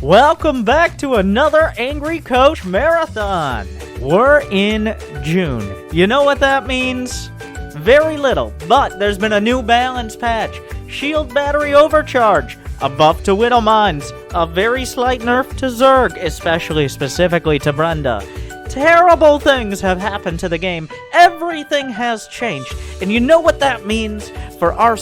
Welcome back to another Angry Coach Marathon. We're in June. You know what that means? Very little, but there's been a new balance patch. Shield battery overcharge, a buff to Widow Mines, a very slight nerf to Zerg, specifically to Brenda. Terrible things have happened to the game. Everything has changed. And you know what that means for our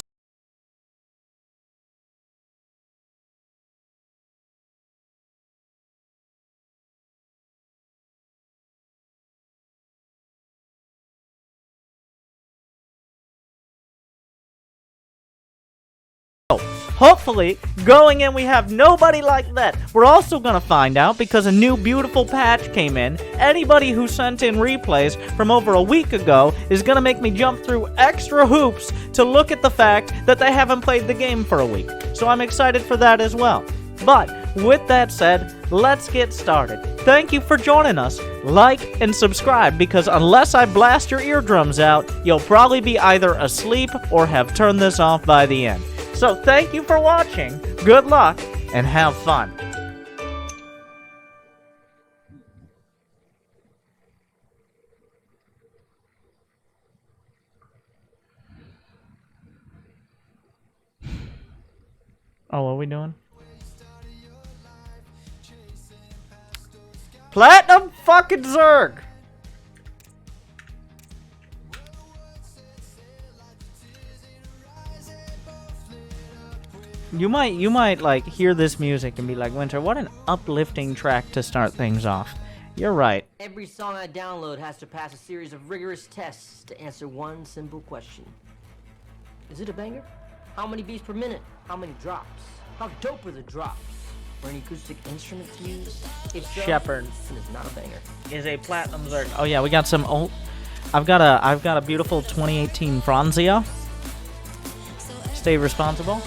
hopefully, going in we have nobody like that. We're also gonna find out because a new beautiful patch came in. Anybody who sent in replays from over a week ago is gonna make me jump through extra hoops to look at the fact that they haven't played the game for a week. So I'm excited for that as well. But with that said, let's get started. Thank you for joining us. Like and subscribe because unless I blast your eardrums out, you'll probably be either asleep or have turned this off by the end. So thank you for watching, good luck, and have fun. Oh, what are we doing? Platinum fucking Zerg! You might like hear this music and be like, Winter, what an uplifting track to start things off. You're right. Every song I download has to pass a series of rigorous tests to answer one simple question. Is it a banger? How many beats per minute? How many drops? How dope are the drops? Or any acoustic instruments used? If so, Shepherd then it's not a banger. is a Platinum Zerg. Oh yeah, we got some old. I've got a beautiful 2018 Franzia. Stay responsible.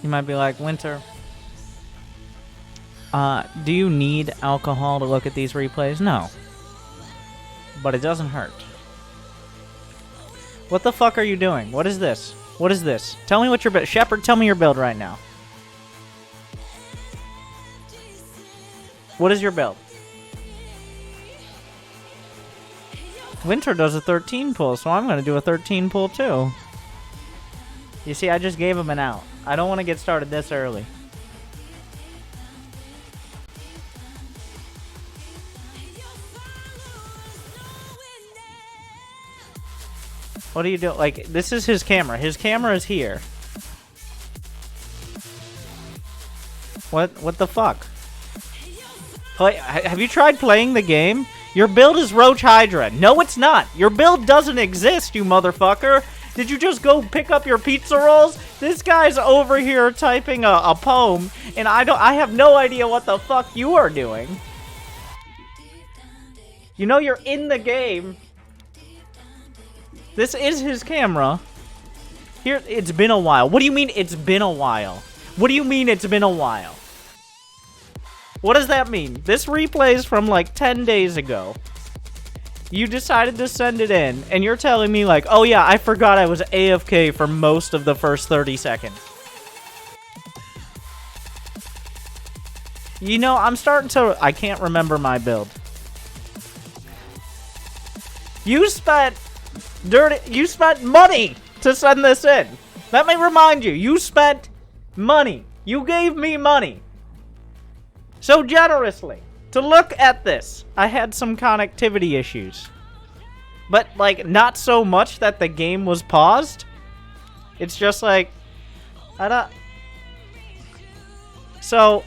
You might be like, Winter, do you need alcohol to look at these replays? No. But it doesn't hurt. What the fuck are you doing? What is this? What is this? Tell me what your build... Shepard, tell me your build right now. What is your build? Winter does a 13 pull, so I'm going to do a 13 pull too. You see, I just gave him an out. I don't want to get started this early. What do you do? Like, this is his camera. His camera is here. What the fuck? Have you tried playing the game? Your build is Roach Hydra. No, it's not. Your build doesn't exist, you motherfucker. Did you just go pick up your pizza rolls? This guy's over here typing a poem, and I have no idea what the fuck you are doing. You know you're in the game. This is his camera. Here, it's been a while. What do you mean it's been a while? What do you mean it's been a while? What does that mean? This replay is from like 10 days ago. You decided to send it in, and you're telling me like, oh yeah, I forgot I was AFK for most of the first 30 seconds. You know, I'm starting to... I can't remember my build. You spent money to send this in. Let me remind you, you spent money. You gave me money. So generously. To look at this, I had some connectivity issues. But, like, not so much that the game was paused. It's just like... So,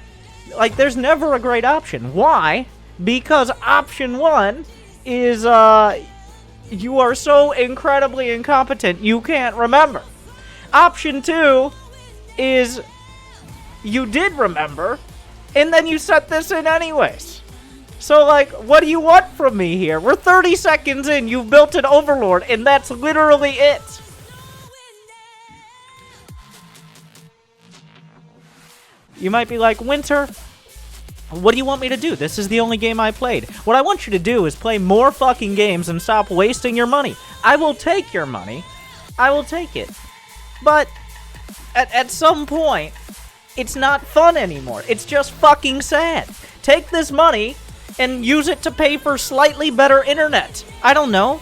like, there's never a great option. Why? Because option one is, you are so incredibly incompetent you can't remember. Option two is you did remember, and then you set this in anyways. So, like, what do you want from me here? We're 30 seconds in, you've built an Overlord, and that's literally it. You might be like, Winter, What do you want me to do? This is the only game I played. What I want you to do is play more fucking games and stop wasting your money. I will take your money. I will take it. But at some point, it's not fun anymore. It's just fucking sad. Take this money and use it to pay for slightly better internet. I don't know.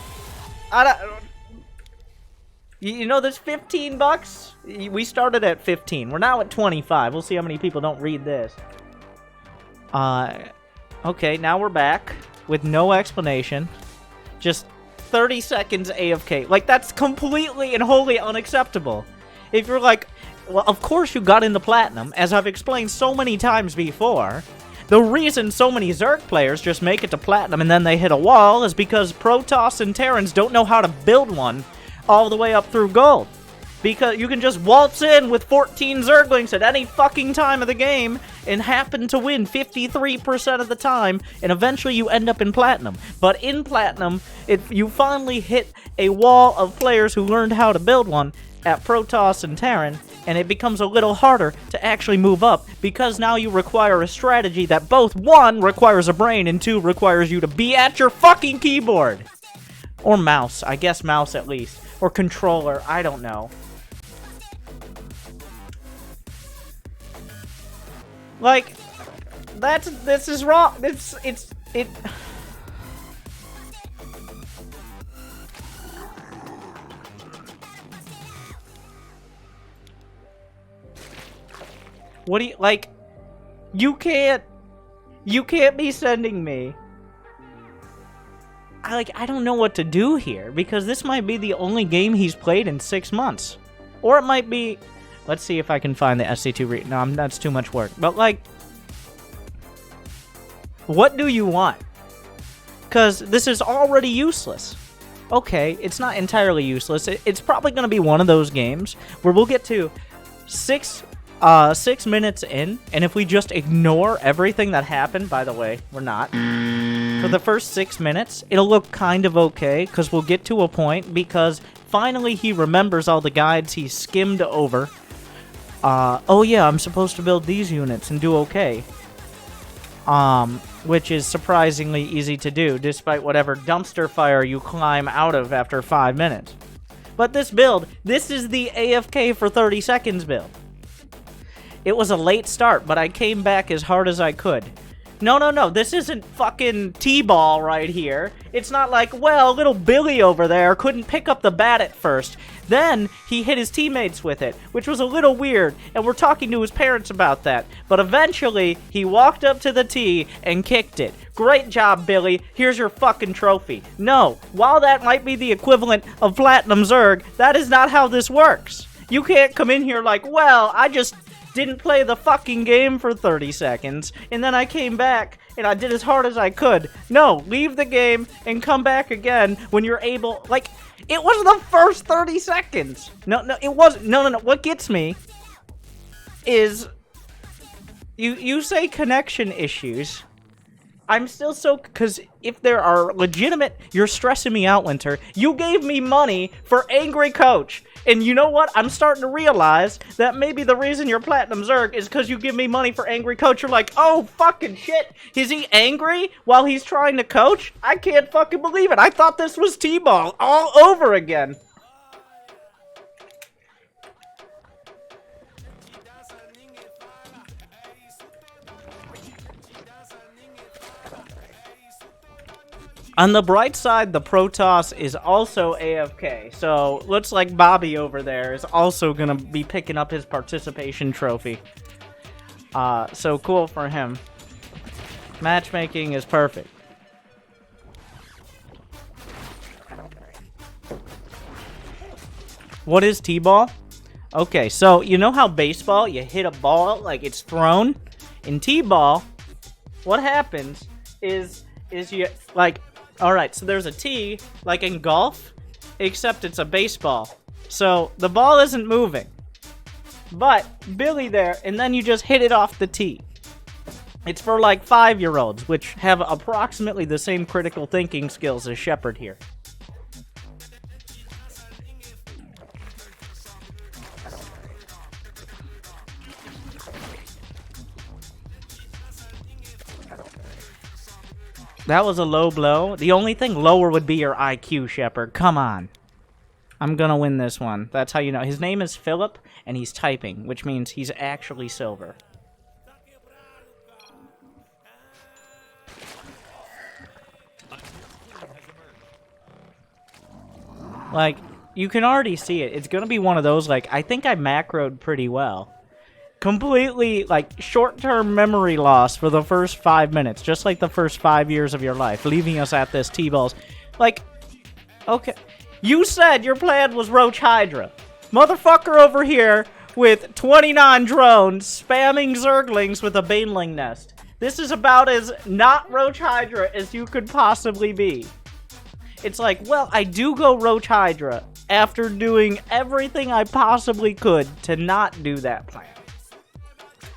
You know, there's 15 bucks. We started at 15. We're now at 25. We'll see how many people don't read this. Okay, now we're back with no explanation. Just 30 seconds AFK. Like, that's completely and wholly unacceptable. If you're like, well, of course you got into Platinum, as I've explained so many times before. The reason so many Zerg players just make it to Platinum and then they hit a wall is because Protoss and Terrans don't know how to build one all the way up through Gold. Because you can just waltz in with 14 Zerglings at any fucking time of the game and happen to win 53% of the time, and eventually you end up in Platinum. But in Platinum, you finally hit a wall of players who learned how to build one at Protoss and Terran, and it becomes a little harder to actually move up, because now you require a strategy that both, 1, requires a brain, and 2, requires you to be at your fucking keyboard. Or mouse. I guess mouse at least. Or controller. I don't know. Like, this is wrong. It. What do you, like, you can't be sending me. I don't know what to do here, because this might be the only game he's played in 6 months. Or it might be, let's see if I can find the SC2 no, that's too much work. But, like, what do you want? Because this is already useless. Okay, it's not entirely useless. It's probably going to be one of those games where we'll get to 6 minutes in, and if we just ignore everything that happened, by the way, we're not. For the first 6 minutes, it'll look kind of okay, because we'll get to a point, because finally he remembers all the guides he skimmed over. Oh yeah, I'm supposed to build these units and do okay. Which is surprisingly easy to do, despite whatever dumpster fire you climb out of after 5 minutes. But this build, this is the AFK for 30 seconds build. It was a late start, but I came back as hard as I could. No, this isn't fucking T-ball right here. It's not like, well, little Billy over there couldn't pick up the bat at first. Then, he hit his teammates with it, which was a little weird, and we're talking to his parents about that. But eventually, he walked up to the tee and kicked it. Great job, Billy. Here's your fucking trophy. No, while that might be the equivalent of Platinum Zerg, that is not how this works. You can't come in here like, well, I just didn't play the fucking game for 30 seconds, and then I came back, and I did as hard as I could. No, leave the game, and come back again when you're able. Like, it was the first 30 seconds. No, it wasn't. No. What gets me is, you say connection issues. I'm still so, because if there are legitimate, you're stressing me out, Winter. You gave me money for Angry Coach. And you know what? I'm starting to realize that maybe the reason you're Platinum Zerg is because you give me money for Angry Coach. You're like, oh, fucking shit. Is he angry while he's trying to coach? I can't fucking believe it. I thought this was T-ball all over again. On the bright side, the Protoss is also AFK, so looks like Bobby over there is also gonna be picking up his participation trophy. So cool for him. Matchmaking is perfect. What is T-ball? Okay, so you know how baseball, you hit a ball like it's thrown? In T-ball, what happens is you, like, alright, so there's a tee, like in golf, except it's a baseball. So, the ball isn't moving. But, Billy there, and then you just hit it off the tee. It's for like 5-year-olds, which have approximately the same critical thinking skills as Shepard here. That was a low blow. The only thing lower would be your IQ, Shepard. Come on. I'm gonna win this one. That's how you know. His name is Philip, and he's typing, which means he's actually silver. Like, you can already see it. It's gonna be one of those, like, I think I macroed pretty well. Completely, like, short-term memory loss for the first 5 minutes, just like the first 5 years of your life, leaving us at this T-balls. Like, okay, you said your plan was Roach Hydra. Motherfucker over here with 29 drones spamming Zerglings with a Baneling nest. This is about as not Roach Hydra as you could possibly be. It's like, well, I do go Roach Hydra after doing everything I possibly could to not do that plan.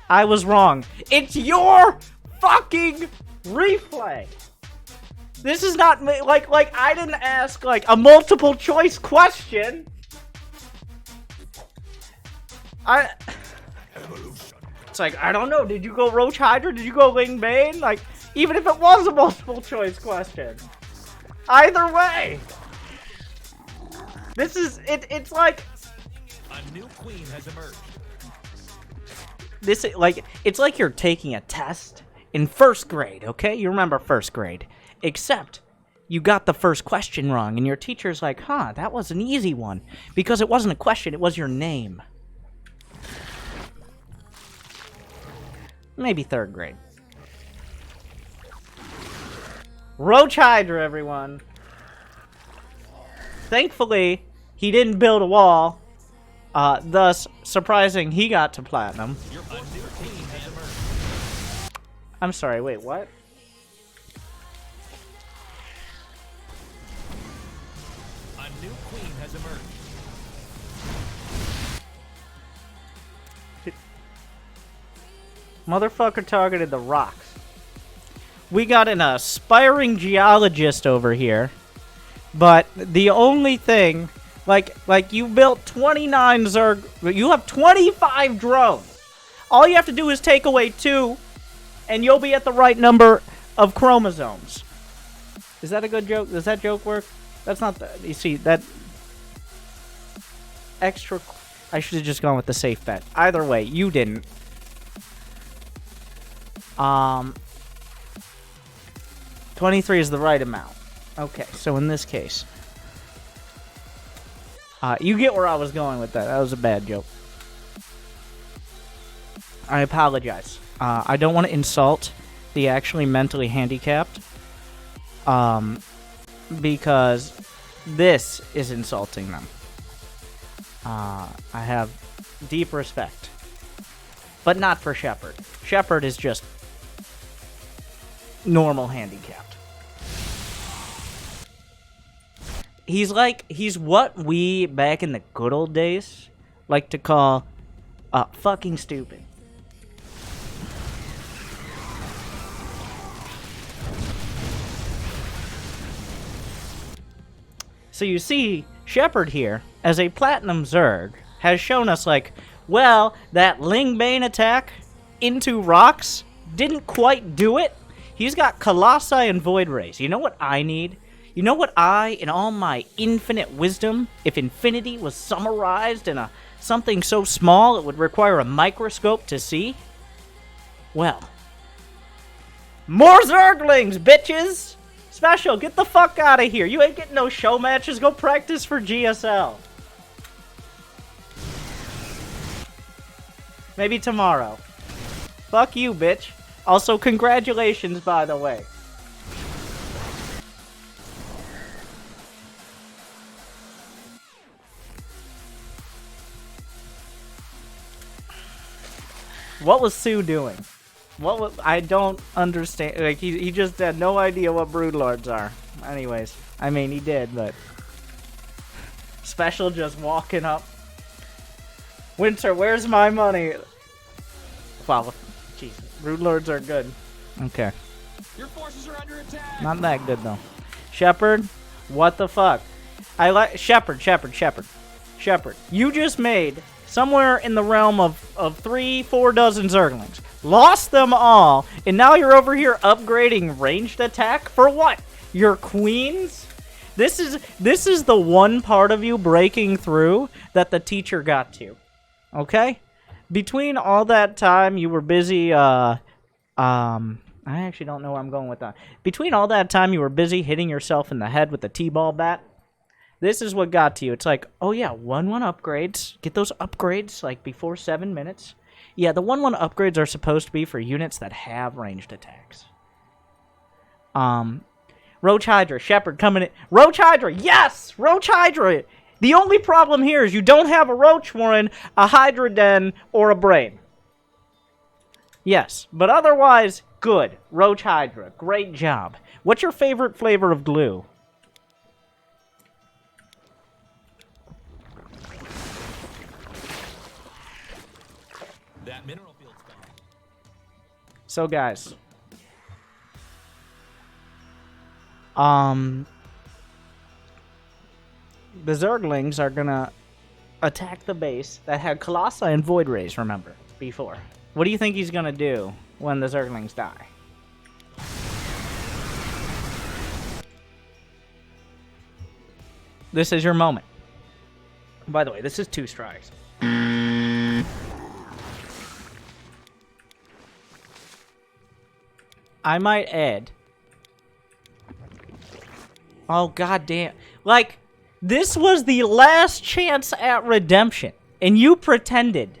I was wrong. It's your fucking replay. This is not like I didn't ask like a multiple choice question. It's like, I don't know. Did you go Roach Hydra? Did you go Ling Bane? Like, even if it was a multiple choice question. Either way. This is it's like a new queen has emerged. This it's like you're taking a test in first grade, okay? You remember first grade. Except you got the first question wrong and your teacher's like, "Huh, that was an easy one." Because it wasn't a question, it was your name. Maybe third grade. Roach Hydra, everyone. Thankfully, he didn't build a wall, thus surprising he got to platinum. I'm sorry, wait, what? A new queen has emerged. Motherfucker targeted the rocks. We got an aspiring geologist over here. But the only thing, like you built 29 Zerg, you have 25 drones. All you have to do is take away 2, and you'll be at the right number of chromosomes. Is that a good joke? Does that joke work? That's not the, you see, that extra, I should have just gone with the safe bet. Either way, you didn't. 23 is the right amount. Okay, so in this case, you get where I was going with that. That was a bad joke. I apologize. I don't want to insult the actually mentally handicapped, because this is insulting them. I have deep respect, but not for Shepard. Shepard is just normal handicapped. He's what we, back in the good old days, like to call, fucking stupid. So you see, Shepard here, as a Platinum Zerg, has shown us, like, well, that Ling Bane attack into rocks didn't quite do it. He's got Colossi and Void Rays. You know what I need? You know what I, in all my infinite wisdom, if infinity was summarized in something so small it would require a microscope to see? Well, more Zerglings, bitches! Special, get the fuck out of here. You ain't getting no show matches. Go practice for GSL. Maybe tomorrow. Fuck you, bitch. Also, congratulations, by the way. What was Sue doing? What was, I don't understand. Like, he just had no idea what Broodlords are. Anyways, I mean, he did, but Special just walking up. Winter, where's my money? Wow, jeez, Broodlords are good. Okay. Your forces are under attack. Not that good though. Shepard, what the fuck? I like Shepard. You just made somewhere in the realm of 3-4 dozen Zerglings. lost them all, and now you're over here upgrading ranged attack for what? Your queens? This is the one part of you breaking through that the teacher got to. Okay? Between all that time you were busy, I actually don't know where I'm going with that. Between all that time you were busy hitting yourself in the head with the T-ball bat, this is what got to you. It's like, oh yeah, 1-1 upgrades. Get those upgrades, like, before 7 minutes. Yeah, the 1-1 upgrades are supposed to be for units that have ranged attacks. Roach Hydra, Shepard coming in. Roach Hydra, yes! Roach Hydra! The only problem here is you don't have a Roach Warren, a Hydra Den, or a Brain. Yes, but otherwise, good. Roach Hydra, great job. What's your favorite flavor of glue? That mineral field's gone. So, guys. The Zerglings are gonna attack the base that had Colossi and Void Rays, remember, before. What do you think he's gonna do when the Zerglings die? This is your moment. By the way, this is 2 strikes. I might add. Oh, goddamn. Like, this was the last chance at redemption. And you pretended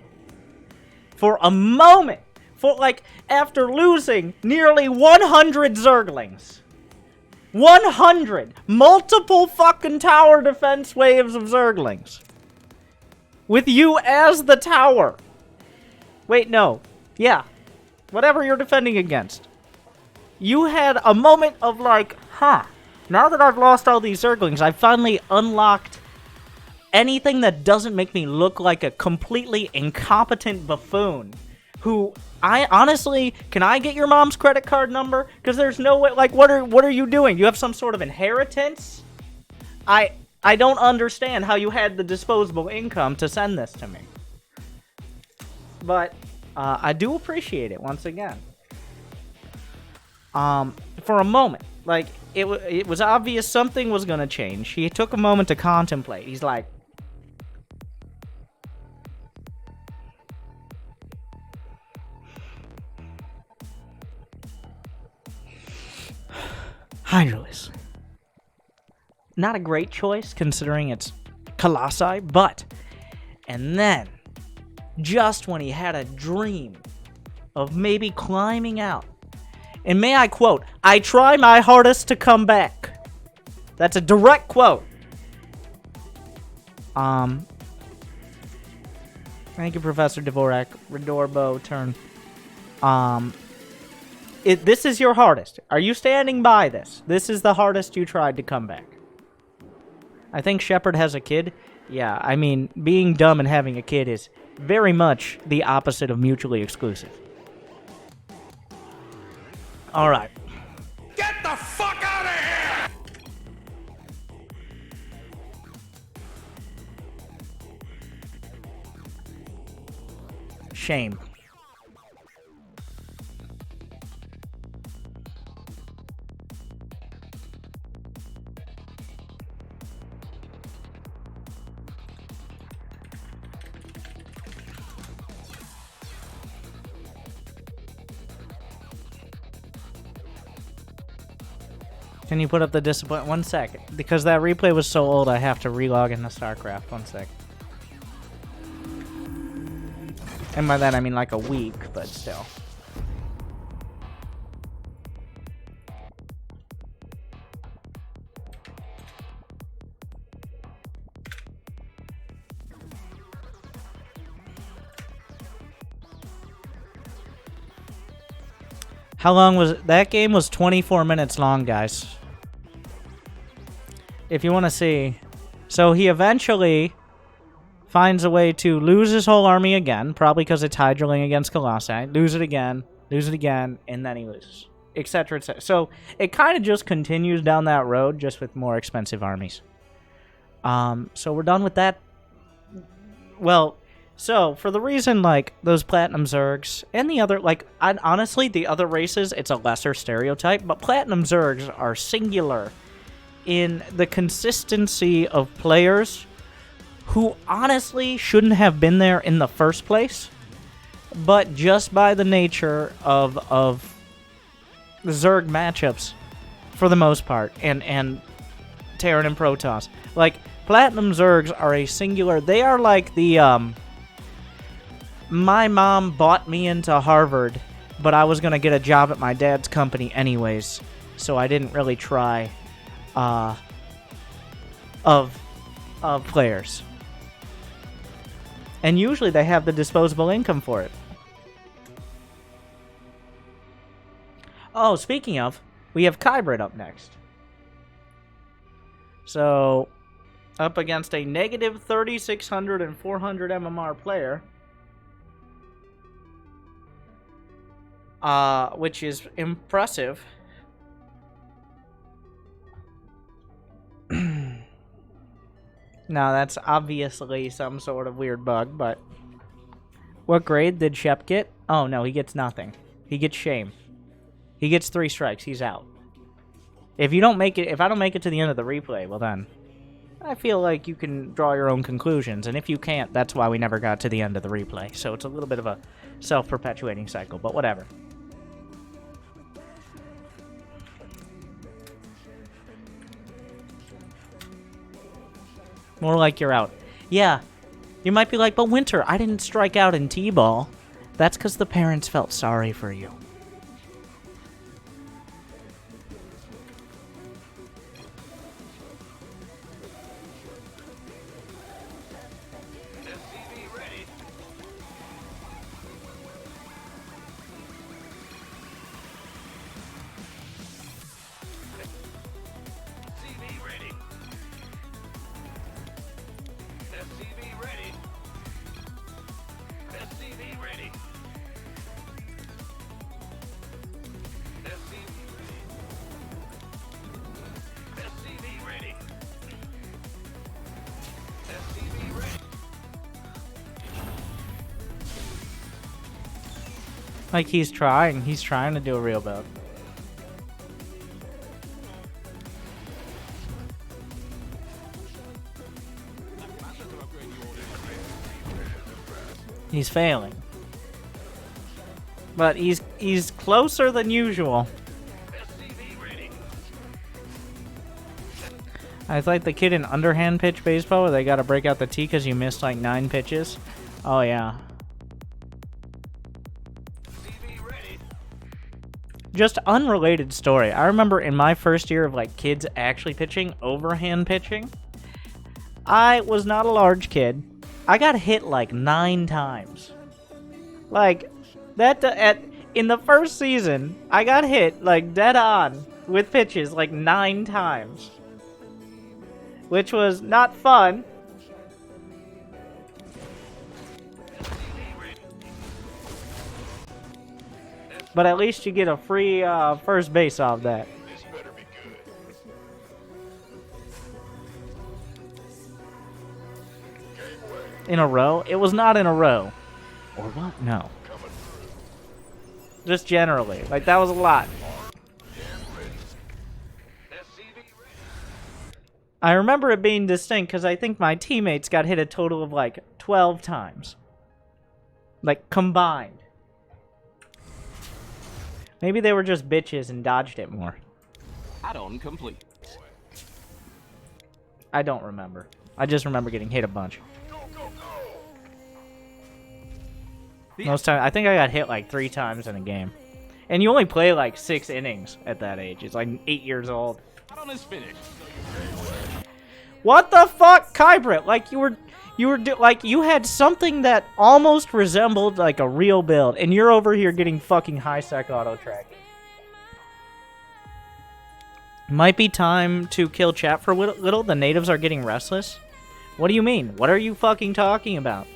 for a moment, for like, after losing nearly 100 Zerglings. 100! Multiple fucking tower defense waves of Zerglings. With you as the tower. Wait, no. Yeah. Whatever you're defending against. You had a moment of like, huh. Now that I've lost all these Zerglings, I've finally unlocked anything that doesn't make me look like a completely incompetent buffoon. Who, I honestly, can I get your mom's credit card number? Because there's no way, like, what are you doing? You have some sort of inheritance? I don't understand how you had the disposable income to send this to me. But, I do appreciate it, once again. For a moment, like, it was obvious something was gonna change. He took a moment to contemplate. He's like, Hydralis. Not a great choice considering it's Colossi, but, and then, just when he had a dream of maybe climbing out, and may I quote, I try my hardest to come back. That's a direct quote. Thank you, Professor Dvorak. Redorbo, turn. This is your hardest. Are you standing by this? This is the hardest you tried to come back. I think Shepard has a kid. Yeah, I mean, being dumb and having a kid is very much the opposite of mutually exclusive. All right. Get the fuck out of here! Shame. Can you put up the disappointment? 1 second. Because that replay was so old, I have to relog into Starcraft. 1 sec. And by that, I mean like a week, but still. How long was it? That game was 24 minutes long, guys. If you want to see. So he eventually finds a way to lose his whole army again, probably because it's Hydraling against Colossi. Lose it again, and then he loses. Etc, etc. So it kind of just continues down that road, just with more expensive armies. So we're done with that. Well, So, for the reason, like, those Platinum Zergs and the other, like, honestly, the other races, it's a lesser stereotype, but Platinum Zergs are singular in the consistency of players who honestly shouldn't have been there in the first place, but just by the nature of the Zerg matchups, for the most part, and Terran and Protoss. Like, Platinum Zergs are a singular, they are like the, my mom bought me into Harvard, but I was going to get a job at my dad's company anyways, so I didn't really try, of players. And usually they have the disposable income for it. Oh, speaking of, we have Kybrid up next. So, up against a negative 3,600 and 400 MMR player. Which is impressive. Now, that's obviously some sort of weird bug, but... What grade did Shep get? Oh, no, he gets nothing. He gets shame. He gets 3 strikes. He's out. If you don't make it... If I don't make it to the end of the replay, well then... I feel like you can draw your own conclusions, and if you can't, that's why we never got to the end of the replay. So it's a little bit of a self-perpetuating cycle, but whatever. More like you're out. Yeah, you might be like, but Winter, I didn't strike out in T-ball. That's because the parents felt sorry for you. Like, he's trying to do a real build. He's failing. But he's closer than usual. It's like the kid in underhand pitch baseball where they gotta break out the tee because you missed like 9 pitches. Oh yeah. Just unrelated story. I remember in my first year of like kids actually pitching, overhand pitching, I was not a large kid. I got hit like 9 times. Like that in the first season, I got hit like dead on with pitches like 9 times. Which was not fun. But at least you get a free first base off that. This better be good. In a row? It was not in a row. Or what? No. Just generally. Like, that was a lot. I remember it being distinct because I think my teammates got hit a total of like 12 times. Like, combined. Maybe they were just bitches and dodged it more. Add-on complete. I don't remember. I just remember getting hit a bunch. Most time, I think I got hit like 3 times in a game. And you only play like 6 innings at that age. It's like 8 years old. Add-on is finished. What the fuck, Kybrit? Like like you had something that almost resembled like a real build, and you're over here getting fucking high sec auto tracking. Might be time to kill chat for a little. The natives are getting restless. What do you mean? What are you fucking talking about?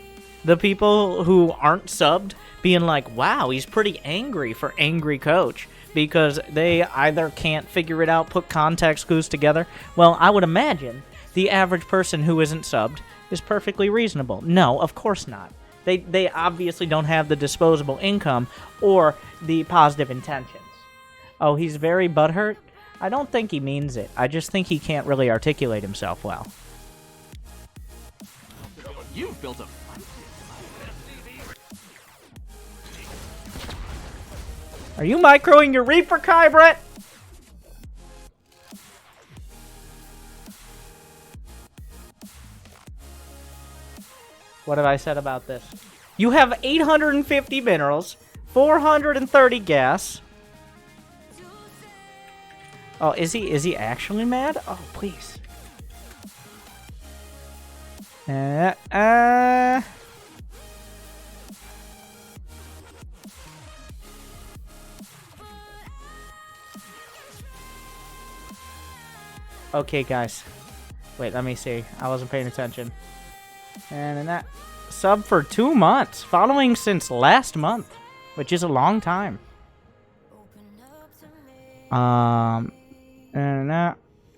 The people who aren't subbed being like, wow, he's pretty angry for angry coach because they either can't figure it out, put context clues together. Well, I would imagine the average person who isn't subbed is perfectly reasonable. No, of course not. They obviously don't have the disposable income or the positive intentions. Oh, he's very butthurt? I don't think he means it. I just think he can't really articulate himself well. You've built a... Are you microing your Reaper, Kybret? What have I said about this? You have 850 minerals, 430 gas. Oh, is he actually mad? Oh, please. Okay, guys. Wait, let me see. I wasn't paying attention. And that sub for 2 months, following since last month, which is a long time. And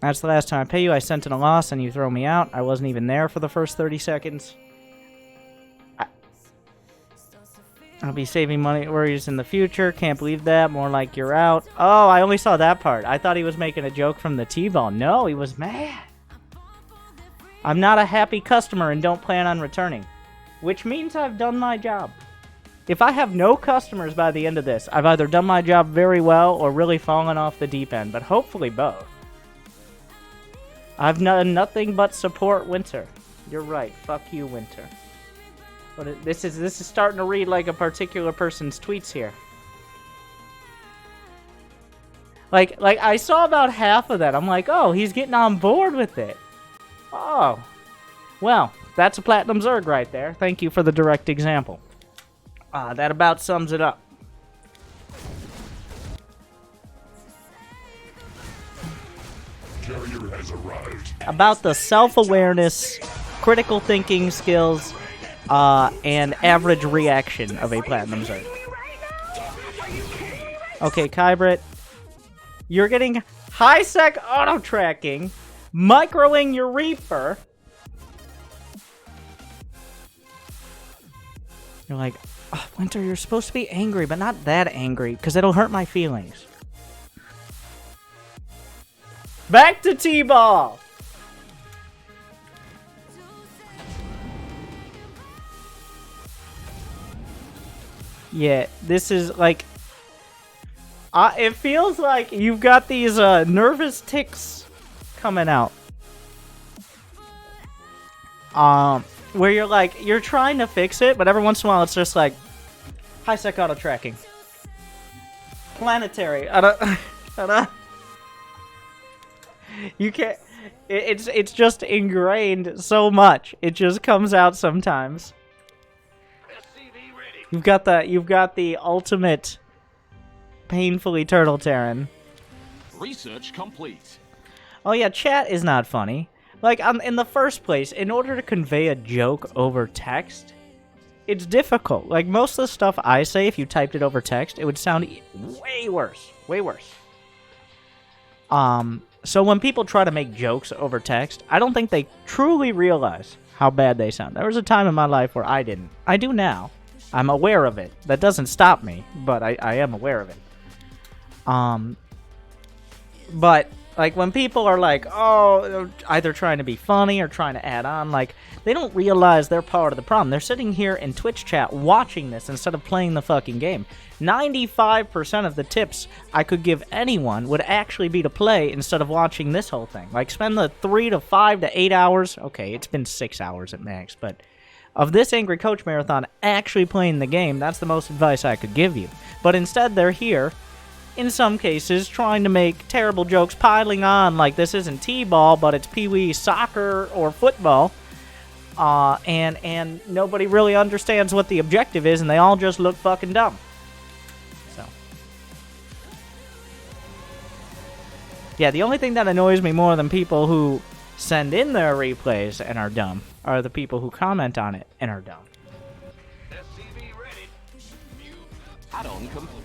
that's the last time I pay you. I sent in a loss and you throw me out. I wasn't even there for the first 30 seconds. I'll be saving money worries in the future. Can't believe that. More like you're out. Oh, I only saw that part. I thought he was making a joke from the T-ball. No, he was mad. I'm not a happy customer and don't plan on returning. Which means I've done my job. If I have no customers by the end of this, I've either done my job very well or really fallen off the deep end. But hopefully both. I've done nothing but support Winter. You're right. Fuck you, Winter. But this is starting to read like a particular person's tweets here. Like I saw about half of that. I'm like, oh, he's getting on board with it. Oh, well, that's a Platinum Zerg right there. Thank you for the direct example. That about sums it up. Carrier has arrived. About the self-awareness, critical thinking skills, and average reaction of a Platinum Zerg. Okay, Kybret, you're getting high-sec auto-tracking, microing your Reaper. You're like, oh, Winter, you're supposed to be angry, but not that angry, because it'll hurt my feelings. Back to T-ball! Yeah, this is like... it feels like you've got these nervous tics coming out. Where you're like, you're trying to fix it, but every once in a while it's just like... high-sec auto-tracking. Planetary. You can't... It's just ingrained so much. It just comes out sometimes. You've got the ultimate painfully turtle Terran. Research complete. Oh yeah, chat is not funny. Like, in the first place, in order to convey a joke over text, it's difficult. Like, most of the stuff I say, if you typed it over text, it would sound way worse. Way worse. So when people try to make jokes over text, I don't think they truly realize how bad they sound. There was a time in my life where I didn't. I do now. I'm aware of it. That doesn't stop me, but I am aware of it. But, like, when people are like, oh, either trying to be funny or trying to add on, like, they don't realize they're part of the problem. They're sitting here in Twitch chat watching this instead of playing the fucking game. 95% of the tips I could give anyone would actually be to play instead of watching this whole thing. Like, spend the 3 to 5 to 8 hours. Okay, it's been 6 hours at max, but... of this Angry Coach Marathon actually playing the game, that's the most advice I could give you. But instead, they're here, in some cases, trying to make terrible jokes, piling on like this isn't T-ball, but it's Pee-wee soccer or football. And nobody really understands what the objective is, and they all just look fucking dumb. So. Yeah, the only thing that annoys me more than people who send in their replays and are dumb are the people who comment on it and are dumb. Add-on complete.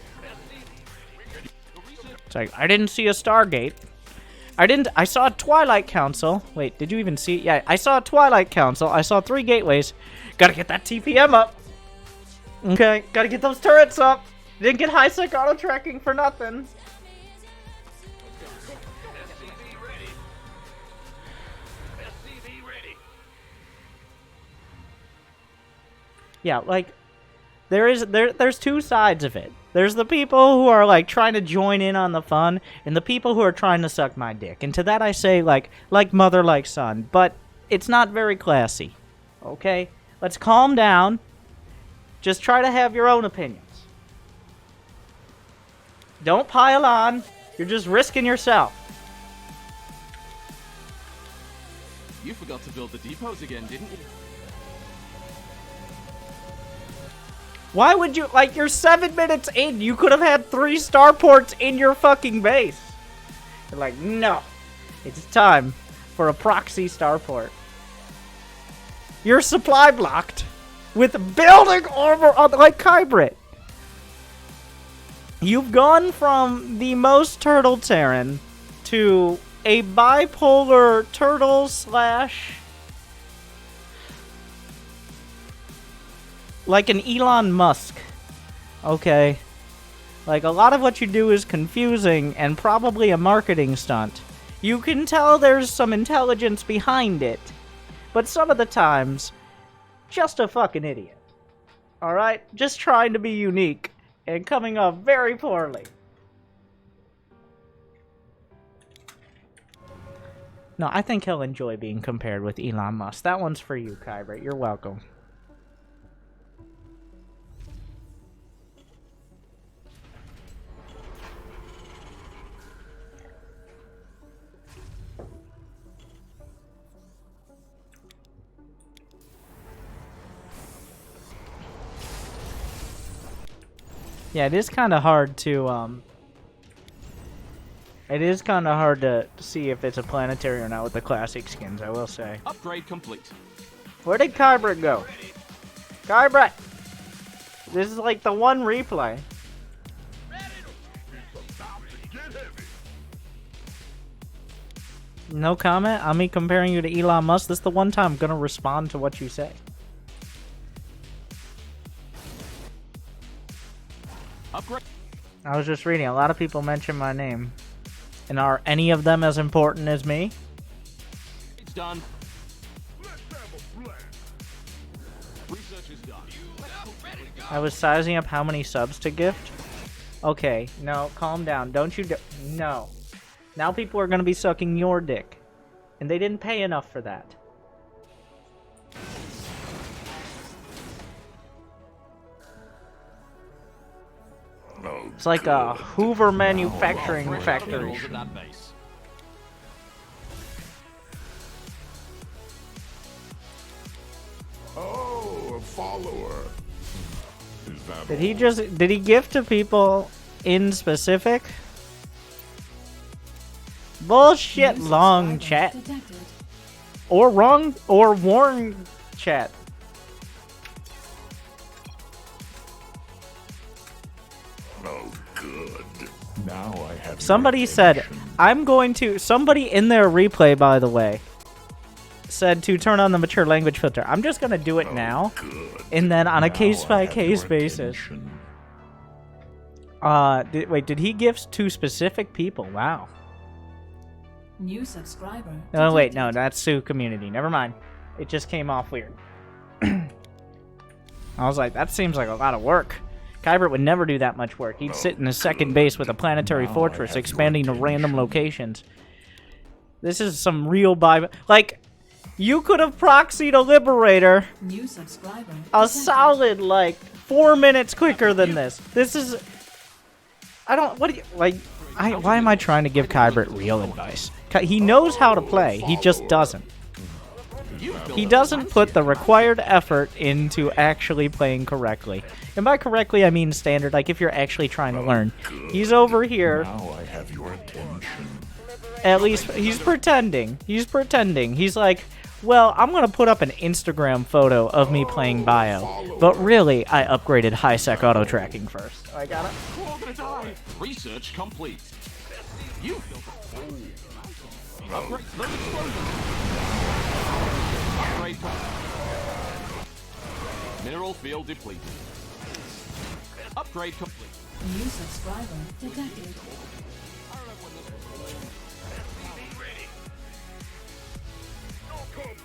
It's like, I didn't see a Stargate. I saw a Twilight Council. Wait, did you even see? Yeah, I saw a Twilight Council. I saw 3 gateways. Gotta get that TPM up. Okay, gotta get those turrets up. Didn't get high-sec auto-tracking for nothing. Yeah, like, there's two sides of it. There's the people who are, like, trying to join in on the fun, and the people who are trying to suck my dick. And to that I say, like mother, like son. But it's not very classy. Okay? Let's calm down. Just try to have your own opinions. Don't pile on. You're just risking yourself. You forgot to build the depots again, didn't you? Why would you, like, you're 7 minutes in, you could have had 3 starports in your fucking base. You're like, no, it's time for a proxy starport. You're supply blocked with building armor on, like Kybrit. You've gone from the most turtle Terran to a bipolar turtle slash... like an Elon Musk. Okay. Like, a lot of what you do is confusing and probably a marketing stunt. You can tell there's some intelligence behind it. But some of the times, just a fucking idiot. Alright? Just trying to be unique and coming off very poorly. No, I think he'll enjoy being compared with Elon Musk. That one's for you, Kybrit. You're welcome. Yeah, it is kind of hard to, it is kind of hard to see if it's a planetary or not with the classic skins, I will say. Upgrade complete. Where did Kybrit go? Kybrit! This is like the one replay. No comment on me comparing you to Elon Musk. This is the one time I'm gonna respond to what you say. Upgrade. I was just reading. A lot of people mention my name. And are any of them as important as me? It's done. Research is done. I was sizing up how many subs to gift. Okay, no, calm down. Don't you no. Now people are going to be sucking your dick. And they didn't pay enough for that. It's like a Hoover manufacturing factory. At that base. Oh, a follower. Is that Did he gift to people in specific? Bullshit long chat. Or wrong or warn chat. Oh, good. Now I have. Somebody said, I'm going to... Somebody in their replay, by the way, said to turn on the mature language filter. I'm just going to do it now. Good. And then on a Now case-by-case I have your basis. attention. Wait, did he gift to specific people? Wow. New subscriber. Oh, wait, no, that's Sue Community. Never mind. It just came off weird. I was like, that seems like a lot of work. Kybert would never do that much work. He'd sit in his second base with a planetary fortress, expanding to random locations. This is some real Bible. Like, you could have proxied a Liberator New subscriber. a solid, like, 4 minutes quicker than this. This is... I don't... What do you... Like... why am I trying to give Kybert real advice? He knows how to play. He just doesn't. He doesn't put the required effort into actually playing correctly. And by correctly, I mean standard, like if you're actually trying to learn. He's over here. Now I have your attention. At least, he's pretending. He's pretending. He's like, well, I'm going to put up an Instagram photo of me playing Bio. But really, I upgraded high-sec auto-tracking first. I got it. We're all gonna die. Research complete. You built upgrade. Let's explode them. Upgrade complete. Mineral field depleted. Upgrade complete. New subscriber detected.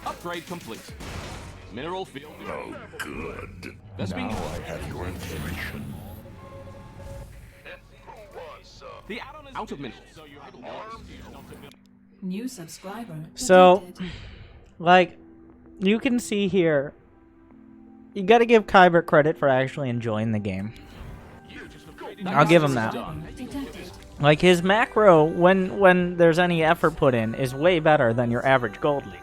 Upgrade complete. Mineral field. Oh, good. That's now being- I have your attention. The add-on is out of minerals. So you have New subscriber So- detected. Like, you can see here, you gotta give Kybert credit for actually enjoying the game. I'll give him that. Detected. Like, his macro, when there's any effort put in, is way better than your average Gold League.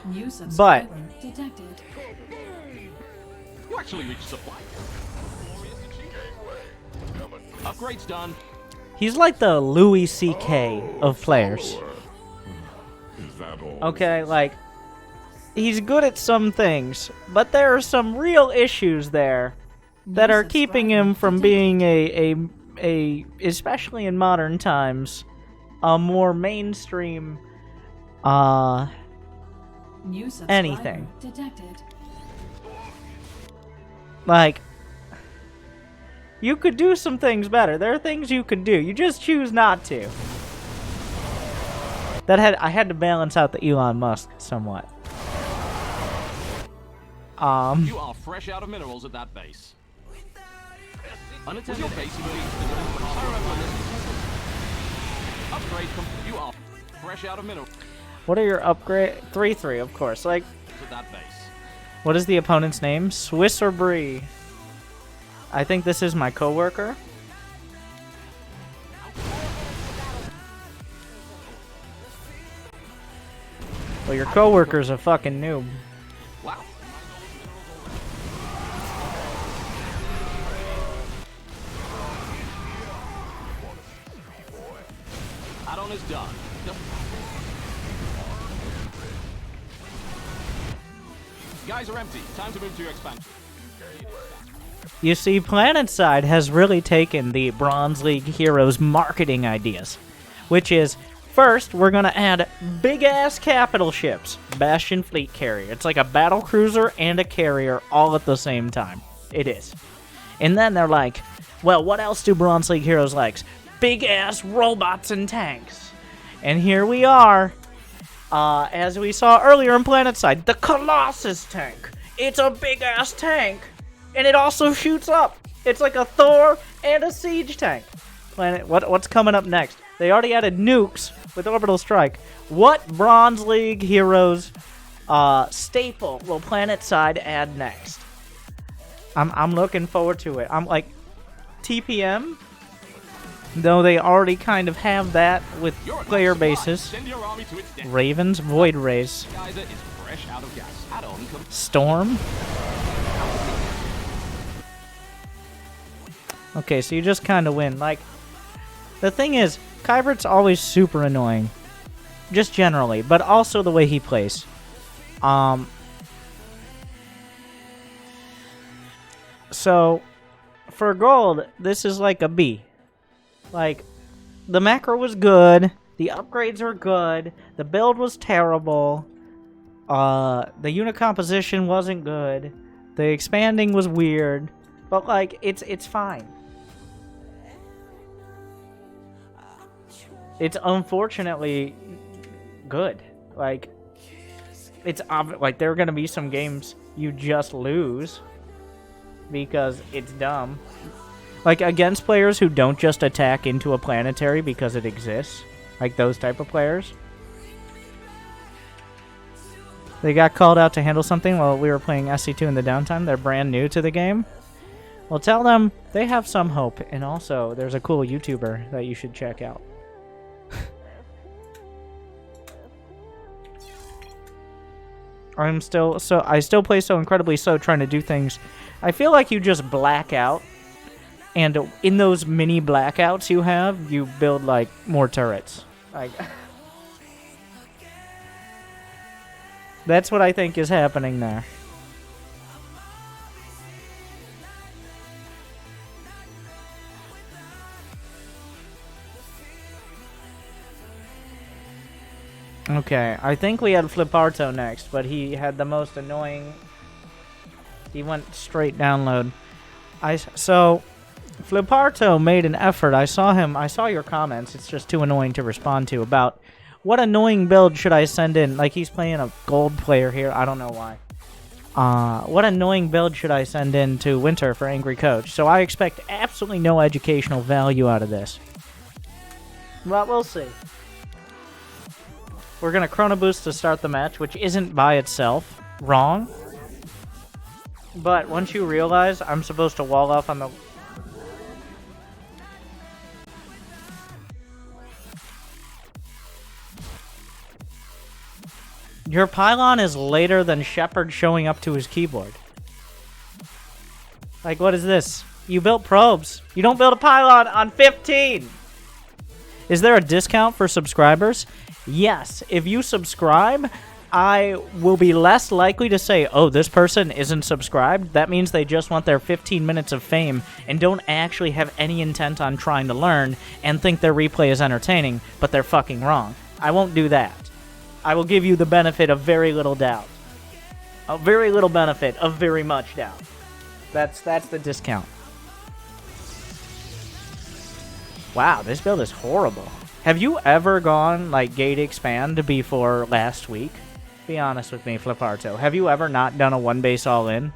New subscriber detected. You actually reached supply. Upgrade's done. He's like the Louis C.K. of players. Is that all? Okay, like, he's good at some things, but there are some real issues there that are keeping him from being a especially in modern times, a more mainstream, New subscriber anything. detected. Like, you could do some things better. There are things you could do. You just choose not to. I had to balance out the Elon Musk somewhat. You are fresh out of minerals at that base. Unattended base upgrade you are fresh out of minerals What are your upgrade? 3-3, of course. Like, at that base. what is the opponent's name? Swiss or Brie? I think this is my coworker. Well, your coworker's a fucking noob. Wow. Add-on is done. Guys are empty. Time to move to your expansion. You see, PlanetSide has really taken the Bronze League Heroes marketing ideas, which is, first, we're going to add big-ass capital ships, Bastion Fleet Carrier. It's like a battle cruiser and a carrier all at the same time. It is. And then they're like, well, what else do Bronze League Heroes like? Big-ass robots and tanks. And here we are, as we saw earlier in PlanetSide, the Colossus tank. It's a big-ass tank. And it also shoots up. It's like a Thor and a siege tank. What's coming up next? They already added nukes with Orbital Strike. What Bronze League Heroes staple will PlanetSide add next? I'm looking forward to it. I'm like, TPM? Though they already kind of have that with player bases. Send your army to its death. Ravens, Void Rays, Geyser is fresh out of gas. Add-on Storm. Okay, so you just kind of win. Like, the thing is, Kybert's always super annoying. Just generally, but also the way he plays. So, for gold, this is like a B. Like, the macro was good, the upgrades were good, the build was terrible, the unit composition wasn't good, the expanding was weird, but, like, it's fine. It's unfortunately good. Like, it's like there are gonna be some games you just lose because it's dumb. Like, against players who don't just attack into a planetary because it exists, like those type of players. They got called out to handle something while we were playing SC2 in the downtime. They're brand new to the game. Well, tell them they have some hope, and also there's a cool YouTuber that you should check out. I still play so incredibly slow trying to do things. I feel like you just black out, and in those mini blackouts you have, you build like more turrets. Like, that's what I think is happening there. Okay, I think we had Fliparto next, but he had the most annoying He went straight download. So Fliparto made an effort. I saw your comments. It's just too annoying to respond to about what annoying build should I send in? Like, he's playing a gold player here. I don't know why. What annoying build should I send in to Winter for Angry Coach? So I expect absolutely no educational value out of this. But we'll see. We're going to Chrono Boost to start the match, which isn't by itself wrong. But once you realize I'm supposed to wall off on the... Your pylon is later than Shepard showing up to his keyboard. Like, what is this? You built probes. You don't build a pylon on 15! Is there a discount for subscribers? Yes. If you subscribe, I will be less likely to say, oh, this person isn't subscribed. That means they just want their 15 minutes of fame and don't actually have any intent on trying to learn and think their replay is entertaining, but they're fucking wrong. I won't do that. I will give you the benefit of very little doubt. A very little benefit of very much doubt. That's the discount. Wow, this build is horrible. Have you ever gone, like, gate expand before last week? Be honest with me, Fliparto. Have you ever not done a one base all in?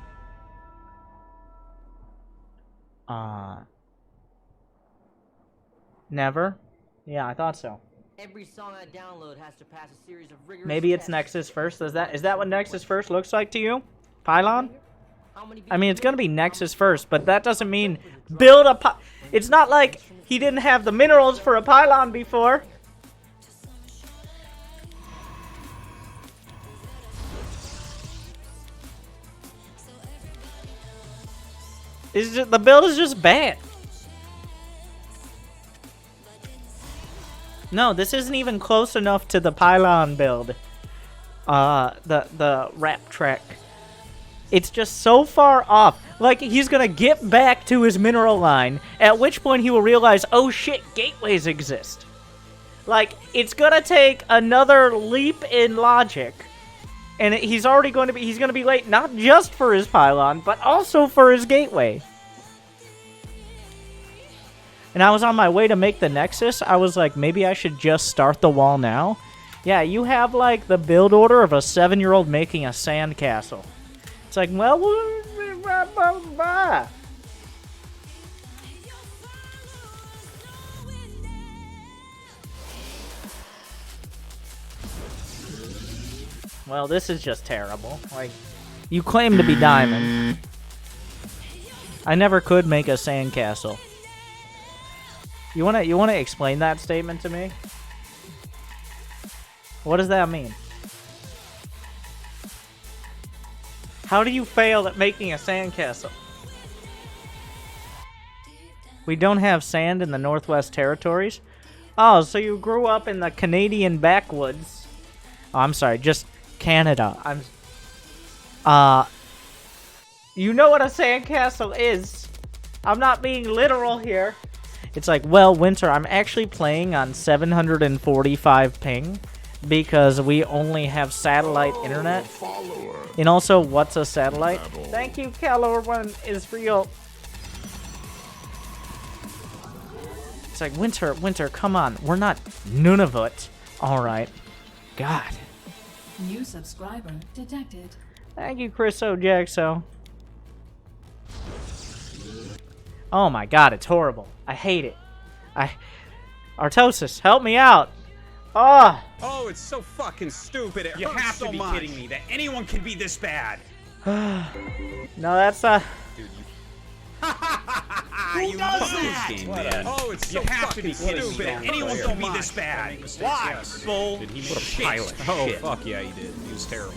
Never? Yeah, I thought so. Every song I download has to pass a series of rigorous Maybe it's tests. Nexus first. Is that what Nexus first looks like to you? Pylon? I mean, it's gonna be Nexus first, but that doesn't mean build a It's not like he didn't have the minerals for a pylon before. The build is just bad. No, this isn't even close enough to the pylon build. The rap track. It's just so far off. Like, he's gonna get back to his mineral line, at which point he will realize, oh shit, gateways exist. Like, it's gonna take another leap in logic. And he's gonna be late not just for his pylon, but also for his gateway. And I was on my way to make the Nexus. I was like, maybe I should just start the wall now. Yeah, you have, like, the build order of a 7-year-old making a sandcastle. It's like, well, well, this is just terrible. Like, you claim to be Diamond. I never could make a sandcastle. You wanna explain that statement to me? What does that mean? How do you fail at making a sandcastle? We don't have sand in the Northwest Territories? Oh, so you grew up in the Canadian backwoods. Oh, I'm sorry, just Canada. You know what a sandcastle is. I'm not being literal here. It's like, well, Winter, I'm actually playing on 745 ping because we only have satellite internet. And also, what's a satellite? Thank you, Calorwan is real. It's like, Winter, come on. We're not Nunavut. Alright. God. New subscriber detected. Thank you, Chris O'Jaxo. Oh my god, it's horrible. I hate it. Artosis, help me out. Oh, it's so fucking stupid. It You hurts have so to be much. kidding me that anyone can be this bad. no, that's not. Who does that? Game, man. Oh, it's so You have to fucking be kidding me stupid. that It anyone hurts can so be much. this bad. Mistakes, Why? yes. Bull. Did he What a shit. pilot. Oh, Shit. fuck yeah, he did. He was terrible.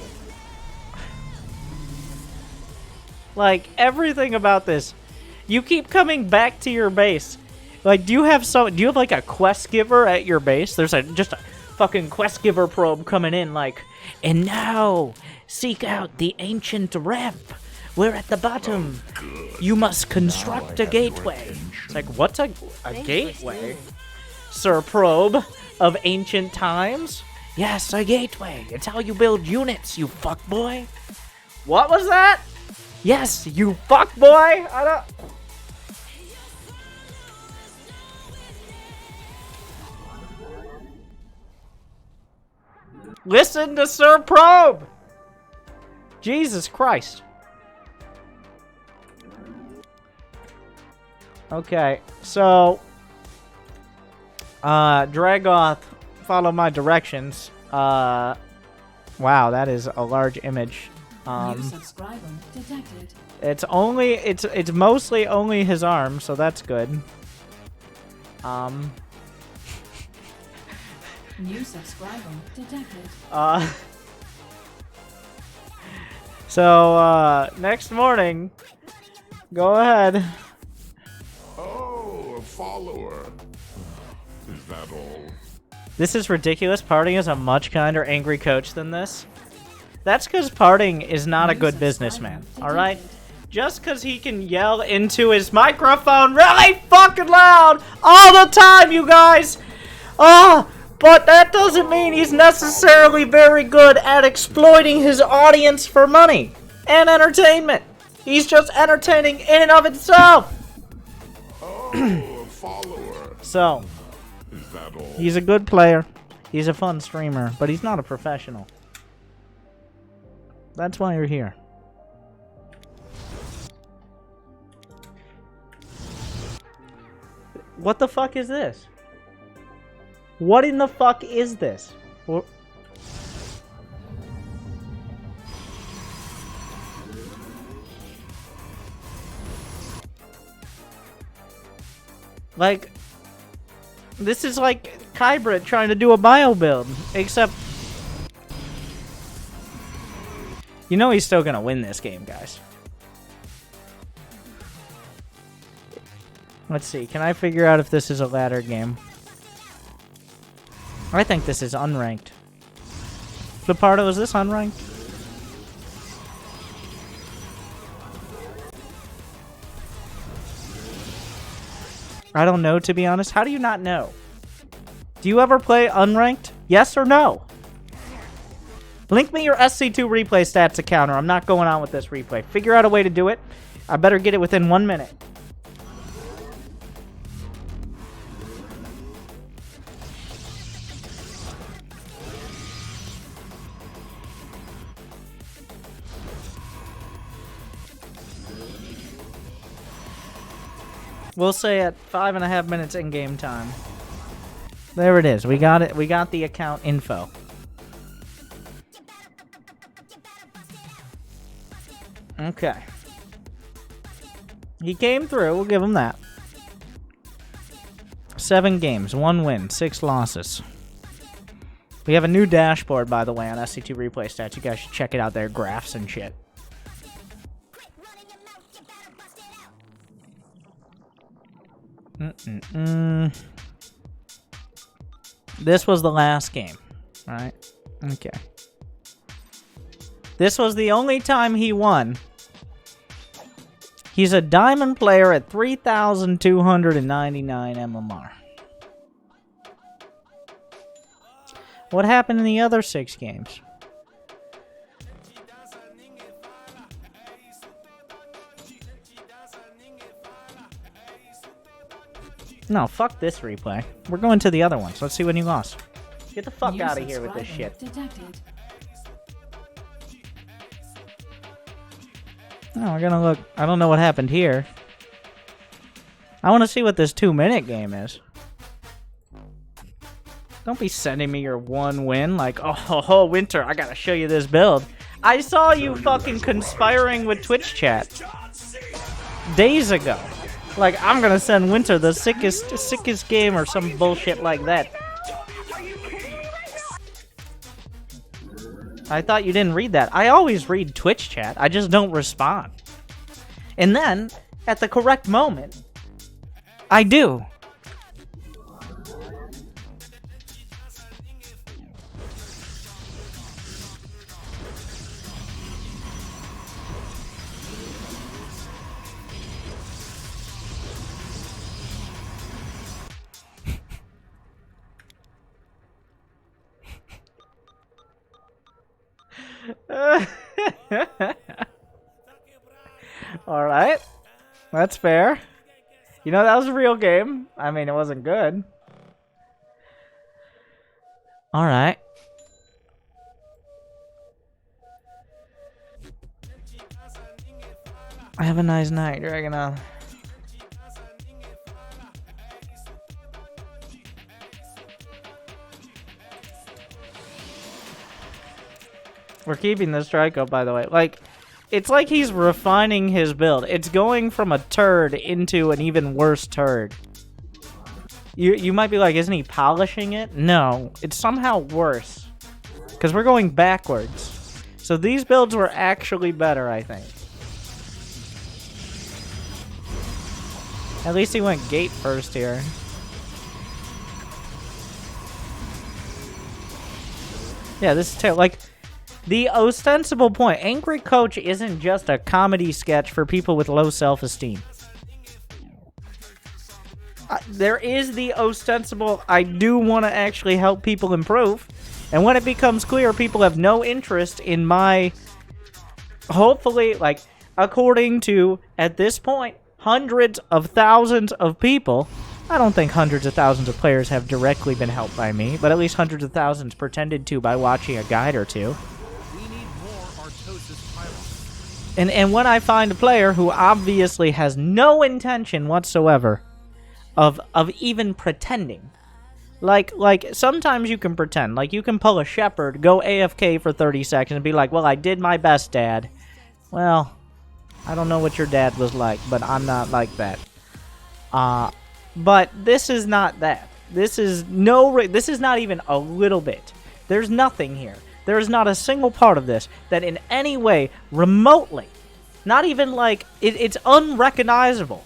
Like, everything about this. You keep coming back to your base. Like, do you have like a quest giver at your base? There's just a fucking quest giver probe coming in like, and now seek out the ancient ramp. We're at the bottom. You must construct a gateway. It's like, what's a gateway? Sir Probe of ancient times? Yes, a gateway. It's how you build units, you fuckboy. What was that? Yes, you fuck boy! I don't... Listen to Sir Probe! Jesus Christ. Okay, so... Dragoth, follow my directions. Wow, that is a large image. New subscriber detected. It's mostly only his arm, so that's good. New subscriber detected. So, next morning, go ahead. Oh, a follower. Is that all? This is ridiculous. Parting is a much kinder angry coach than this. That's because Parting is not a good businessman, alright? Just because he can yell into his microphone really fucking loud all the time, you guys! Oh, but that doesn't mean he's necessarily very good at exploiting his audience for money and entertainment. He's just entertaining in and of itself. Oh, a follower. So, Is that all? he's a good player. He's a fun streamer, but he's not a professional. That's why you're here. What the fuck is this? What in the fuck is this? Like, this is like Kybrit trying to do a bio build, except... You know he's still gonna win this game, guys. Let's see, can I figure out if this is a ladder game? I think this is unranked. Lepardo, is this unranked? I don't know, to be honest. How do you not know? Do you ever play unranked? Yes or no? Link me your SC2 replay stats account, or I'm not going on with this replay. Figure out a way to do it. I better get it within 1 minute. We'll say at 5.5 minutes in-game time. There it is. We got it. We got the account info. Okay. He came through. We'll give him that. 7 games, 1 win, 6 losses. We have a new dashboard, by the way, on SC2 Replay Stats. You guys should check it out there. Graphs and shit. This was the last game, right? Okay. This was the only time he won. He's a diamond player at 3,299 MMR. What happened in the other 6 games? No, fuck this replay. We're going to the other ones. Let's see when you lost. Get the fuck out of here with this shit. Detected. Oh, we're gonna look. I don't know what happened here. I want to see what this 2-minute game is. Don't be sending me your 1 win like, oh, Winter, I gotta show you this build. I saw you fucking conspiring with Twitch chat days ago. Like, I'm gonna send Winter the sickest game or some bullshit like that. I thought you didn't read that. I always read Twitch chat. I just don't respond. And then, at the correct moment, I do. That's fair. You know, that was a real game. I mean, it wasn't good. Alright. Have a nice night, Dragonel. We're keeping this strike up, by the way. Like, it's like he's refining his build. It's going from a turd into an even worse turd. You might be like, isn't he polishing it? No, it's somehow worse. Because we're going backwards. So these builds were actually better, I think. At least he went gate first here. Yeah, this is terrible. Like, the ostensible point, Angry Coach isn't just a comedy sketch for people with low self-esteem. There is the ostensible, I do want to actually help people improve. And when it becomes clear people have no interest in my, hopefully, like, according to, at this point, hundreds of thousands of people, I don't think hundreds of thousands of players have directly been helped by me, but at least hundreds of thousands pretended to by watching a guide or two. And when I find a player who obviously has no intention whatsoever of even pretending, like sometimes you can pretend, like you can pull a shepherd, go AFK for 30 seconds and be like, well, I did my best, Dad. Well, I don't know what your dad was like, but I'm not like that. But this is not that. This is not even a little bit. There's nothing here. There is not a single part of this that in any way, remotely, not even like, it's unrecognizable.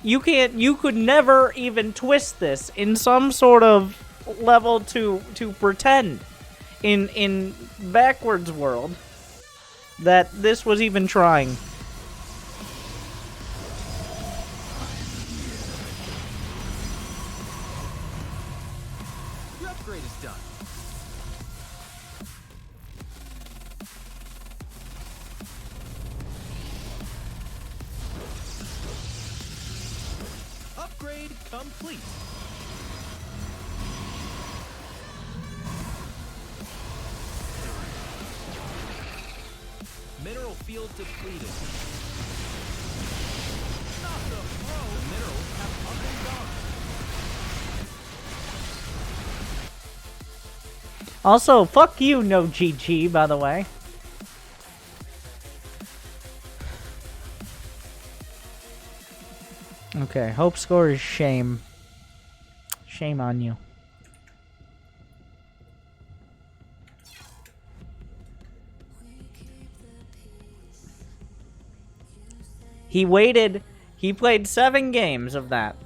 You could never even twist this in some sort of level to pretend in backwards world that this was even trying. Your upgrade is done. Upgrade complete. Mineral field depleted. Not the pro. The minerals have up and gone. Also, fuck you, no GG, by the way. Okay, hope score is shame. Shame on you. He waited. He played 7 games of that.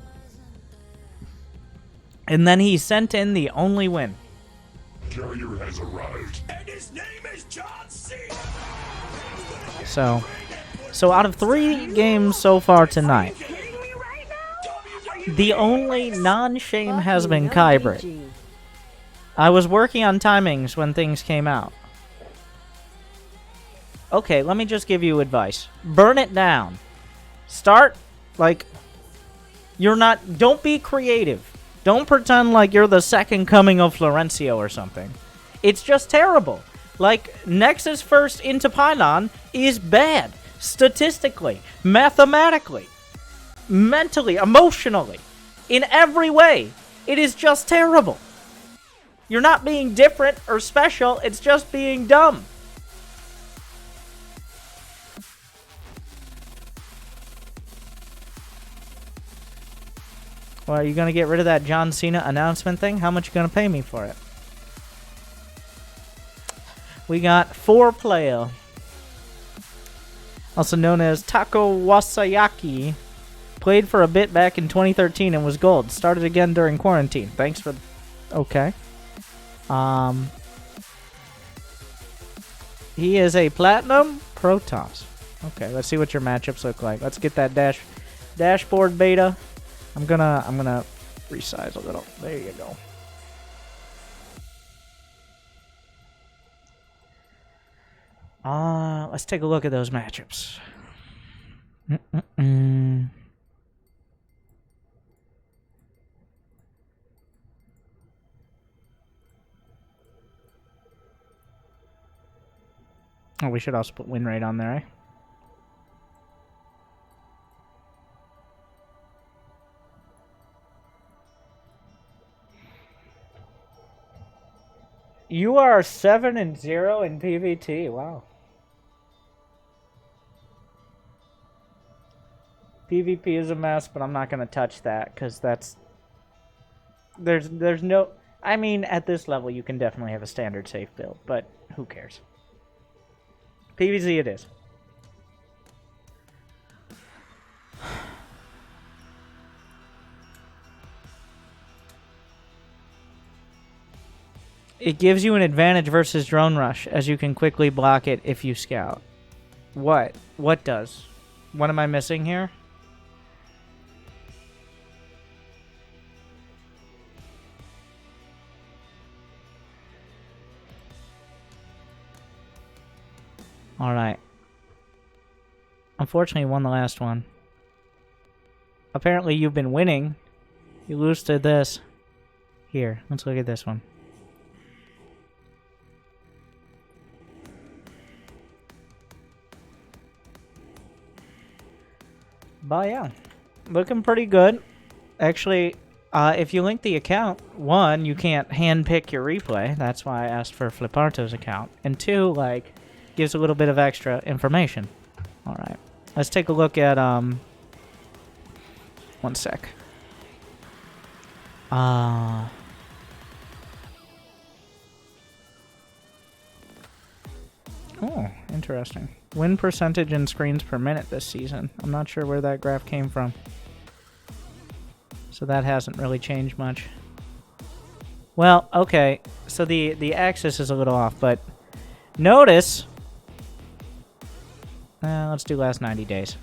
And then he sent in the only win. Carrier has arrived. And his name is John C. So out of 3 games so far tonight, the only non-shame has been Kybrit. I was working on timings when things came out. Okay, let me just give you advice. Burn it down. Start, like, don't be creative. Don't pretend like you're the second coming of Florencio or something. It's just terrible. Like, Nexus first into Pylon is bad. Statistically, mathematically, mentally, emotionally, in every way. It is just terrible. You're not being different or special, it's just being dumb. Well, are you going to get rid of that John Cena announcement thing? How much are you going to pay me for it? We got 4-player, also known as Tako Wasayaki. Played for a bit back in 2013 and was gold. Started again during quarantine. Thanks for... Okay. He is a Platinum Protoss. Okay, let's see what your matchups look like. Let's get that dashboard beta. I'm gonna resize a little. There you go. Let's take a look at those matchups. Oh, we should also put win rate on there, eh? You are 7-0 in PvT. Wow. PvP is a mess, but I'm not gonna touch that because that's there's no. I mean, at this level, you can definitely have a standard safe build, but who cares? PvZ it is. It gives you an advantage versus drone rush, as you can quickly block it if you scout. What? What does? What am I missing here? Alright. Unfortunately, you won the last one. Apparently, you've been winning. You lose to this. Here, let's look at this one. But yeah, looking pretty good. Actually, if you link the account, one, you can't handpick your replay. That's why I asked for Fliparto's account. And two, like, gives a little bit of extra information. All right, let's take a look at one sec. Oh, interesting. Win percentage and screens per minute this season. I'm not sure where that graph came from. So that hasn't really changed much. Well, okay. So the axis is a little off, but notice... let's do last 90 days.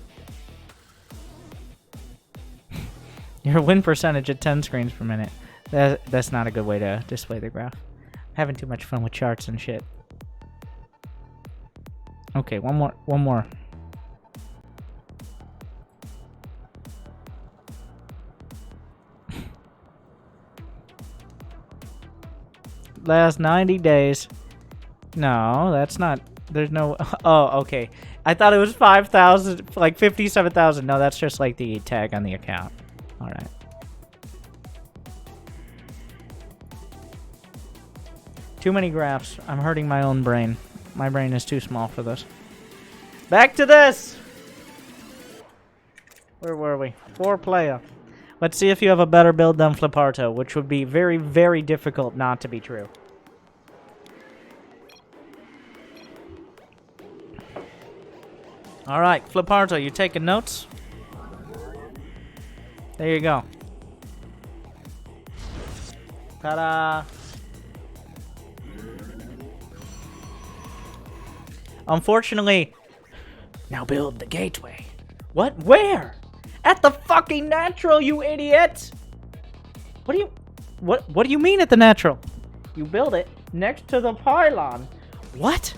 Your win percentage at 10 screens per minute. That's not a good way to display the graph. I'm having too much fun with charts and shit. Okay, one more. Last 90 days. No, that's not, there's no, oh, okay. I thought it was 5,000, like 57,000. No, that's just like the tag on the account. All right. Too many graphs. I'm hurting my own brain. My brain is too small for this. Back to this! Where were we? 4-player. Let's see if you have a better build than Fliparto, which would be very, very difficult not to be true. Alright, Fliparto, you taking notes? There you go. Ta-da! Unfortunately, now build the gateway. What? Where? At the fucking natural, you idiot! What do you mean at the natural? You build it next to the pylon. What?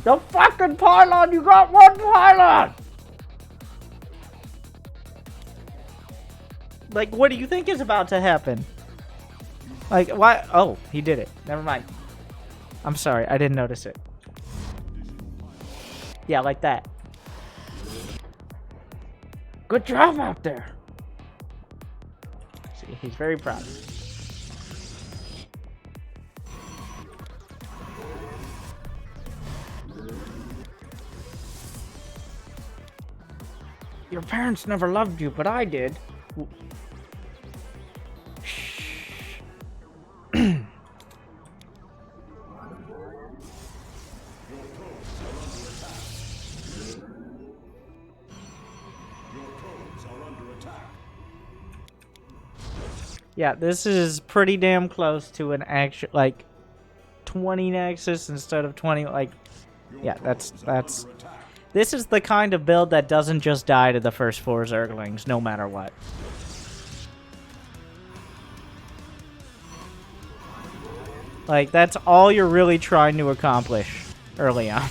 The fucking pylon! You got one pylon! Like, what do you think is about to happen? Like, why? Oh, he did it. Never mind. I'm sorry, I didn't notice it. Yeah, like that. Good job out there. See, he's very proud. Your parents never loved you, but I did. Yeah, this is pretty damn close to an actual, like, 20 Nexus instead of 20, like, yeah, that's, this is the kind of build that doesn't just die to the first 4 Zerglings, no matter what. Like, that's all you're really trying to accomplish early on.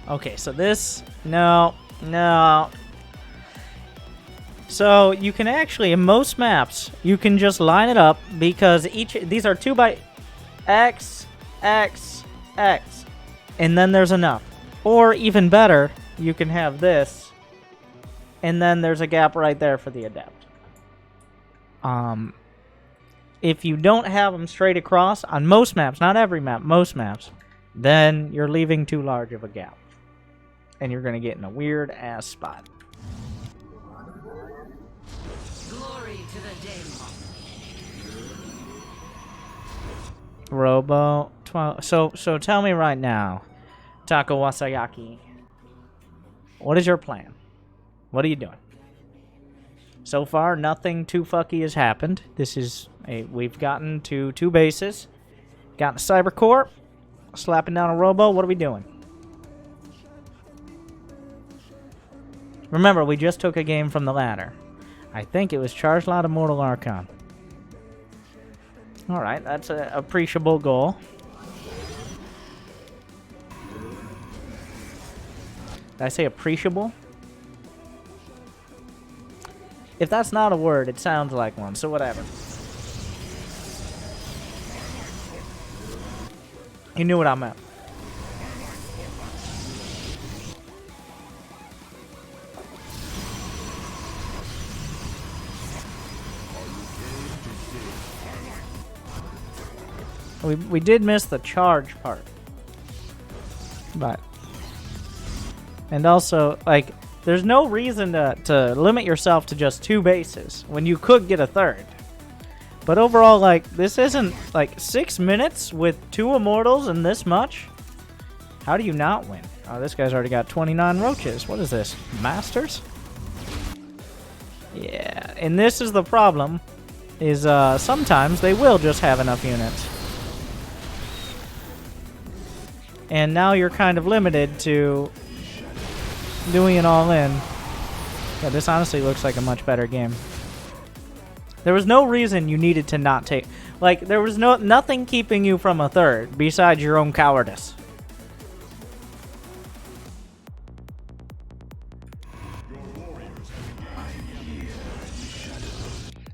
Okay, so this... No. So you can actually, in most maps, you can just line it up because these are 2 by X, X, X. And then there's enough. Or even better, you can have this. And then there's a gap right there for the adept. If you don't have them straight across, on most maps, not every map, most maps, then you're leaving too large of a gap. And you're going to get in a weird-ass spot. Glory to the day. Robo 12. So tell me right now, Taco Wasayaki, what is your plan? What are you doing? So far, nothing too fucky has happened. We've gotten to 2 bases. Got a Cyber Core, slapping down a Robo. What are we doing? Remember, we just took a game from the ladder. I think it was Charge Lot of Mortal Archon. Alright, that's an appreciable goal. Did I say appreciable? If that's not a word, it sounds like one, so whatever. You knew what I meant. We did miss the charge part. But... And also, like, there's no reason to limit yourself to just 2 bases when you could get a 3rd. But overall, like, this isn't, like, 6 minutes with 2 Immortals and this much? How do you not win? Oh, this guy's already got 29 roaches. What is this? Masters? Yeah, and this is the problem, is sometimes they will just have enough units. And now you're kind of limited to doing it all in. Yeah, this honestly looks like a much better game. There was no reason you needed to not take... Like, there was nothing keeping you from a 3rd besides your own cowardice.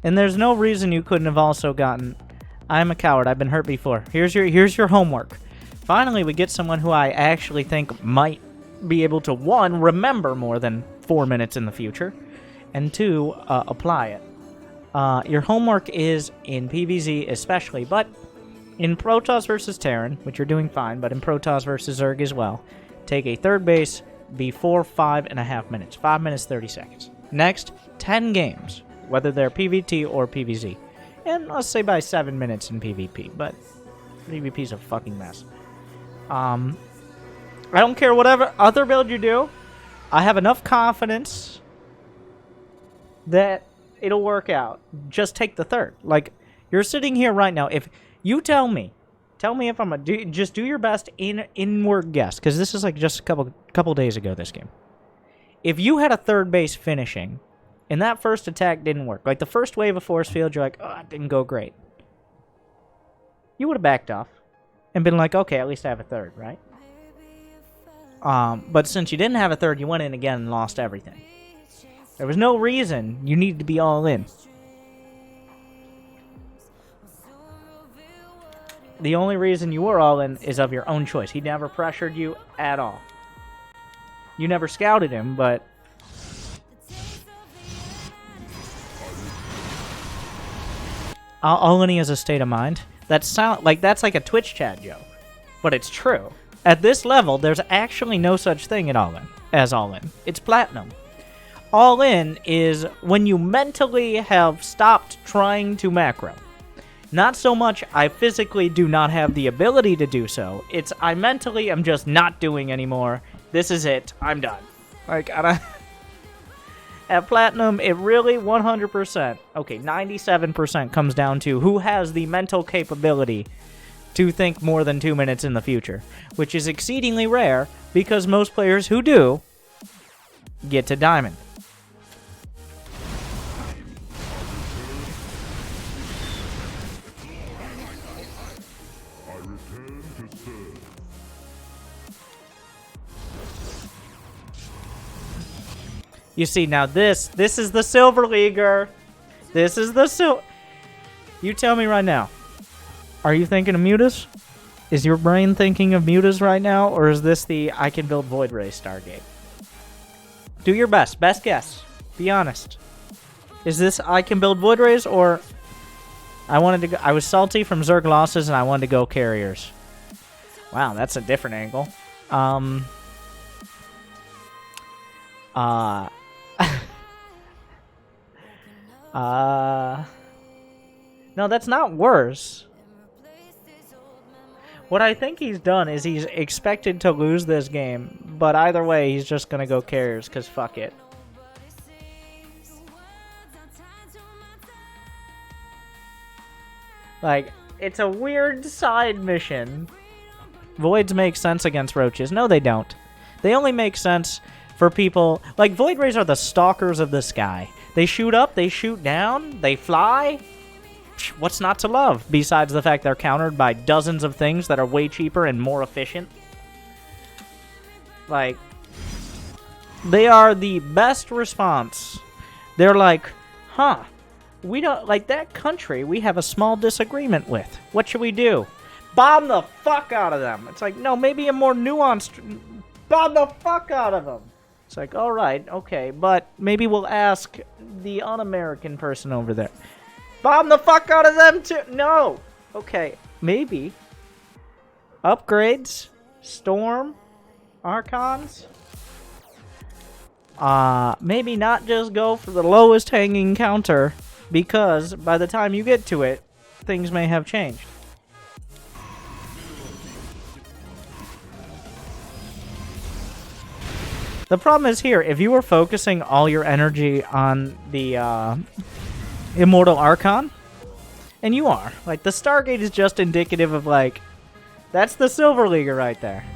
And there's no reason you couldn't have also gotten... I'm a coward, I've been hurt before. Here's your homework. Finally, we get someone who I actually think might be able to, 1, remember more than 4 minutes in the future, and 2, apply it. Your homework is in PvZ especially, but in Protoss versus Terran, which you're doing fine, but in Protoss versus Zerg as well, take a 3rd base before 5.5 minutes. 5 minutes, 30 seconds. Next, 10 games, whether they're PvT or PvZ. And let's say by 7 minutes in PvP, but PvP's a fucking mess. I don't care whatever other build you do. I have enough confidence that it'll work out. Just take the 3rd. Like, you're sitting here right now. If you tell me if I'm just do your best inward guess, because this is like just a couple days ago, this game. If you had a 3rd base finishing, and that first attack didn't work, like the first wave of force field, you're like, oh, it didn't go great. You would have backed off and been like, okay, at least I have a 3rd, right? But since you didn't have a 3rd, you went in again and lost everything. There was no reason you needed to be all in. The only reason you were all in is of your own choice. He never pressured you at all. You never scouted him, but... all-in is a state of mind. That's like a Twitch chat joke. But it's true. At this level, there's actually no such thing as all-in. It's platinum. All-in is when you mentally have stopped trying to macro. Not so much I physically do not have the ability to do so. It's I mentally am just not doing anymore. This is it. I'm done. Like, at Platinum, it really 100%, okay, 97% comes down to who has the mental capability to think more than 2 minutes in the future, which is exceedingly rare because most players who do get to Diamond. You see, now this is the Silver Leaguer. This is the You tell me right now. Are you thinking of mutas? Is your brain thinking of mutas right now? Or is this the I can build Void Ray Stargate? Do your best. Best guess. Be honest. Is this I can build Void Rays or I was salty from Zerg losses and I wanted to go carriers. Wow, that's a different angle. No, that's not worse. What I think he's done is he's expected to lose this game, but either way, he's just gonna go carriers, because fuck it. Like, it's a weird side mission. Voids make sense against roaches. No, they don't. They only make sense for people... Like, Void Rays are the stalkers of the sky. They shoot up, they shoot down, they fly. What's not to love, besides the fact they're countered by dozens of things that are way cheaper and more efficient? Like, they are the best response. They're like, huh, we don't, like, that country we have a small disagreement with. What should we do? Bomb the fuck out of them. It's like, no, maybe a more nuanced, bomb the fuck out of them. It's like, all right, okay, but maybe we'll ask the un-American person over there. Bomb the fuck out of them too. No. Okay, maybe. Upgrades. Storm. Archons. Maybe not just go for the lowest hanging counter, because by the time you get to it, things may have changed. The problem is here, if you were focusing all your energy on the Immortal Archon, and you are, like, the Stargate is just indicative of, like, that's the Silver Leaguer right there.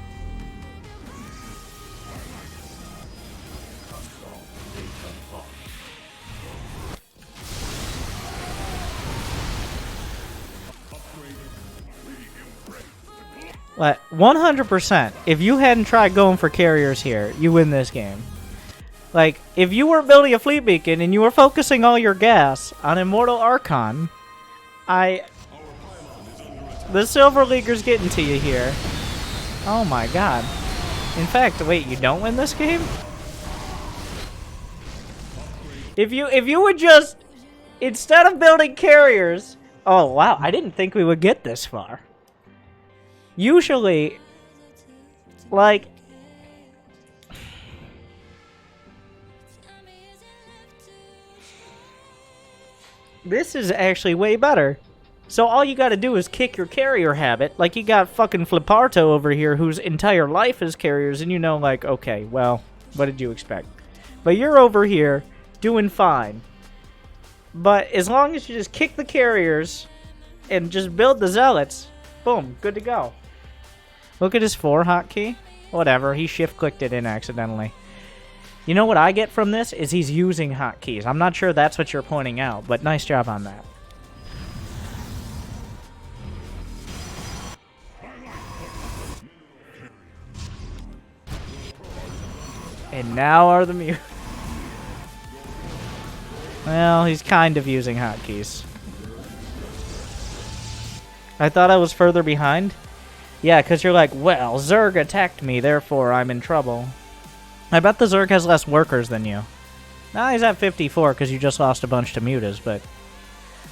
Like, 100%, if you hadn't tried going for carriers here, you win this game. Like, if you were building a fleet beacon and you were focusing all your gas on Immortal Archon, the Silver Leaguer's getting to you here. Oh my god. In fact, wait, you don't win this game? If you would just, instead of building carriers... Oh wow, I didn't think we would get this far. Usually, like... This is actually way better. So all you gotta do is kick your carrier habit. Like, you got fucking Flipparto over here whose entire life is carriers, and you know, like, okay, well, what did you expect? But you're over here doing fine. But as long as you just kick the carriers and just build the zealots, boom, good to go. Look at his 4 hotkey. Whatever, he shift-clicked it in accidentally. You know what I get from this is he's using hotkeys. I'm not sure that's what you're pointing out, but nice job on that. And now are the mute. Well, he's kind of using hotkeys. I thought I was further behind. Yeah, because you're like, well, Zerg attacked me, therefore I'm in trouble. I bet the Zerg has less workers than you. Nah, he's at 54 because you just lost a bunch to mutas, but...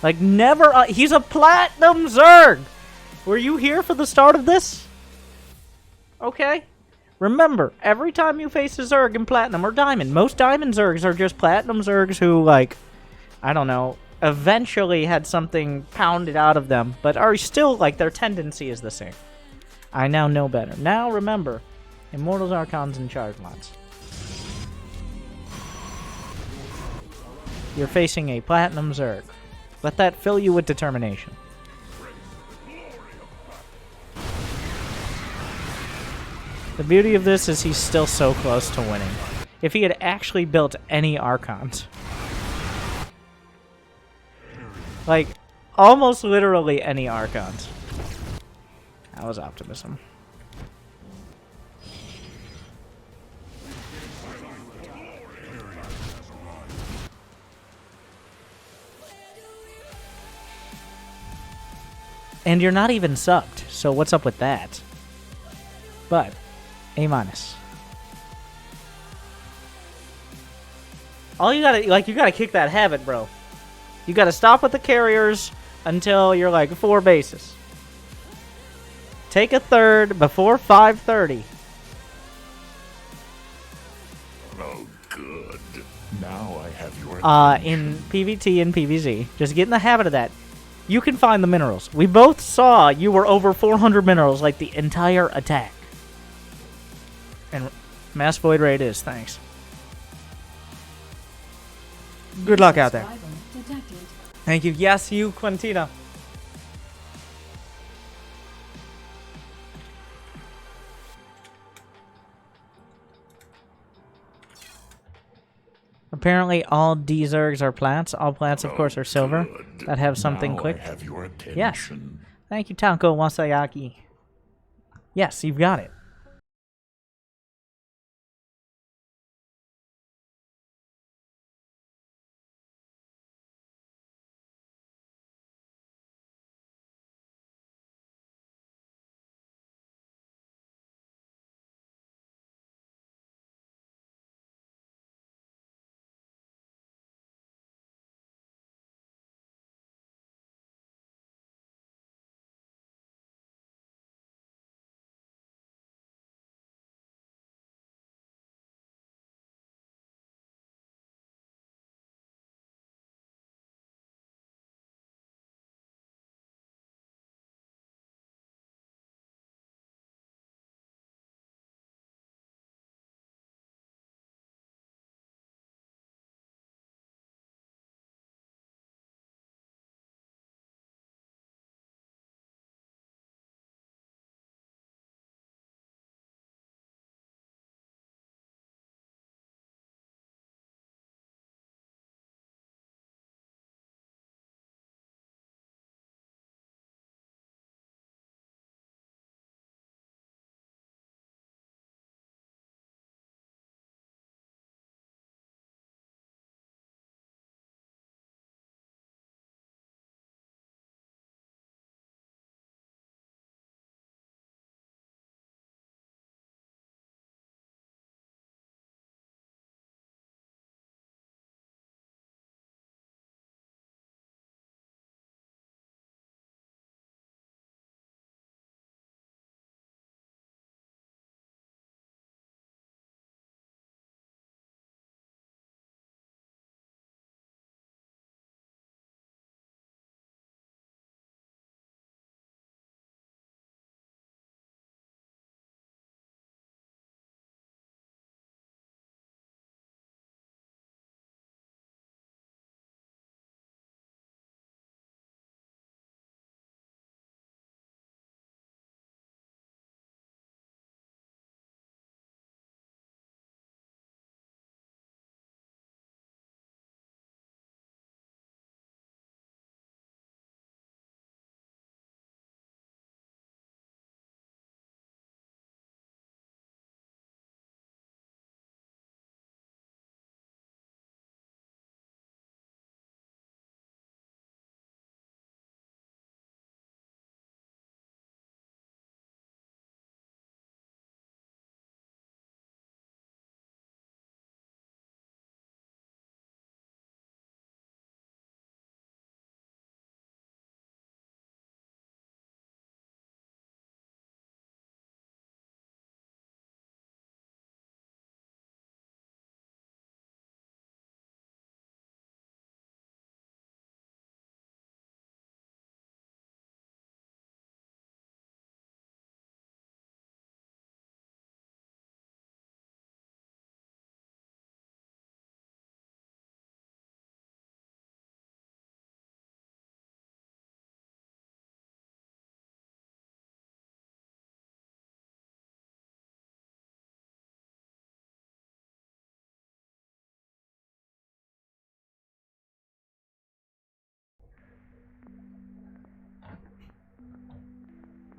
Like, never... he's a Platinum Zerg! Were you here for the start of this? Okay. Remember, every time you face a Zerg in Platinum or Diamond, most Diamond Zergs are just Platinum Zergs who, like, I don't know, eventually had something pounded out of them, but are still, like, their tendency is the same. I now know better. Now, remember, Immortals, Archons, and Charge Lots. You're facing a Platinum Zerg. Let that fill you with determination. The beauty of this is he's still so close to winning. If he had actually built any Archons. Like, almost literally any Archons. That was optimism. And you're not even subbed, so what's up with that? But, A-. All you gotta, like, you gotta kick that habit, bro. You gotta stop with the carriers until you're, like, 4 bases. Take a third before 5:30. Oh, good. Now I have your In PvT and PvZ. Just get in the habit of that. You can find the minerals. We both saw you were over 400 minerals, like, the entire attack. And Mass Void Ray it is, thanks. Good luck out there. Subscriber detected. Thank you. Yes, you, Quintina. Apparently, all D-Zergs are plants. All plants, of course, are silver. Good. That have something Now quick. I have your attention. Yes. Thank you, Tanko Wasayaki. Yes, you've got it.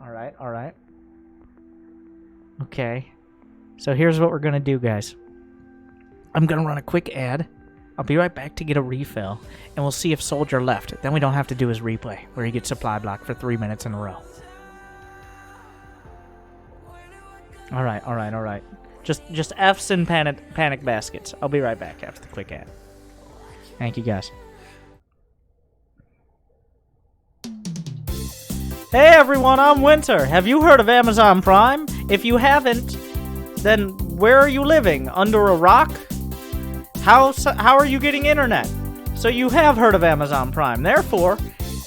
Alright, alright. Okay. So here's what we're gonna do, guys. I'm gonna run a quick ad. I'll be right back to get a refill, and we'll see if Soldier left. Then we don't have to do his replay, where he gets supply blocked for 3 minutes in a row. Alright. Just F's and panic baskets. I'll be right back after the quick ad. Thank you, guys. Hey everyone, I'm Winter. Have you heard of Amazon Prime? If you haven't, then where are you living? Under a rock? How are you getting internet? So you have heard of Amazon Prime. Therefore,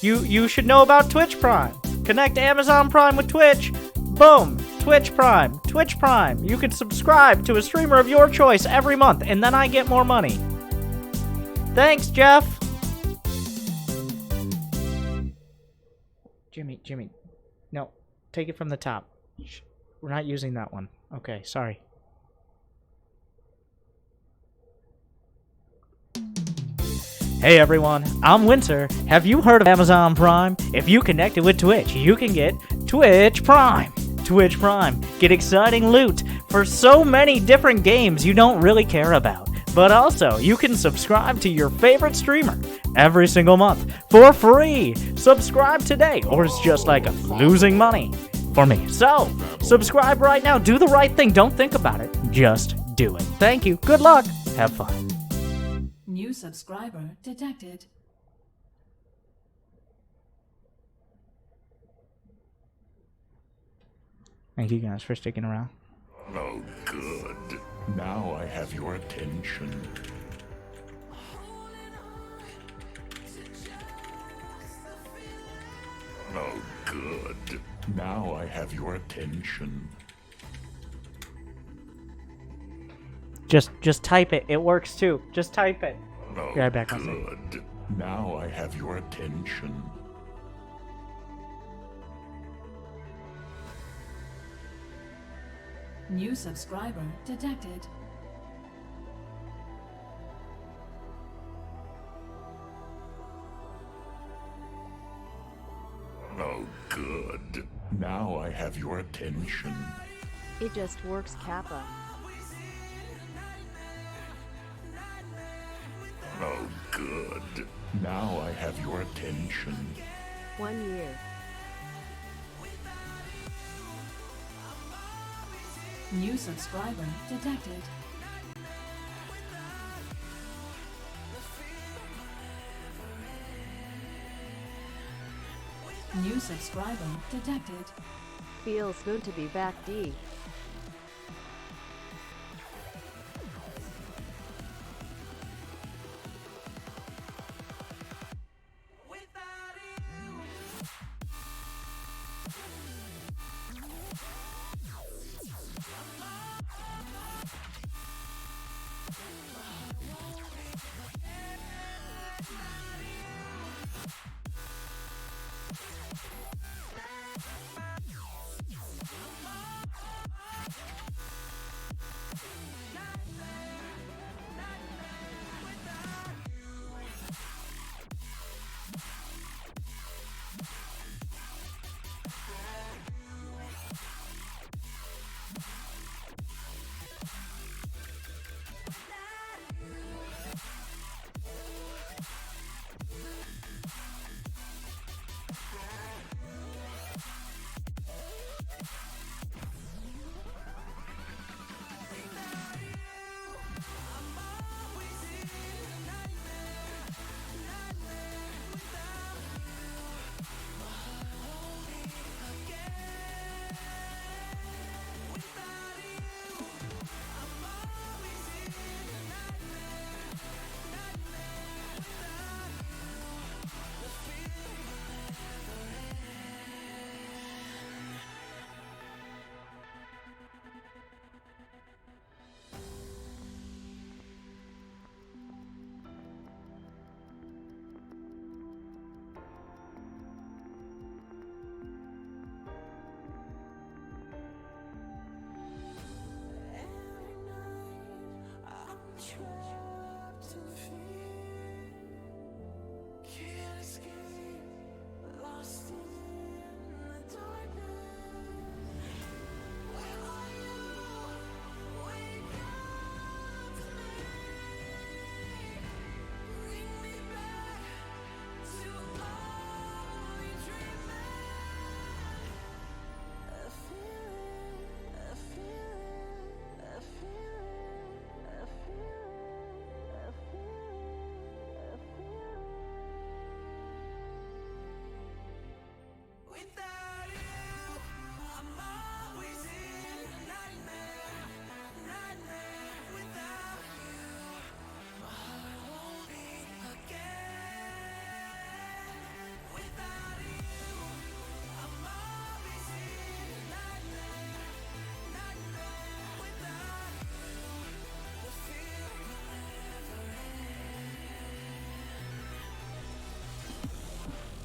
you should know about Twitch Prime. Connect Amazon Prime with Twitch. Boom. Twitch Prime. Twitch Prime. You can subscribe to a streamer of your choice every month, and then I get more money. Thanks, Jeff. Jimmy. No, take it from the top. We're not using that one. Okay, sorry. Hey everyone, I'm Winter. Have you heard of Amazon Prime? If you connect it with Twitch, you can get Twitch Prime. Twitch Prime. Get exciting loot for so many different games you don't really care about. But also, you can subscribe to your favorite streamer every single month for free. Subscribe today, or it's just like losing money for me. So, subscribe right now. Do the right thing. Don't think about it. Just do it. Thank you. Good luck. Have fun. New subscriber detected. Thank you guys for sticking around. Oh, good. Now I have your attention. Oh, good. Now I have your attention. Just type it. It works too. Just type it. Oh, Be right back. good. Now I have your attention. New subscriber detected. Oh, good. Now I have your attention. It just works, Kappa. Oh, good. Now I have your attention. 1 year. New subscriber detected. New subscriber detected. Feels good to be back, D.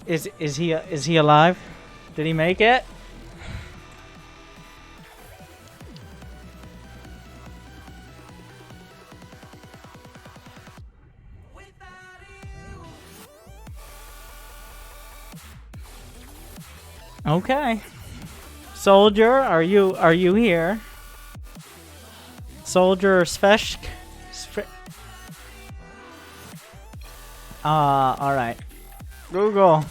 Is he alive? Did he make it? Okay. Soldier, are you here? Soldier Svesk? Alright. Google.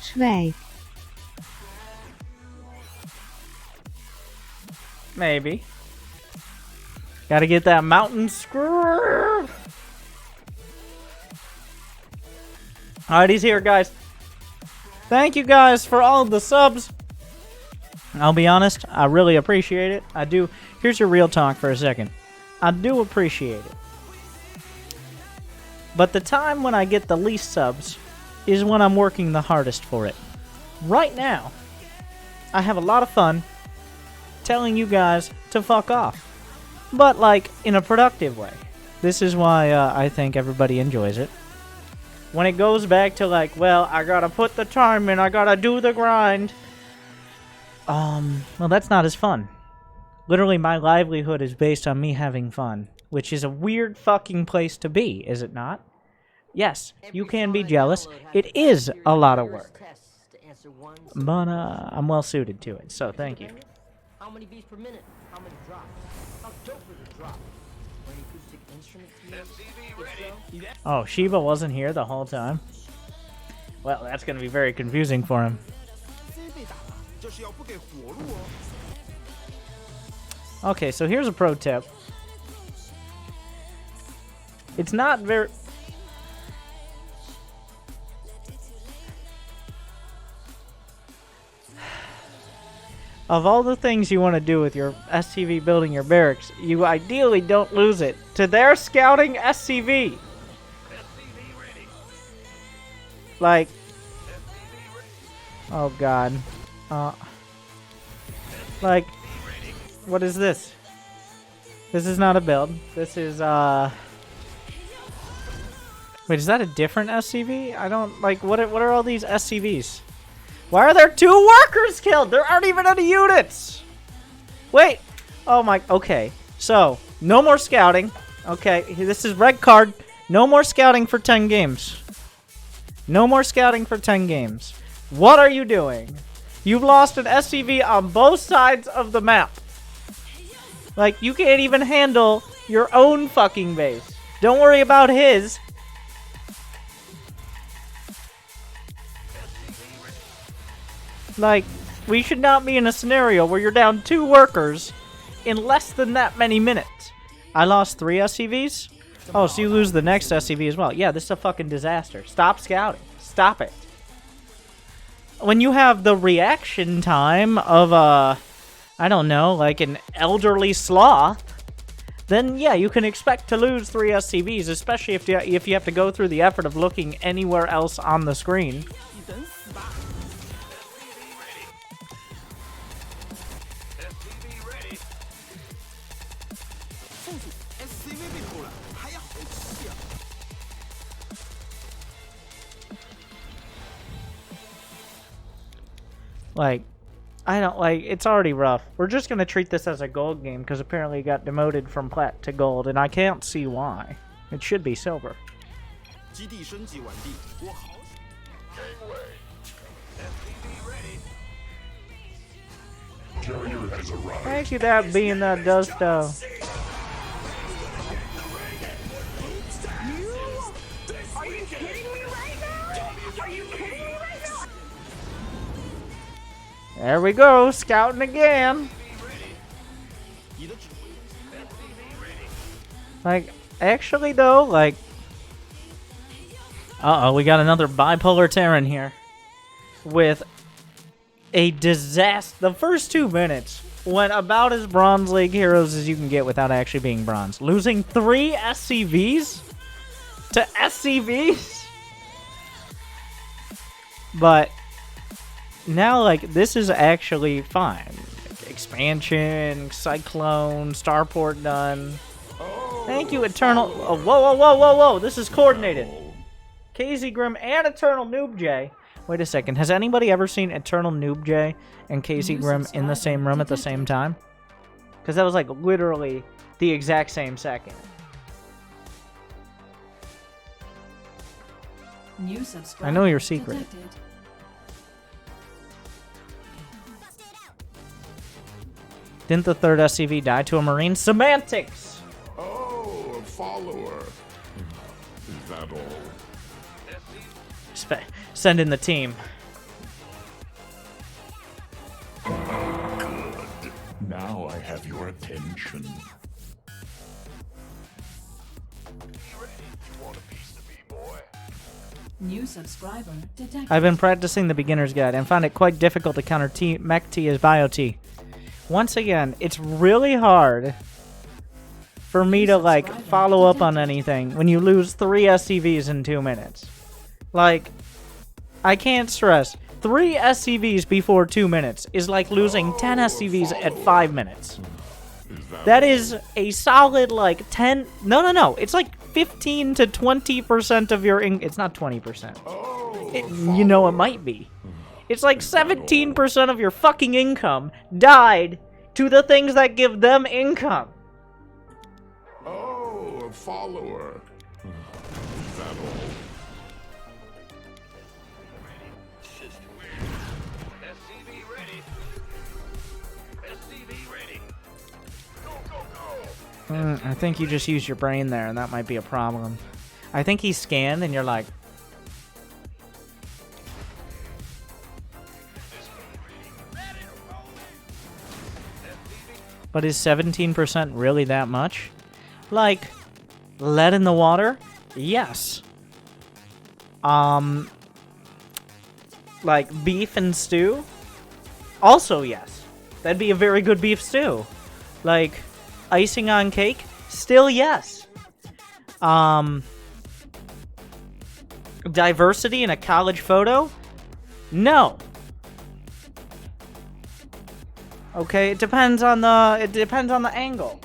Schweig. Maybe. Gotta get that mountain screw. Alright, he's here, guys. Thank you guys for all the subs. I'll be honest, I really appreciate it. I do. Here's your real talk for a second. I do appreciate it. But the time when I get the least subs is when I'm working the hardest for it. Right now, I have a lot of fun telling you guys to fuck off. But, like, in a productive way. This is why I think everybody enjoys it. When it goes back to, like, well, I gotta put the time in, I gotta do the grind. Well, that's not as fun. Literally, my livelihood is based on me having fun. Which is a weird fucking place to be, is it not? Yes, you can be jealous. It is a lot of work. But, I'm well suited to it, so thank you. How many beats per minute? How many drops? How dope are the drops? When acoustic instruments use? Oh, Shiva wasn't here the whole time? Well, that's going to be very confusing for him. Okay, so here's a pro tip. It's not very... Of all the things you want to do with your SCV building your barracks, you ideally don't lose it to their scouting SCV. Like, oh god. Like, what is this? This is not a build. This is, wait, is that a different SCV? I don't, like, what are all these SCVs? Why are there 2 workers killed? There aren't even any units! Wait! Oh my, okay. So, no more scouting. Okay, this is red card. No more scouting for 10 games. No more scouting for 10 games. What are you doing? You've lost an SCV on both sides of the map. Like, you can't even handle your own fucking base. Don't worry about his. Like, we should not be in a scenario where you're down 2 workers in less than that many minutes. I lost 3 SCVs? Oh, so you lose the next SCV as well. Yeah, this is a fucking disaster. Stop scouting. Stop it. When you have the reaction time of, I don't know, like an elderly sloth, then yeah, you can expect to lose 3 SCVs, especially if you have to go through the effort of looking anywhere else on the screen. Like, I don't, like, it's already rough. We're just going to treat this as a gold game, because apparently it got demoted from plat to gold, and I can't see why. It should be silver. Thank you, that being that does stuff. There we go, scouting again. Like, actually though, like... Uh-oh, we got another bipolar Terran here. With a disaster. The first 2 minutes went about as Bronze League heroes as you can get without actually being bronze. Losing 3 SCVs to SCVs? But... now, like, this is actually fine. Expansion, Cyclone, Starport done. Thank you, Eternal. Oh, whoa, whoa, whoa, whoa, whoa. This is coordinated. KZ Grim and Eternal Noob J. Wait a second. Has anybody ever seen Eternal Noob J and KZ Grim in the same room at the same time? Because that was, like, literally the exact same second. New subscriber I know your secret. detected. Didn't the third SCV die to a Marine? Semantics! Oh, a follower. Is that all? Send in the team. Good. Now I have your attention. New subscriber detected. I've been practicing the beginner's guide and found it quite difficult to counter Mech T as Bio T. Once again, it's really hard for me to, like, follow up on anything when you lose 3 SCVs in 2 minutes. Like, I can't stress, 3 SCVs before 2 minutes is like losing 10 SCVs at 5 minutes. That is a solid, like, 10... No. It's like 15 to 20% of your... It's not 20%. You know, it might be. It's like 17% of your fucking income died to the things that give them income. Oh, a follower. Is that all? I think you just used your brain there, and that might be a problem. I think he scanned, and you're like... But is 17% really that much? Like, lead in the water? Yes. Like, beef and stew? Also yes. That'd be a very good beef stew. Like... icing on cake? Still yes. Diversity in a college photo? No. Okay, it depends on the angle.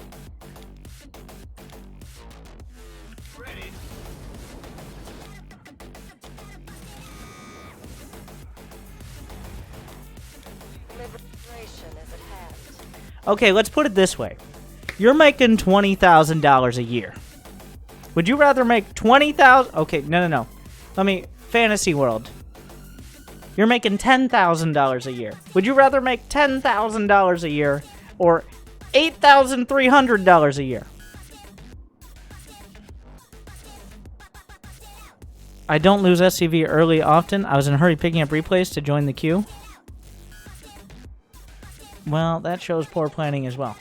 Okay, let's put it this way. You're making $20,000 a year. Would you rather make $20,000? Okay, no. Let me... Fantasy world. You're making $10,000 a year. Would you rather make $10,000 a year or $8,300 a year? I don't lose SCV early often. I was in a hurry picking up replays to join the queue. Well, that shows poor planning as well.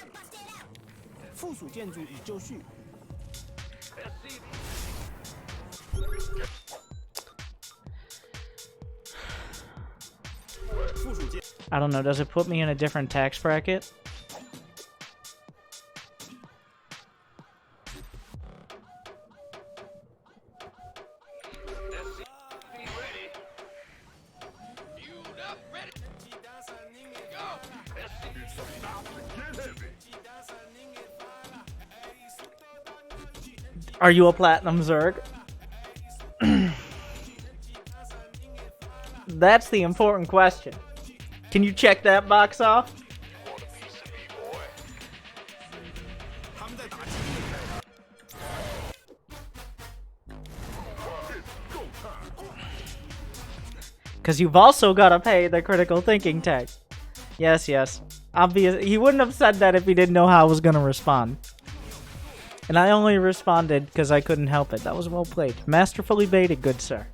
I don't know, does it put me in a different tax bracket? Are you a Platinum Zerg? That's the important question. Can you check that box off? Because you've also got to pay the critical thinking tax. Yes. Obvious. He wouldn't have said that if he didn't know how I was going to respond. And I only responded because I couldn't help it. That was well played. Masterfully baited, good sir.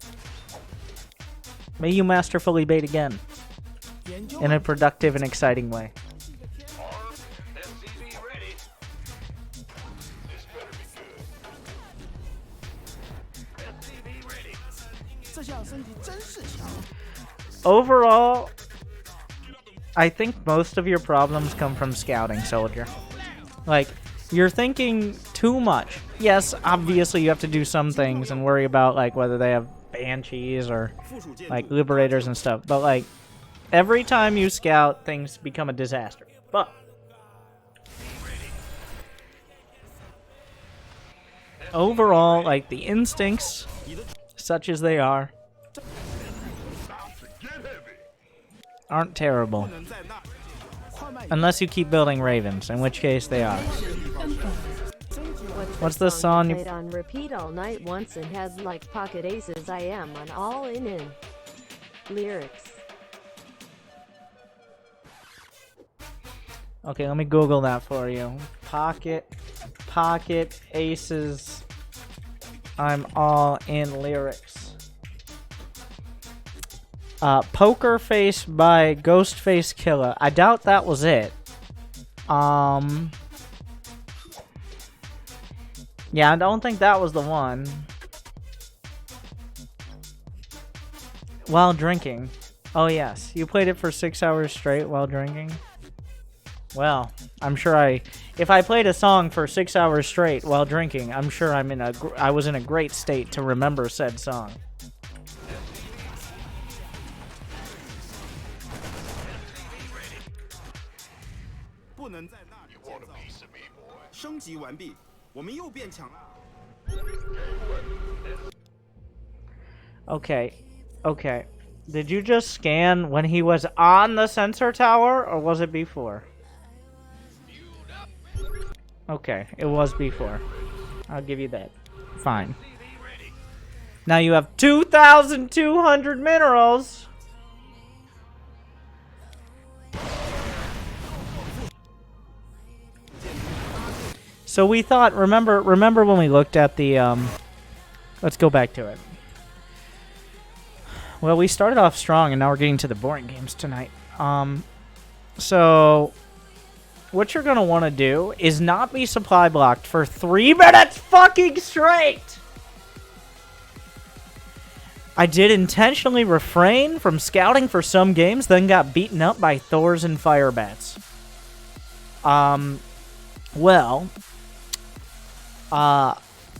May you masterfully bait again. In a productive and exciting way. Overall, I think most of your problems come from scouting, soldier. Like, you're thinking too much. Yes, obviously you have to do some things and worry about, like, whether they have banshees or, like, liberators and stuff. But, like, Every time you scout, things become a disaster. But overall, like, the instincts, such as they are, aren't terrible. Unless you keep building ravens, in which case they are. What's the song you played on repeat all night once and had like pocket aces? I am on all in. Lyrics. Okay, let me Google that for you. Pocket aces. I'm all in lyrics. Poker Face by Ghostface Killer. I doubt that was it. Yeah, I don't think that was the one. While drinking. Oh yes, you played it for 6 hours straight while drinking? Well, I'm sure if I played a song for 6 hours straight while drinking, I'm sure I was in a great state to remember said song. Okay. Did you just scan when he was on the sensor tower, or was it before? Okay, it was before. I'll give you that. Fine. Now you have 2,200 minerals. So we thought, remember when we looked at the, let's go back to it. Well, we started off strong, and now we're getting to the boring games tonight. So what you're going to want to do is not be supply blocked for 3 minutes fucking straight. I did intentionally refrain from scouting for some games, then got beaten up by Thors and Firebats. Well,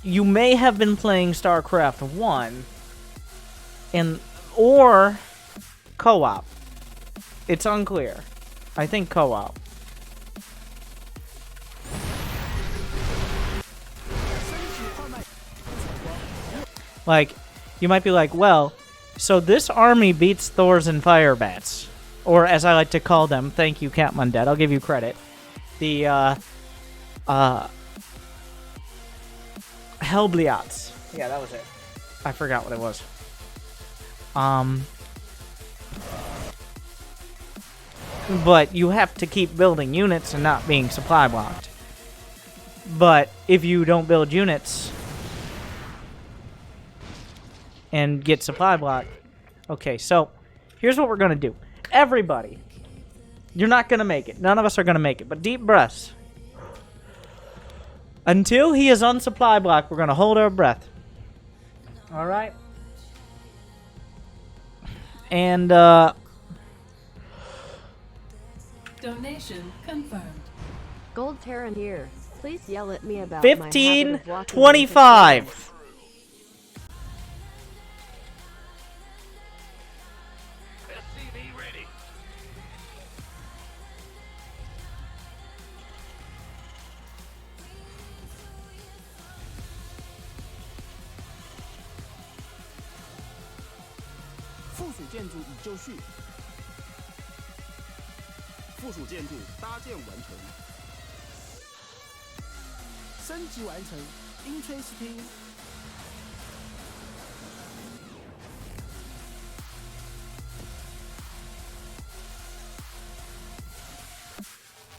you may have been playing StarCraft 1 or co-op. It's unclear. I think co-op. Like, you might be like, well, so this army beats Thors and Firebats. Or, as I like to call them, thank you, Cat Mundet, I'll give you credit. The, Hellbliats. Yeah, that was it. I forgot what it was. But you have to keep building units and not being supply blocked. But if you don't build units and get supply blocked... Okay, so here's what we're going to do. Everybody, you're not going to make it. None of us are going to make it. But deep breaths. Until he is on supply block, we're going to hold our breath. Alright? And, Donation confirmed. Gold Terran here. Please yell at me about my habit of walking 1525. SCV ready.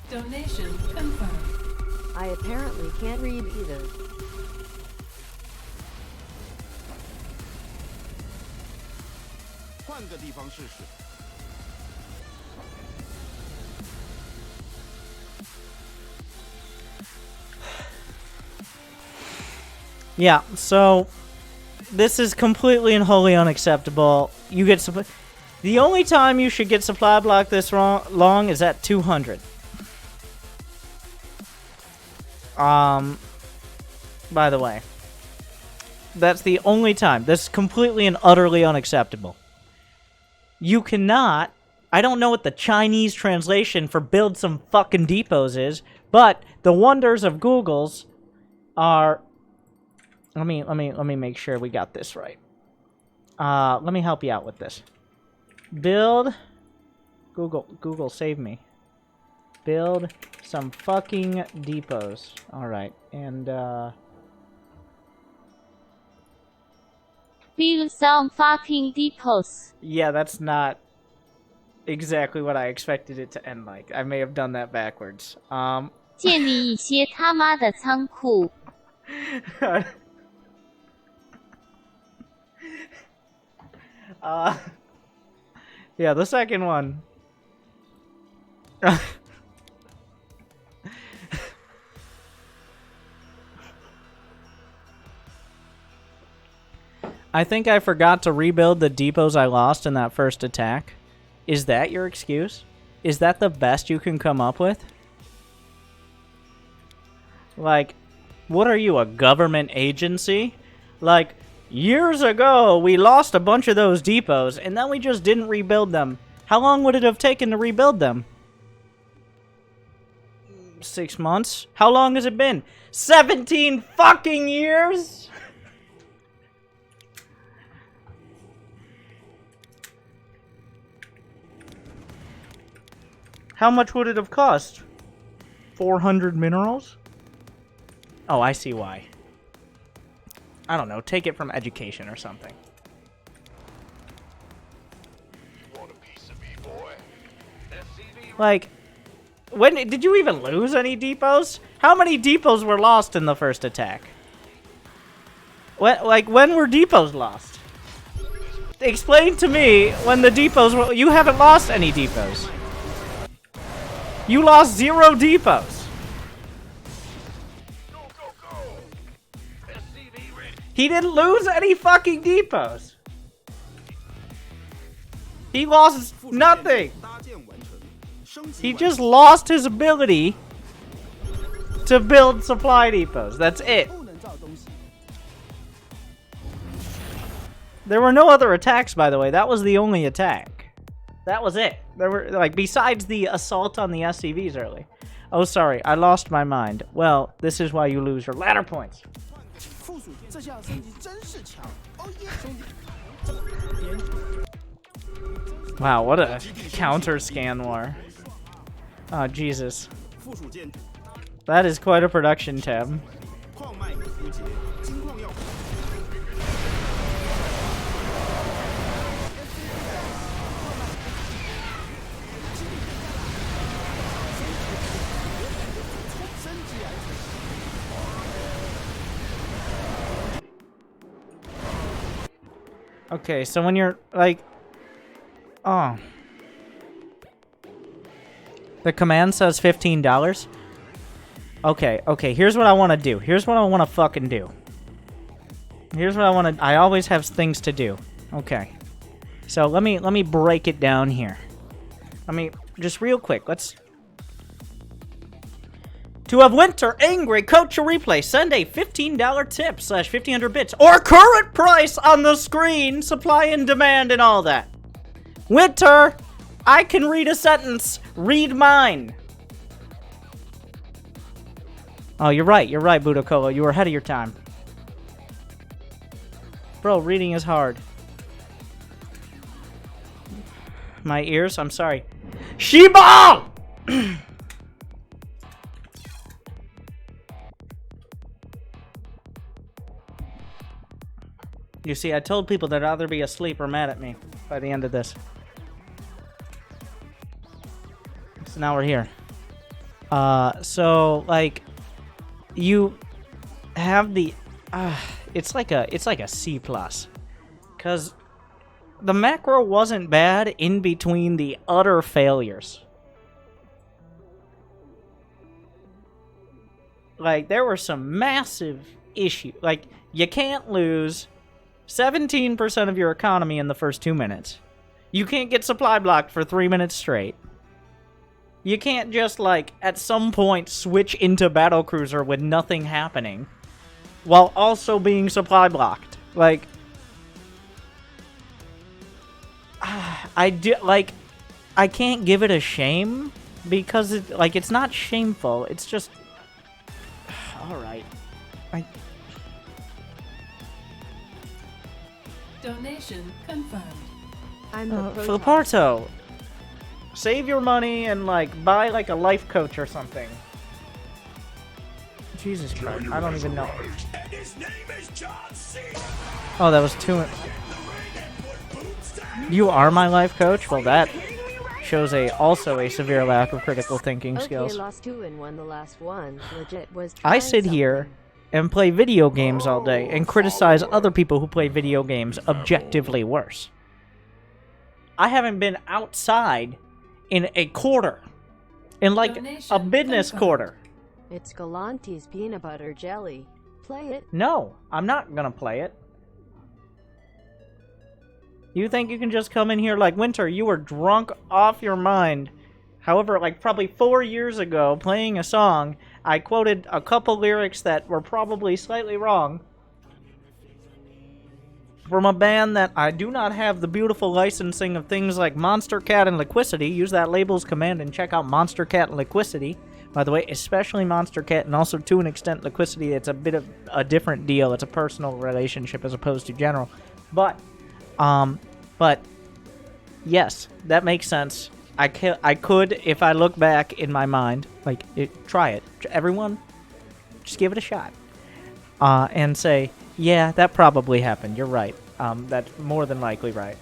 Donation confirmed. I apparently can't read either. Yeah, so this is completely and wholly unacceptable. You get the only time you should get supply block this long is at 200. By the way, that's the only time. This is completely and utterly unacceptable. You cannot, I don't know what the Chinese translation for build some fucking depots is, but the wonders of Google's are... Let me make sure we got this right. Let me help you out with this. Build... Google, save me. Build some fucking depots. Alright, and, Build some fucking depots. Yeah, that's not exactly what I expected it to end like. I may have done that backwards. 建立一些他妈的仓库。Yeah, the second one. I think I forgot to rebuild the depots I lost in that first attack. Is that your excuse? Is that the best you can come up with? Like, what are you, a government agency? Like, years ago, we lost a bunch of those depots, and then we just didn't rebuild them. How long would it have taken to rebuild them? 6 months? How long has it been? 17 fucking years?! How much would it have cost? 400 minerals? Oh, I see why. I don't know, take it from education or something. Want a piece of me, boy? Like, when did you even lose any depots? How many depots were lost in the first attack? When were depots lost? Explain to me when the depots were... You haven't lost any depots. You lost 0 depots. He didn't lose any fucking depots. He lost nothing. He just lost his ability to build supply depots. That's it. There were no other attacks, by the way. That was the only attack. That was it. There were, like, besides the assault on the SCVs early. Oh, sorry. I lost my mind. Well, this is why you lose your ladder points. Wow, what a counter scan war. Oh, Jesus. That is quite a production tab. Okay, so when you're, like... Oh. The command says $15? Okay, here's what I want to do. Here's what I want to fucking do. Here's what I want to... I always have things to do. Okay. So, let me break it down here. Just real quick, let's... To have Winter angry, coach a replay, send a $15 tip / 1500 bits or current price on the screen, supply and demand and all that. Winter, I can read a sentence. Read mine. Oh, you're right, Budokolo. You were ahead of your time. Bro, reading is hard. My ears? I'm sorry. Shiba! You see, I told people they'd either be asleep or mad at me by the end of this. So now we're here. So, like, you have the... it's like a C+. Because the macro wasn't bad in between the utter failures. Like, there were some massive issues. Like, you can't lose 17% of your economy in the first 2 minutes. You can't get supply blocked for 3 minutes straight. You can't just, like, at some point switch into battlecruiser with nothing happening while also being supply blocked. Like, I can't give it a shame because it's not shameful. It's just all right. Donation confirmed. I'm the Filiparto, save your money and buy a life coach or something. Jesus Christ, I don't even know. And his name is John C. Oh, that was two. You are my life coach? Well, that shows also a severe lack of critical thinking skills. Okay, lost 2 and won the last one. Legit was I trying sit here and play video games all day and criticize other people who play video games objectively worse. I haven't been outside in a quarter. In a business quarter. It's Galante's peanut butter jelly. Play it. No, I'm not gonna play it. You think you can just come in here like Winter? You were drunk off your mind. However, probably 4 years ago, playing a song, I quoted a couple lyrics that were probably slightly wrong from a band that I do not have the beautiful licensing of things like Monster Cat and Liquicity. Use that labels command and check out Monster Cat and Liquicity. By the way, especially Monster Cat, and also to an extent Liquicity, it's a bit of a different deal. It's a personal relationship as opposed to general. But yes, that makes sense. I could, if I look back in my mind, try it. Everyone, just give it a shot. And say, yeah, that probably happened. You're right. That's more than likely right.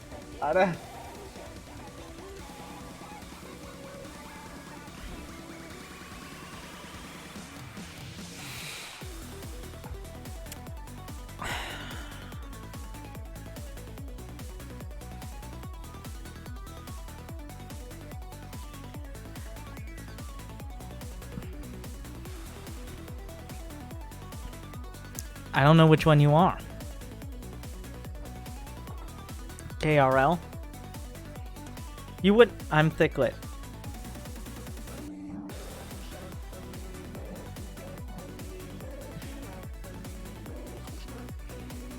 I don't know which one you are. KRL? You would... I'm thicklit.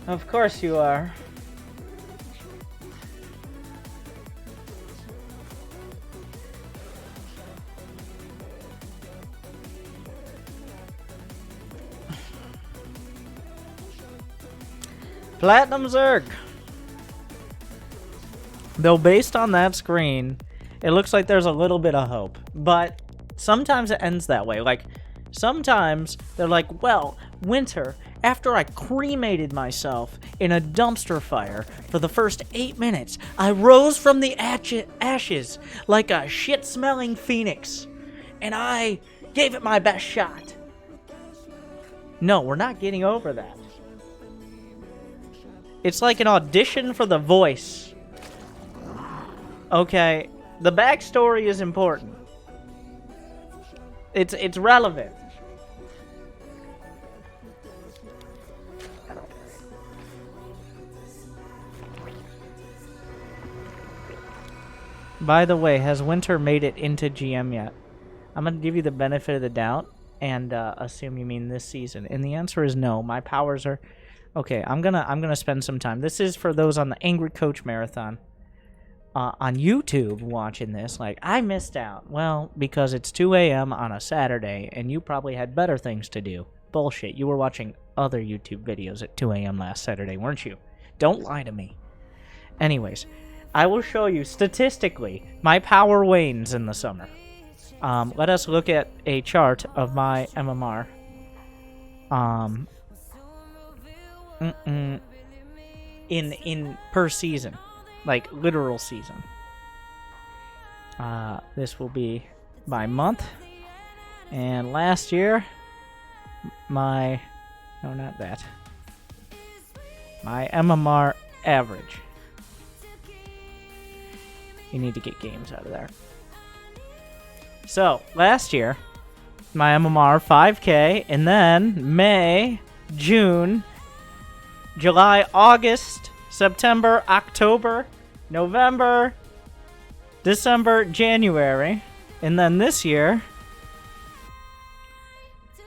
Of course you are. Platinum Zerg. Though based on that screen, it looks like there's a little bit of hope. But sometimes it ends that way. Sometimes they're like, well, Winter, after I cremated myself in a dumpster fire for the first 8 minutes, I rose from the ashes like a shit-smelling phoenix. And I gave it my best shot. No, we're not getting over that. It's like an audition for The Voice. Okay, the backstory is important. It's relevant. By the way, has Winter made it into GM yet? I'm gonna give you the benefit of the doubt and assume you mean this season. And the answer is no. My powers are... Okay, I'm gonna spend some time. This is for those on the Angry Coach Marathon. On YouTube watching this, I missed out. Well, because it's 2 a.m. on a Saturday, and you probably had better things to do. Bullshit, you were watching other YouTube videos at 2 a.m. last Saturday, weren't you? Don't lie to me. Anyways, I will show you, statistically, my power wanes in the summer. Let us look at a chart of my MMR. In per season. Literal season. This will be by month. And last year, no, not that. My MMR average. You need to get games out of there. So, last year, my MMR 5K, and then May, June, July, August, September, October, November, December, January, and then this year,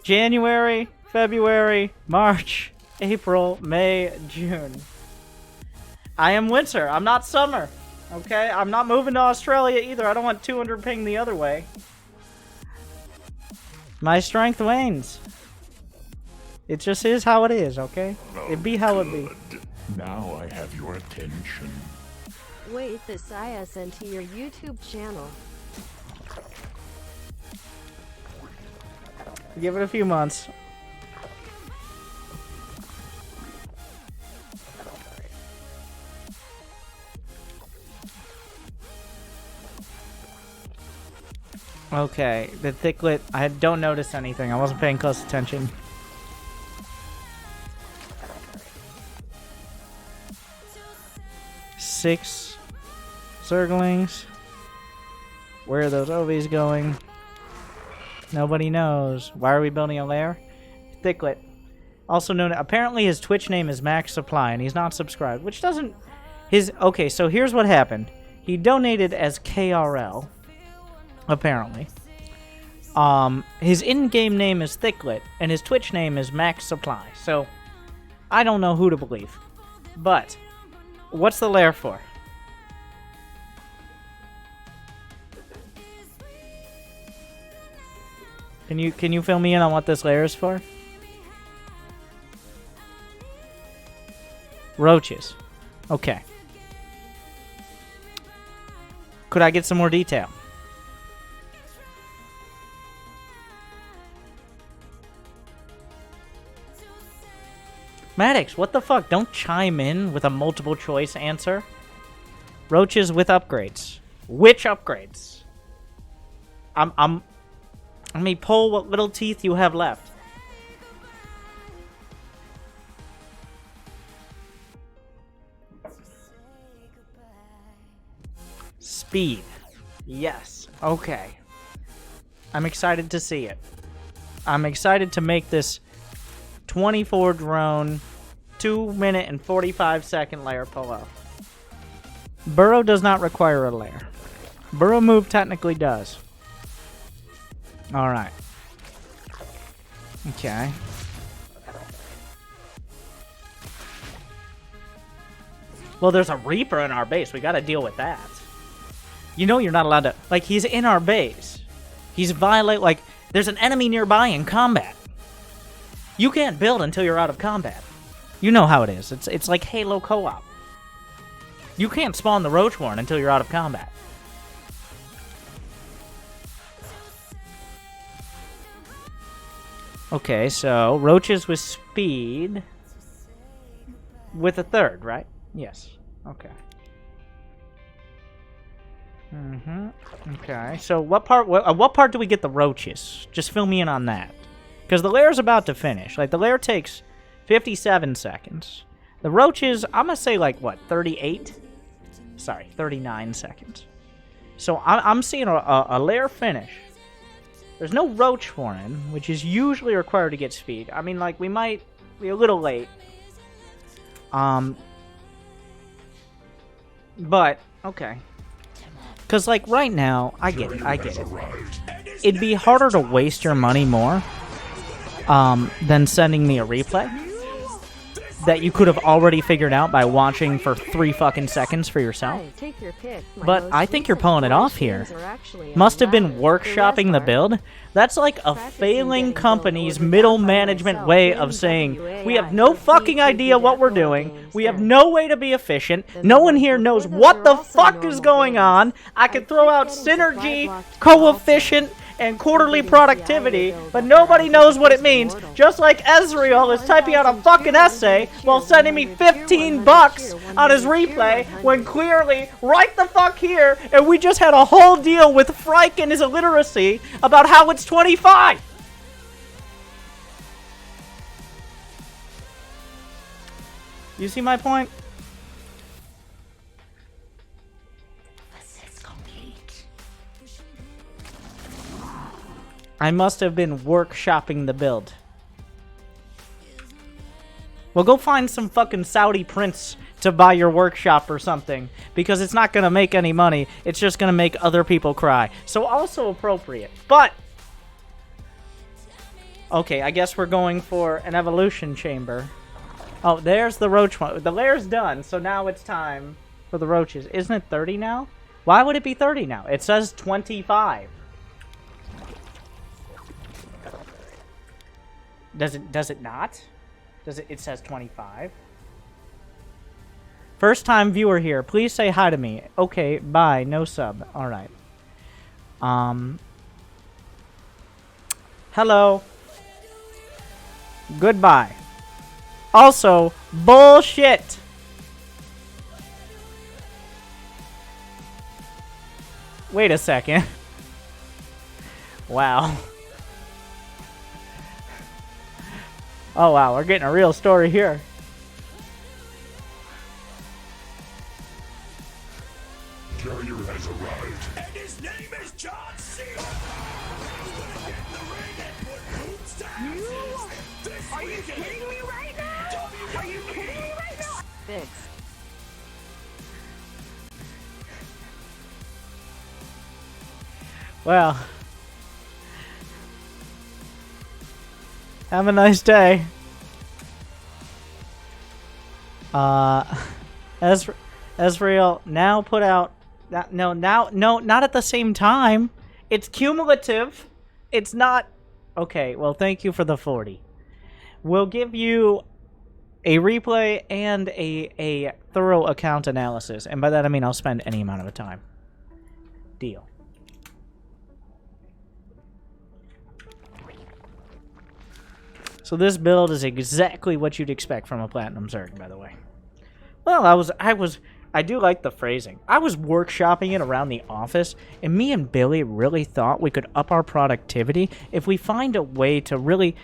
January, February, March, April, May, June. I am winter. I'm not summer. Okay, I'm not moving to Australia either. I don't want 200 ping the other way. My strength wanes. It just is how it is, okay? It be how it be. Now I have your attention. Wait this ISN to your YouTube channel. Give it a few months. Okay, the thicklet, I don't notice anything. I wasn't paying close attention. Six Zerglings. Where are those OVs going? Nobody knows. Why are we building a lair? Thicklet. Also known, apparently his Twitch name is Max Supply, and he's not subscribed, which doesn't... Okay, so here's what happened. He donated as KRL, apparently. His in-game name is Thicklet, and his Twitch name is Max Supply, so I don't know who to believe. But, what's the lair for? Can you fill me in on what this lair is for? Roaches. Okay. Could I get some more detail? Maddox, what the fuck? Don't chime in with a multiple choice answer. Roaches with upgrades. Which upgrades? Let me pull what little teeth you have left. Speed. Yes. Okay. I'm excited to see it. I'm excited to make this 24 drone 2-minute and 45-second lair pull off. Burrow does not require a lair. Burrow move technically does. Alright. Okay. Well, there's a Reaper in our base. We gotta deal with that. You know you're not allowed to... Like, he's in our base. He's like, there's an enemy nearby in combat. You can't build until you're out of combat. You know how it is. It's like Halo co-op. You can't spawn the Roach Warren until you're out of combat. Okay, so roaches with speed with a third, right? Yes. Okay. Okay, so what part do we get the roaches? Just fill me in on that. Because the lair's about to finish. Like, the lair takes 57 seconds. The roaches, I'm going to say, like, what, 38? Sorry, 39 seconds. So I'm seeing a lair finish. There's no roach foreign, which is usually required to get speed. I mean, like, we might be a little late. But, okay. Because, like, right now, I get it. It'd be harder to waste your money more than sending me a replay that you could have already figured out by watching for 3 fucking seconds for yourself. But I think you're pulling it off here. Must have been workshopping the build. That's like a failing company's middle management way of saying, we have no fucking idea what we're doing. We have no way to be efficient. No one here knows what the fuck is going on. I could throw out synergy, coefficient, and quarterly productivity, but nobody knows what it means. Just like Ezreal is typing out a fucking essay while sending me 15 bucks on his replay, when clearly, right the fuck here, and we just had a whole deal with Frike and his illiteracy about how it's 25. You see my point? I must have been workshopping the build. Well, go find some fucking Saudi prince to buy your workshop or something, because it's not going to make any money. It's just going to make other people cry. So also appropriate. But, okay, I guess we're going for an evolution chamber. Oh, there's the roach one. The lair's done, so now it's time for the roaches. Isn't it 30 now? Why would it be 30 now? It says 25. Does it not? It says 25. First time viewer here. Please say hi to me. Okay, bye. No sub. All right. Hello. Goodbye. Also, bullshit. Wait a second. Wow. Oh wow, we're getting a real story here. Carrier has arrived. And his name is John C. Are you kidding me right now? Are you kidding me right now? Fix. Well. Have a nice day. Ezreal now put out no, not at the same time. It's cumulative. It's not okay, well thank you for the 40. We'll give you a replay and a thorough account analysis, and by that I mean I'll spend any amount of time. Deal. So this build is exactly what you'd expect from a Platinum Zerg, by the way. Well, I do like the phrasing. I was workshopping it around the office, and me and Billy really thought we could up our productivity if we find a way to really,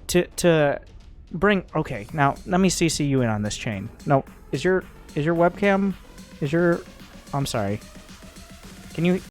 to bring, okay, now, let me CC you in on this chain. No, is your webcam, I'm sorry. Can you...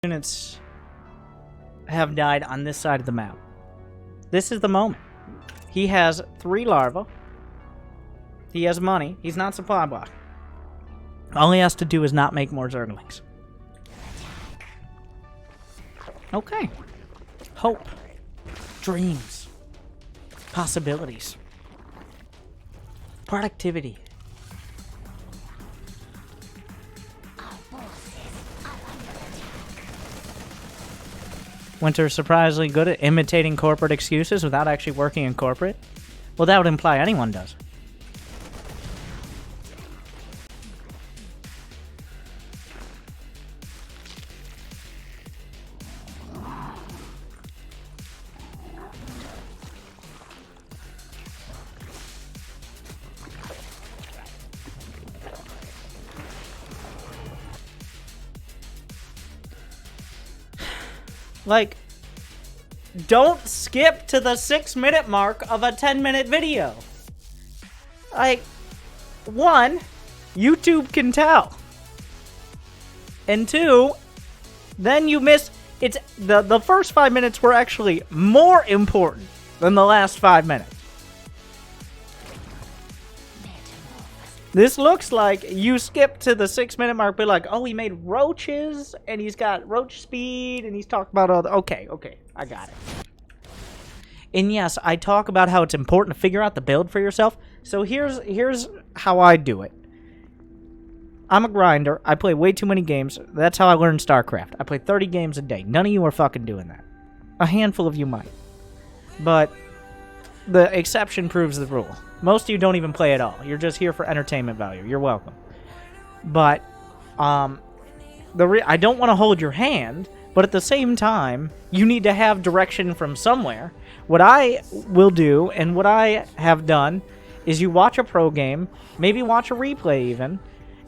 units have died on this side of the map. This is the moment. He has 3 larvae. He has money. He's not supply block. All he has to do is not make more Zerglings. Okay. Hope. Dreams. Possibilities. Productivity. Winter's surprisingly good at imitating corporate excuses without actually working in corporate. Well, that would imply anyone does. Like, don't skip to the 6-minute mark of a 10-minute video. Like, 1, YouTube can tell. And 2, then you miss... It's the first 5 minutes were actually more important than the last 5 minutes. This looks like you skip to the 6-minute mark, but like, oh, he made roaches, and he's got roach speed, and he's talking about all the... Okay, I got it. And yes, I talk about how it's important to figure out the build for yourself. So here's how I do it. I'm a grinder. I play way too many games. That's how I learned StarCraft. I play 30 games a day. None of you are fucking doing that. A handful of you might. But the exception proves the rule. Most of you don't even play at all. You're just here for entertainment value. You're welcome. But I don't want to hold your hand, but at the same time, you need to have direction from somewhere. What I will do, and what I have done, is you watch a pro game, maybe watch a replay even,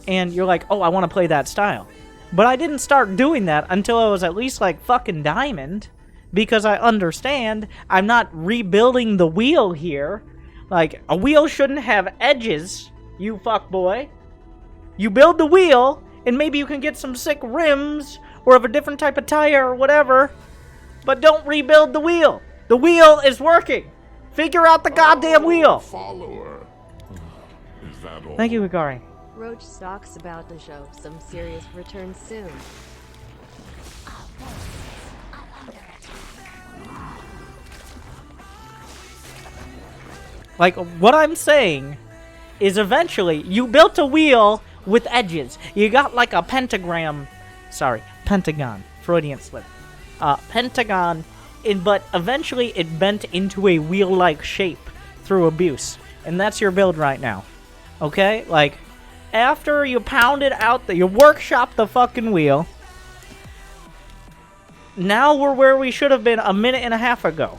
and you're like, oh, I want to play that style. But I didn't start doing that until I was at least like fucking diamond, because I understand I'm not rebuilding the wheel here. Like, a wheel shouldn't have edges, you fuckboy. You build the wheel, and maybe you can get some sick rims, or of a different type of tire or whatever, but don't rebuild the wheel. The wheel is working. Figure out the goddamn wheel. Follower. Is that all? Thank you, Hikari. Roach Stock's about to show some serious returns soon. Like, what I'm saying is eventually you built a wheel with edges. You got like a pentagon. Freudian slip. Pentagon, but eventually it bent into a wheel-like shape through abuse. And that's your build right now. Okay? Like, after you pounded out you workshopped the fucking wheel, now we're where we should have been a minute and a half ago.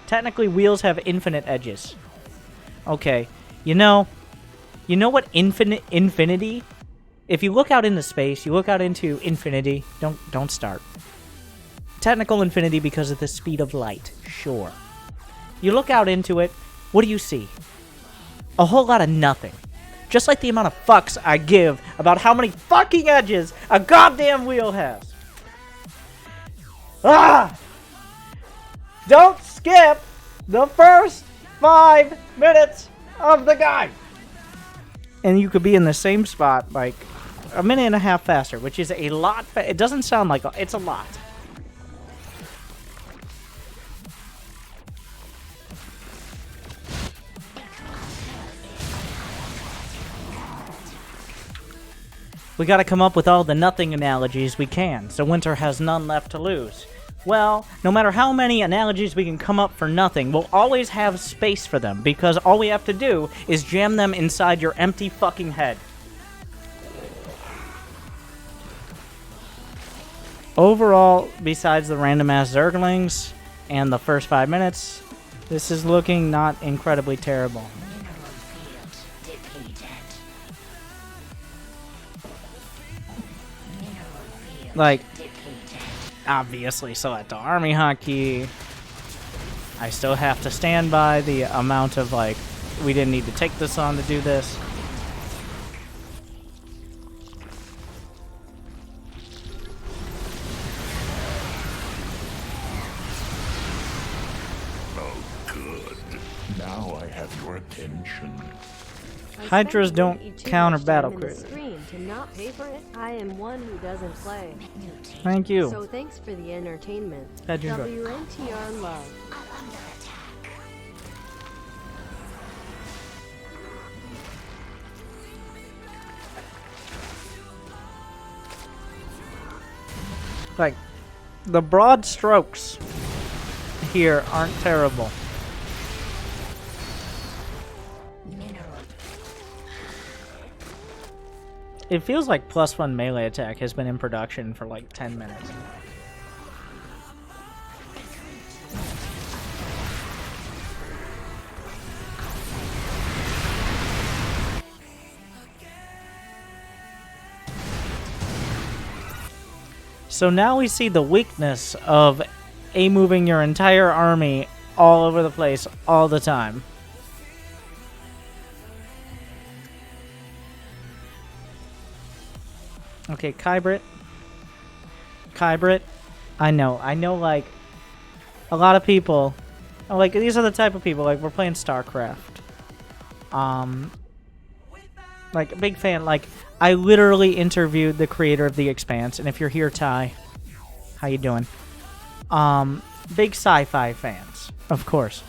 Technically, wheels have infinite edges. Okay, you know what infinity? If you look out into space, you look out into infinity. Don't start. Technical infinity because of the speed of light. Sure. You look out into it. What do you see? A whole lot of nothing. Just like the amount of fucks I give about how many fucking edges a goddamn wheel has. Ah! Don't skip the first 5 minutes of the guide. And you could be in the same spot like a minute and a half faster, which is a lot. It doesn't sound like it's a lot. We gotta come up with all the nothing analogies we can, so Winter has none left to lose. Well, no matter how many analogies we can come up for nothing, we'll always have space for them, because all we have to do is jam them inside your empty fucking head. Overall, besides the random-ass Zerglings and the first 5 minutes, this is looking not incredibly terrible. Like, obviously select the army hotkey. I still have to stand by the amount of, like, we didn't need to take this on to do this. Oh, good. Now I have your attention. Hydras don't counter battle crit. To not pay for it, I am one who doesn't play. Thank you. So thanks for the entertainment. WNTR love. Like, the broad strokes here aren't terrible. It feels like +1 melee attack has been in production for like 10 minutes. So now we see the weakness of moving your entire army all over the place all the time. Okay, Kybrit. I know, like, a lot of people, like, these are the type of people, like, we're playing StarCraft. Like, big fan. Like, I literally interviewed the creator of The Expanse, and if you're here, Ty, how you doing? Big sci-fi fans, of course.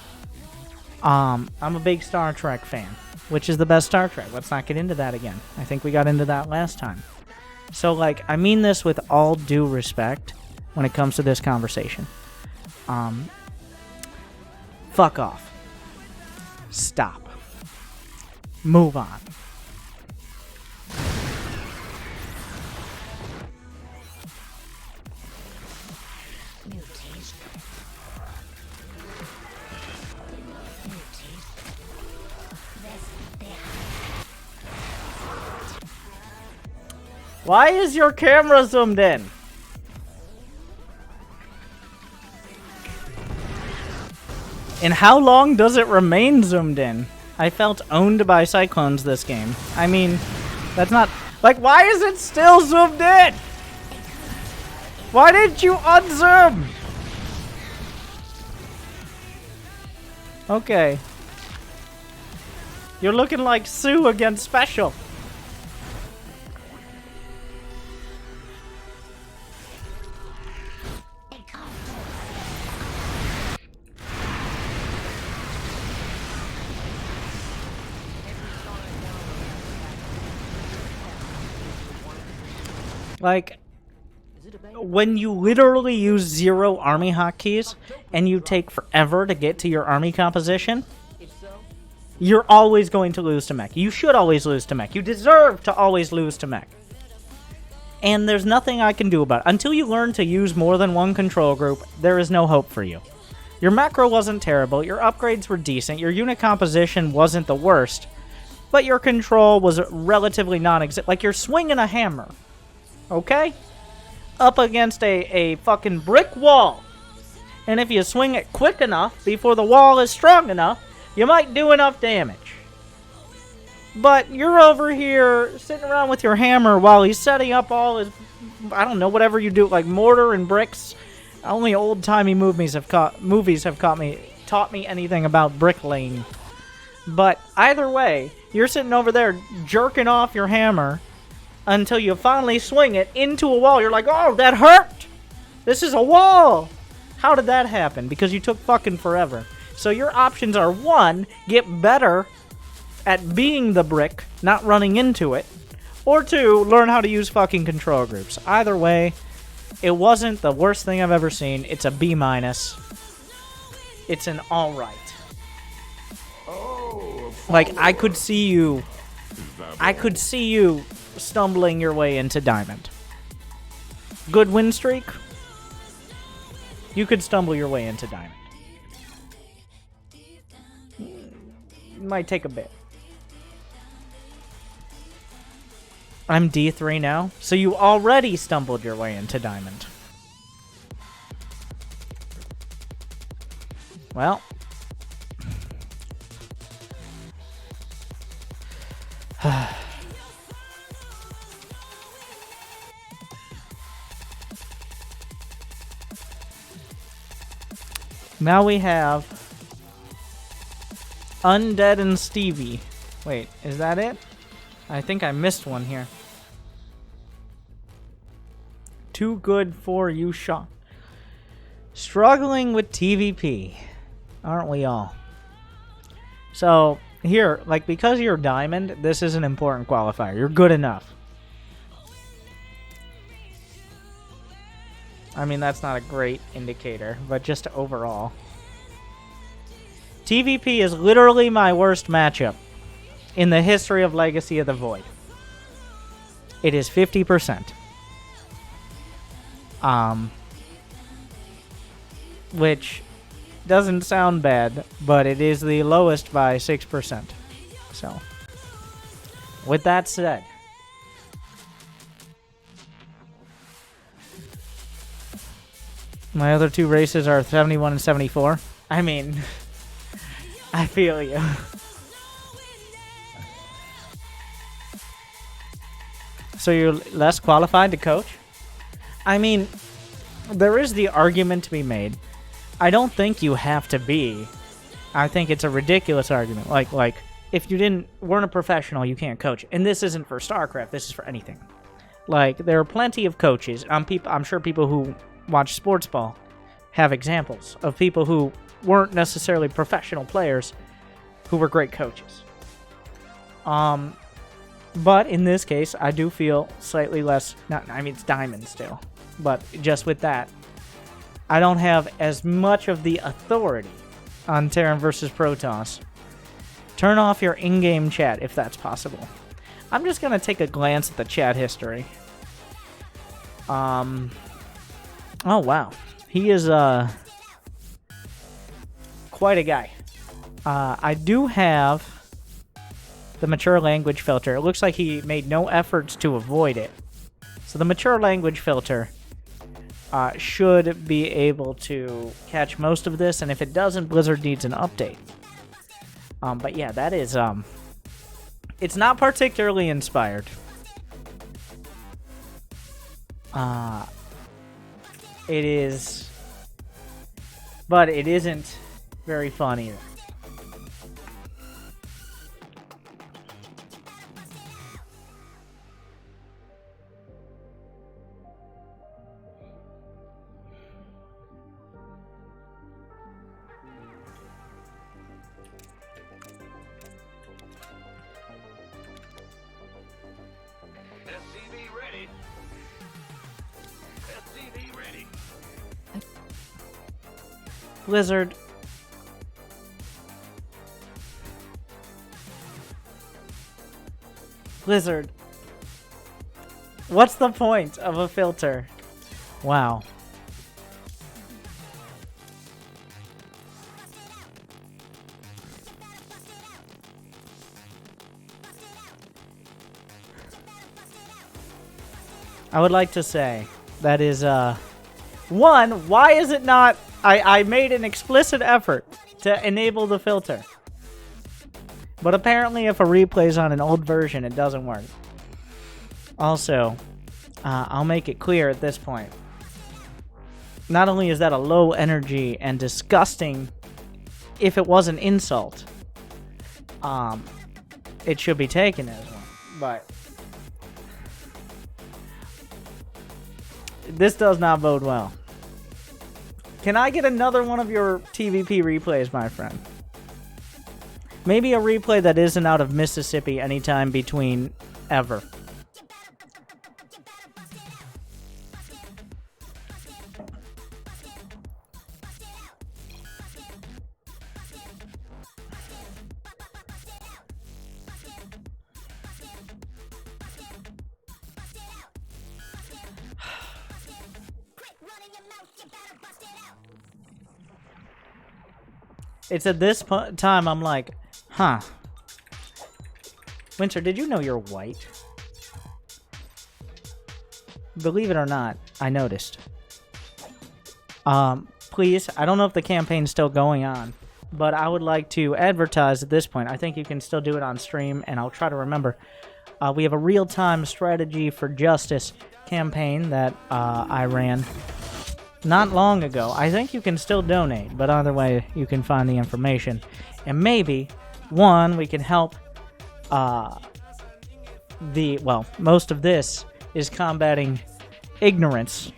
I'm a big Star Trek fan, which is the best Star Trek. Let's not get into that again. I think we got into that last time. So, like, I mean this with all due respect when it comes to this conversation. Fuck off. Stop. Move on. Why is your camera zoomed in? And how long does it remain zoomed in? I felt owned by cyclones this game. I mean, that's not... Like, why is it still zoomed in? Why didn't you unzoom? Okay. You're looking like Sue against Special. Like, when you literally use 0 army hotkeys and you take forever to get to your army composition, you're always going to lose to mech. You should always lose to mech. You deserve to always lose to mech. And there's nothing I can do about it. Until you learn to use more than one control group, there is no hope for you. Your macro wasn't terrible, your upgrades were decent, your unit composition wasn't the worst, but your control was relatively non-existent. Like, you're swinging a hammer. Okay? Up against a fucking brick wall. And if you swing it quick enough before the wall is strong enough, you might do enough damage. But you're over here sitting around with your hammer while he's setting up all his, I don't know, whatever you do, like mortar and bricks. Only old-timey movies have taught me anything about bricklaying. But either way, you're sitting over there jerking off your hammer until you finally swing it into a wall. You're like, oh, that hurt! This is a wall! How did that happen? Because you took fucking forever. So your options are, 1, get better at being the brick, not running into it. Or 2, learn how to use fucking control groups. Either way, it wasn't the worst thing I've ever seen. It's a B-. It's an alright. Like, I could see you stumbling your way into Diamond. Good win streak. You could stumble your way into Diamond. Might take a bit. I'm D3 now, so you already stumbled your way into Diamond. Well. Now we have Undead and Stevie. Wait, is that it? I think I missed one here. Too good for you, Sean. Struggling with TVP. Aren't we all? So, here, like, because you're Diamond, this is an important qualifier. You're good enough. I mean, that's not a great indicator, but just overall. TVP is literally my worst matchup in the history of Legacy of the Void. It is 50%. Which doesn't sound bad, but it is the lowest by 6%. So, with that said, my other 2 races are 71 and 74. I mean, I feel you. So you're less qualified to coach? I mean, there is the argument to be made. I don't think you have to be. I think it's a ridiculous argument. Like, if you weren't a professional, you can't coach. And this isn't for StarCraft. This is for anything. Like, there are plenty of coaches. I'm sure people who watch sports ball have examples of people who weren't necessarily professional players who were great coaches. But in this case, I do feel slightly less... I mean, it's Diamond still. But just with that, I don't have as much of the authority on Terran versus Protoss. Turn off your in-game chat if that's possible. I'm just going to take a glance at the chat history. Oh, wow. He is quite a guy. I do have the mature language filter. It looks like he made no efforts to avoid it. So the mature language filter should be able to catch most of this, and if it doesn't, Blizzard needs an update. But yeah, that is... it's not particularly inspired. It is... But it isn't very fun either. Blizzard. Blizzard. What's the point of a filter? Wow. I would like to say that is, one, why is it not... I made an explicit effort to enable the filter. But apparently if a replay is on an old version, it doesn't work. Also, I'll make it clear at this point. Not only is that a low energy and disgusting, if it was an insult, it should be taken as one. But this does not bode well. Can I get another one of your TVP replays, my friend? Maybe a replay that isn't out of Mississippi anytime between ever. It's at this time I'm like, huh. Winter, did you know you're white? Believe it or not, I noticed. Please, I don't know if the campaign's still going on, but I would like to advertise at this point. I think you can still do it on stream, and I'll try to remember. We have a real-time strategy for justice campaign that I ran not long ago. I think you can still donate, but either way, you can find the information. And maybe, one, we can help most of this is combating ignorance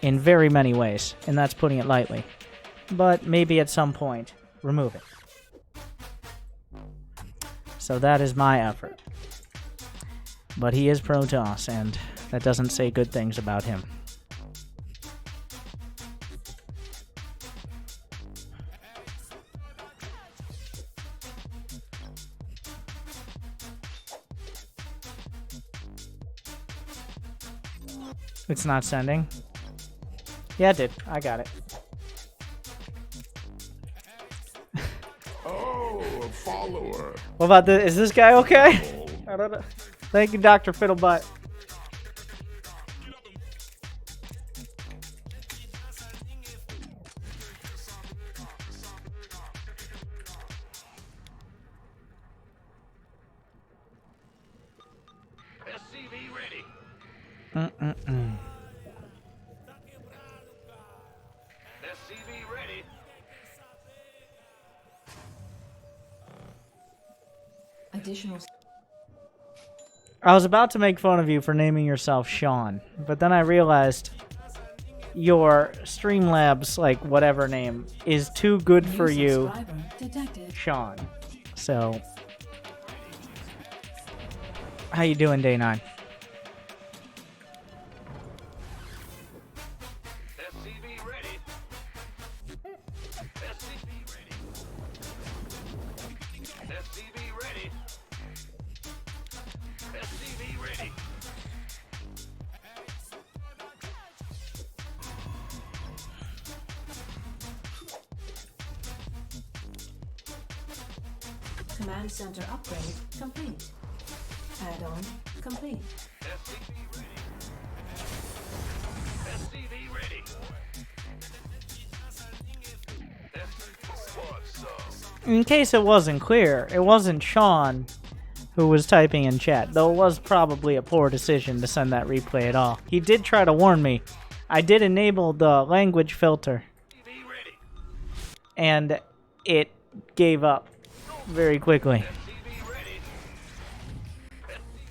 in very many ways, and that's putting it lightly. But maybe at some point, remove it. So that is my effort. But he is Protoss, and that doesn't say good things about him. It's not sending. Yeah, it did. I got it. Oh, a follower. What about this? Is this guy okay? I don't know. Thank you, Dr. Fiddlebutt. SCV ready. SCV ready. Additional. I was about to make fun of you for naming yourself Sean, but then I realized your Streamlabs, like, whatever name, is too good for you, Sean. So, how you doing, Day 9? SCV ready. SCV ready. SCV ready. SCV ready. Command center upgrade complete. Add-on complete. SCV ready. SCV ready. In case it wasn't clear, it wasn't Sean who was typing in chat, though it was probably a poor decision to send that replay at all. He did try to warn me. I did enable the language filter, and it gave up very quickly.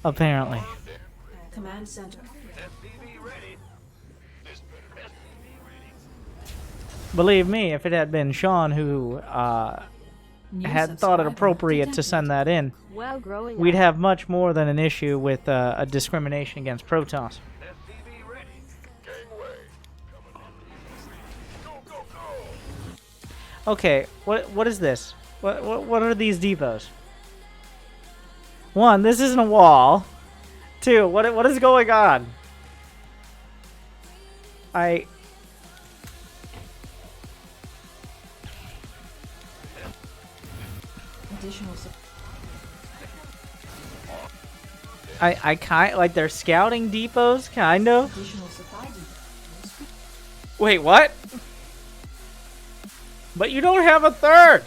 Apparently. Command center. Believe me, if it had been Sean who had thought it appropriate to send that in, Well, growing we'd up. have much more than an issue with a discrimination against Protoss. Okay, what is this? What are these depots? One, this isn't a wall. Two, what is going on? Additional. I kind like they're scouting depots, kind of. Additional supply depots. Wait, what? But you don't have a third.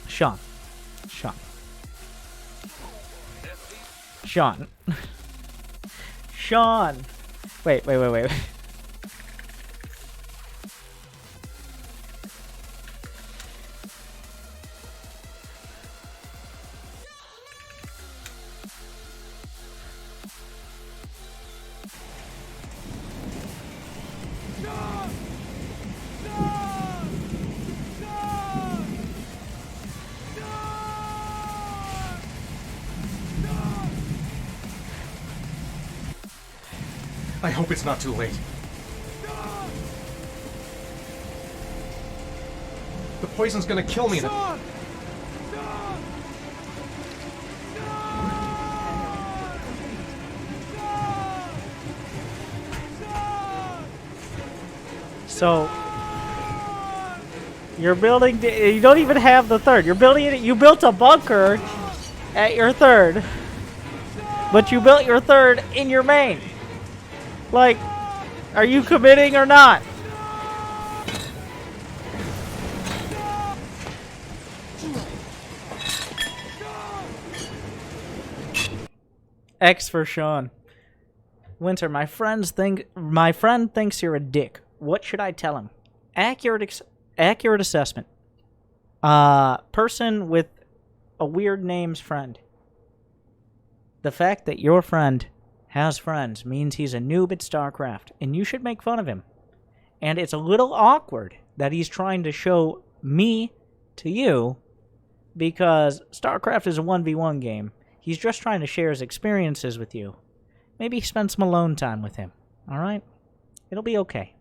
Sean. Sean. Wait. I hope it's not too late. The poison's gonna kill me. So you're building. You don't even have the third. You're building it. You built a bunker at your third, but you built your third in your main. Like, are you committing or not? X for Sean. Winter, my friend thinks you're a dick. What should I tell him? Accurate assessment. Person with a weird name's friend. The fact that your friend has friends means he's a noob at StarCraft, and you should make fun of him. And it's a little awkward that he's trying to show me to you, because StarCraft is a 1v1 game. He's just trying to share his experiences with you. Maybe spend some alone time with him, alright? It'll be okay.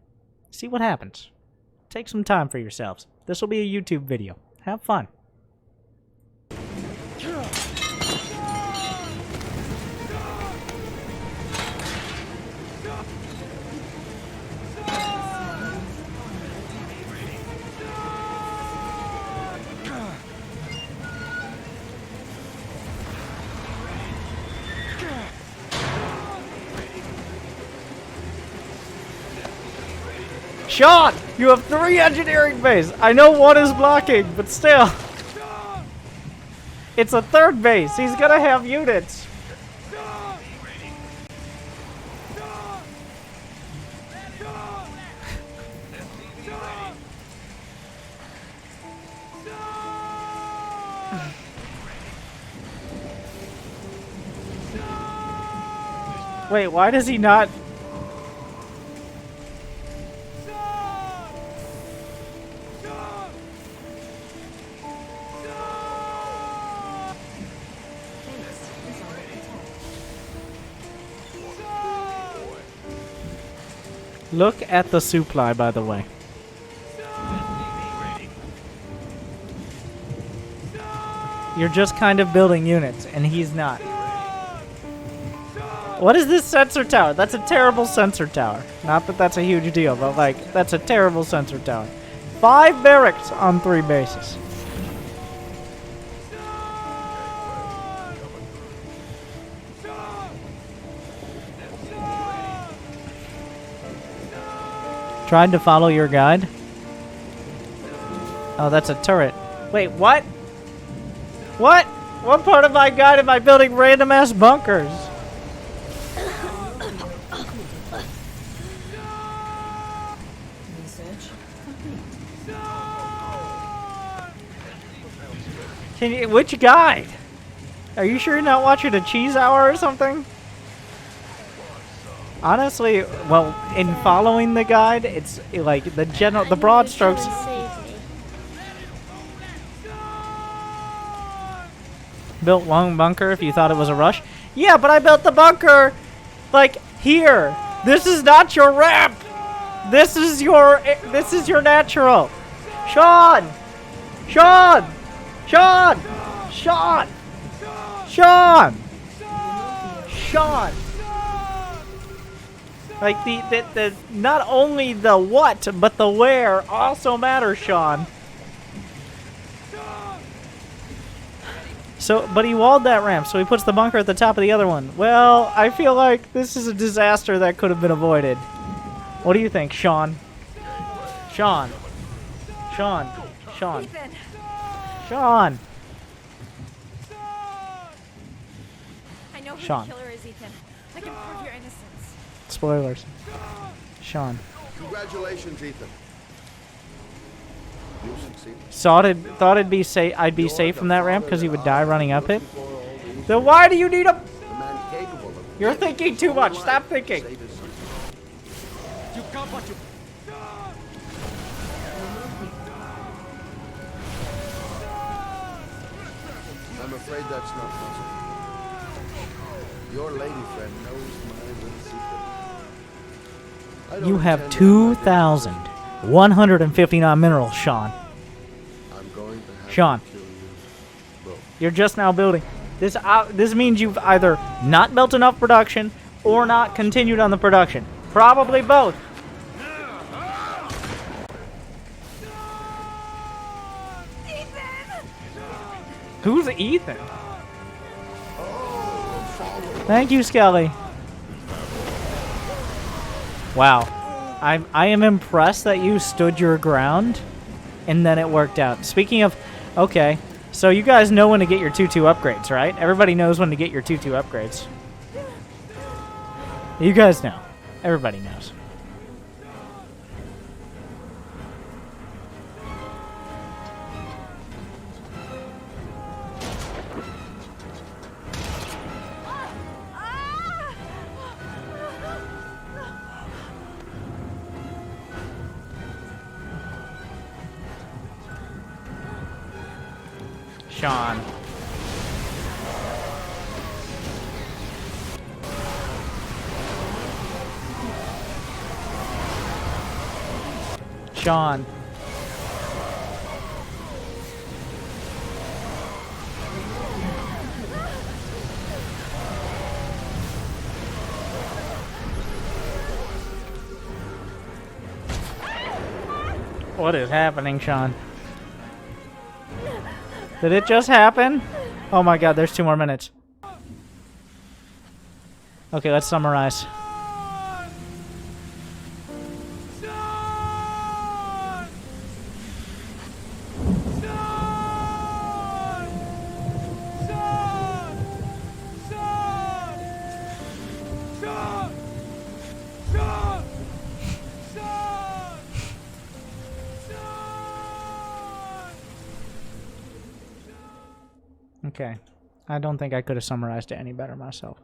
See what happens. Take some time for yourselves. This will be a YouTube video. Have fun. Sean, you have 3 engineering base. I know one is blocking, but still. It's a third base. He's gonna have units. Wait, why does he not? Look at the supply, by the way. You're just kind of building units, and he's not. What is this sensor tower? That's a terrible sensor tower. Not that that's a huge deal, but like, that's a terrible sensor tower. 5 barracks on 3 bases. Tried to follow your guide? Oh, that's a turret. Wait, what? What? What part of my guide am I building random ass bunkers? Research complete. Can you, which guide? Are you sure you're not watching a cheese hour or something? Honestly, well, in following the guide, it's like the broad strokes. Built one bunker if you thought it was a rush. Yeah, but I built the bunker like here. This is not your ramp. This is your natural. Sean. Sean. Sean. Sean. Sean. Sean. Like the not only the what but the where also matters, Sean. So, but he walled that ramp, so he puts the bunker at the top of the other one. Well, I feel like this is a disaster that could have been avoided. What do you think, Sean? Sean. Sean. Sean. Ethan. Sean. I know who Sean. the killer is, Ethan. I can prove your innocence. Spoilers. Sean. Congratulations, Ethan. You succeeded. Thought I'd be safe from that ramp because he would die running up it. Then why do you need a? You're thinking too much. Stop thinking. I'm afraid that's not possible. Your lady friend knows my little secret. You have 2,159 minerals, Sean. I'm going to have Sean. to kill you both. You're just now building. This means you've either not built enough production or not continued on the production. Probably both. Who's Ethan? Thank you, Skelly. Wow. I am impressed that you stood your ground and then it worked out. Speaking of, okay, so you guys know when to get your 2-2 upgrades, right? Everybody knows when to get your 2-2 upgrades. You guys know. Everybody knows. Sean. Sean. What is happening, Sean? Did it just happen? Oh my god, there's 2 more minutes. Okay, let's summarize. Okay. I don't think I could have summarized it any better myself.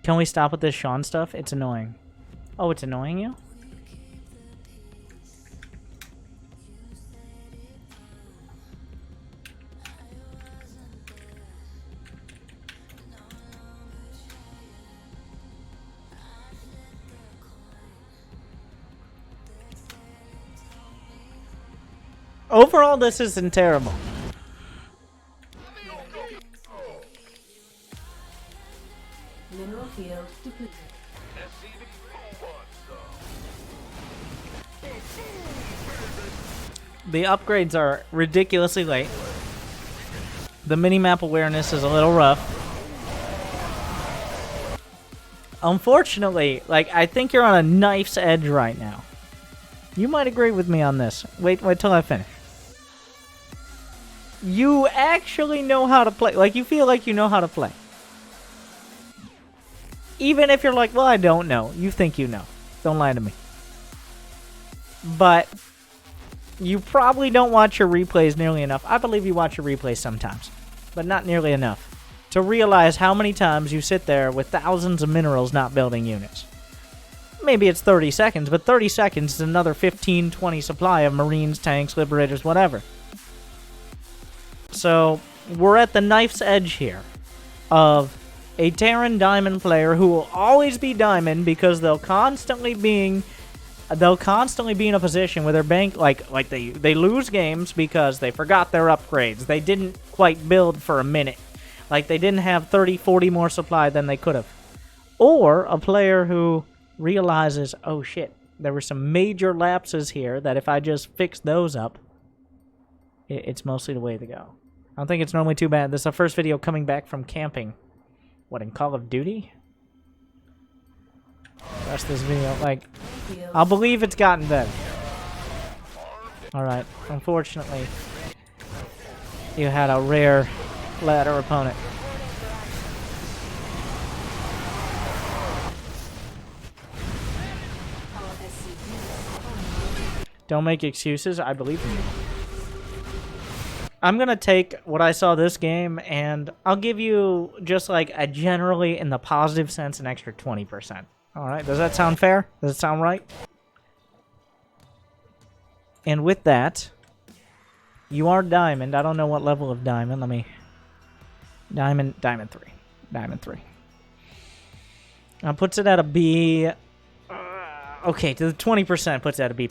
Can we stop with this Sean stuff? It's annoying. Oh, it's annoying you? Overall, this isn't terrible. Mineral field depleted. The upgrades are ridiculously late. The minimap awareness is a little rough. Unfortunately, like, I think you're on a knife's edge right now. You might agree with me on this. Wait till I finish. You actually know how to play. Like, you feel like you know how to play. Even if you're like, well, I don't know. You think you know. Don't lie to me. But you probably don't watch your replays nearly enough. I believe you watch your replays sometimes, but not nearly enough to realize how many times you sit there with thousands of minerals not building units. Maybe it's 30 seconds, but 30 seconds is another 15, 20 supply of Marines, tanks, Liberators, whatever. So, we're at the knife's edge here of a Terran Diamond player who will always be Diamond because they'll constantly be in a position where their bank, like they lose games because they forgot their upgrades. They didn't quite build for a minute. Like, they didn't have 30, 40 more supply than they could have. Or a player who realizes, oh shit, there were some major lapses here that if I just fix those up, it's mostly the way to go. I don't think it's normally too bad. This is the first video coming back from camping. What, in Call of Duty? That's this video. Like, I'll believe it's gotten better. Alright, unfortunately, you had a rare ladder opponent. Don't make excuses. I believe in you. I'm going to take what I saw this game, and I'll give you, just like a generally, in the positive sense, an extra 20%. Alright, does that sound fair? Does it sound right? And with that, you are Diamond. I don't know what level of Diamond. Let me... Diamond 3. Diamond 3. Now, puts it at a B... okay, to the 20% puts it at a B+.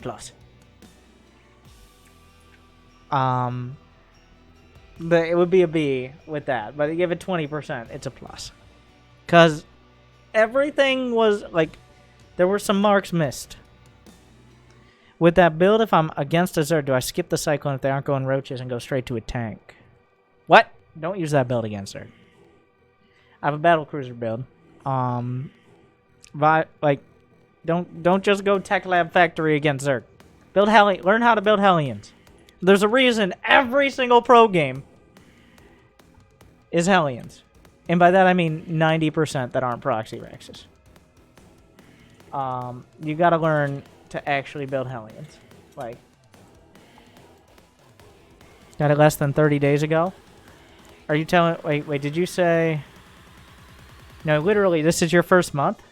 But it would be a B with that. But give it 20%, it's a plus. Because everything was, like, there were some marks missed. With that build, if I'm against a Zerg, do I skip the Cyclone if they aren't going roaches and go straight to a tank? What? Don't use that build against Zerg. I have a battlecruiser build. Don't just go Tech Lab Factory against Zerg. Learn how to build Hellions. There's a reason every single pro game is Hellions. And by that I mean 90% that aren't proxy Rexes. You gotta learn to actually build Hellions. Like, got it less than 30 days ago? Are you telling... Wait, did you say... No, literally, this is your first month?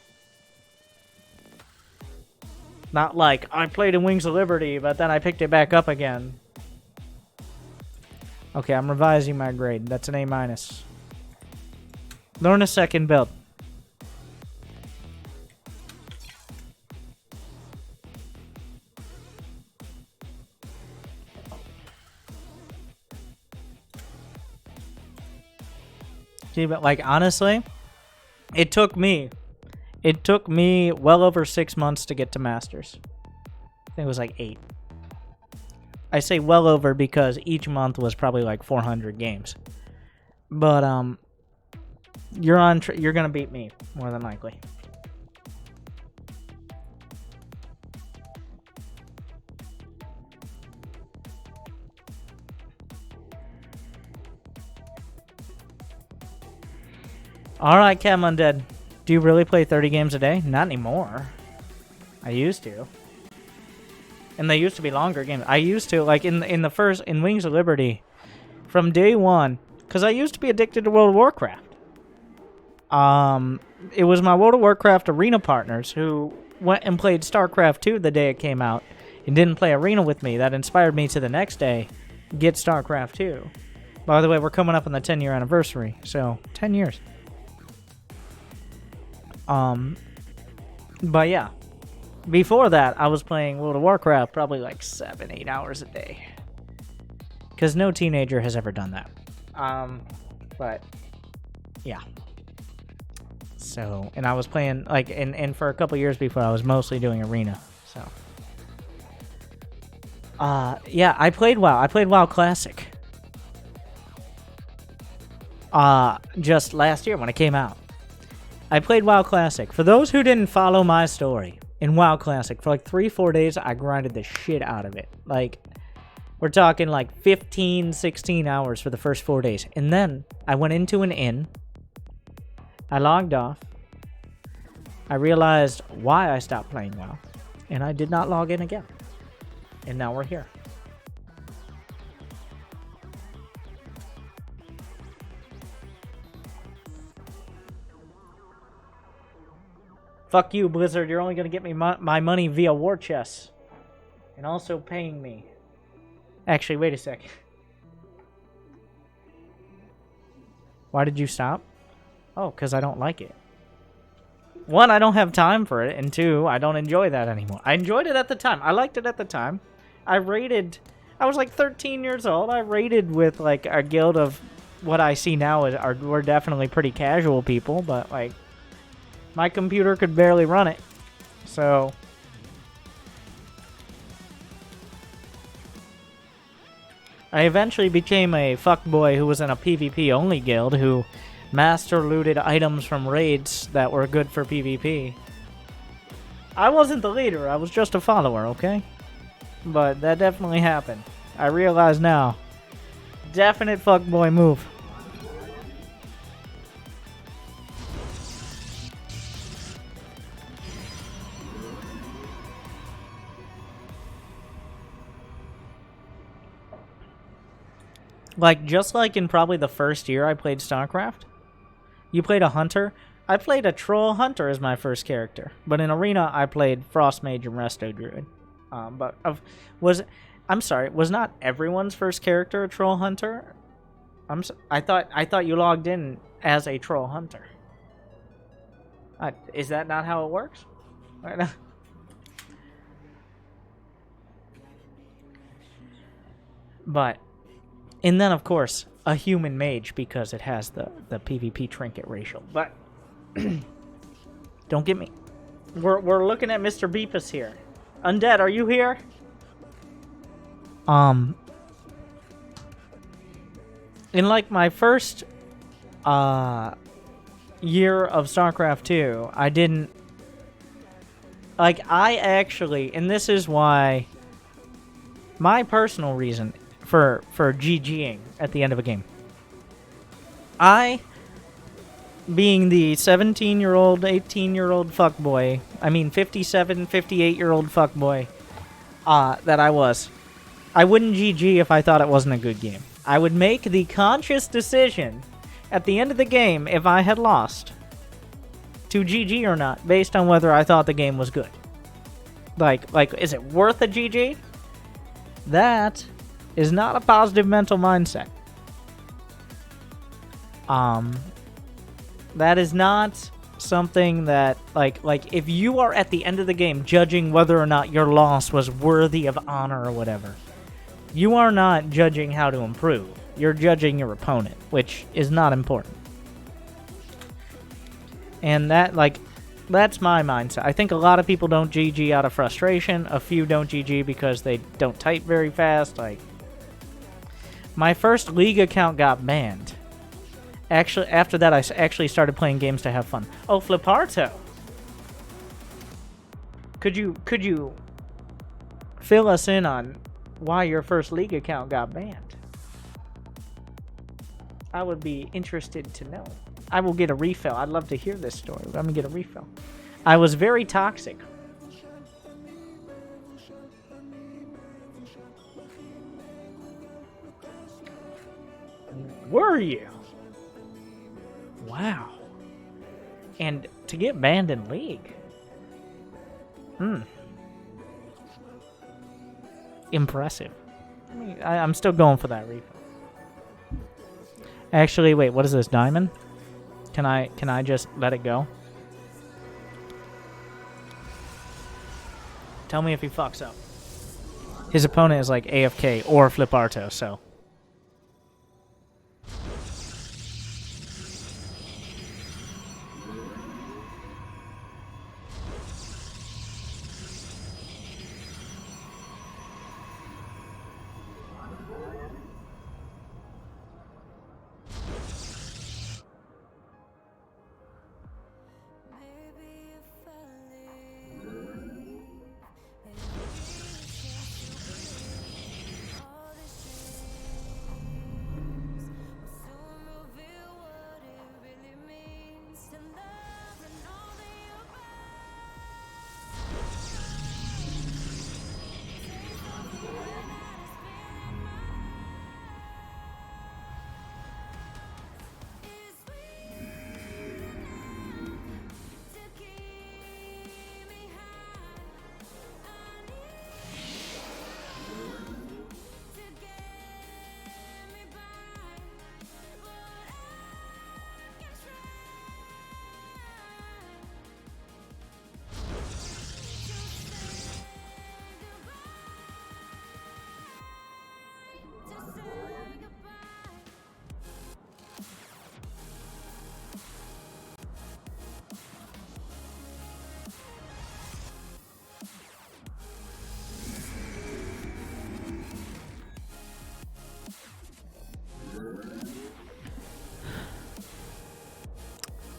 Not like, I played in Wings of Liberty, but then I picked it back up again. Okay, I'm revising my grade. That's an A-. Learn a second build. See, but like, honestly, it took me well over 6 months to get to Masters. I think it was like 8. I say well over because each month was probably like 400 games. But you're gonna beat me more than likely. All right, Cam Undead. Do you really play 30 games a day? Not anymore. I used to. And they used to be longer games. I used to, like, in Wings of Liberty, from day one, because I used to be addicted to World of Warcraft. it was my World of Warcraft arena partners who went and played Starcraft 2 the day it came out and didn't play arena with me. That inspired me to the next day get Starcraft 2. By the way, we're coming up on the 10-year anniversary, so 10 years. But yeah, before that, I was playing World of Warcraft probably like 7-8 hours a day. Because no teenager has ever done that. But yeah. So, and I was playing, like, and for a couple years before, I was mostly doing arena, so. Yeah, I played WoW. I played WoW Classic. Just last year when it came out. I played WoW Classic. For those who didn't follow my story, in WoW Classic, for like 3-4 days, I grinded the shit out of it. Like, we're talking like 15, 16 hours for the first 4 days. And then I went into an inn. I logged off. I realized why I stopped playing WoW. And I did not log in again. And now we're here. Fuck you, Blizzard. You're only going to get me my money via war chests. And also paying me. Actually, wait a sec. Why did you stop? Oh, because I don't like it. 1, I don't have time for it. And 2, I don't enjoy that anymore. I enjoyed it at the time. I liked it at the time. I was like 13 years old. I raided with like a guild of what I see now we're definitely pretty casual people. But like, my computer could barely run it. So I eventually became a fuckboy who was in a PvP only guild who master looted items from raids that were good for PvP. I wasn't the leader, I was just a follower, okay? But that definitely happened. I realize now. Definite fuckboy move. Like, just like in probably the first year I played StarCraft, you played a hunter. I played a troll hunter as my first character. But in arena, I played Frost Mage and Resto Druid. Was not everyone's first character a troll hunter? I thought you logged in as a troll hunter. Is that not how it works? But, and then of course, a human mage because it has the PvP trinket ratio. But, don't get me. We're looking at Mr. Beepus here. Undead, are you here? In like my first year of StarCraft 2, I didn't like I actually, and this is why my personal reason for GGing at the end of a game. I, being the 17-year-old, 18-year-old fuckboy, I mean 57, 58-year-old fuckboy that I was, I wouldn't GG if I thought it wasn't a good game. I would make the conscious decision at the end of the game, if I had lost, to GG or not, based on whether I thought the game was good. Like, is it worth a GG? That is not a positive mental mindset. That is not something that, like if you are at the end of the game judging whether or not your loss was worthy of honor or whatever, you are not judging how to improve. You're judging your opponent, which is not important. And that, that's my mindset. I think a lot of people don't GG out of frustration. A few don't GG because they don't type very fast. Like, my first League account got banned. Actually, after that, I actually started playing games to have fun. Oh, Fliparto. Could you fill us in on why your first League account got banned? I would be interested to know. I will get a refill. I'd love to hear this story. I'm gonna get a refill. I was very toxic. Were you? Wow. And to get banned in League. Impressive. I mean, I'm still going for that refill. Actually, wait, what is this, diamond? Can I just let it go? Tell me if he fucks up. His opponent is like AFK or Fliparto, so.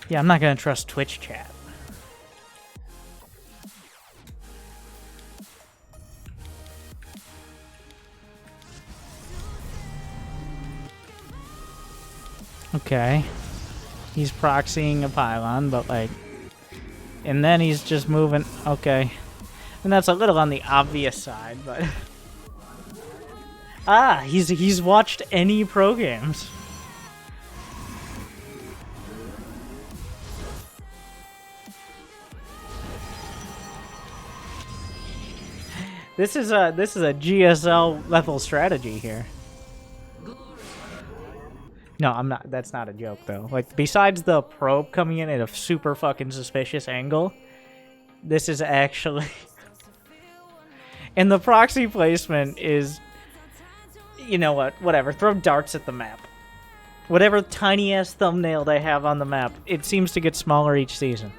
Yeah, I'm not gonna trust Twitch chat. Okay. He's proxying a pylon, but like... And then he's just moving... Okay. And that's a little on the obvious side, but... Ah, he's watched any pro games. This is a GSL level strategy here. No, I'm not. That's not a joke though. Like besides the probe coming in at a super fucking suspicious angle, this is actually and the proxy placement is, you know what? Whatever. Throw darts at the map. Whatever tiny ass thumbnail they have on the map, it seems to get smaller each season.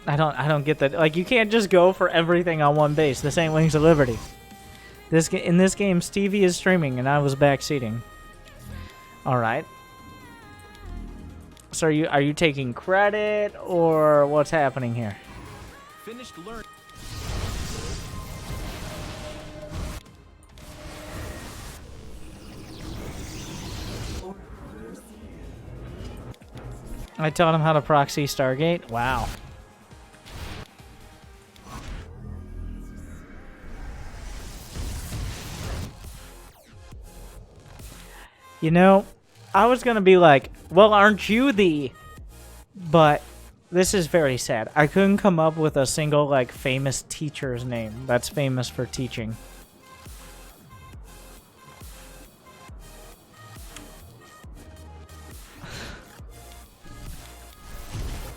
I don't get that. Like, you can't just go for everything on one base. This ain't Wings of Liberty. In this game, Stevie is streaming and I was backseating. All right. So are you taking credit or what's happening here? Finished learning. I taught him how to proxy Stargate. Wow. You know, I was gonna be like, well, aren't you the... But this is very sad. I couldn't come up with a single, like, famous teacher's name that's famous for teaching.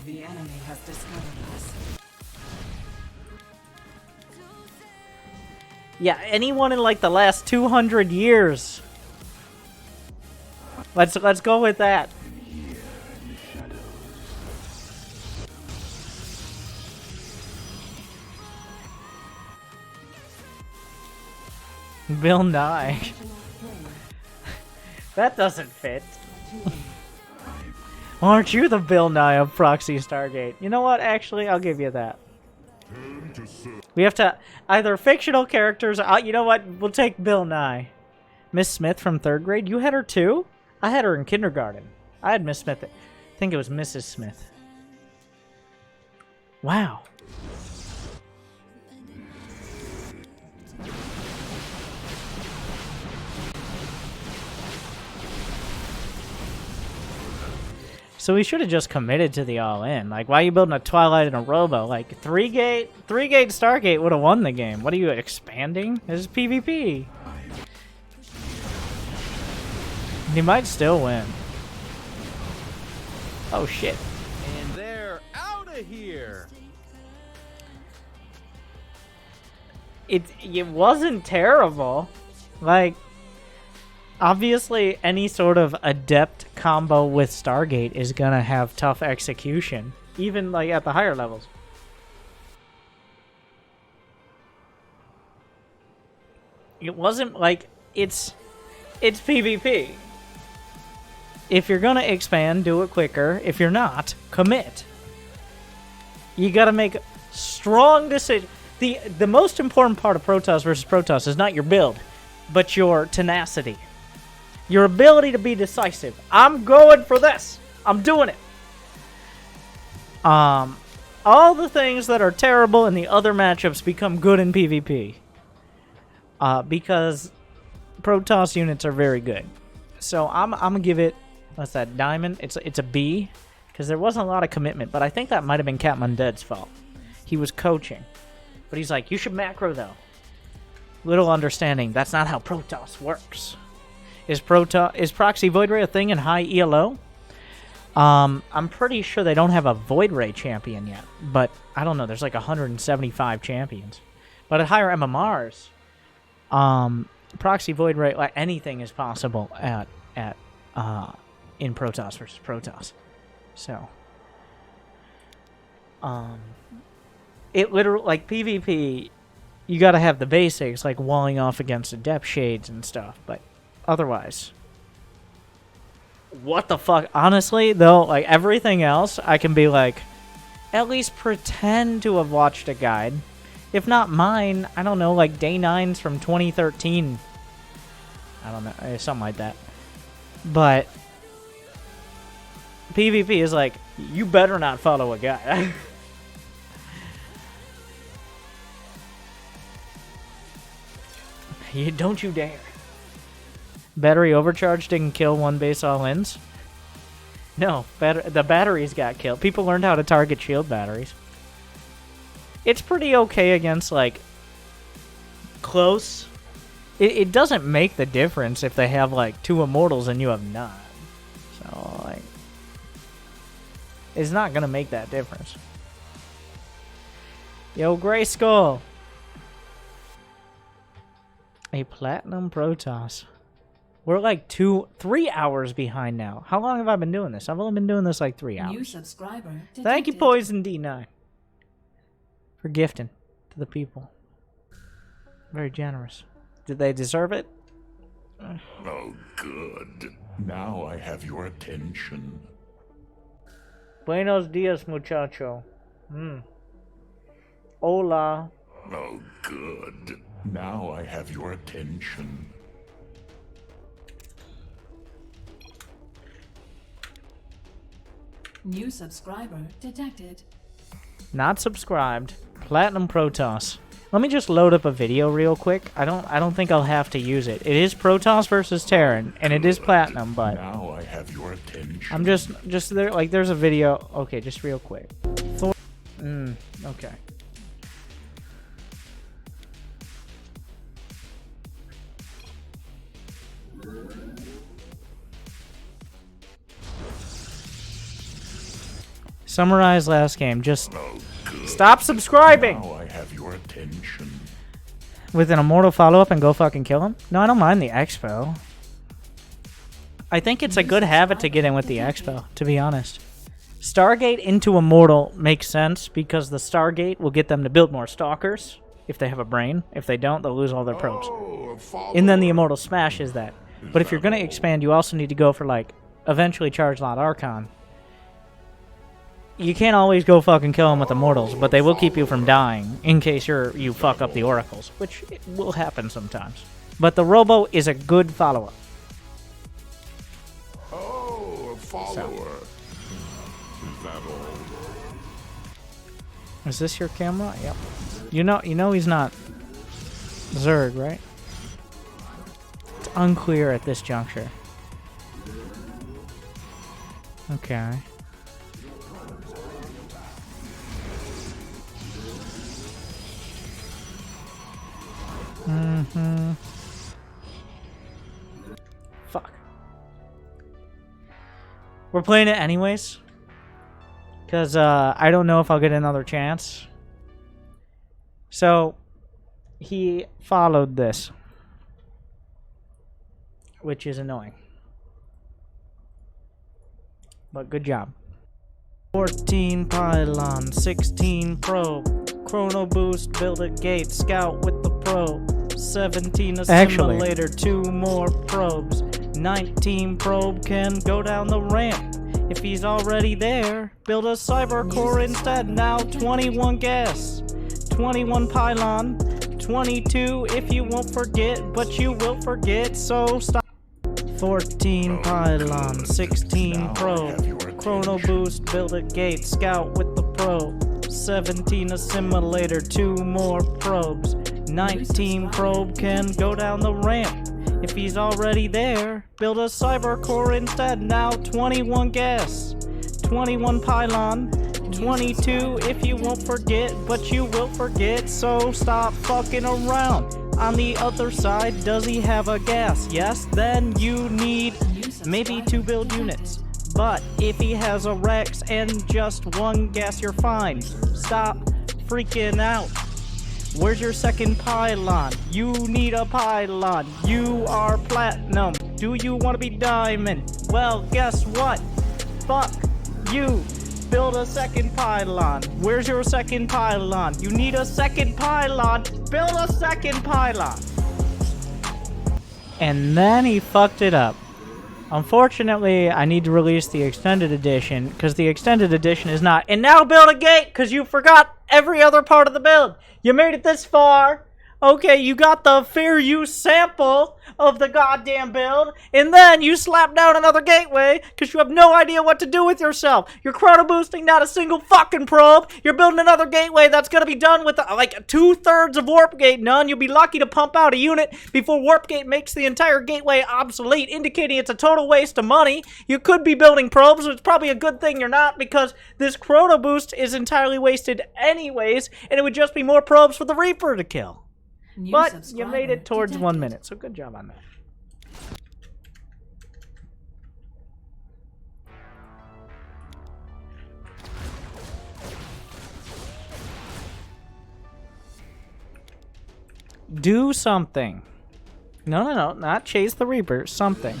The enemy has discovered us. Yeah, anyone in, like, the last 200 years... Let's go with that. Bill Nye. That doesn't fit. Aren't you the Bill Nye of Proxy Stargate? You know what? Actually, I'll give you that. We have to either fictional characters. You know what? We'll take Bill Nye. Miss Smith from 3rd grade. You had her too? I had her in kindergarten. I had Miss Smith. I think it was Mrs. Smith. Wow. So we should have just committed to the all-in. Like, why are you building a Twilight and a Robo? Like, 3-gate Stargate would have won the game. What are you expanding? This is PvP. He might still win. Oh shit. And they're out of here. It wasn't terrible. Like, obviously any sort of adept combo with Stargate is gonna have tough execution, even like at the higher levels. It wasn't like it's PvP. If you're gonna expand, do it quicker. If you're not, commit. You gotta make strong decisions. The most important part of Protoss versus Protoss is not your build, but your tenacity. Your ability to be decisive. I'm going for this. I'm doing it. All the things that are terrible in the other matchups become good in PvP. Because Protoss units are very good. So I'm gonna give it, what's that, diamond? It's a B, because there wasn't a lot of commitment, but I think that might have been Captain Undead's fault. He was coaching. But he's like, you should macro though. Little understanding, that's not how Protoss works. Is Proxy Void Ray a thing in high ELO? I'm pretty sure they don't have a Void Ray champion yet, but I don't know, there's like 175 champions. But at higher MMRs, Proxy Void Ray, like anything is possible in Protoss versus Protoss. So, it literally, like PvP, you gotta have the basics, like walling off against the depth shades and stuff, but otherwise, what the fuck? Honestly, though, like everything else, I can be like, at least pretend to have watched a guide. If not mine, I don't know, like Day 9's from 2013. I don't know, something like that. But PvP is like, you better not follow a guide. Don't you dare. Battery overcharge didn't kill one base all-ins? No, the batteries got killed. People learned how to target shield batteries. It's pretty okay against, like, close. It doesn't make the difference if they have, like, 2 immortals and you have none. So, like, it's not gonna make that difference. Yo, Gray Skull. A Platinum Protoss. We're like 3 hours behind now. How long have I been doing this? I've only been doing this like 3 hours. New subscriber detected. Thank you, Poison D9, for gifting to the people. Very generous. Did they deserve it? Oh, good. Now I have your attention. Buenos dias, muchacho. Hola. Oh, good. Now I have your attention. New subscriber detected. Not subscribed. Platinum Protoss. Let me just load up a video real quick. I don't think I'll have to use it. It is Protoss versus Terran, and it is Platinum, but now I have your attention. I'm just there. Like, there's a video. Okay, just real quick. Okay. Summarize last game. Just stop subscribing. Now I have your attention. With an immortal follow-up and go fucking kill him? No, I don't mind the expo. I think it's a good habit to get in with the expo, to be honest. Stargate into immortal makes sense because the Stargate will get them to build more stalkers if they have a brain. If they don't, they'll lose all their probes. And then the immortal smashes that. But if you're going to expand, you also need to go for, like, eventually Charge Lot Archon. You can't always go fucking kill them with immortals, but they will keep you from dying in case you fuck up the oracles, which will happen sometimes. But the Robo is a good follow-up. Oh, a follower. Is that all? Is this your camera? Yep. You know he's not Zerg, right? It's unclear at this juncture. Okay. Fuck. We're playing it anyways. Because I don't know if I'll get another chance. So, he followed this. Which is annoying. But good job. 14 pylon, 16 probe, chrono boost, build a gate, scout with the probe, 17 assimilator, 2 more probes, 19 probe can go down the ramp. If he's already there, build a cyber core instead. Now 21 gas, 21 pylon, 22 if you won't forget, but you will forget, so stop. 14 pylon, 16 probe, chrono boost, build a gate, scout with the probe, 17 assimilator, 2 more probes, 19 probe can go down the ramp. If he's already there, build a cyber core instead. Now 21 gas, 21 pylon, 22 if you won't forget, but you will forget, so stop fucking around. On the other side, does he have a gas? Yes, then you need maybe 2 build units. But if he has a Rex and just 1 gas, you're fine. Stop freaking out. Where's your second pylon? You need a pylon. You are platinum. Do you want to be diamond? Well, guess what? Fuck you. Build a second pylon. Where's your second pylon? You need a second pylon. Build a second pylon. And then he fucked it up. Unfortunately, I need to release the extended edition because the extended edition is not. And now build a gate because you forgot every other part of the build. You made it this far. Okay, you got the fair use sample of the goddamn build, and then you slap down another gateway because you have no idea what to do with yourself. You're chrono boosting not a single fucking probe. You're building another gateway that's going to be done with like 2/3 of warp gate done. You'll be lucky to pump out a unit before warp gate makes the entire gateway obsolete, indicating it's a total waste of money. You could be building probes, so it's probably a good thing you're not, because this chrono boost is entirely wasted anyways, and it would just be more probes for the Reaper to kill. But you made it towards 1 minute, so good job on that. Do something. No, not chase the Reaper. Something.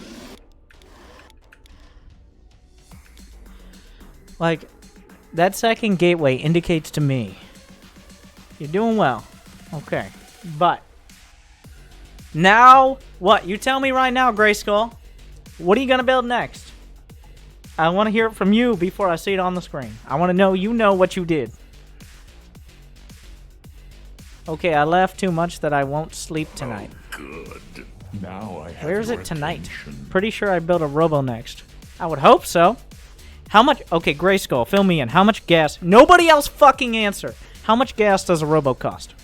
Like, that second gateway indicates to me you're doing well. Okay. But now, what? You tell me right now, Grayskull. What are you going to build next? I want to hear it from you before I see it on the screen. I want to know you know what you did. Okay, I laughed too much that I won't sleep tonight. Oh, good. Now I have Where is your it tonight? attention. Pretty sure I built a robo next. I would hope so. How much? Okay, Grayskull, fill me in. How much gas? Nobody else fucking answer. How much gas does a robo cost?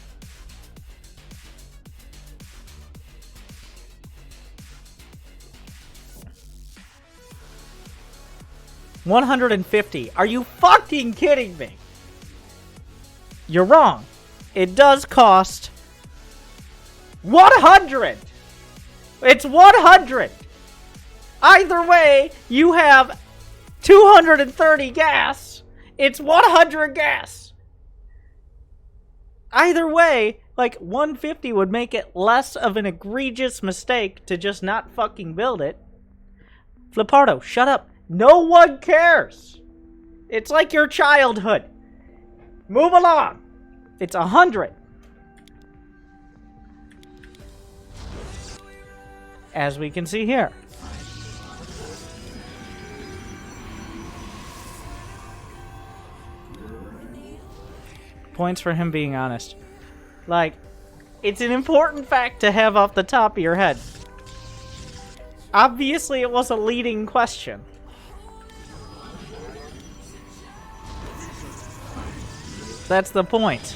$150. Are you fucking kidding me? You're wrong. It does cost 100. It's 100. Either way, you have 230 gas. It's 100 gas. Either way, like 150 would make it less of an egregious mistake to just not fucking build it. Flippardo, shut up. No one cares. It's like your childhood. Move along. It's 100. As we can see here. Points for him being honest. Like, it's an important fact to have off the top of your head. Obviously, it was a leading question. That's the point.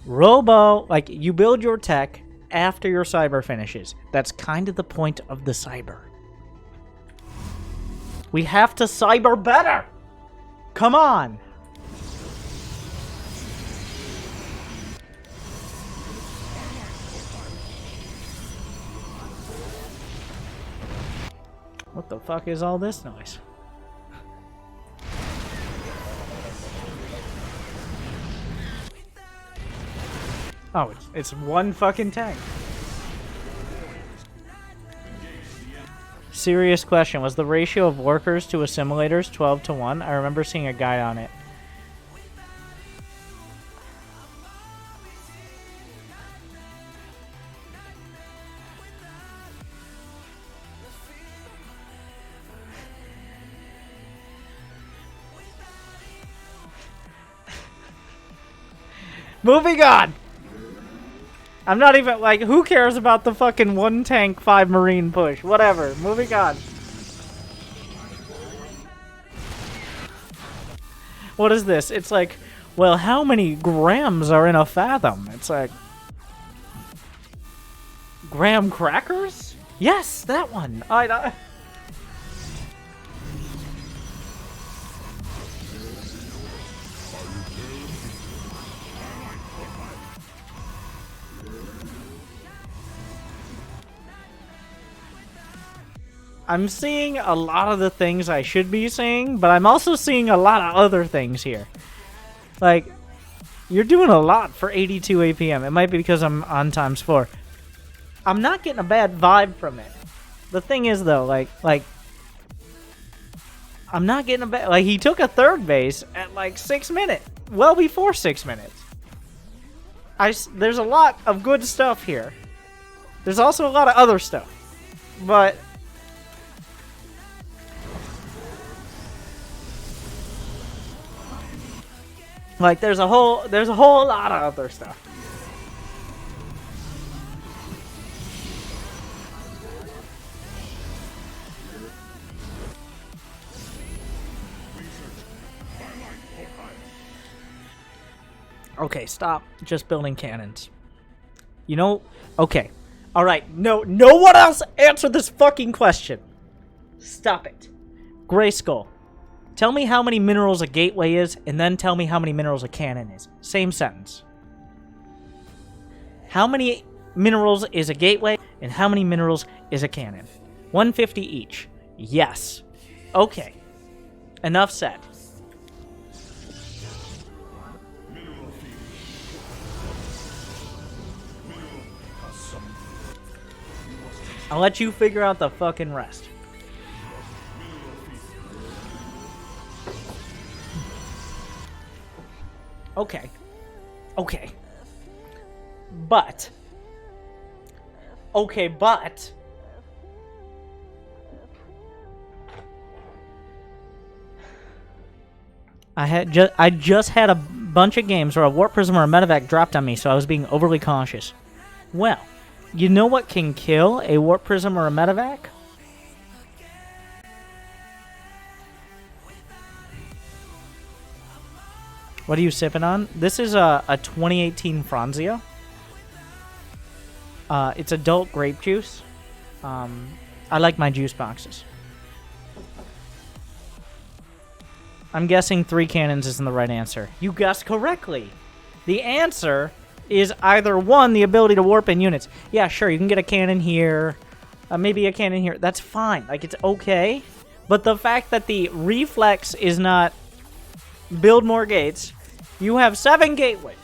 Robo, like, you build your tech after your cyber finishes. That's kind of the point of the cyber. We have to cyber better! Come on! What the fuck is all this noise? Oh, it's one fucking tank. Serious question. Was the ratio of workers to assimilators 12-1? I remember seeing a guide on it. Moving on! I'm not even, like, who cares about the fucking 1 tank, 5 marine push? Whatever. Moving on. What is this? It's like, well, how many grams are in a fathom? It's like... graham crackers? Yes, that one. I'm seeing a lot of the things I should be seeing, but I'm also seeing a lot of other things here. Like, you're doing a lot for 82 APM. It might be because I'm on ×4. I'm not getting a bad vibe from it. The thing is, though, like, I'm not getting a bad... Like, he took a 3rd base at, like, 6 minutes. Well before 6 minutes. There's a lot of good stuff here. There's also a lot of other stuff. But... like, there's a whole lot of other stuff. Okay, stop just building cannons. You know, okay. Alright, no one else answer this fucking question. Stop it. Grayskull. Tell me how many minerals a gateway is, and then tell me how many minerals a cannon is. Same sentence. How many minerals is a gateway, and how many minerals is a cannon? 150 each. Yes. Okay. Enough said. I'll let you figure out the fucking rest. Okay. Okay. But. Okay, but. I just had a bunch of games where a warp prism or a medevac dropped on me, so I was being overly cautious. Well, you know what can kill a warp prism or a medevac? What are you sipping on? This is a 2018 Franzia. It's adult grape juice. I like my juice boxes. I'm guessing 3 cannons isn't the right answer. You guessed correctly. The answer is either 1, the ability to warp in units. Yeah, sure, you can get a cannon here. Maybe a cannon here. That's fine. Like, it's okay. But the fact that the reflex is not build more gates. You have 7 gateways.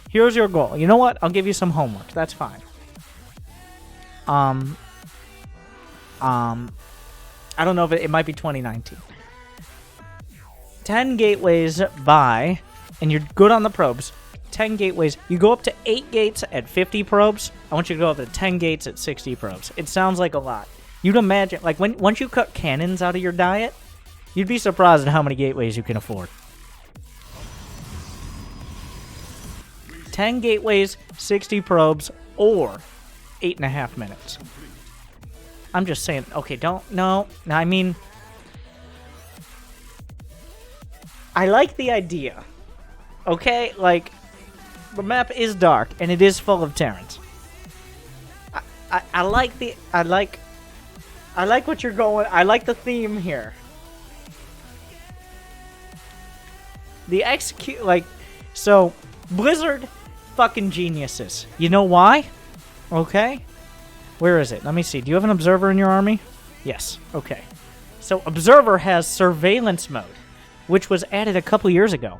Here's your goal. You know what? I'll give you some homework. That's fine. I don't know if it might be 2019. 10 gateways by, and you're good on the probes. 10 gateways. You go up to 8 gates at 50 probes. I want you to go up to 10 gates at 60 probes. It sounds like a lot. You'd imagine, like, once you cut cannons out of your diet, you'd be surprised at how many gateways you can afford. 10 gateways, 60 probes, or 8.5 minutes. I'm just saying, okay, no, I mean, I like the idea, okay? Like, the map is dark, and it is full of Terrans. I like what you're going, I like the theme here. The so, Blizzard, fucking geniuses. You know why? Okay? Where is it? Let me see. Do you have an observer in your army? Yes, okay. So Observer has surveillance mode, which was added a couple years ago,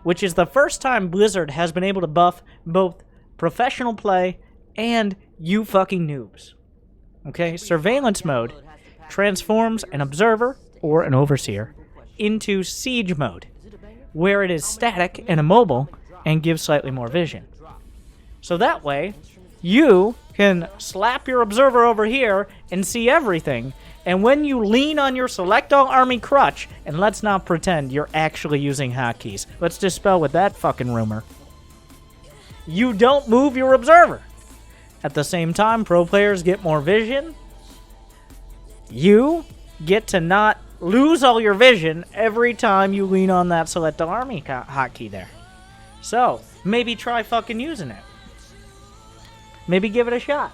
which is the first time Blizzard has been able to buff both professional play and you fucking noobs. Okay, surveillance mode transforms an observer, or an overseer, into siege mode, where it is static and immobile and gives slightly more vision. So that way, you can slap your observer over here and see everything, and when you lean on your select all army crutch, and let's not pretend you're actually using hotkeys, let's dispel with that fucking rumor, you don't move your observer. At the same time, pro players get more vision. You get to not lose all your vision every time you lean on that select all army hotkey there. So, maybe try fucking using it. Maybe give it a shot.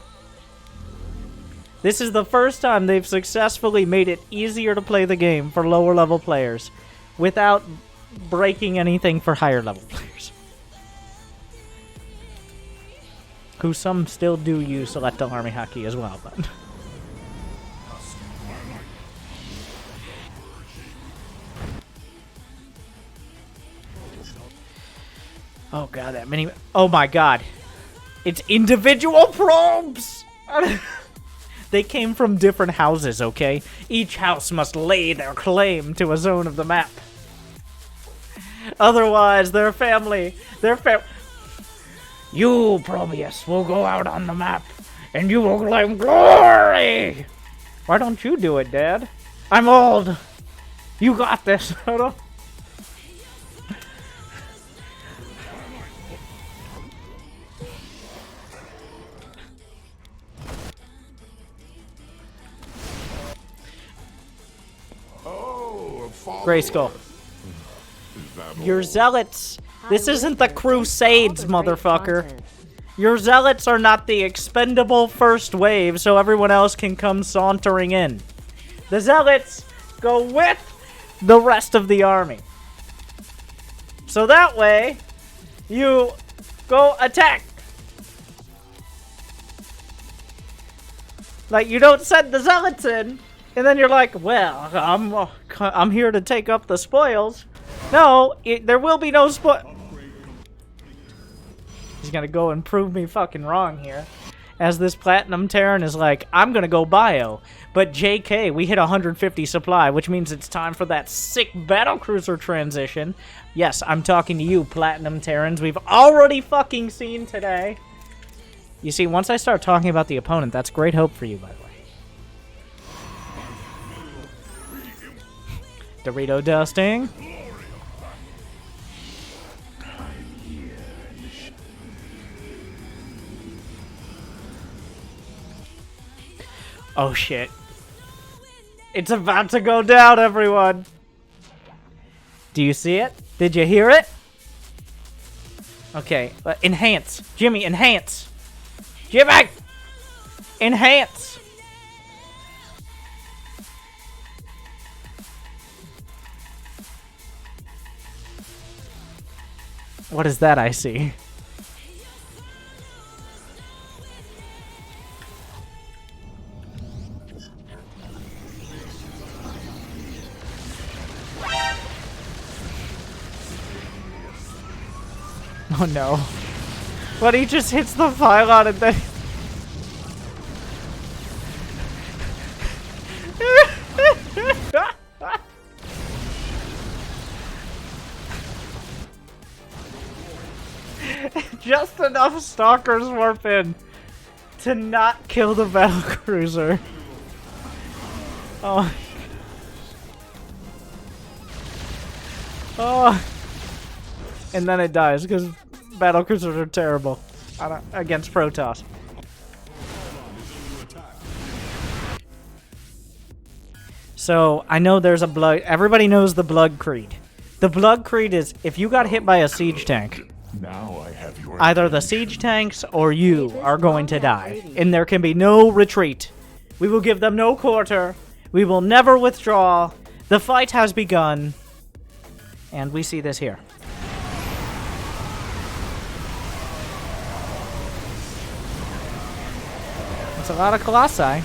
This is the first time they've successfully made it easier to play the game for lower level players without breaking anything for higher level players. Who some still do use select all army hotkey as well, but... Oh god, that mini... Oh my god. It's individual probes! They came from different houses, okay? Each house must lay their claim to a zone of the map. Otherwise, their family... You, Probius, will go out on the map, and you will claim glory! Why don't you do it, Dad? I'm old. You got this. Grayskull. Your zealots. This isn't the Crusades, motherfucker. Your zealots are not the expendable first wave, so everyone else can come sauntering in. The zealots go with the rest of the army. So that way, you go attack. Like, you don't send the zealots in, and then you're like, well, I'm here to take up the spoils. No, there will be no spoil. He's gonna go and prove me fucking wrong here. As this Platinum Terran is like, I'm gonna go bio. But JK, we hit 150 supply, which means it's time for that sick battlecruiser transition. Yes, I'm talking to you, Platinum Terrans. We've already fucking seen today. You see, once I start talking about the opponent, that's great hope for you, by the way. Dorito dusting. Oh shit. It's about to go down, everyone. Do you see it? Did you hear it? Okay, enhance. Jimmy, enhance. Jimmy! Enhance. What is that I see? Oh no. What, he just hits the pylon and then... Just enough stalkers warp in to not kill the battlecruiser. Oh. Oh. And then it dies because battlecruisers are terrible against Protoss. So I know there's a blood. Everybody knows the blood creed. The blood creed is if you got hit by a siege tank. Now I have your either the siege tanks or you are going to die, and there can be no retreat. We will give them no quarter. We will never withdraw. The fight has begun, and we see this here. It's a lot of Colossi.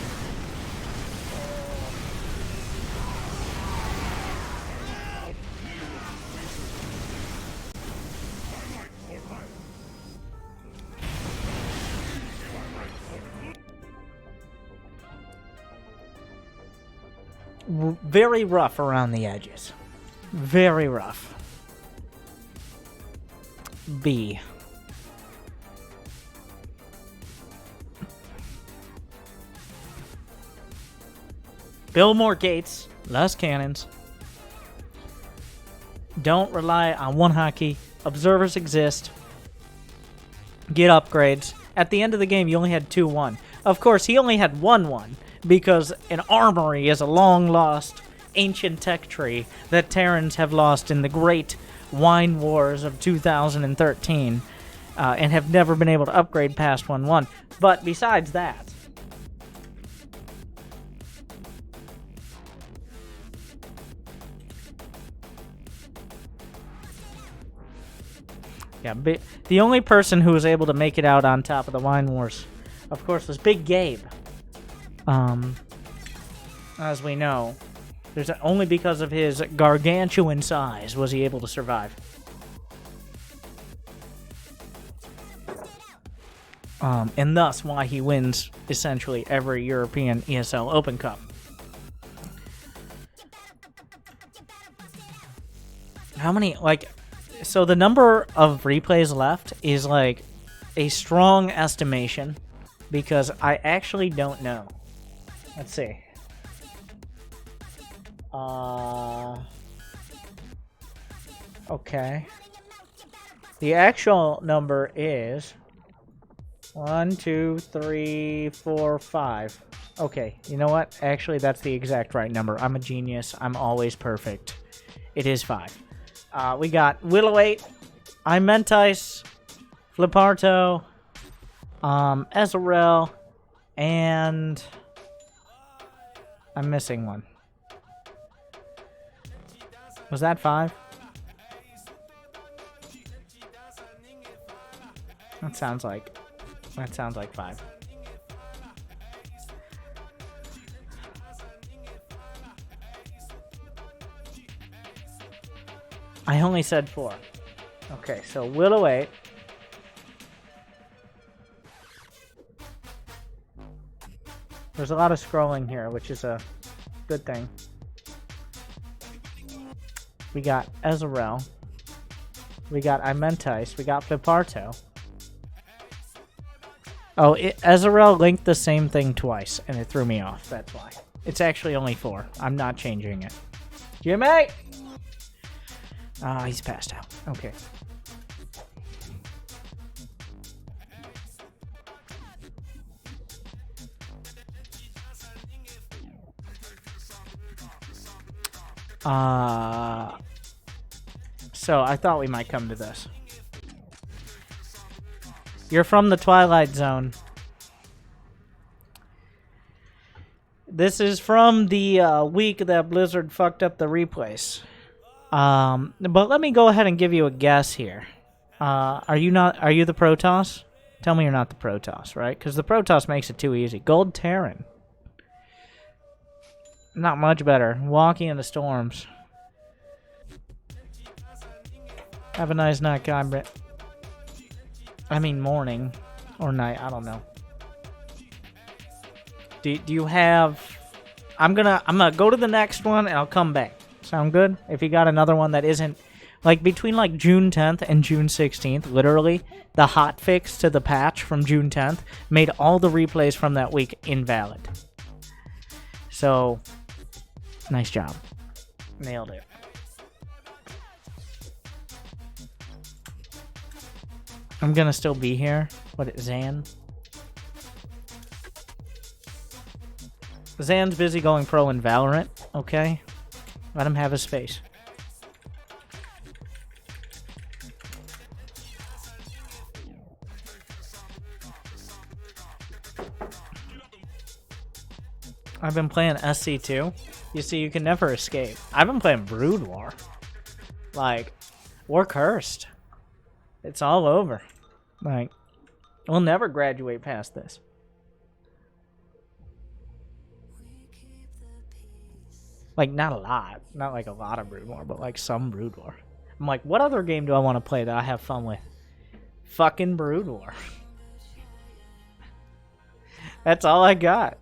very rough around the edges. Very rough. B. Build more gates, less cannons. Don't rely on one hotkey. Observers exist. Get upgrades. At the end of the game, you only had 2-1. Of course, he only had 1-1 because an armory is a long-lost ancient tech tree that Terrans have lost in the great wine wars of 2013 and have never been able to upgrade past 1-1. But besides that, yeah, the only person who was able to make it out on top of the wine wars, of course, was Big Gabe. As we know, there's only because of his gargantuan size was he able to survive. And thus why he wins essentially every European ESL Open Cup. How many, like, so the number of replays left is like a strong estimation because I actually don't know. Let's see. Okay. The actual number is 1, 2, 3, 4, 5. Okay, you know what? Actually, that's the exact right number. I'm a genius. I'm always perfect. It is 5. We got Willow 8, Imentice, Fliparto, Ezreal, and I'm missing one. Was that 5? That sounds like 5. I only said 4. Okay, so Willow 8. There's a lot of scrolling here, which is a good thing. We got Ezreal. We got Imentice. We got Fliparto. Oh, Ezreal linked the same thing twice, and it threw me off. That's why. It's actually only 4. I'm not changing it. Jimmy! Ah, he's passed out. Okay. So I thought we might come to this. You're from the Twilight Zone. This is from the week that Blizzard fucked up the replays. But let me go ahead and give you a guess here. Are you the Protoss? Tell me you're not the Protoss, right? Because the Protoss makes it too easy. Gold Terran. Not much better. Walking in the storms. Have a nice night, Gambit. I mean morning. Or night, I don't know. Do you have... I'm gonna go to the next one and I'll come back. Sound good? If you got another one that isn't... Like, between, like, June 10th and June 16th, literally, the hotfix to the patch from June 10th made all the replays from that week invalid. So, nice job. Nailed it. I'm gonna still be here. What is Zan? Zan's busy going pro in Valorant, okay? Let him have his space. I've been playing SC2. You see, you can never escape. I've been playing Brood War. Like, we're cursed. It's all over. Like, we'll never graduate past this. Like, not a lot. Not like a lot of Brood War, but like some Brood War. I'm like, what other game do I want to play that I have fun with? Fucking Brood War. That's all I got.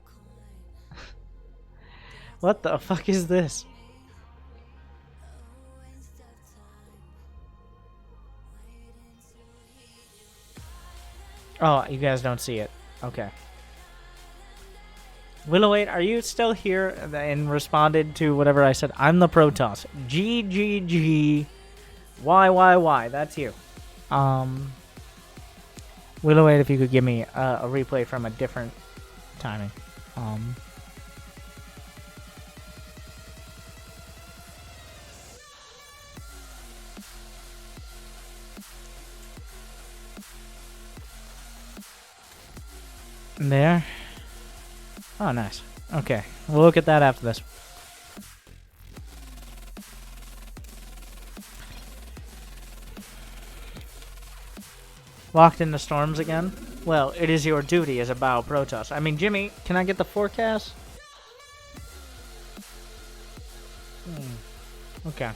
What the fuck is this? Oh, you guys don't see it. Okay. Willow8, are you still here and responded to whatever I said? I'm the Protoss. GGG. Y. That's you. Willow8, if you could give me a replay from a different timing. There. Oh, nice. Okay, we'll look at that after this. Locked into storms again? Well, it is your duty as a Bow Protoss. I mean, Jimmy, can I get the forecast? Okay.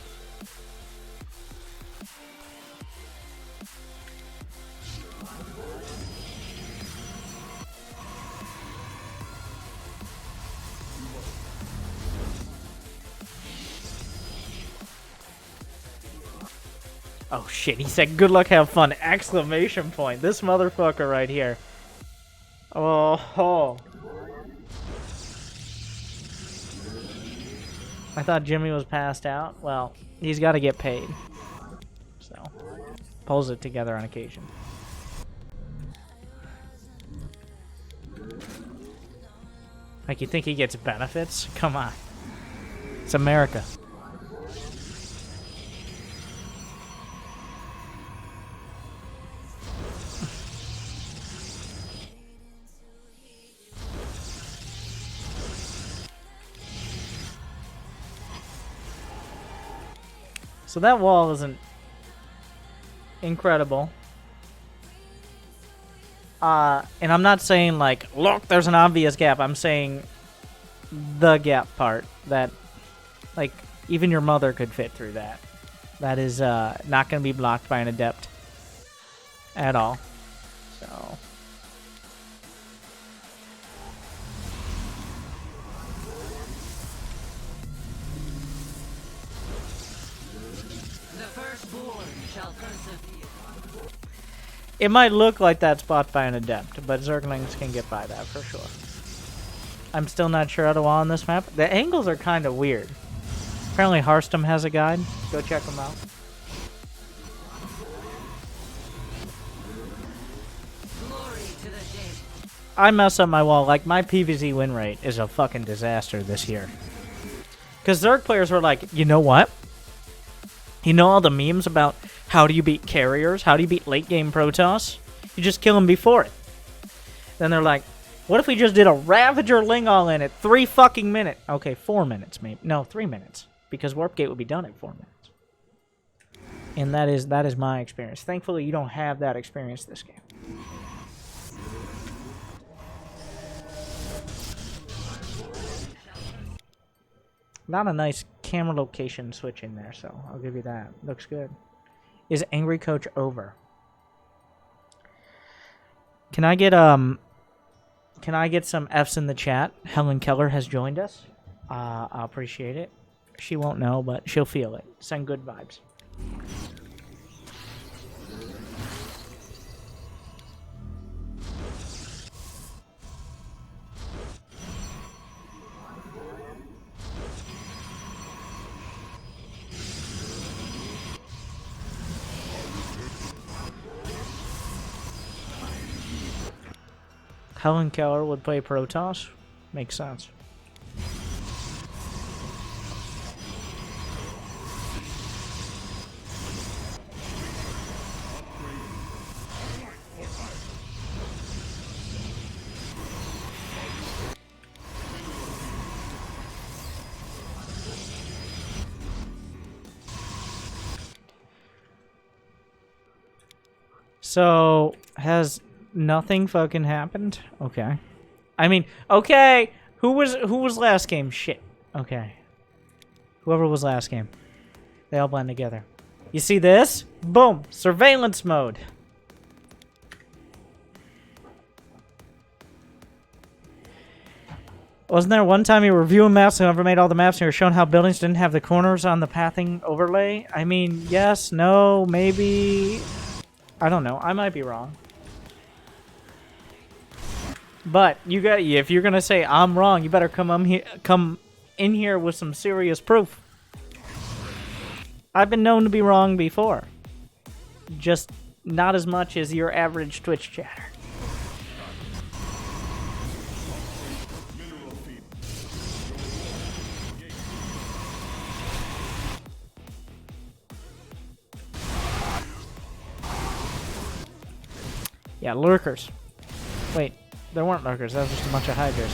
Oh shit, he said good luck, have fun, exclamation point. This motherfucker right here. Oh. I thought Jimmy was passed out. Well, he's got to get paid. So, pulls it together on occasion. Like, you think he gets benefits? Come on. It's America. So that wall isn't incredible. And I'm not saying, like, look, there's an obvious gap. I'm saying the gap part. That, like, even your mother could fit through that. That is not going to be blocked by an adept at all. So... It might look like that's bought by an adept, but Zerglings can get by that for sure. I'm still not sure how to wall on this map. The angles are kind of weird. Apparently Hearthstone has a guide. Go check them out. I mess up my wall. Like, my PvZ win rate is a fucking disaster this year. Because Zerg players were like, you know what? You know all the memes about how do you beat carriers? How do you beat late game Protoss? You just kill them before it. Then they're like, what if we just did a Ravager Ling all in at 3 fucking minutes? Okay, 4 minutes maybe. No, 3 minutes. Because Warp Gate would be done at 4 minutes. And that is my experience. Thankfully, you don't have that experience this game. Not a nice camera location switch in there, so I'll give you that. Looks good. Is Angry Coach over? Can I get some F's in the chat? Helen Keller has joined us. I appreciate it. She won't know, but she'll feel it. Send good vibes. Helen Keller would play Protoss. Makes sense. So, has nothing fucking happened? Okay. I mean, okay. Who was last game? Shit. Okay. Whoever was last game. They all blend together. You see this? Boom. Surveillance mode. Wasn't there one time you were reviewing maps and whoever made all the maps and you were showing how buildings didn't have the corners on the pathing overlay? I mean, yes, no, maybe... I don't know. I might be wrong. But you got, if you're gonna say I'm wrong, you better come in here with some serious proof. I've been known to be wrong before. Just not as much as your average Twitch chatter. Yeah, lurkers. Wait, there weren't lurkers. That was just a bunch of hydras.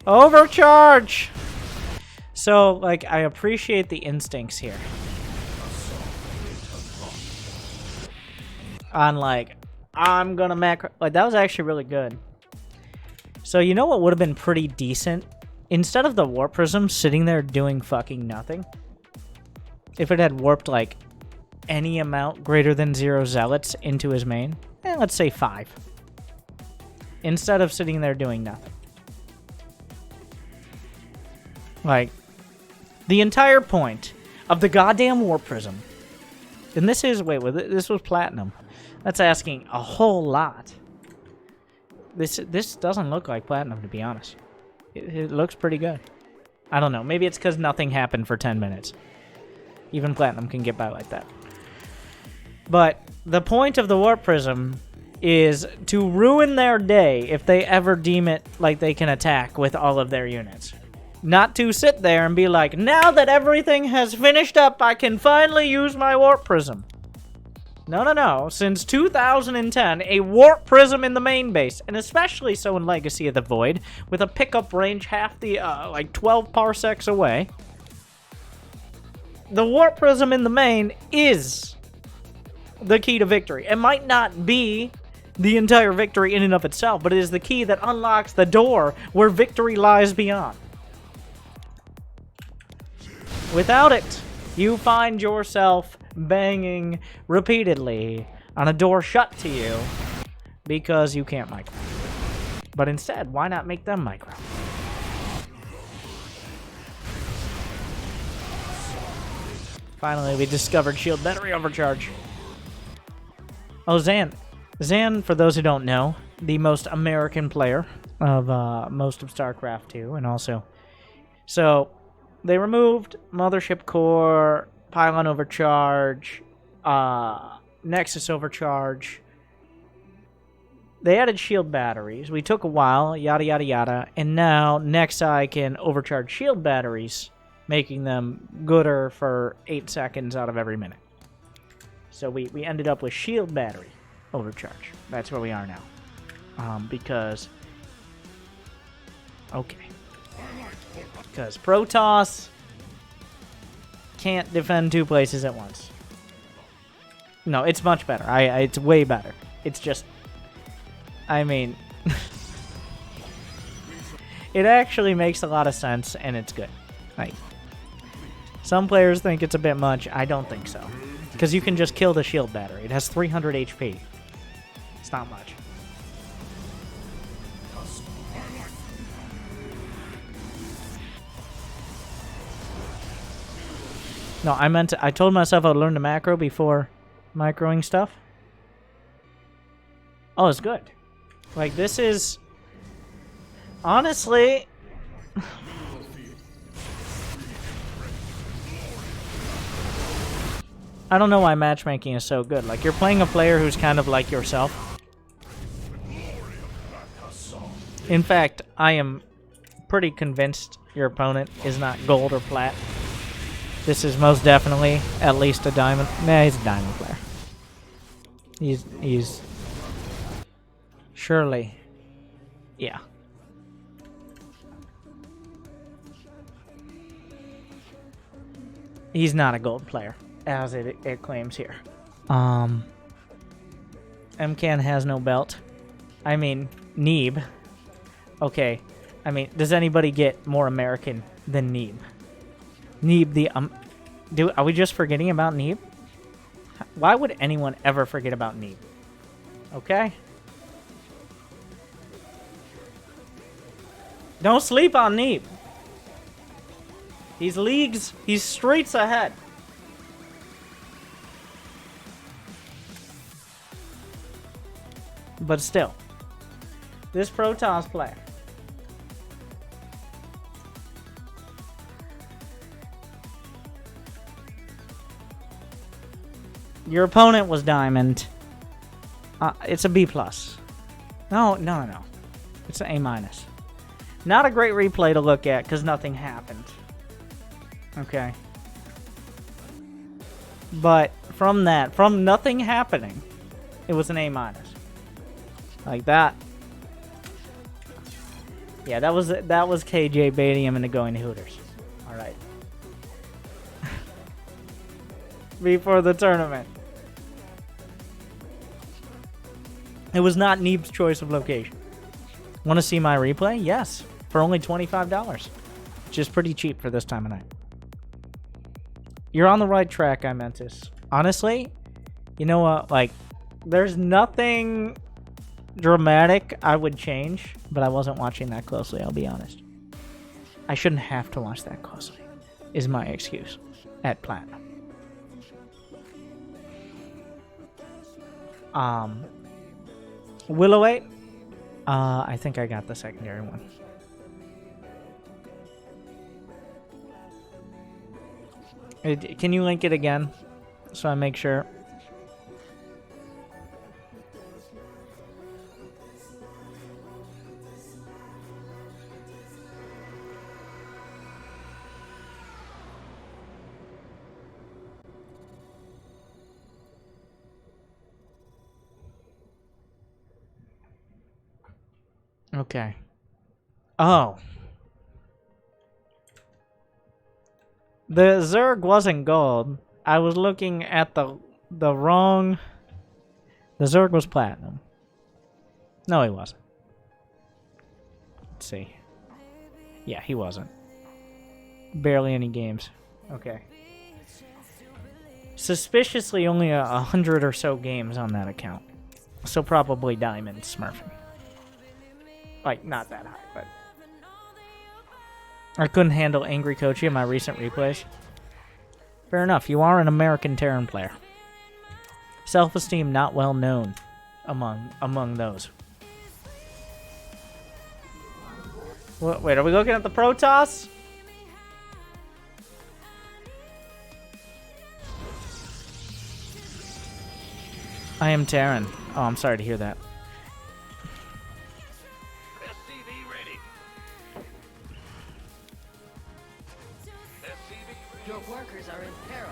Overcharge! So, like, I appreciate the instincts here. On, like, I'm gonna macro... Like, that was actually really good. So, you know what would have been pretty decent? Instead of the warp prism sitting there doing fucking nothing, if it had warped, like, any amount greater than 0 zealots into his main, let's say 5. Instead of sitting there doing nothing. Like, the entire point of the goddamn warp prism, and this is, wait, this was Platinum. That's asking a whole lot. This doesn't look like Platinum, to be honest. It looks pretty good. I don't know, maybe it's because nothing happened for 10 minutes. Even Platinum can get by like that. But the point of the warp prism is to ruin their day if they ever deem it like they can attack with all of their units. Not to sit there and be like, now that everything has finished up, I can finally use my warp prism. No, no, no. Since 2010, a warp prism in the main base, and especially so in Legacy of the Void, with a pickup range half the, like 12 parsecs away, the warp prism in the main is the key to victory. It might not be the entire victory in and of itself, but it is the key that unlocks the door where victory lies beyond. Without it, you find yourself banging repeatedly on a door shut to you because you can't micro. But instead, why not make them micro? Finally, we discovered shield battery overcharge. Oh, Zan. Zan, for those who don't know, the most American player of most of StarCraft 2, and also... So, they removed Mothership Core, Pylon Overcharge, Nexus Overcharge. They added shield batteries. We took a while, yada yada yada, and now Nexi can overcharge shield batteries, making them gooder for 8 seconds out of every minute. So we ended up with shield battery overcharge. That's where we are now. Because... Okay. Because Protoss can't defend 2 places at once. No, it's much better. It's way better. It's just... I mean... it actually makes a lot of sense, and it's good. Like, some players think it's a bit much. I don't think so. Because you can just kill the shield battery. It has 300 HP. It's not much. No, I told myself I'd learn the macro before microing stuff. Oh, it's good. Like, this is... Honestly... I don't know why matchmaking is so good. Like, you're playing a player who's kind of like yourself. In fact, I am pretty convinced your opponent is not gold or plat. This is most definitely at least a diamond. Nah, he's a diamond player. He's... Surely. Yeah. He's not a gold player, as it claims here. MCAN has no belt. I mean, Neeb. Okay. I mean, does anybody get more American than Neeb? Neeb the are we just forgetting about Neeb? Why would anyone ever forget about Neeb? Okay. Don't sleep on Neeb. He's streets ahead. But still, this Protoss player. Your opponent was Diamond. It's a B+. No. It's an A-. Not a great replay to look at because nothing happened. Okay. But from nothing happening, it was an A-. Like that. Yeah, that was KJ baiting him into going to Hooters. Alright. Before the tournament. It was not Neeb's choice of location. Want to see my replay? Yes. For only $25. Which is pretty cheap for this time of night. You're on the right track, I meant this. Honestly, you know what? Like, there's nothing dramatic I would change, but I wasn't watching that closely, I'll be honest. I shouldn't have to watch that closely, is my excuse at Platinum. Willow 8? I think I got the secondary one. Can you link it again so I make sure? Okay. Oh. The Zerg wasn't gold. I was looking at the wrong... The Zerg was platinum. No, he wasn't. Let's see. Yeah, he wasn't. Barely any games. Okay. Suspiciously only 100 or so games on that account. So probably diamond smurfing. Like, not that high, but... I couldn't handle Angry Coachy in my recent replays. Fair enough, you are an American Terran player. Self-esteem not well known among those. Wait, are we looking at the Protoss? I am Terran. Oh, I'm sorry to hear that. Your workers are in peril.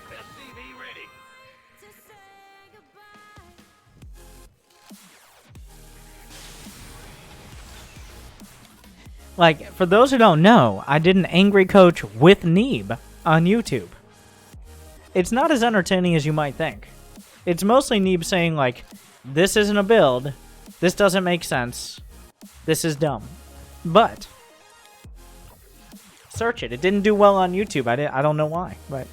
SCV ready. Like, for those who don't know, I did an Angry Coach with Neeb on YouTube. It's not as entertaining as you might think. It's mostly Neeb saying, like, this isn't a build, this doesn't make sense, this is dumb. But... search it. It didn't do well on YouTube. I don't know why, but...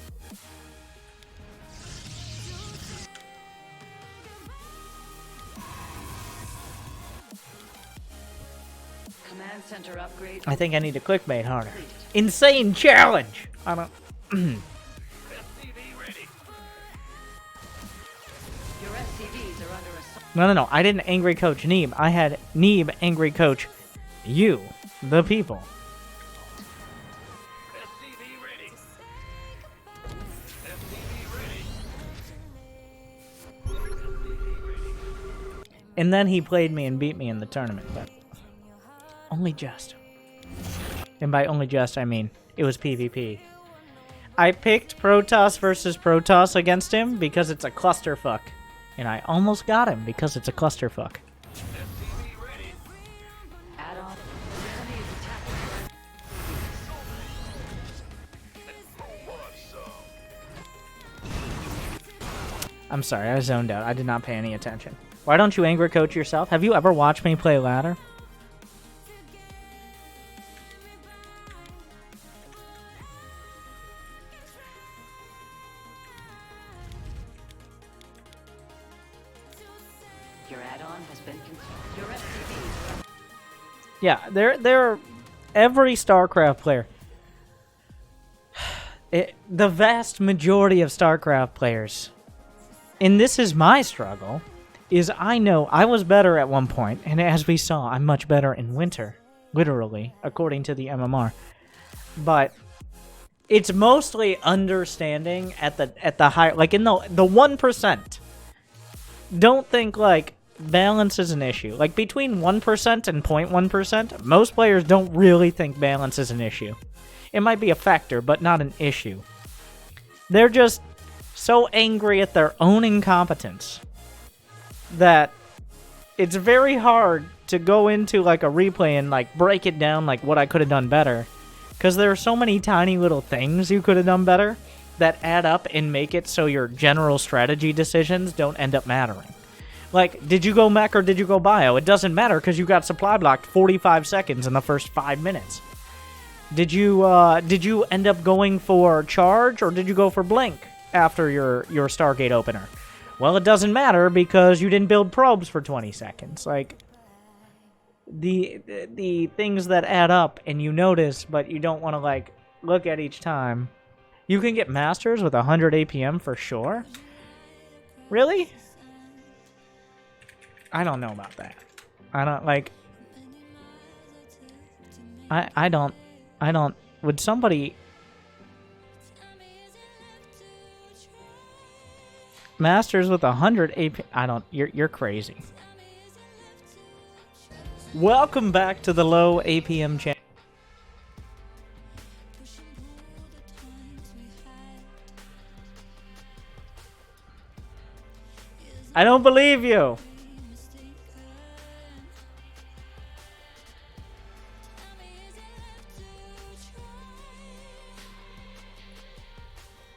Command center upgrade. I think I need to clickbait harder. Insane challenge! I don't... SCV ready. Your SCVs are under assault. No. I didn't Angry Coach Neeb. I had Neeb Angry Coach you, the people. SCV ready. SCV ready. And then he played me and beat me in the tournament, but... only just. And by only just, I mean, it was PvP. I picked Protoss versus Protoss against him because it's a clusterfuck. And I almost got him because it's a clusterfuck. SCV ready. Add-on. The enemy is attacking. I'm sorry, I zoned out. I did not pay any attention. Why don't you Angry Coach yourself? Have you ever watched me play ladder? Your add-on has been confirmed. Your SCVs are Yeah, they're every StarCraft player. The vast majority of StarCraft players, and this is my struggle, is I know I was better at one point, and as we saw, I'm much better in Winter, literally, according to the MMR. But it's mostly understanding at the high, like in the 1%. Don't think like balance is an issue. Like between 1% and 0.1%, most players don't really think balance is an issue. It might be a factor, but not an issue. They're just so angry at their own incompetence that it's very hard to go into like a replay and like break it down like what I could have done better. Because there are so many tiny little things you could have done better that add up and make it so your general strategy decisions don't end up mattering. Like, did you go mech or did you go bio? It doesn't matter because you got supply blocked 45 seconds in the first 5 minutes. Did you end up going for charge or did you go for blink after your Stargate opener? Well, it doesn't matter because you didn't build probes for 20 seconds. Like, the things that add up and you notice, but you don't want to, like, look at each time. You can get masters with 100 APM for sure? Really? I don't know about that. I don't, like... I don't... Would somebody... Masters with 100 AP... I don't... You're crazy. Welcome back to the low APM channel. I don't believe you.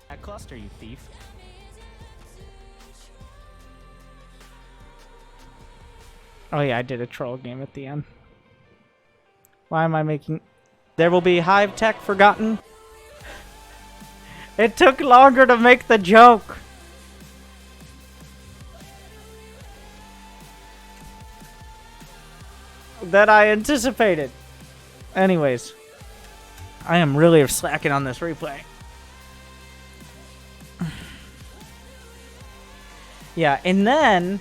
That cluster, you thief. Oh yeah, I did a troll game at the end. Why am I making... There will be Hive Tech forgotten. It took longer to make the joke. That I anticipated. Anyways. I am really slacking on this replay. Yeah, and then...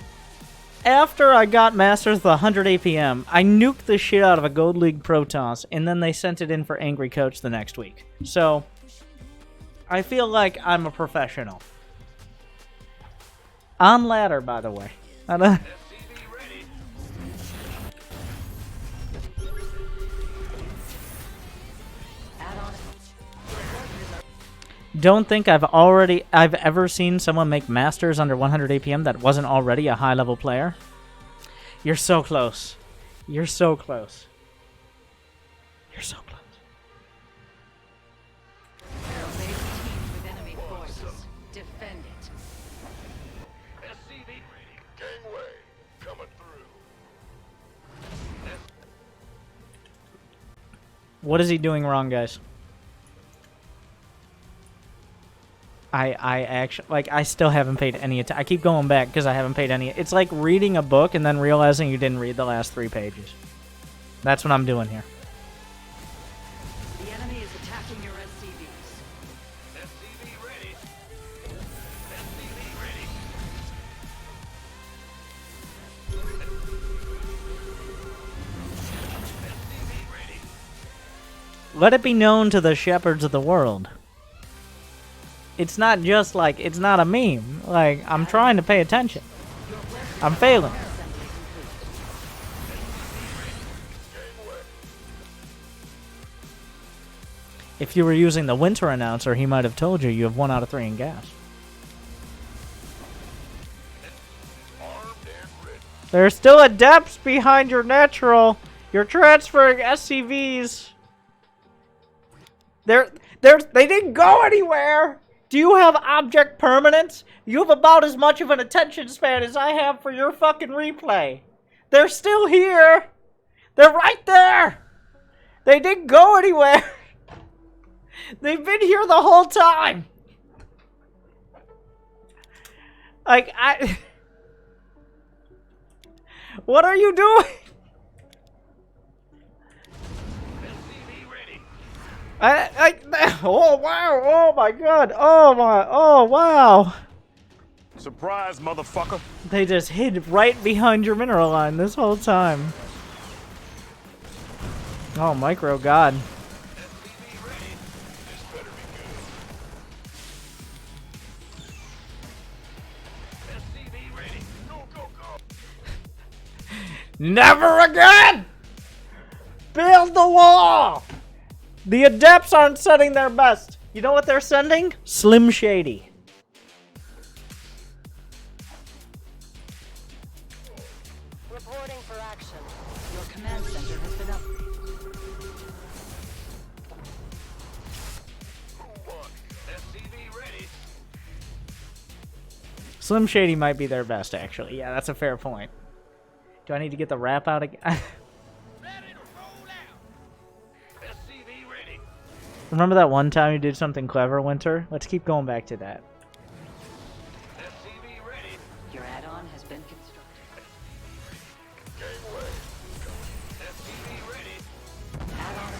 After I got Masters with 100 APM, I nuked the shit out of a Gold League Protoss, and then they sent it in for Angry Coach the next week. So, I feel like I'm a professional. On ladder, by the way. Don't think I've ever seen someone make Masters under 100 APM that wasn't already a high-level player. You're so close. You're so close. You're so close. Defend it. SCV ready. Gangway coming through. What is he doing wrong, guys? I actually, like, I still haven't paid any attention. I keep going back because I haven't paid any. It's like reading a book and then realizing you didn't read the last 3 pages. That's what I'm doing here. The enemy is attacking your SCVs. SCV ready. SCV ready. SCV ready. Let it be known to the shepherds of the world. It's not just like, it's not a meme. Like, I'm trying to pay attention. I'm failing. If you were using the winter announcer, he might have told you have 1 out of 3 in gas. There's still adepts behind your natural. You're transferring SCVs. They didn't go anywhere. Do you have object permanence? You have about as much of an attention span as I have for your fucking replay. They're still here. They're right there. They didn't go anywhere. They've been here the whole time. Like, what are you doing? Oh wow! Oh my god! Oh wow! Surprise, motherfucker. They just hid right behind your mineral line this whole time. Oh, micro god. Never again! Build the wall! The adepts aren't sending their best. You know what they're sending? Slim Shady. Reporting for action. Your command center has been up. Slim Shady might be their best, actually. Yeah, that's a fair point. Do I need to get the wrap out again? Remember that one time you did something clever, Winter? Let's keep going back to that. Your add-on has been constructed. Add-on.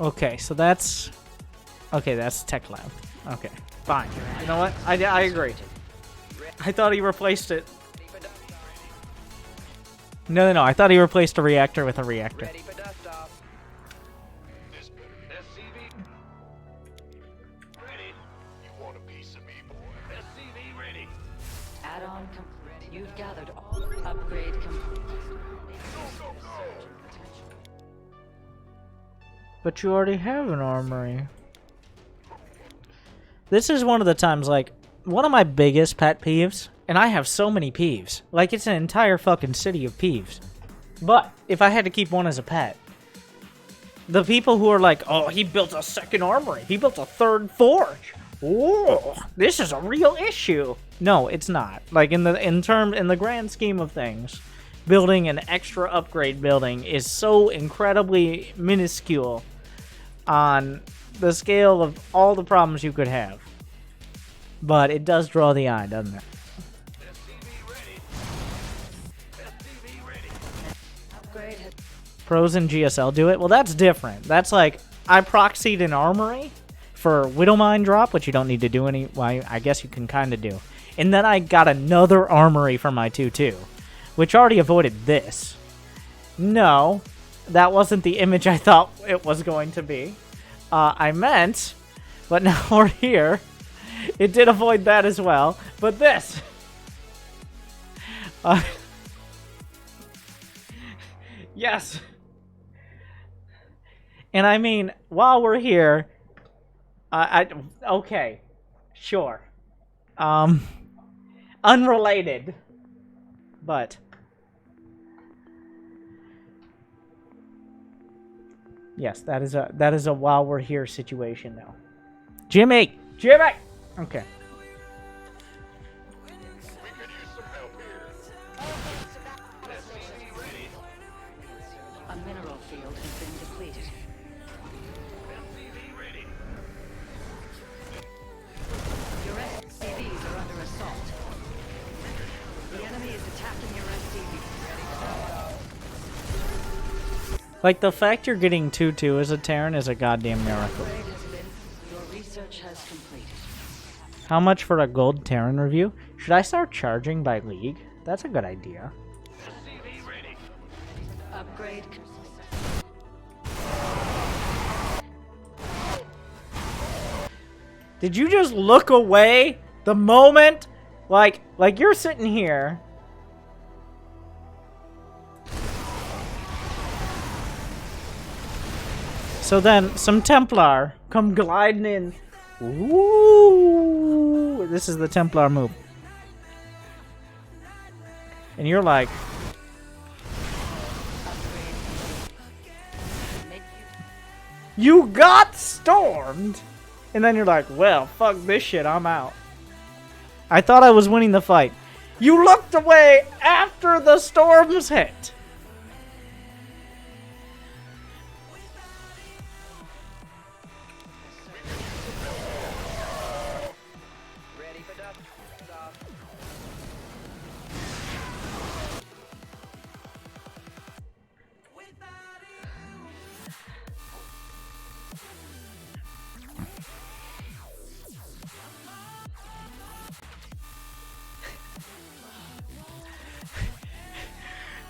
Okay, so that's... Okay, that's Tech Lab. Okay, fine. You know what? I agree. I thought he replaced it. No, I thought he replaced a reactor with a reactor. Add-on complete. You've gathered all. Upgrade complete. But you already have an armory. This is one of the times, like, one of my biggest pet peeves, and I have so many peeves. Like, it's an entire fucking city of peeves. But, if I had to keep one as a pet, the people who are like, oh, he built a second armory, he built a third forge. Oh, this is a real issue. No, it's not. Like, in the grand scheme of things, building an extra upgrade building is so incredibly minuscule on the scale of all the problems you could have. But it does draw the eye, doesn't it? Pros and GSL do it? Well, that's different. That's like, I proxied an armory for Widowmine drop, which you don't need to do any... Well, I guess you can kind of do. And then I got another armory for my 2-2, which already avoided this. No, that wasn't the image I thought it was going to be. I meant, but now we're here. It did avoid that as well, but this. Yes. And I mean, while we're here, okay, sure. Unrelated, but yes, that is a while we're here situation now. Jimmy! Okay. A mineral field has been depleted. Your SCVs are under assault. The enemy is attacking your SCVs. Like, the fact you're getting 2-2 as a Terran is a goddamn miracle. Your research has completed. How much for a gold Terran review? Should I start charging by league? That's a good idea. Upgrade. Did you just look away the moment? Like you're sitting here. So then some Templar come gliding in. Ooh, this is the Templar move. And you're like, you got stormed! And then you're like, well, fuck this shit, I'm out. I thought I was winning the fight. You looked away after the storms hit.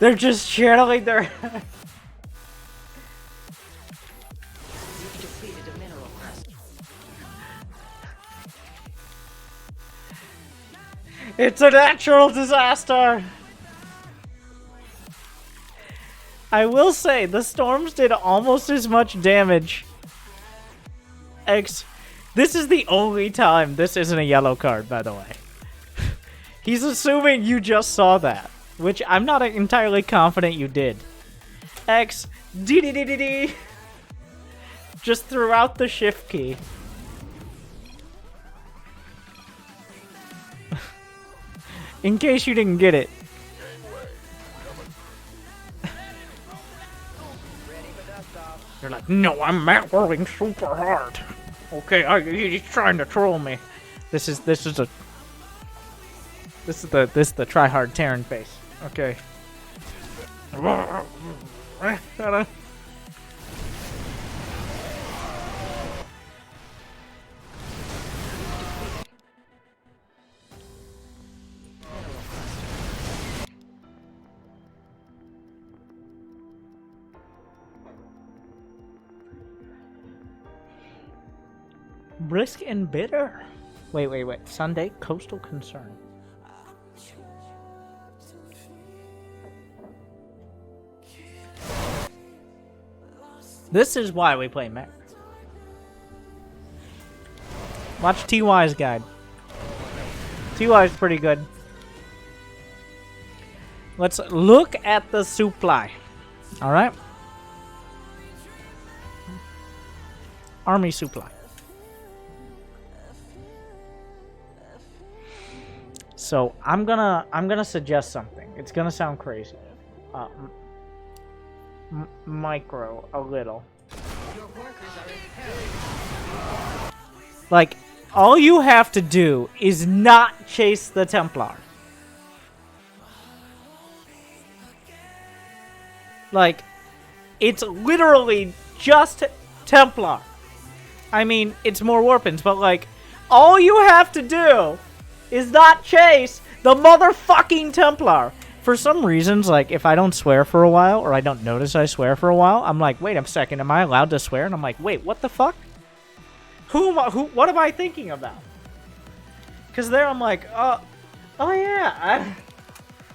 They're just channeling their... It's a natural disaster! I will say, the storms did almost as much damage. This is the only time this isn't a yellow card, by the way. He's assuming you just saw that, which I'm not entirely confident you did. D. Just threw out the shift key. In case you didn't get it. You're like, no, I'm macroing super hard. Okay, he's trying to troll me. This is the try-hard Terran face. Okay. Brisk and bitter. Wait. Sunday, Coastal Concern. This is why we play mech. Watch TY's guide. TY's pretty good. Let's look at the supply. Alright? Army supply. So I'm gonna suggest something. It's gonna sound crazy. Micro a little. Like, all you have to do is not chase the Templar. Like, it's literally just Templar. I mean, it's more Warpins, but like, all you have to do is not chase the motherfucking Templar. For some reasons, like, if I don't swear for a while, or I don't notice I swear for a while, I'm like, wait a second, am I allowed to swear? And I'm like, wait, what the fuck? What am I thinking about? Because there I'm like, oh yeah.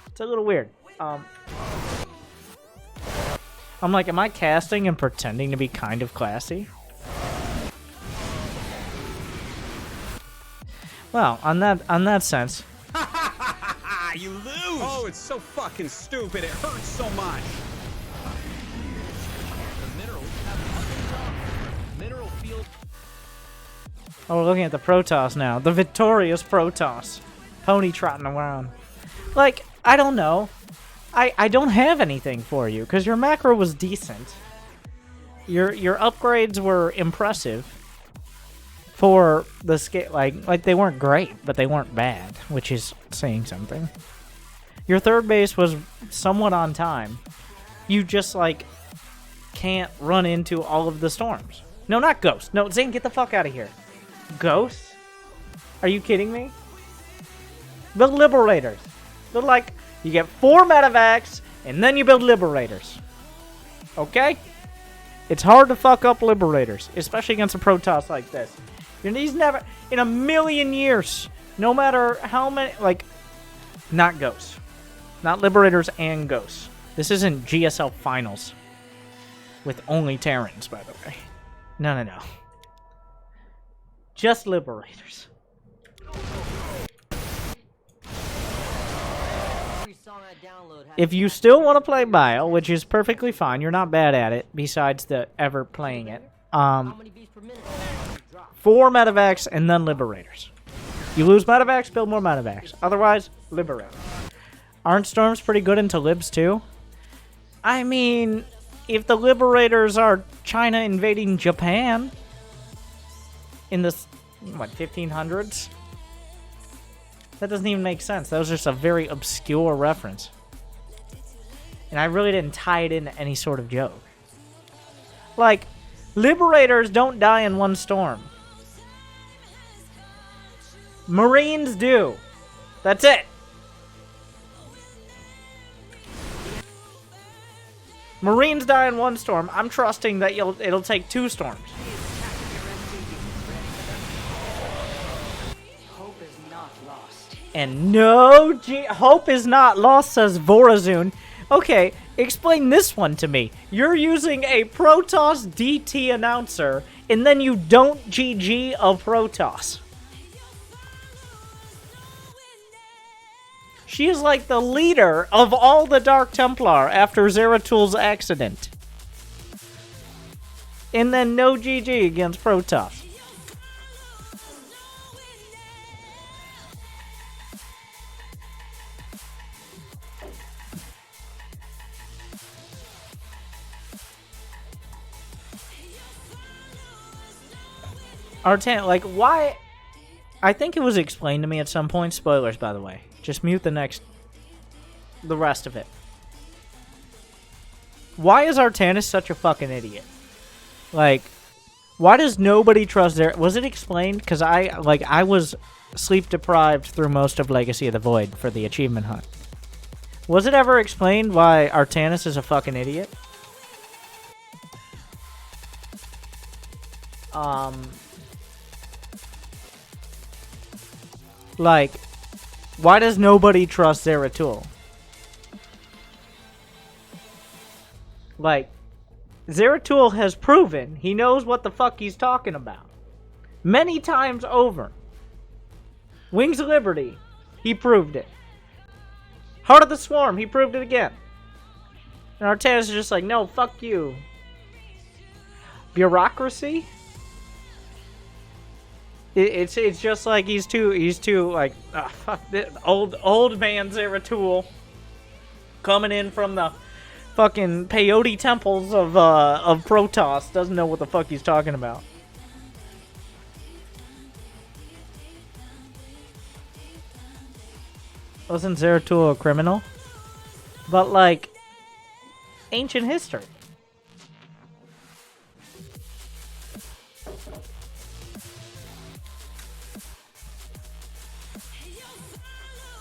It's a little weird. I'm like, am I casting and pretending to be kind of classy? Well, on that sense. You lose! Oh, it's so fucking stupid. It hurts so much. Mineral field. Oh, we're looking at the Protoss now. The victorious Protoss. Pony trotting around. Like, I don't know. I don't have anything for you, because your macro was decent. Your upgrades were impressive. For the scale, like they weren't great, but they weren't bad, which is saying something. Your third base was somewhat on time. You just, like, can't run into all of the storms. No, not Ghost. No, Zane, get the fuck out of here. Ghost? Are you kidding me? Build Liberators. Build, like, you get 4 medevacs, and then you build Liberators. Okay? It's hard to fuck up Liberators, especially against a Protoss like this. He's never, in a million years, no matter how many, like, not Ghosts. Not Liberators and Ghosts. This isn't GSL Finals. With only Terrans, by the way. No. Just Liberators. If you still want to play Bio, which is perfectly fine, you're not bad at it, besides the ever playing it, 4 medevacs and then Liberators. You lose medevacs, build more medevacs. Otherwise, Liberators. Aren't Storms pretty good into Libs too? I mean, if the Liberators are China invading Japan in the, what, 1500s? That doesn't even make sense. That was just a very obscure reference. And I really didn't tie it into any sort of joke. Like, Liberators don't die in one storm. Marines do. That's it. Marines die in one storm. I'm trusting that it'll take 2 storms. Hope is not lost. And no hope is not lost, says Vorazun. Okay, explain this one to me. You're using a Protoss DT announcer, and then you don't GG a Protoss. She is like the leader of all the Dark Templar after Zeratul's accident. And then no GG against Protoss. Artan, like, why? I think it was explained to me at some point. Spoilers, by the way. Just mute the rest of it. Why is Artanis such a fucking idiot? Like, why does nobody trust their... Was it explained? Because I was sleep deprived through most of Legacy of the Void for the achievement hunt. Was it ever explained why Artanis is a fucking idiot? Like, why does nobody trust Zeratul? Like, Zeratul has proven he knows what the fuck he's talking about. Many times over. Wings of Liberty, he proved it. Heart of the Swarm, he proved it again. And Artanis is just like, no, fuck you. Bureaucracy? It's just like he's too like fuck this, old man Zeratul coming in from the fucking peyote temples of Protoss, doesn't know what the fuck he's talking about. Wasn't Zeratul a criminal? But like ancient history.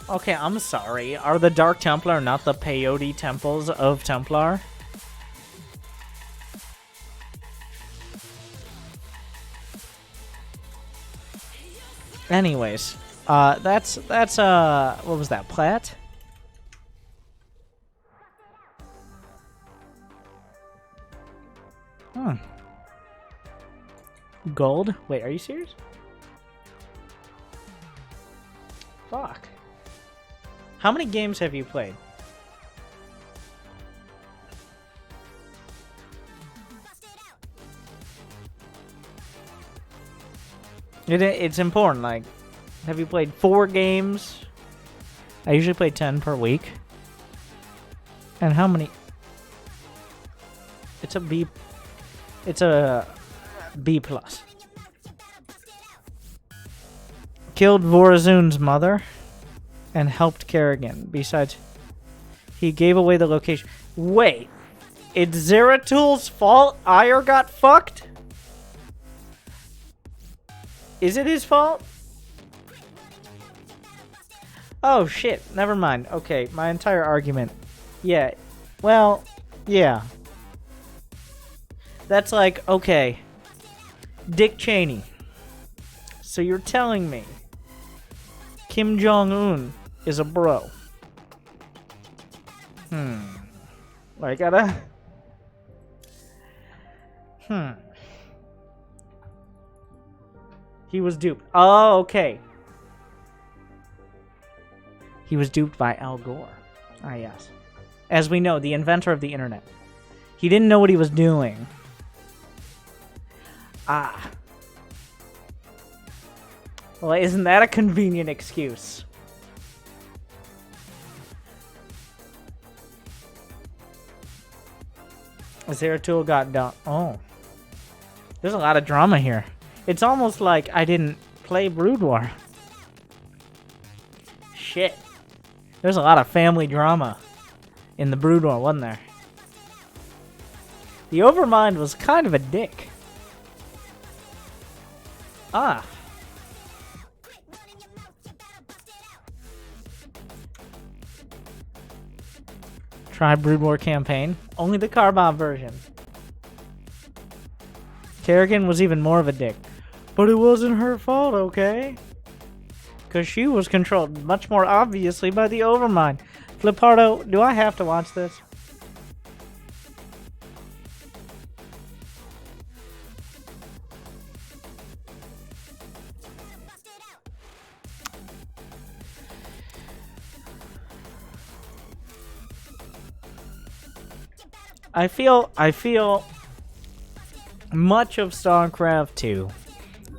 Okay, I'm sorry. Are the Dark Templar not the peyote temples of Templar? Anyways, that's what was that, Plat? Gold? Wait, are you serious? Fuck. How many games have you played? It's important, like, have you played 4 games? I usually play 10 per week. And how many? It's a B plus. Killed Vorazun's mother and helped Kerrigan. Besides, he gave away the location. Wait, it's Zeratul's fault Ire got fucked? Is it his fault? Oh shit, never mind. Okay, my entire argument. Yeah, well, yeah. That's like, okay, Dick Cheney. So you're telling me Kim Jong-un is a bro? I gotta... He was duped. Oh, okay. He was duped by Al Gore. Ah, yes. As we know, the inventor of the internet. He didn't know what he was doing. Ah. Well, isn't that a convenient excuse? Zeratul got done. Oh. There's a lot of drama here. It's almost like I didn't play Brood War. Shit. There's a lot of family drama in the Brood War, wasn't there? The Overmind was kind of a dick. Ah. Try Brood War campaign. Only the Carbon version. Kerrigan was even more of a dick. But it wasn't her fault, okay? Because she was controlled much more obviously by the Overmind. Flippardo, do I have to watch this? I feel much of StarCraft 2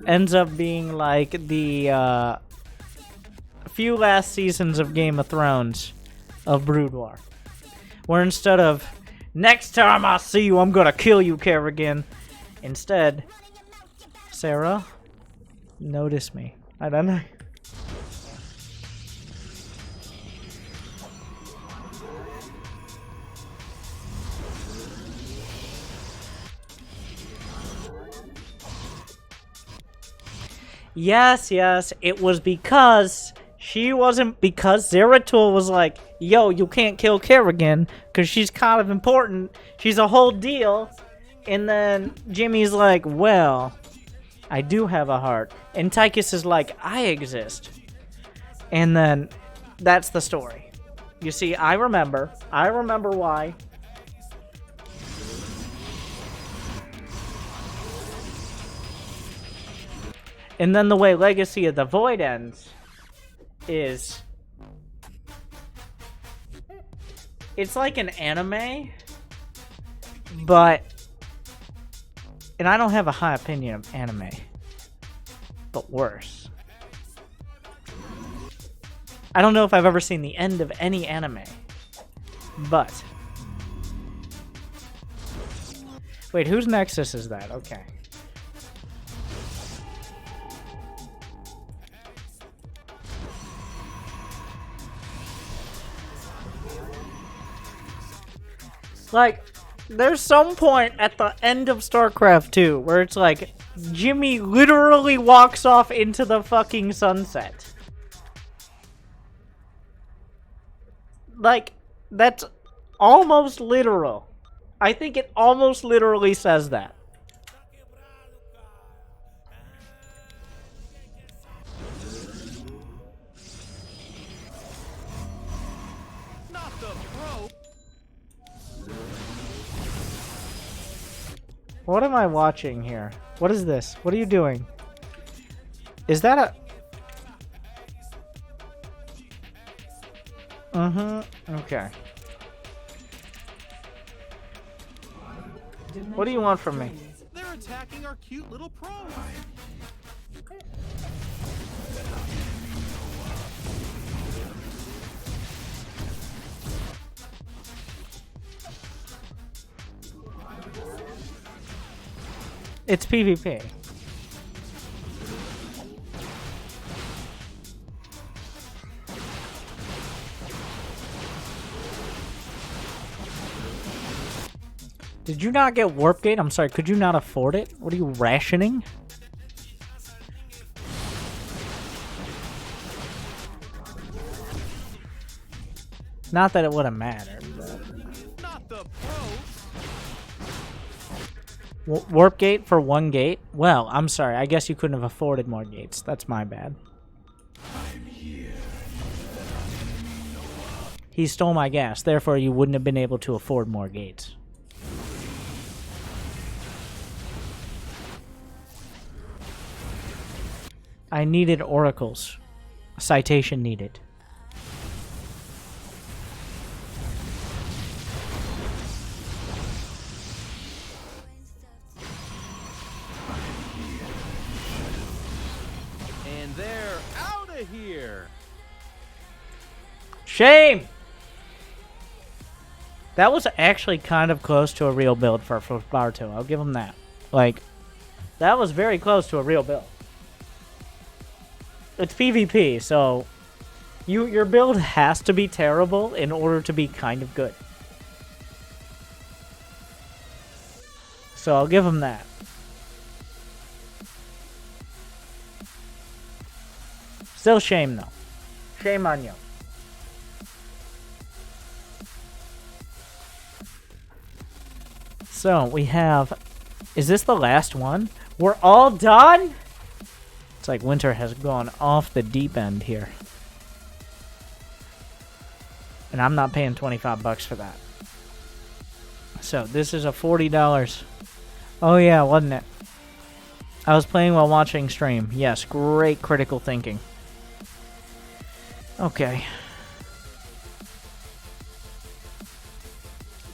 ends up being like the few last seasons of Game of Thrones of Brood War, where instead of next time I see you I'm gonna kill you, Kerrigan, instead, Sarah, notice me. I don't know. Yes, it was because Zeratul was like, yo, you can't kill Kerrigan because she's kind of important. She's a whole deal. And then Jimmy's like, well, I do have a heart. And Tychus is like, I exist. And then that's the story. You see, I remember why. And then the way Legacy of the Void ends is... it's like an anime, but... and I don't have a high opinion of anime, but worse. I don't know if I've ever seen the end of any anime, but... wait, whose Nexus is that? Okay. Like, there's some point at the end of StarCraft 2 where it's like, Jimmy literally walks off into the fucking sunset. Like, that's almost literal. I think it almost literally says that. What am I watching here? What is this? What are you doing? Is that a... okay. What do you want from me? They're attacking our cute little pros. It's PvP. Did you not get Warp Gate? I'm sorry, could you not afford it? What are you, rationing? Not that it would have mattered, but... Not the pros. Warp Gate for one gate? Well, I'm sorry. I guess you couldn't have afforded more gates. That's my bad. He stole my gas. Therefore, you wouldn't have been able to afford more gates. I needed oracles. Citation needed. Here. Shame! That was actually kind of close to a real build for Barto. I'll give him that. Like, that was very close to a real build. It's PvP, so your build has to be terrible in order to be kind of good. So I'll give him that. Still shame, though. Shame on you. So we have. Is this the last one? We're all done? It's like winter has gone off the deep end here. And I'm not paying $25 for that. So this is a $40. Oh yeah, wasn't it? I was playing while watching stream. Yes, great critical thinking. Okay.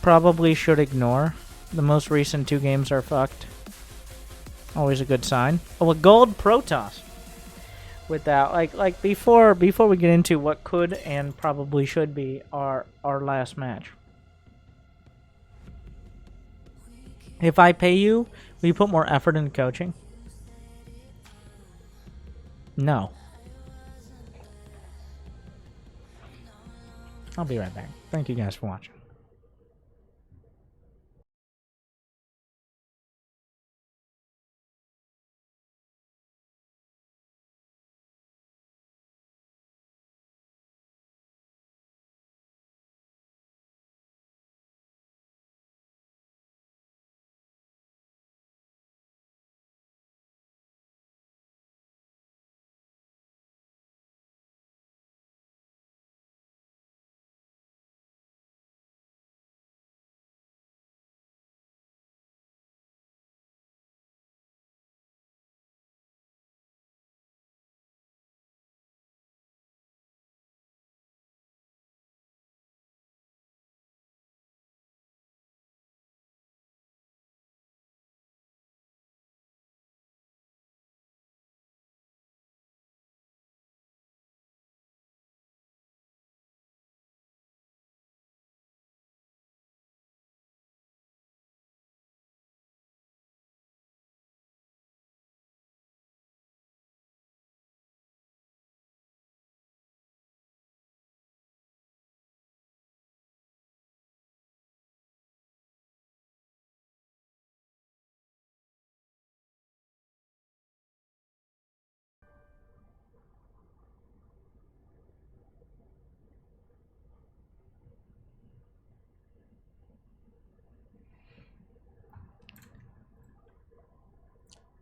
Probably should ignore. The most recent 2 games are fucked. Always a good sign. Oh, a gold Protoss. With that, like before we get into what could and probably should be our last match. If I pay you, will you put more effort into coaching? No. I'll be right back. Thank you guys for watching.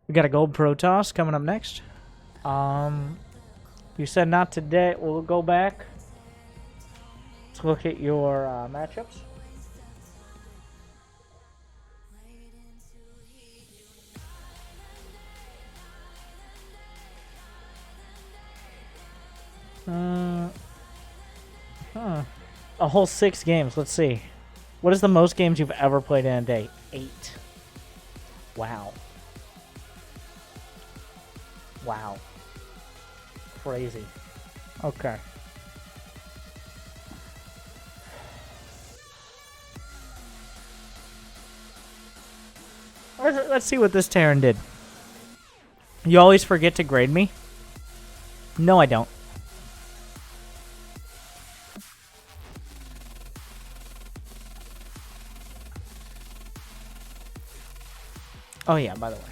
We got a gold Protoss coming up next. You said not today. We'll go back. Let's look at your matchups. A whole 6 games. Let's see. What is the most games you've ever played in a day? 8. Wow. Wow. Crazy. Okay. Let's see what this Terran did. You always forget to grade me? No, I don't. Oh yeah, by the way.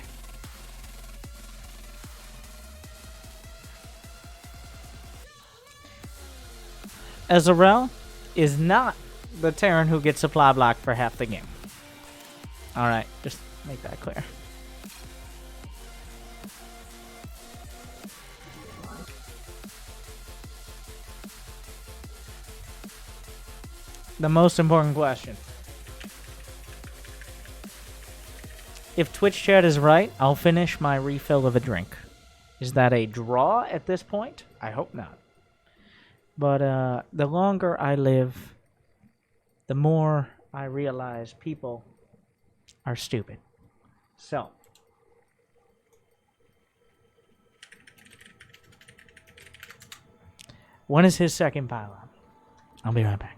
Azarel is not the Terran who gets supply block for half the game. Alright, just make that clear. The most important question. If Twitch chat is right, I'll finish my refill of a drink. Is that a draw at this point? I hope not. But the longer I live, the more I realize people are stupid. So. When is his second pylon? I'll be right back.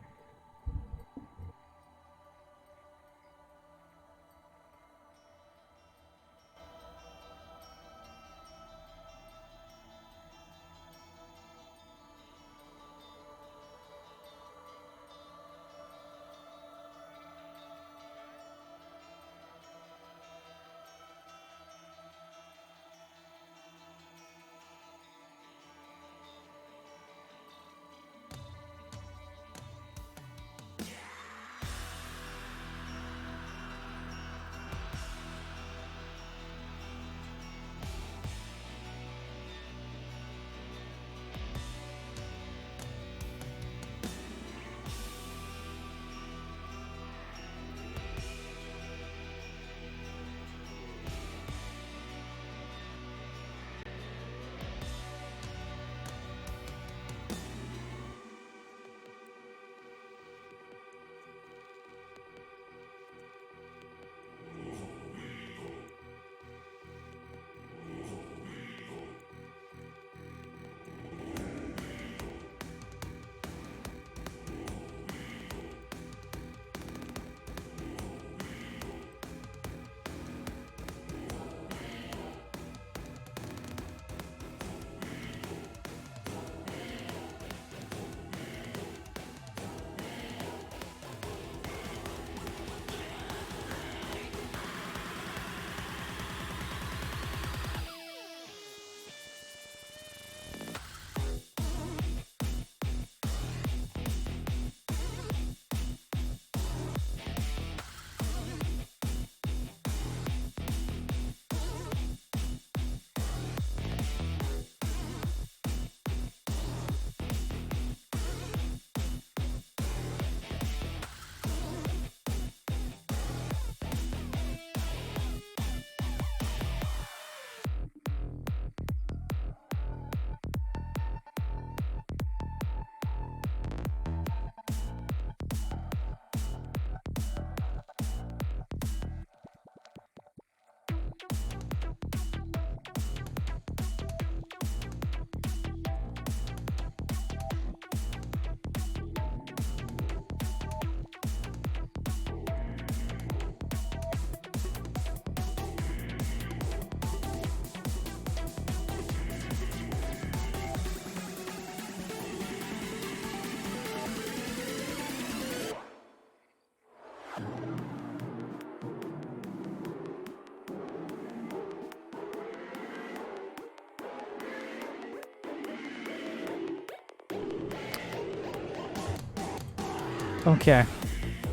Okay.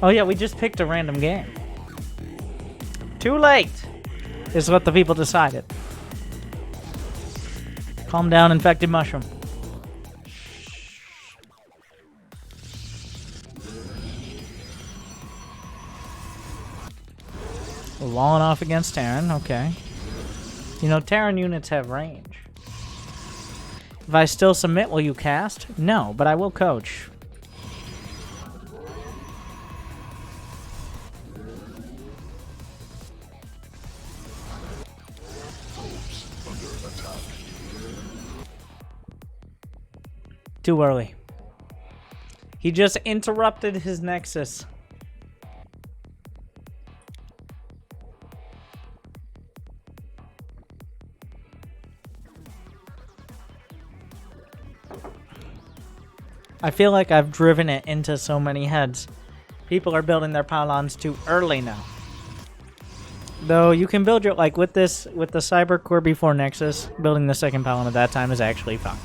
Oh yeah, we just picked a random game. Too late, is what the people decided. Calm down, infected mushroom. We're walling off against Terran, okay. You know, Terran units have range. If I still submit, will you cast? No, but I will coach. Too early. He just interrupted his nexus. I feel like I've driven it into so many heads. People are building their pylons too early now. Though you can build your, like with the Cyber Core before Nexus, building the second pylon at that time is actually fine.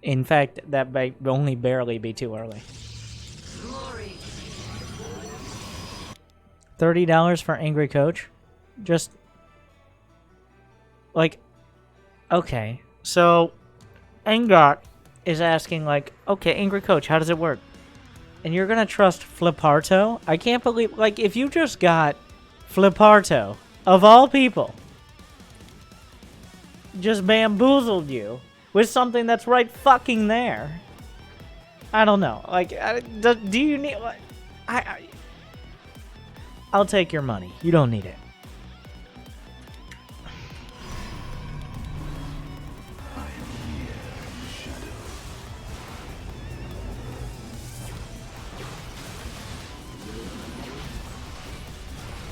In fact, that may only barely be too early. $30 for Angry Coach? Just... like... okay. So, Angot is asking, like, okay, Angry Coach, how does it work? And you're gonna trust Flipparto? I can't believe... like, if you just got Flipparto, of all people, just bamboozled you with something that's right fucking there. I don't know. Like, do you need... I'll take your money. You don't need it.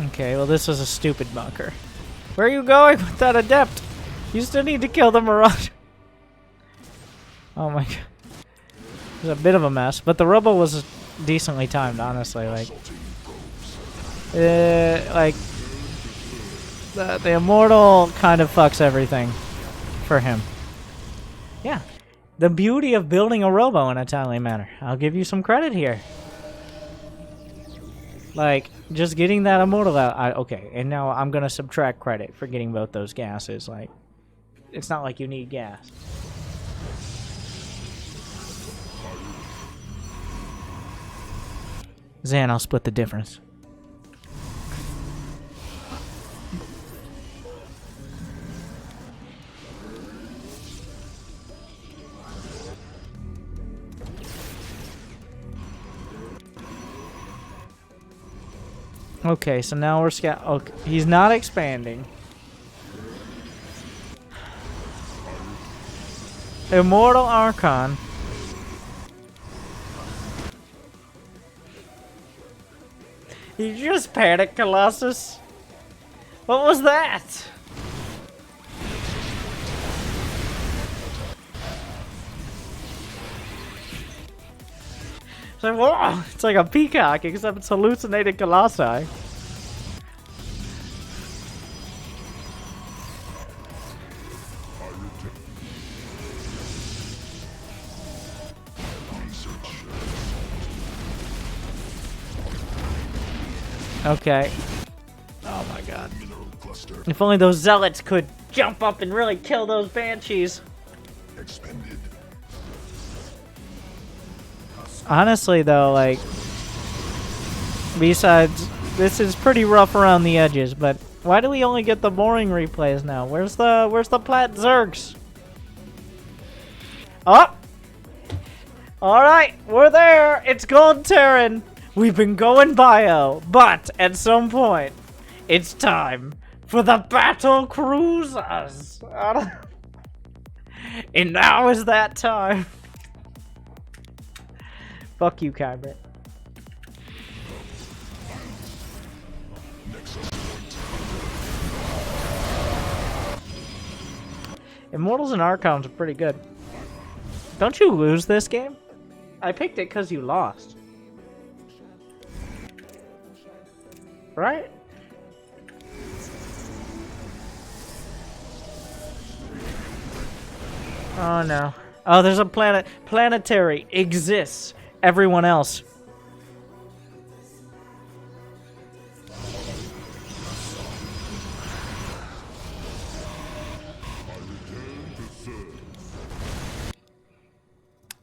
Okay, well this was a stupid bunker. Where are you going with that adept? You still need to kill the Mirage. Oh my god. It was a bit of a mess, but the Robo was decently timed, honestly. Like, the Immortal kind of fucks everything for him. Yeah, the beauty of building a Robo in a timely manner. I'll give you some credit here. Like, just getting that Immortal out. Okay, and now I'm gonna subtract credit for getting both those gases. Like, it's not like you need gas. Zan, I'll split the difference. Okay, so now we're okay, he's not expanding. Immortal Archon. You just panicked, Colossus. What was that? It's like, whoa! It's like a peacock, except it's hallucinated Colossi. Okay. Oh my god. If only those zealots could jump up and really kill those banshees. Expended. Honestly though, like, besides, this is pretty rough around the edges, but why do we only get the boring replays now? Where's the Platinum Zergs? Oh! Alright, we're there! It's Gold Terran! We've been going bio, but at some point, it's time for the battle cruisers. And now is that time. Fuck you, Kyber. Immortals and Archons are pretty good. Don't you lose this game? I picked it because you lost. Right? Oh no. Oh, there's a planet. Planetary exists. Everyone else.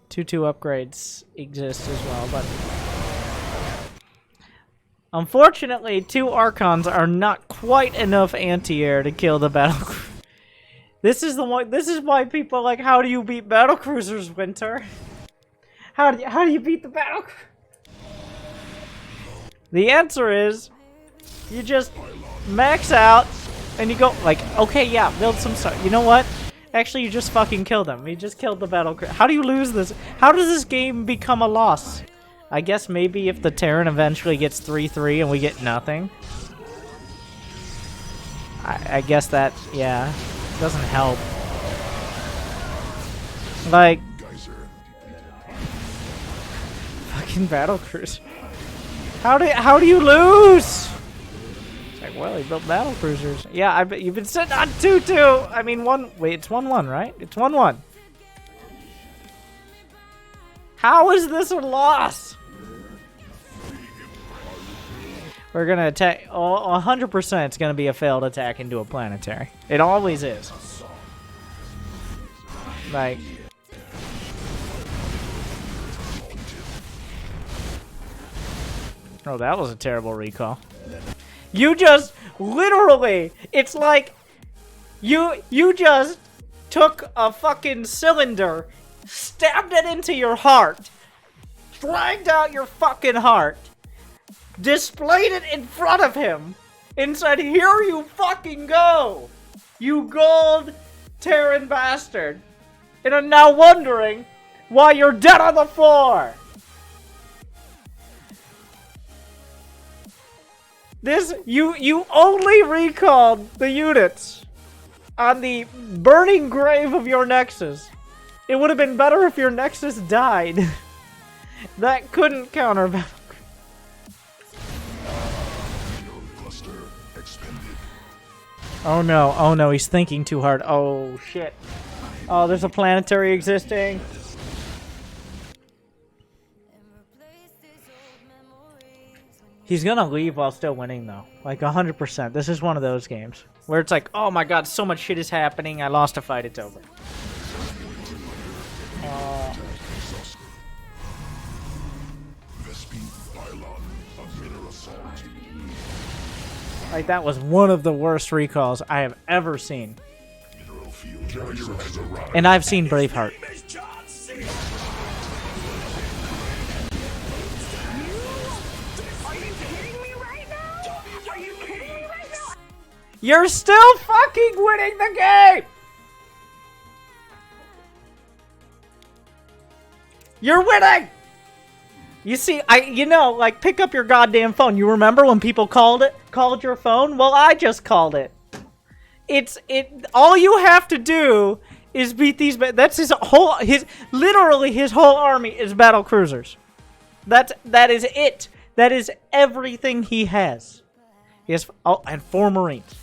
Two upgrades exist as well, but unfortunately, 2 Archons are not quite enough anti-air to kill the battle. This is the one. This is why people are like, how do you beat battle cruisers, Winter? How do you beat the battle? The answer is, you just max out, and you go like, okay, yeah, build some stuff. You know what? Actually, you just fucking killed them. You just killed the battle. How do you lose this? How does this game become a loss? I guess maybe if the Terran eventually gets 3-3 and we get nothing. I guess that, yeah, doesn't help. Like, fucking battle cruiser. How do you lose? It's like, well, he built battle cruisers. Yeah, I bet you've been sitting on 2-2. I mean, wait, it's 1-1, right? It's 1-1. How is this a loss? We're gonna attack. 100% it's gonna be a failed attack into a planetary. It always is. Like. Oh, that was a terrible recall. You just literally, it's like you just took a fucking cylinder, stabbed it into your heart, dragged out your fucking heart, displayed it in front of him, and said, "Here you fucking go, you gold Terran bastard," and are now wondering why you're dead on the floor. This, you only recalled the units on the burning grave of your Nexus. It would have been better if your Nexus died. That couldn't counter battle. Oh no, he's thinking too hard. Oh shit. Oh, there's a planetary existing. He's gonna leave while still winning, though. Like, 100%. This is one of those games where it's like, oh my god, so much shit is happening. I lost a fight, it's over. Like, that was one of the worst recalls I have ever seen. And I've seen Braveheart. You're still fucking winning the game! You're winning! You see, like, pick up your goddamn phone. You remember when people called your phone? Well, I just called it. All you have to do is beat these, that's literally his whole army is battle cruisers. That is it. That is everything he has. He has, and 4 Marines.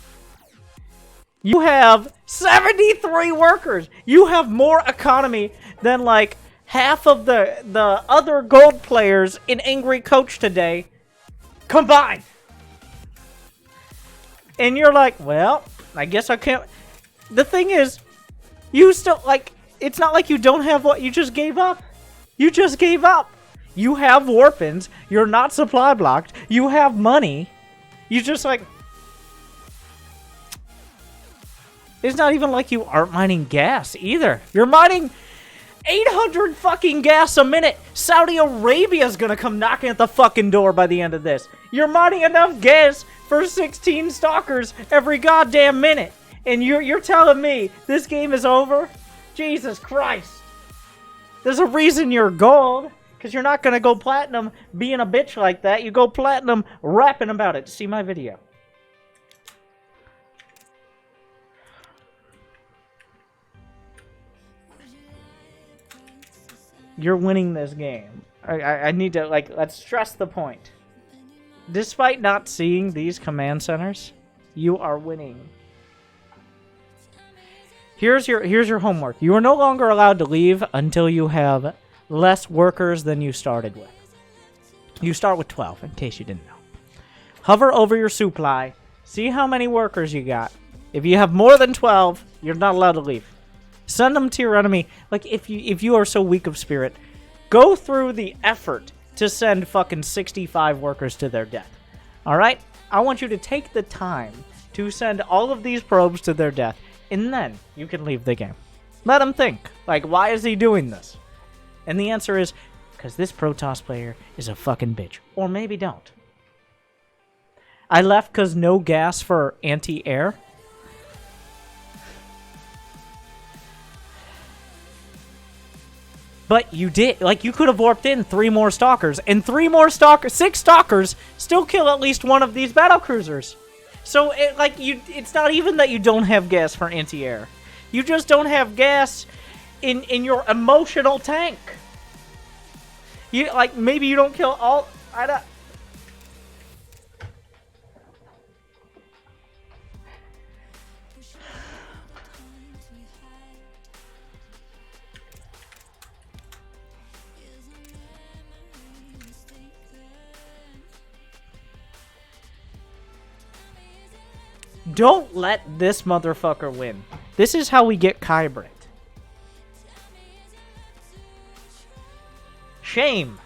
You have 73 workers. You have more economy than, like, half of the other gold players in Angry Coach today combined. And you're like, well, I guess I can't. The thing is, you still, like, it's not like you don't have what you just gave up. You just gave up. You have warpins. You're not supply blocked. You have money. You just, like, it's not even like you aren't mining gas either. You're mining 800 fucking gas a minute. Saudi Arabia's gonna come knocking at the fucking door by the end of this. You're mining enough gas for 16 stalkers every goddamn minute. And you're telling me this game is over? Jesus Christ. There's a reason you're gold. Because you're not gonna go platinum being a bitch like that. You go platinum rapping about it. See my video. You're winning this game. I need to, like, let's stress the point. Despite not seeing these command centers, you are winning. Here's your homework. You are no longer allowed to leave until you have less workers than you started with. You start with 12, in case you didn't know. Hover over your supply. See how many workers you got. If you have more than 12, you're not allowed to leave. Send them to your enemy. Like, if you are so weak of spirit, go through the effort to send fucking 65 workers to their death. Alright? I want you to take the time to send all of these probes to their death, and then you can leave the game. Let them think. Like, why is he doing this? And the answer is, because this Protoss player is a fucking bitch. Or maybe don't. I left because no gas for anti-air. But you did. Like, you could have warped in 3 more Stalkers. And 3 more Stalkers, 6 Stalkers, still kill at least one of these battlecruisers. So, it's not even that you don't have gas for anti-air. You just don't have gas in your emotional tank. You, like, maybe you don't kill all... I don't... Don't let this motherfucker win. This is how we get Kybrit. Shame.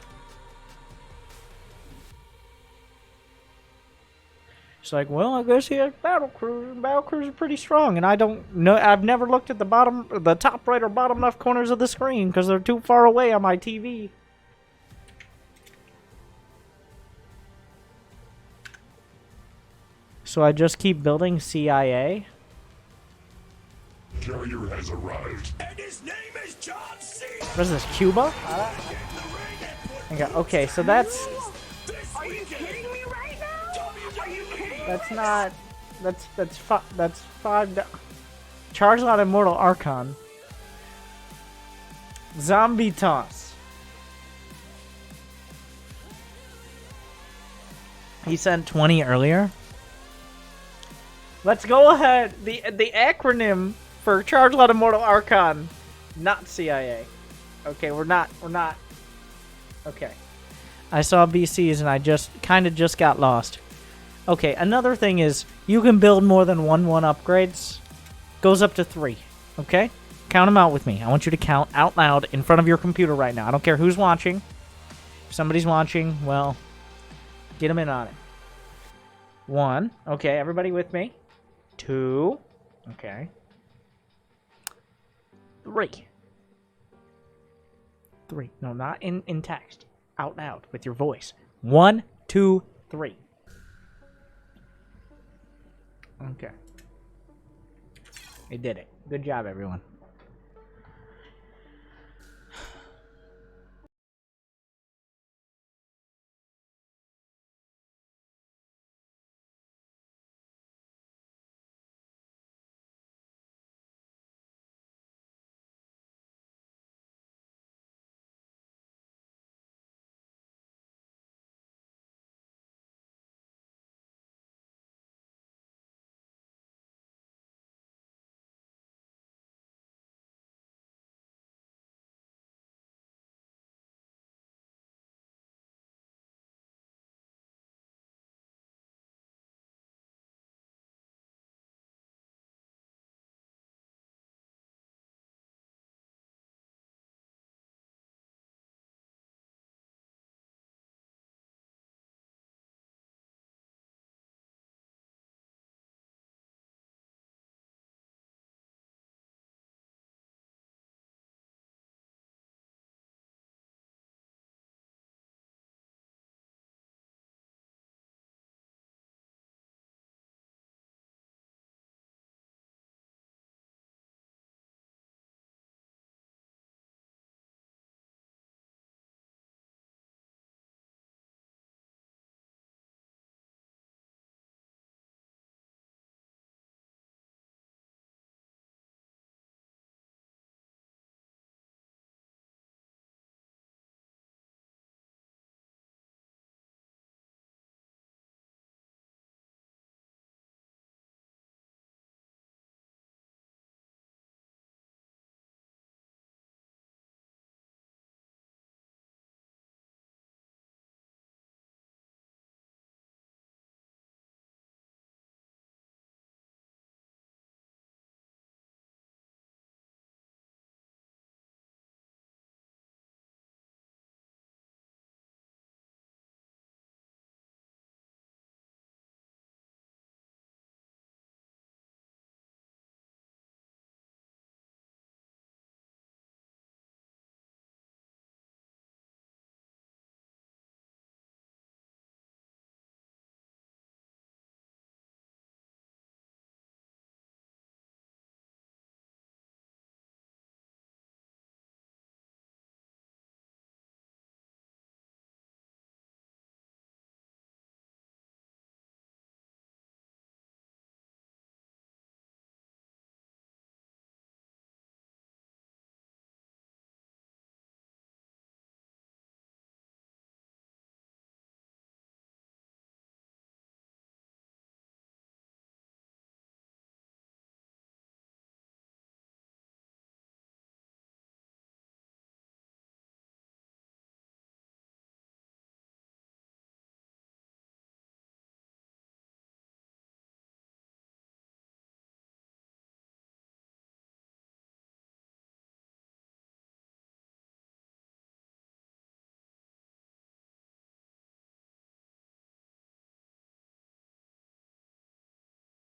It's like, well, I guess he has battlecruisers. Battlecruisers are pretty strong, and I don't know. I've never looked at the top right or bottom left corners of the screen because they're too far away on my TV. So I just keep building CIA. Carrier has arrived. And his name is John C. What is this, Cuba? Okay, so that's... Are you kidding me right now? Are you kidding me? That's not... That's 5... Charge Lot Immortal Archon. Zombie Toss. He sent 20 earlier. Let's go ahead. The acronym for Charge Lot Immortal Archon, not CIA. Okay, we're not. Okay. I saw BCs and I kind of just got lost. Okay, another thing is you can build more than 1-1 upgrades. Goes up to 3. Okay? Count them out with me. I want you to count out loud in front of your computer right now. I don't care who's watching. If somebody's watching, well, get them in on it. 1. Okay, everybody with me? 2. Okay. 3. 3. No, not in text. Out loud with your voice. 1, 2, 3. Okay. We did it. Good job, everyone.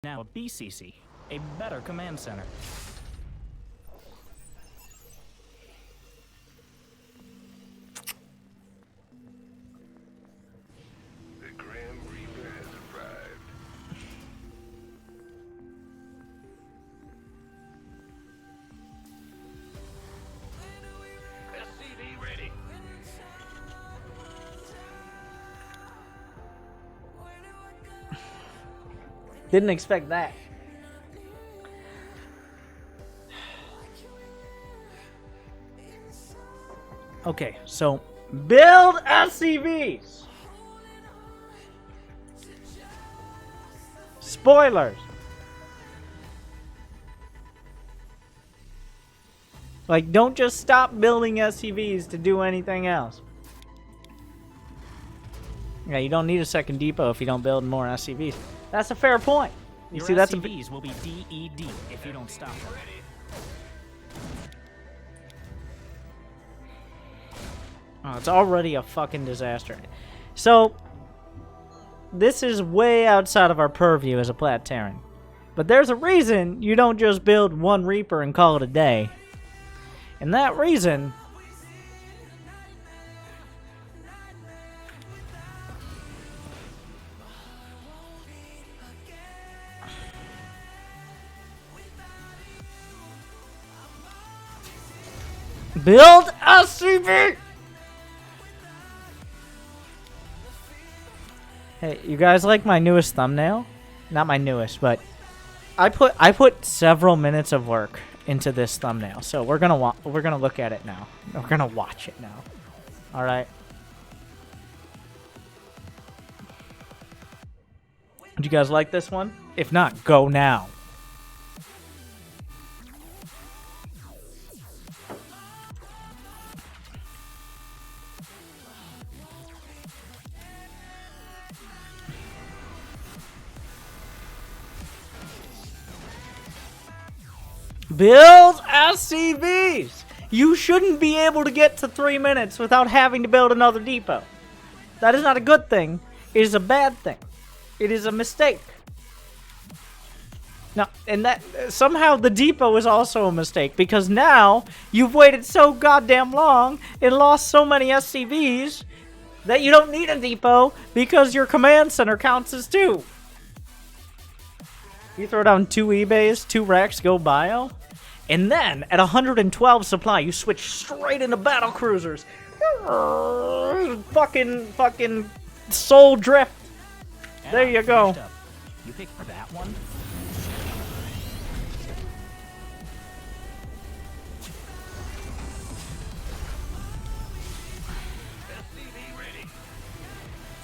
Now a BCC, a better command center. The Grim Reaper has arrived. SCV ready. Didn't expect that. Okay, so build SCVs. Spoilers. Like, don't just stop building SCVs to do anything else. Yeah, you don't need a second depot if you don't build more SCVs. That's a fair point. You Your see, that's SCVs will be DED if you don't stop them. Oh, it's already a fucking disaster. So, this is way outside of our purview as a Plat Terran. But there's a reason you don't just build one Reaper and call it a day. And that reason... Build SCV! Hey, you guys like my newest thumbnail? Not my newest, but I put several minutes of work into this thumbnail. So we're gonna look at it now. We're gonna watch it now. All right. Did you guys like this one? If not, go now. Build SCVs! You shouldn't be able to get to 3 minutes without having to build another depot. That is not a good thing. It is a bad thing. It is a mistake. No, and that somehow the depot is also a mistake because now you've waited so goddamn long and lost so many SCVs that you don't need a depot because your command center counts as 2. You throw down 2 eBays, 2 racks, go bio, and then at 112 supply, you switch straight into battle cruisers. Fucking soul drift. There you go. You picked that one?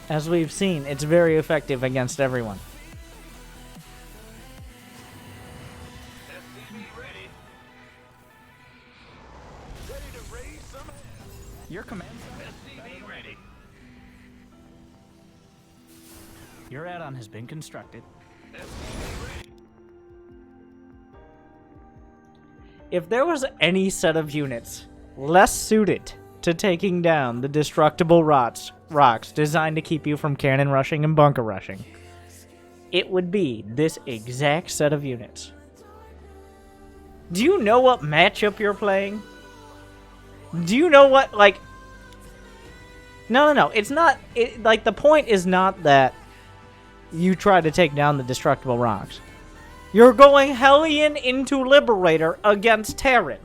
As we've seen, it's very effective against everyone. Your command. SCV ready. Your add-on has been constructed. If there was any set of units less suited to taking down the destructible rocks designed to keep you from cannon rushing and bunker rushing, it would be this exact set of units. Do you know what matchup you're playing? Do you know what, like... No. It's not... like, the point is not that you try to take down the destructible rocks. You're going Hellion into Liberator against Terran.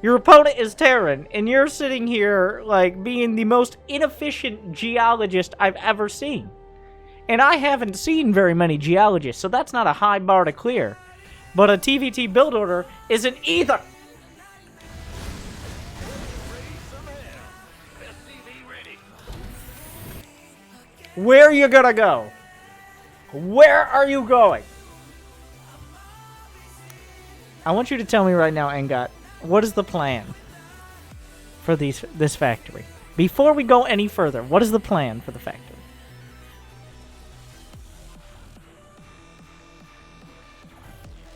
Your opponent is Terran, and you're sitting here, like, being the most inefficient geologist I've ever seen. And I haven't seen very many geologists, so that's not a high bar to clear. But a TVT build order isn't either. Where are you gonna go? Where are you going? I want you to tell me right now, Engot, what is the plan for this factory? Before we go any further, what is the plan for the factory?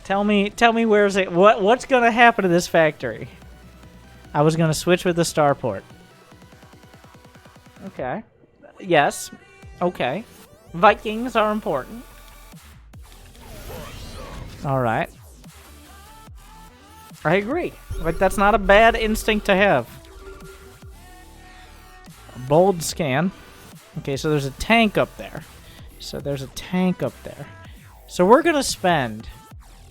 Tell me where's it? What's gonna happen to this factory? I was gonna switch with the starport. Okay. Yes. Okay. Vikings are important. Alright. I agree. Like, that's not a bad instinct to have. A bold scan. Okay, so there's a tank up there. So we're gonna spend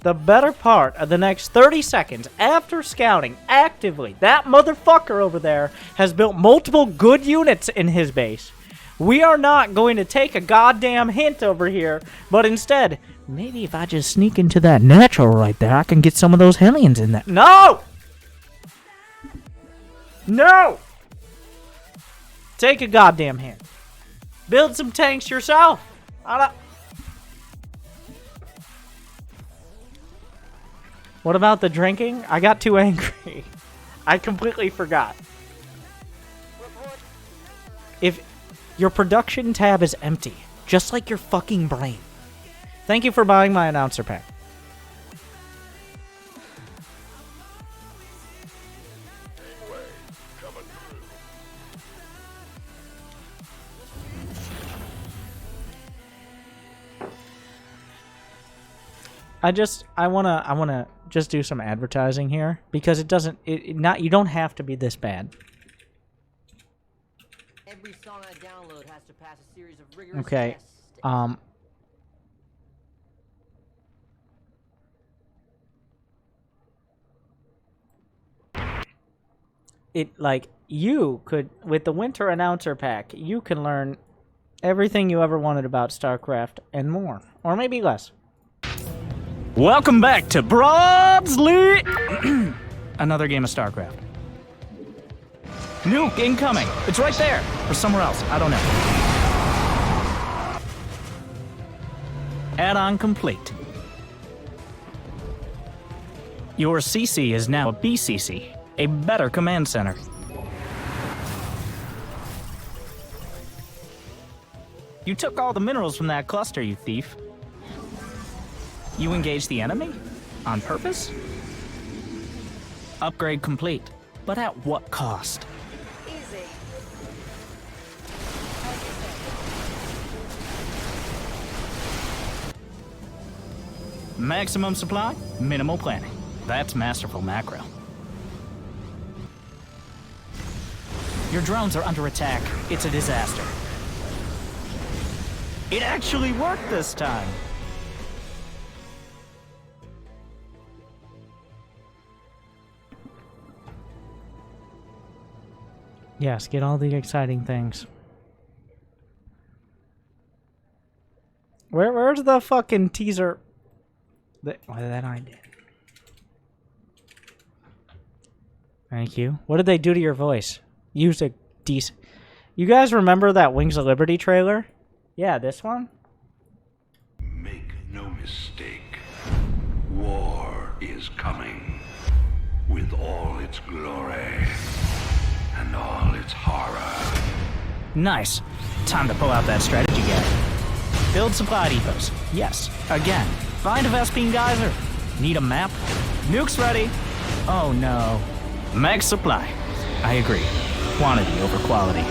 the better part of the next 30 seconds after scouting actively. That motherfucker over there has built multiple good units in his base. We are not going to take a goddamn hint over here, but instead, maybe if I just sneak into that natural right there, I can get some of those Hellions in there. No! No! Take a goddamn hint. Build some tanks yourself. What about the drinking? I got too angry. I completely forgot. If your production tab is empty, just like your fucking brain. Thank you for buying my announcer pack. I wanna just do some advertising here because it doesn't you don't have to be this bad. Every song I download has to pass a series of rigorous Okay. tests. You could, with the Winter Announcer Pack, you can learn everything you ever wanted about StarCraft and more. Or maybe less. Welcome back to Broadsley! Another game of StarCraft. Nuke incoming! It's right there! Or somewhere else. I don't know. Add-on complete. Your CC is now a BCC, a better command center. You took all the minerals from that cluster, you thief. You engaged the enemy? On purpose? Upgrade complete. But at what cost? Easy. Maximum supply, minimal planning. That's masterful macro. Your drones are under attack. It's a disaster. It actually worked this time. Yes, get all the exciting things. Where's the fucking teaser? That I did. Thank you. What did they do to your voice? Use a decent... You guys remember that Wings of Liberty trailer? Yeah, this one? Make no mistake. War is coming. With all its glory. And all its horror. Nice. Time to pull out that strategy guide. Build supply depots. Yes. Again. Find a Vespine geyser. Need a map? Nuke's ready. Oh no. Max supply. I agree. Quantity over quality.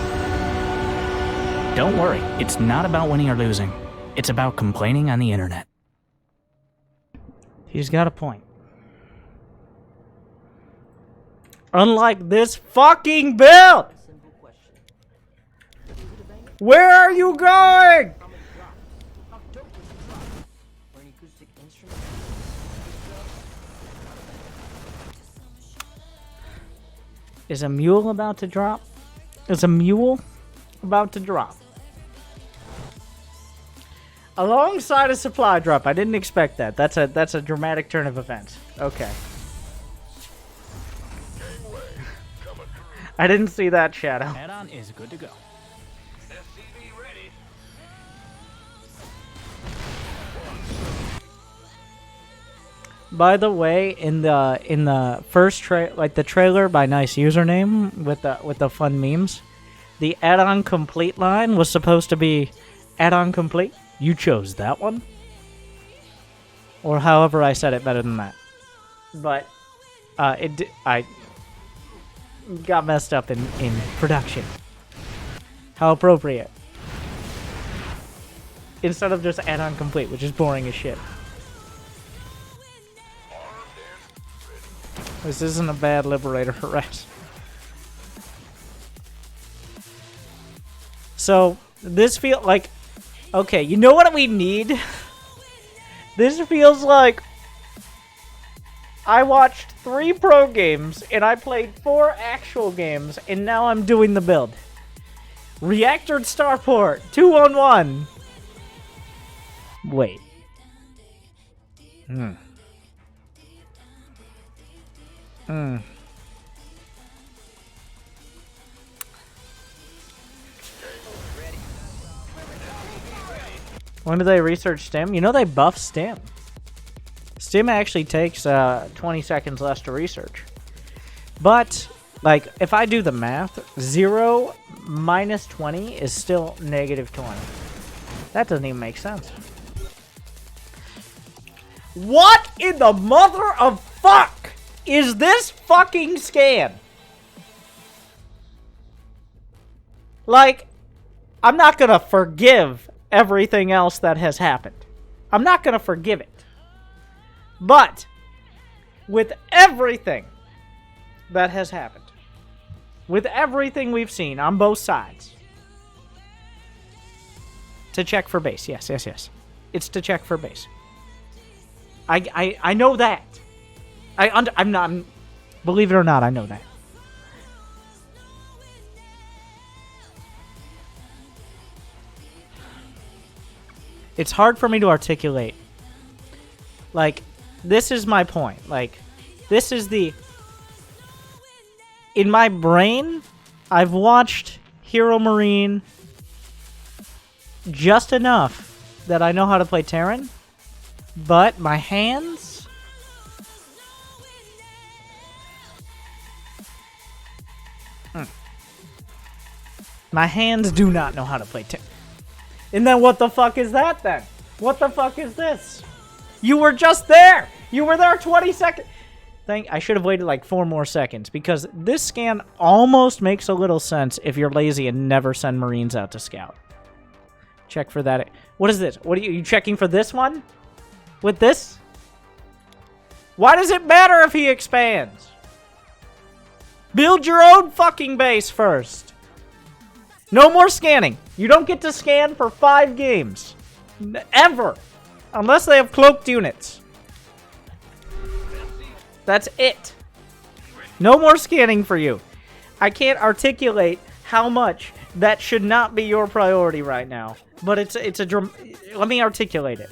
Don't worry. It's not about winning or losing. It's about complaining on the internet. He's got a point. Unlike this fucking build! Where are you going? Is a mule about to drop? Is a mule about to drop? Alongside a supply drop. I didn't expect that. That's a dramatic turn of events. Okay. I didn't see that, Shadow. Add-on is good to go. SCV ready. By the way, in the first the trailer by Nice Username with the fun memes, the add-on complete line was supposed to be add-on complete. You chose that one, or however I said it better than that. But I got messed up in production. How appropriate. Instead of just add-on complete, which is boring as shit. This isn't a bad Liberator harass. So, this feels like... Okay, you know what we need? This feels like... I watched 3 pro games, and I played 4 actual games, and now I'm doing the build. Reactor Starport, 2-on-1. Wait. When do they research stim? You know they buff stim. Stim actually takes 20 seconds less to research. But, like, if I do the math, 0 minus 20 is still negative 20. That doesn't even make sense. What in the mother of fuck is this fucking scan? Like, I'm not gonna forgive everything else that has happened. I'm not gonna forgive it. But, with everything that has happened, with everything we've seen on both sides, to check for base. Yes. It's to check for base. I know that. I'm not... Believe it or not, I know that. It's hard for me to articulate. Like, this is my point. Like, this is the... In my brain, I've watched Hero Marine just enough that I know how to play Terran, but my hands... My hands do not know how to play Terran. And then what the fuck is that then? What the fuck is this? You were just there! You were there 20 seconds! I should have waited like 4 more seconds, because this scan almost makes a little sense if you're lazy and never send Marines out to scout. Check for that. What is this? What are you checking for this one? With this? Why does it matter if he expands? Build your own fucking base first. No more scanning. You don't get to scan for 5 games. Ever. Unless they have cloaked units. That's it. No more scanning for you. I can't articulate how much that should not be your priority right now. But it's a let me articulate it.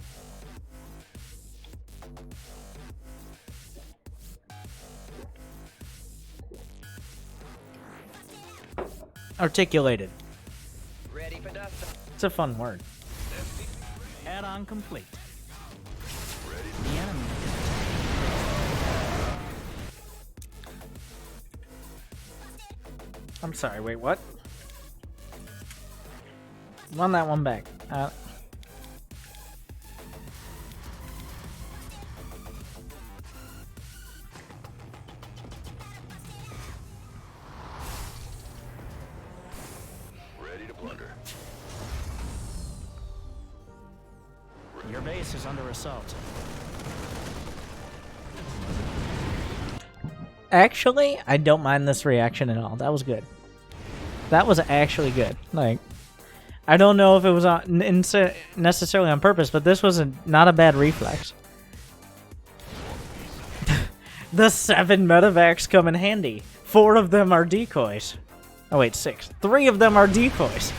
Articulated. It's a fun word. Add-on complete. The enemy. I'm sorry, wait, what? Run that one back. Ready to plunder. Your base is under assault. Actually, I don't mind this reaction at all. That was good. That was actually good. Like, I don't know if it was necessarily on purpose, but this was not a bad reflex. The 7 medevacs come in handy. 4 of them are decoys. Oh wait, 6. 3 of them are decoys.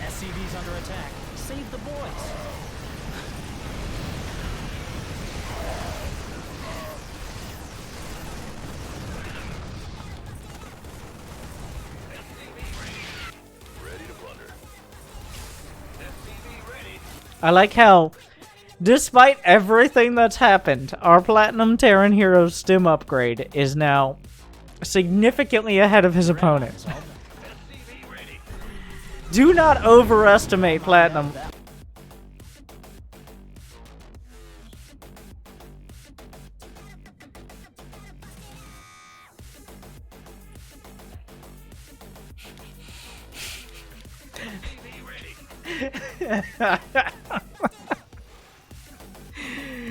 SCV's under attack. Save the boys. I like how, despite everything that's happened, our Platinum Terran Hero's stim upgrade is now significantly ahead of his opponent. Do not overestimate Platinum.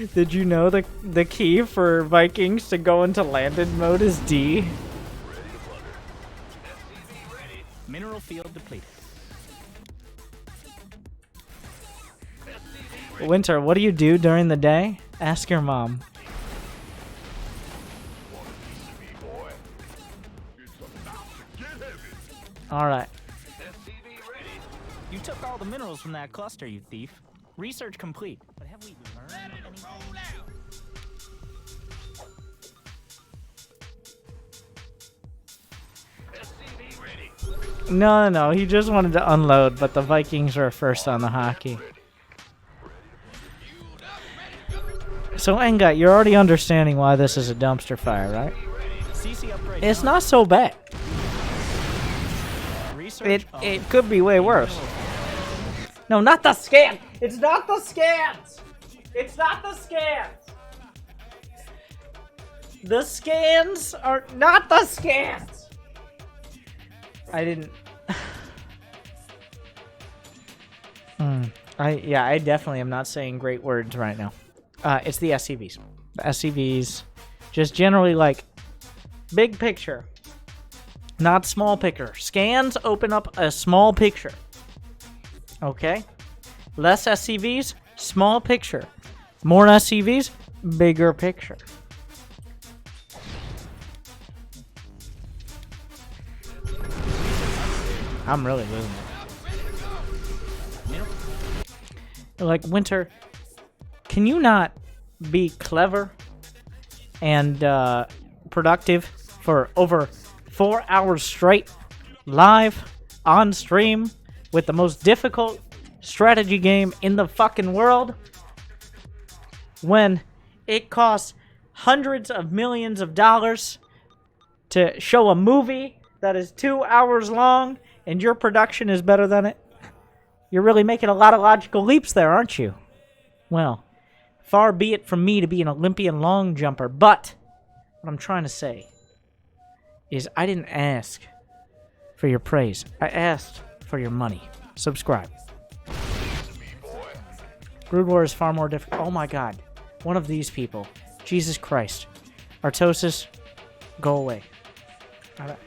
Did you know the key for Vikings to go into landed mode is D? Mineral field depleted. Winter, what do you do during the day? Ask your mom. Alright. You took all the minerals from that cluster, you thief. Research complete. But have we learned anything? No, he just wanted to unload, but the Vikings are first on the hockey. So, Engat, you're already understanding why this is a dumpster fire, right? It's not so bad. It could be way worse. No, not the scam! It's not the scams! It's not the scams! The scans are not the scams! I didn't... I definitely am not saying great words right now. It's the SCVs. The SCVs, just generally like big picture, not small picture. Scans open up a small picture. Okay? Less SCVs, small picture. More SCVs, bigger picture. I'm really losing it. Like, Winter, can you not be clever and productive for over 4 hours straight, live, on stream, with the most difficult strategy game in the fucking world, when it costs hundreds of millions of dollars to show a movie that is 2 hours long and your production is better than it? You're really making a lot of logical leaps there, aren't you? Well, far be it from me to be an Olympian long jumper, but what I'm trying to say is I didn't ask for your praise. I asked for your money. Subscribe. Brood War is far more difficult. Oh my god. One of these people. Jesus Christ. Artosis, go away. Alright.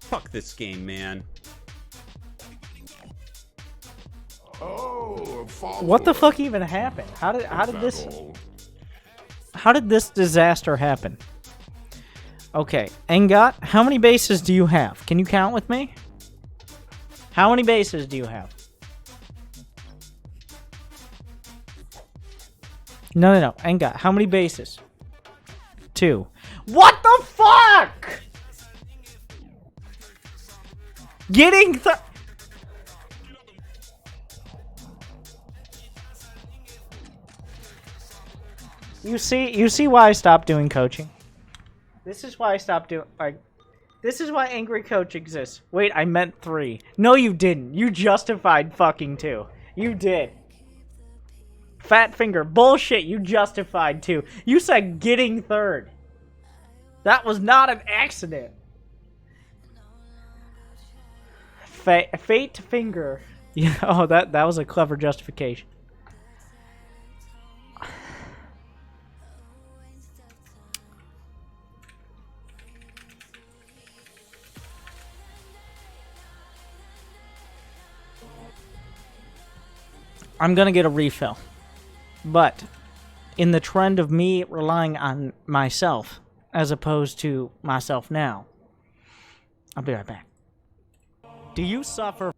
Fuck this game, man. Oh, what the fuck even happened? How did this disaster happen? Okay, Engat, how many bases do you have? Can you count with me? How many bases do you have? No, Engat, how many bases? 2. What the fuck? Getting You see why I stopped doing coaching? This is why I stopped doing, like, this is why Angry Coach exists. Wait, I meant 3. No, you didn't. You justified fucking 2. You did. Fat finger. Bullshit, you justified 2. You said getting 3rd. That was not an accident. Fate finger. Yeah, oh, that was a clever justification. I'm gonna get a refill. But in the trend of me relying on myself as opposed to myself now, I'll be right back. Do you suffer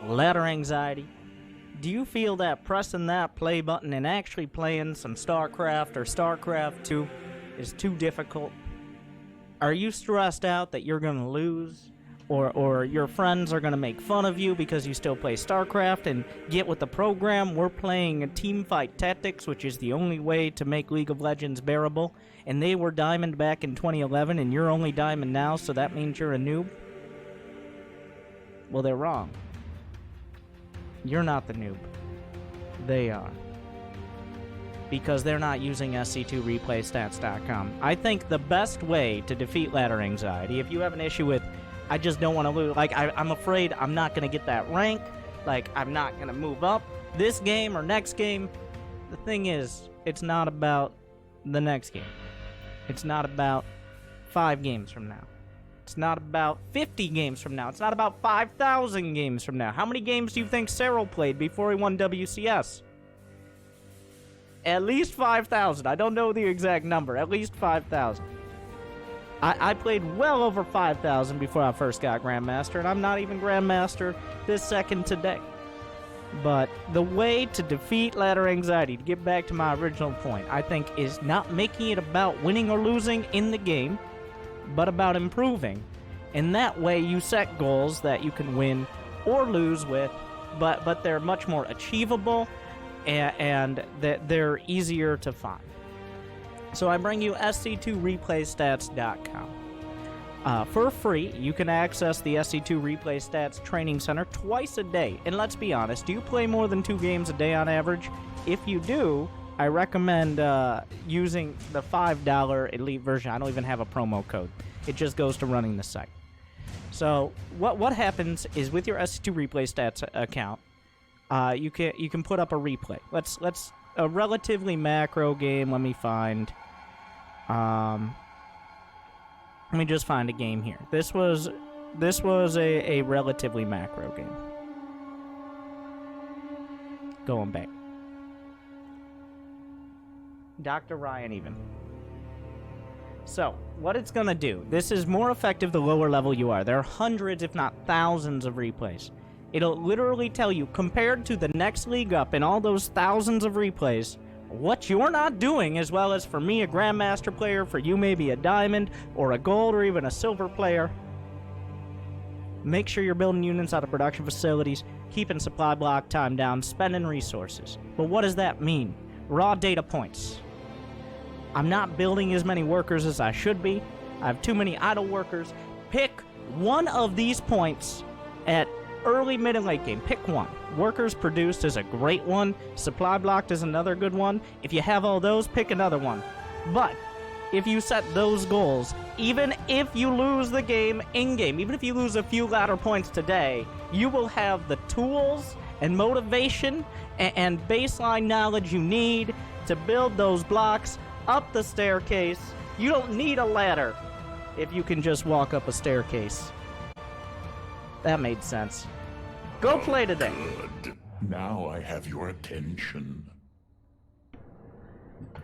ladder anxiety? Do you feel that pressing that play button and actually playing some Starcraft or Starcraft 2 is too difficult? Are you stressed out that you're gonna lose? Or your friends are going to make fun of you because you still play StarCraft and get with the program? We're playing a teamfight tactics, which is the only way to make League of Legends bearable. And they were Diamond back in 2011, and you're only Diamond now, so that means you're a noob? Well, they're wrong. You're not the noob. They are. because they're not using SC2ReplayStats.com. I think the best way to defeat ladder anxiety, if you have an issue with, I just don't want to lose, like, I'm afraid I'm not going to get that rank, like, I'm not going to move up this game or next game. The thing is, it's not about the next game. It's not about 5 games from now. It's not about 50 games from now. It's not about 5,000 games from now. How many games do you think Cyril played before he won WCS? At least 5,000. I don't know the exact number. At least 5,000. I played well over 5,000 before I first got Grandmaster, and I'm not even Grandmaster this second today. But the way to defeat ladder anxiety, to get back to my original point, I think is not making it about winning or losing in the game, but about improving. And that way you set goals that you can win or lose with, but they're much more achievable and that they're easier to find. So I bring you SC2ReplayStats.com. For free, you can access the SC2 Replay Stats Training Center twice a day. And let's be honest, do you play more than 2 games a day on average? If you do, I recommend using the $5 Elite version. I don't even have a promo code. It just goes to running the site. So what happens is with your SC2 Replay Stats account, you can put up a replay. Let's a relatively macro game. Let me find. Let me just find a game here. This was a relatively macro game. Going back. Dr. Ryan even. So, what it's going to do, this is more effective the lower level you are. There are hundreds, if not thousands of replays. It'll literally tell you, compared to the next league up and all those thousands of replays, what you're not doing, as well as for me, a Grandmaster player, for you maybe a Diamond, or a Gold, or even a Silver player. Make sure you're building units out of production facilities, keeping supply block time down, spending resources. But what does that mean? Raw data points. I'm not building as many workers as I should be. I have too many idle workers. Pick one of these points at early, mid, and late game. Pick one. Workers produced is a great one. Supply blocked is another good one. If you have all those, pick another one. But if you set those goals, even if you lose the game in-game, even if you lose a few ladder points today, you will have the tools and motivation and baseline knowledge you need to build those blocks up the staircase. You don't need a ladder if you can just walk up a staircase. That made sense. Go play today. Good. Now I have your attention.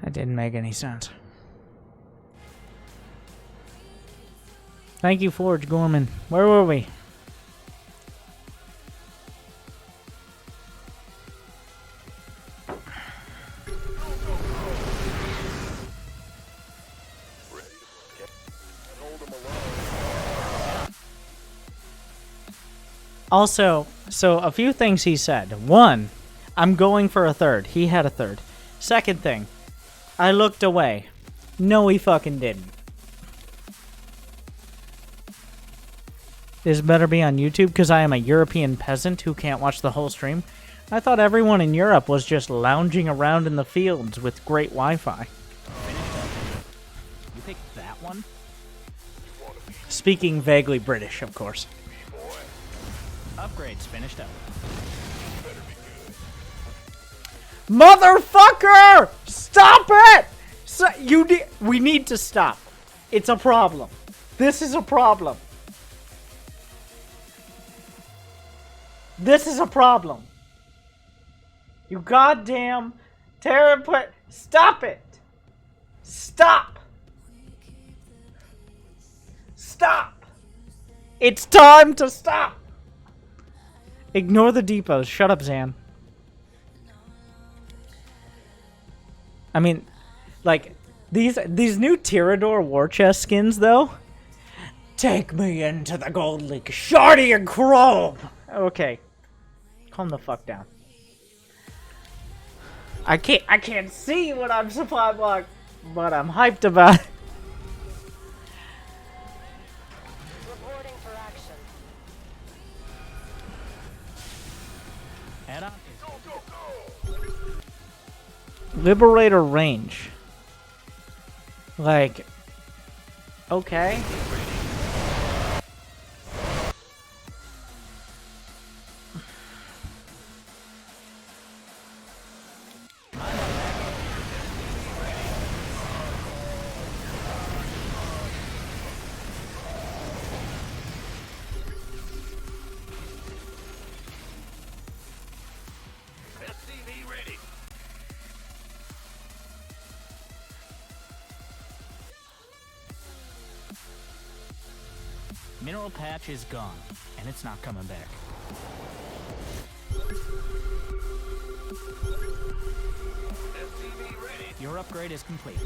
That didn't make any sense. Thank you, Forge Gorman. Where were we? Also, so a few things he said. One, I'm going for a third. He had a third. Second thing, I looked away. No, he fucking didn't. This better be on YouTube because I am a European peasant who can't watch the whole stream. I thought everyone in Europe was just lounging around in the fields with great Wi-Fi. You picked that one? Speaking vaguely British, of course. Upgrades finished up. Motherfucker! Stop it! We need to stop. It's a problem. This is a problem. This is a problem. You goddamn Terran player. Stop it! Stop! Stop! It's time to stop! Ignore the depots. Shut up, Zan. I mean, like, these new Tyrador war chest skins, though. Take me into the Gold League. Shardy and Chrome! Okay. Calm the fuck down. I can't see what I'm supply blocked, but I'm hyped about it. Reporting for action. Head on. Liberator range. Like, okay. SCV ready. Mineral patch is gone, and it's not coming back. SCV ready. Your upgrade is complete.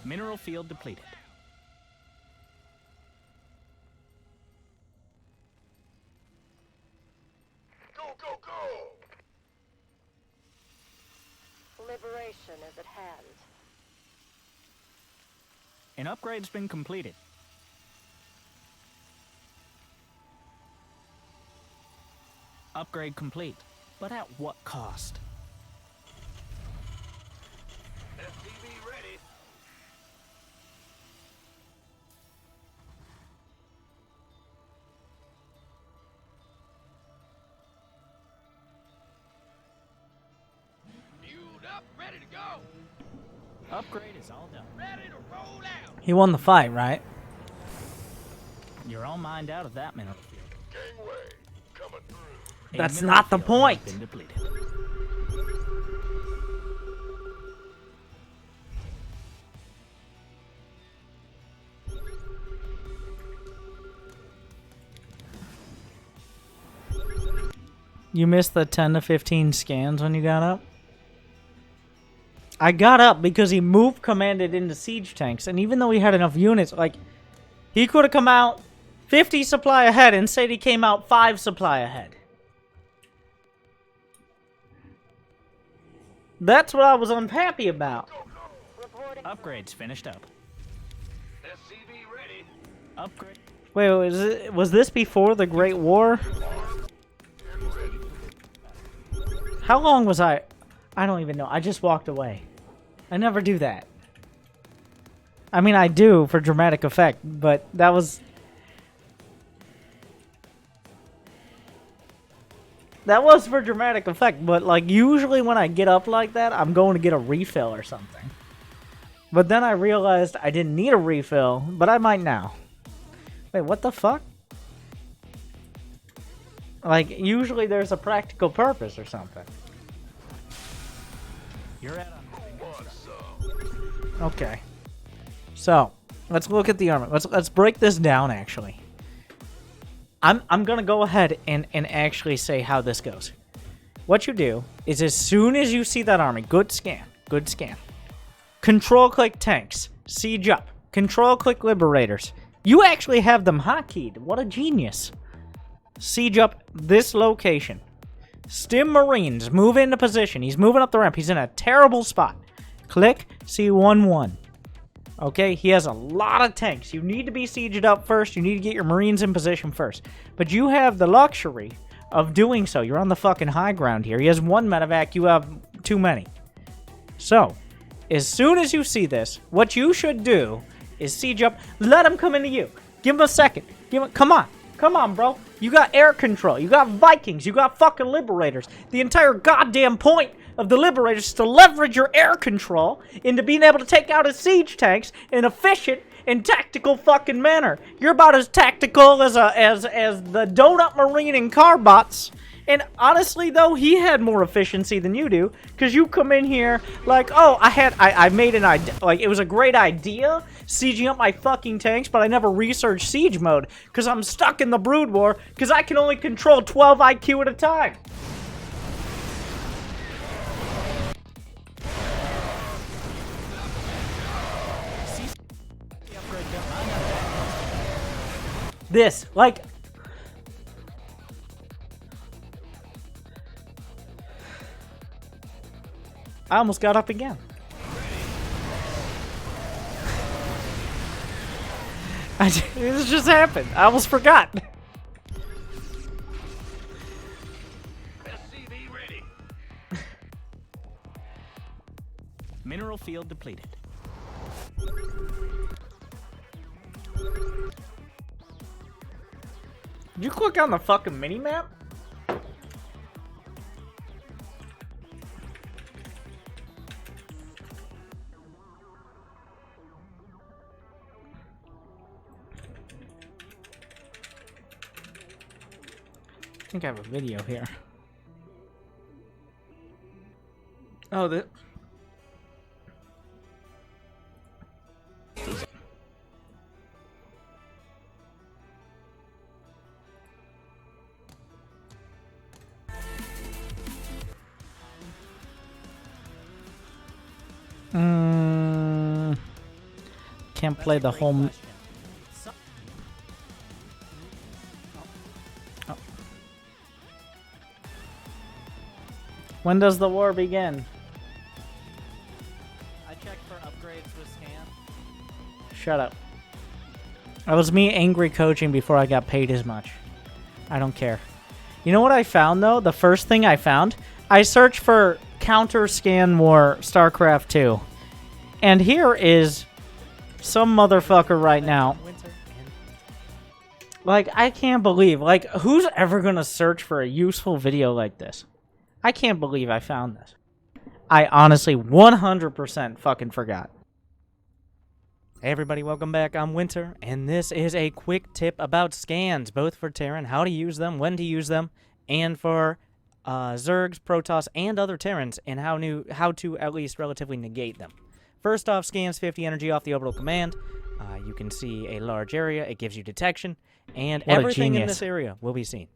Mineral field depleted. Go, go, go! Liberation is at hand. An upgrade's been completed. Upgrade complete, but at what cost? SCV ready. Fueled up, ready to go. Upgrade is all done. Ready to roll out. He won the fight, right? You're all mined out of that mineral field. Gangway coming through. That's mineral not the field point. has been depleted. You missed the 10 to 15 scans when you got up? I got up because he moved commanded into siege tanks, and even though he had enough units, like, he could have come out 50 supply ahead and said he came out 5 supply ahead. That's what I was unhappy about. Upgrades finished up. SCV ready. Upgrade. Wait, was this before the Great War? How long was I don't even know. I just walked away. I never do that. I mean, I do for dramatic effect, but that was... That was for dramatic effect, but like usually when I get up like that, I'm going to get a refill or something. But then I realized I didn't need a refill, but I might now. Wait, what the fuck? Like, usually there's a practical purpose or something. You're at Okay. So, let's look at the armor. Let's break this down, actually. I'm gonna go ahead and actually say how this goes. What you do is as soon as you see that army, good scan. Control-click tanks. Siege up. Control-click liberators. You actually have them hotkeyed. What a genius. Siege up this location. Stim Marines, move into position. He's moving up the ramp. He's in a terrible spot. Click C11. Okay, he has a lot of tanks. You need to be sieged up first. You need to get your Marines in position first. But you have the luxury of doing so. You're on the fucking high ground here. He has 1 medevac. You have too many. So, as soon as you see this, what you should do is siege up. Let him come into you. Give him a second. Come on. Come on, bro. You got air control. You got Vikings. You got fucking Liberators. The entire goddamn point of the Liberators is to leverage your air control into being able to take out his siege tanks in an efficient and tactical fucking manner. You're about as tactical as the Donut Marine and Carbots. And honestly, though, he had more efficiency than you do, because you come in here like, oh, I made an idea, like, it was a great idea, sieging up my fucking tanks, but I never researched siege mode, because I'm stuck in the Brood War, because I can only control 12 IQ at a time. This, like... I almost got up again. This just happened. I almost forgot. SCV ready. Mineral field depleted. Did you click on the fucking mini-map? I think I have a video here. Oh, the... Can't play the whole... Oh. When does the war begin? I checked for upgrades with scan. Shut up. That was me angry coaching before I got paid as much. I don't care. You know what I found, though? The first thing I found? I searched for counter scan war Starcraft 2. And here is some motherfucker right now. Like, I can't believe. Like, who's ever gonna search for a useful video like this? I can't believe I found this. I honestly 100% fucking forgot. Hey everybody, welcome back. I'm Winter, and this is a quick tip about scans, both for Terran, how to use them, when to use them, and for Zergs, Protoss, and other Terrans, and how to at least relatively negate them. First off, scans 50 energy off the orbital command. You can see a large area. It gives you detection, and everything in this area will be seen.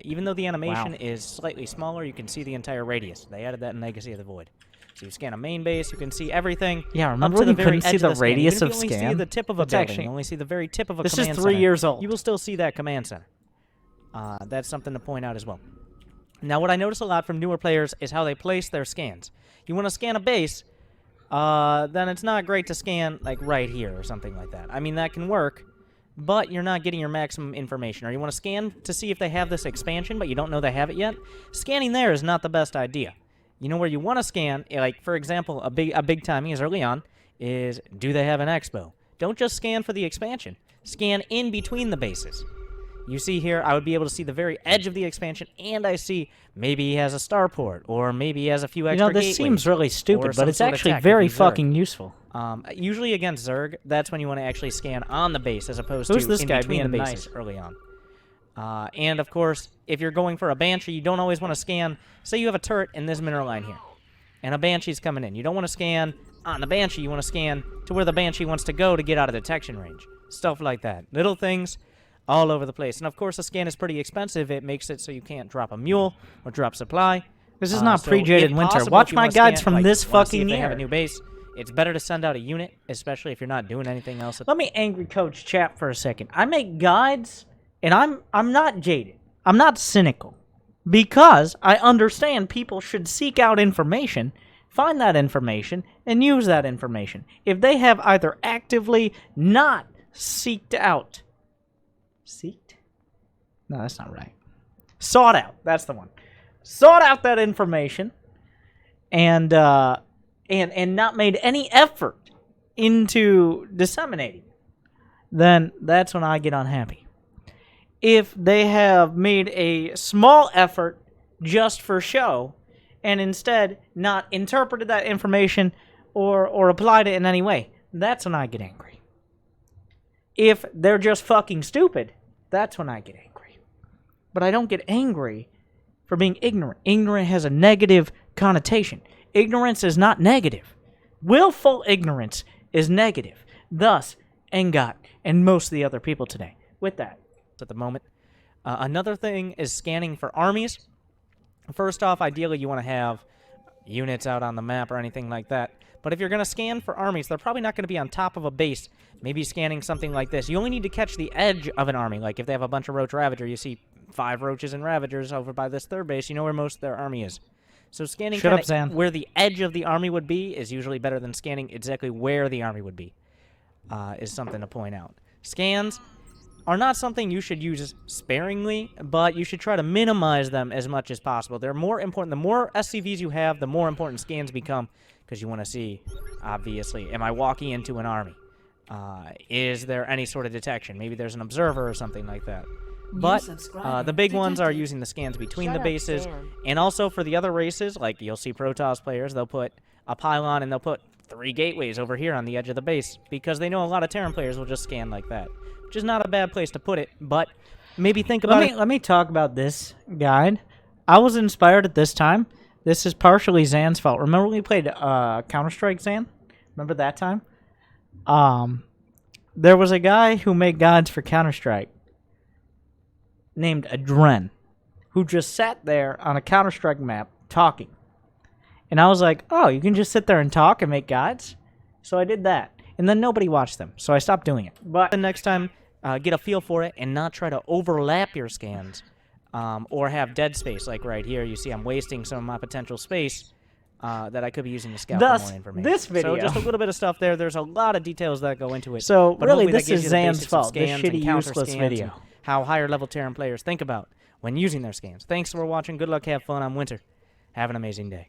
Even though the animation is slightly smaller, you can see the entire radius. They added that in Legacy of the Void. So you scan a main base, you can see everything. Yeah, remember when you couldn't see the radius of scan? You only see the tip of a building. You only see the very tip of a command center. This is 3 years old. You will still see that command center. That's something to point out as well. Now, what I notice a lot from newer players is how they place their scans. You want to scan a base, then it's not great to scan, like, right here or something like that. I mean, that can work, but you're not getting your maximum information. Or you want to scan to see if they have this expansion, but you don't know they have it yet. Scanning there is not the best idea. You know where you want to scan, like, for example, a big timing is early on, is do they have an expo? Don't just scan for the expansion. Scan in between the bases. You see here, I would be able to see the very edge of the expansion, and I see maybe he has a starport, or maybe he has a few extra gateways. This seems really stupid, but it's actually very fucking useful. Usually against Zerg, that's when you want to actually scan on the base, as opposed to this in guy between the being bases nice? early on. And, of course, if you're going for a Banshee, you don't always want to scan. Say you have a turret in this mineral line here, and a Banshee's coming in. You don't want to scan on the Banshee. You want to scan to where the Banshee wants to go to get out of detection range. Stuff like that. Little things all over the place. And, of course, the scan is pretty expensive. It makes it so you can't drop a mule or drop supply. This is not pre-jaded Winter. Watch my guides from this fucking year. They have a new base. It's better to send out a unit, especially if you're not doing anything else. Let me angry coach chat for a second. I make guides, and I'm not jaded. I'm not cynical. Because I understand people should seek out information, find that information, and use that information. If they have either actively not seeked out... Seeked? No, that's not right. Sought out. That's the one. Sought out that information, and not made any effort into disseminating it, then that's when I get unhappy. If they have made a small effort just for show, and instead not interpreted that information or applied it in any way, that's when I get angry. If they're just fucking stupid, that's when I get angry. But I don't get angry for being ignorant. Ignorant has a negative connotation. Ignorance is not negative. Willful ignorance is negative. Thus, Engot and most of the other people today. With that, at the moment. Another thing is scanning for armies. First off, ideally you want to have units out on the map or anything like that. But if you're going to scan for armies, they're probably not going to be on top of a base. Maybe scanning something like this. You only need to catch the edge of an army. Like if they have a bunch of Roach Ravager, you see 5 Roaches and Ravagers over by this third base, you know where most of their army is. So scanning where the edge of the army would be is usually better than scanning exactly where the army would be, is something to point out. Scans are not something you should use sparingly, but you should try to minimize them as much as possible. They're more important. The more SCVs you have, the more important scans become, because you want to see, obviously, am I walking into an army? Is there any sort of detection? Maybe there's an observer or something like that. But the big ones are using the scans between the bases, and also for the other races, like you'll see Protoss players, they'll put a pylon and they'll put 3 gateways over here on the edge of the base, because they know a lot of Terran players will just scan like that. Which is not a bad place to put it, but maybe think about it. Let me talk about this guide. I was inspired at this time. This is partially Zan's fault. Remember when we played Counter-Strike, Zan? Remember that time? There was a guy who made guides for Counter-Strike named Adren, who just sat there on a Counter-Strike map talking. And I was like, oh, you can just sit there and talk and make guides? So I did that. And then nobody watched them, so I stopped doing it. But the next time, get a feel for it and not try to overlap your scans or have dead space. Like right here, you see I'm wasting some of my potential space that I could be using to scout for more information. This video. So just a little bit of stuff there. There's a lot of details that go into it. So but really, that this is gives you the Zan's basics of fault. This scans and shitty, counter useless scans video. and how higher level Terran players think about when using their scans. Thanks for watching. Good luck. Have fun. I'm Winter. Have an amazing day.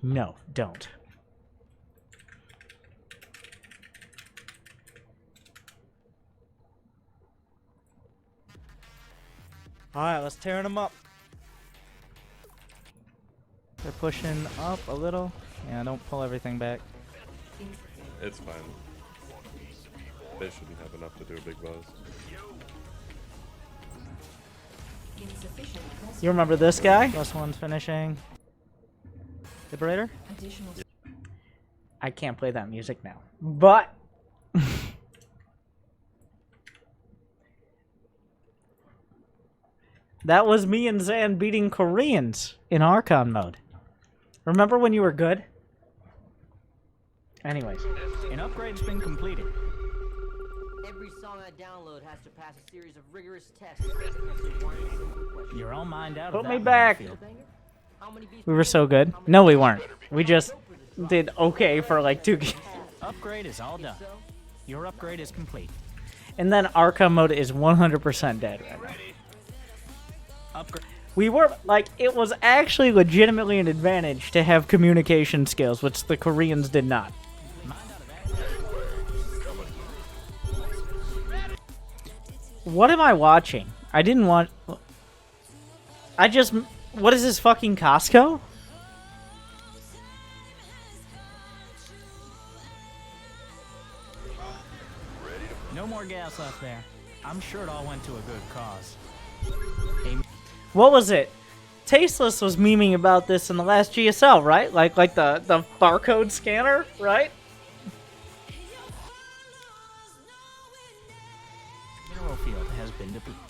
No, don't. Alright, let's tear them up. They're pushing up a little. Yeah, don't pull everything back. It's fine. They shouldn't have enough to do a big buzz. You remember this guy? Plus one's finishing. Liberator? I can't play that music now. But that was me and Zan beating Koreans in Archon mode. Remember when you were good? Anyways. An upgrade's been completed. Every song I download has to pass a series of rigorous tests to answer one simple question. You're all mined out Put of that me back. battlefield. We were so good. No, we weren't. We just did okay for like 2 games. Upgrade is all done. Your upgrade is complete. And then Archon mode is 100% dead right now. Upgrade. We were, like, it was actually legitimately an advantage to have communication skills, which the Koreans did not. What am I watching? I didn't want... I just... What is this, fucking Costco? No more gas left there. I'm sure it all went to a good cause. What was it? Tasteless was memeing about this in the last GSL, right? Like the barcode scanner, right? Mineral field has been depleted.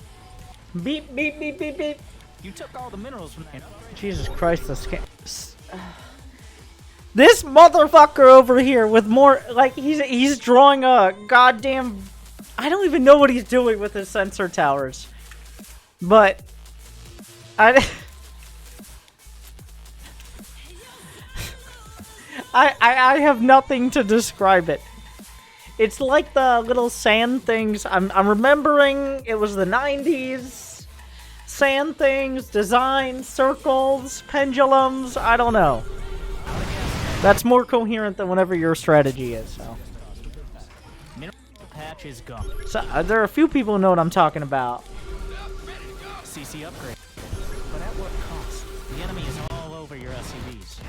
Beep, beep, beep, beep, beep. You took all the minerals from there. Jesus Christ, this This motherfucker over here with more, like, he's drawing a goddamn... I don't even know what he's doing with his sensor towers. But... I have nothing to describe it. It's like the little sand things. I'm remembering it was the 90s. Sand things, designs, circles, pendulums. I don't know. That's more coherent than whatever your strategy is. So. Patch is gone. So there are a few people who know what I'm talking about. CC upgrade. But at what cost? The enemy is all over your SCVs.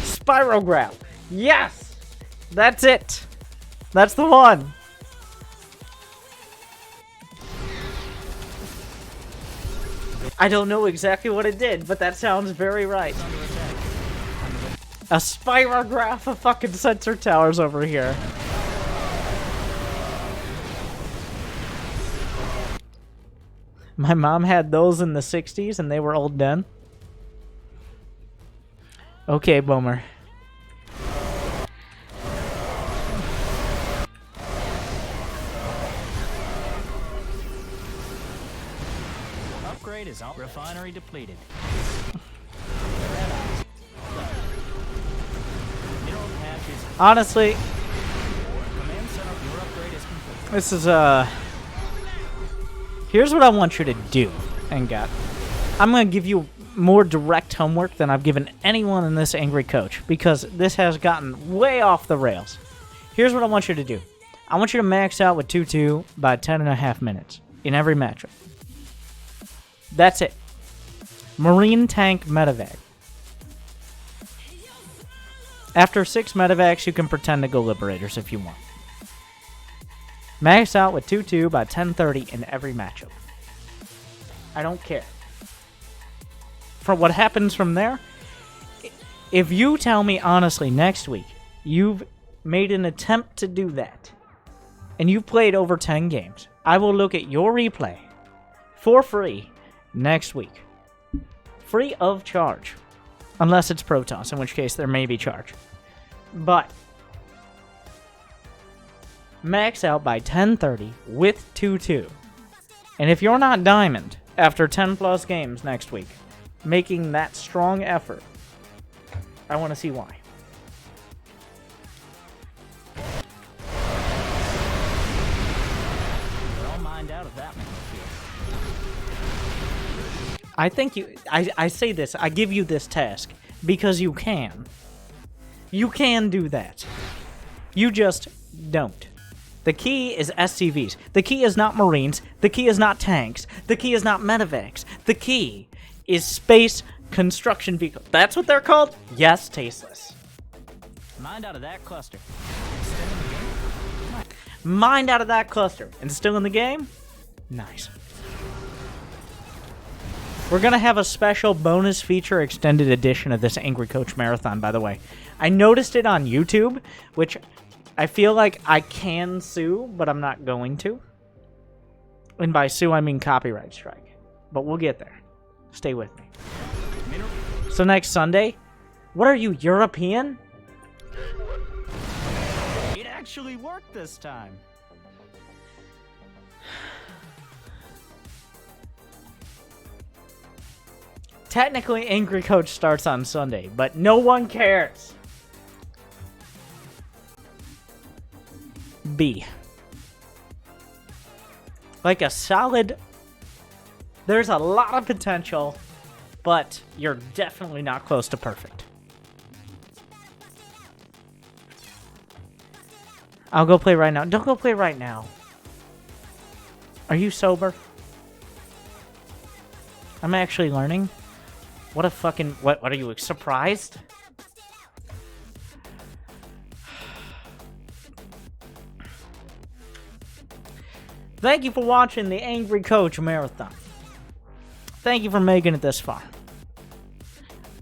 Spirograph. Yes! That's it. That's the one. I don't know exactly what it did, but that sounds very right. A spirograph of fucking sensor towers over here. My mom had those in the 60s and they were old then. Okay, Boomer. Upgrade is all refinery depleted. Honestly, This is, here's what I want you to do, Engat. I'm going to give you more direct homework than I've given anyone in this Angry Coach, because this has gotten way off the rails. Here's what I want you to do. I want you to max out with 2-2 by 10.5 minutes in every matchup. That's it. Marine Tank Medevac. After 6 medevacs, you can pretend to go Liberators if you want. Max out with 2-2 by 10:30 in every matchup. I don't care. For what happens from there, if you tell me honestly next week you've made an attempt to do that and you've played over 10 games, I will look at your replay for free next week. Free of charge. Unless it's Protoss, in which case there may be charge. But max out by 10:30 with 2-2. And if you're not Diamond after 10 plus games next week, making that strong effort, I want to see why. You're all mined out of that one, I think you... I say this, I give you this task because you can. You can do that. You just don't. The key is SCVs. The key is not Marines. The key is not tanks. The key is not medevacs. The key is space construction vehicles. That's what they're called? Yes, tasteless. Mined out of that cluster. Mined out of that cluster. And still in the game? Nice. We're going to have a special bonus feature extended edition of this Angry Coach Marathon, by the way. I noticed it on YouTube, which I feel like I can sue, but I'm not going to. And by sue, I mean copyright strike. But we'll get there. Stay with me. So next Sunday, what are you, European? It actually worked this time. Technically, Angry Coach starts on Sunday, but no one cares. B. Like a solid... There's a lot of potential, but you're definitely not close to perfect. I'll go play right now. Don't go play right now. Are you sober? I'm actually learning. What a fucking... What are you, surprised? Thank you for watching the Angry Coach Marathon. Thank you for making it this far.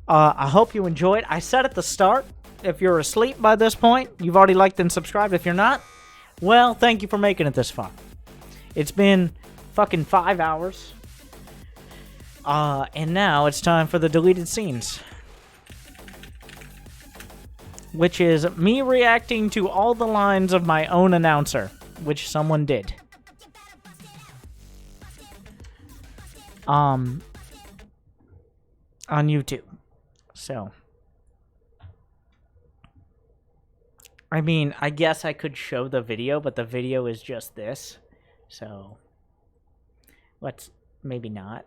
I hope you enjoyed. I said at the start, if you're asleep by this point, you've already liked and subscribed. If you're not, well, thank you for making it this far. It's been fucking 5 hours. And now it's time for the deleted scenes. Which is me reacting to all the lines of my own announcer, which someone did. On YouTube. So, I mean, I guess I could show the video, but the video is just this. So, let's maybe not.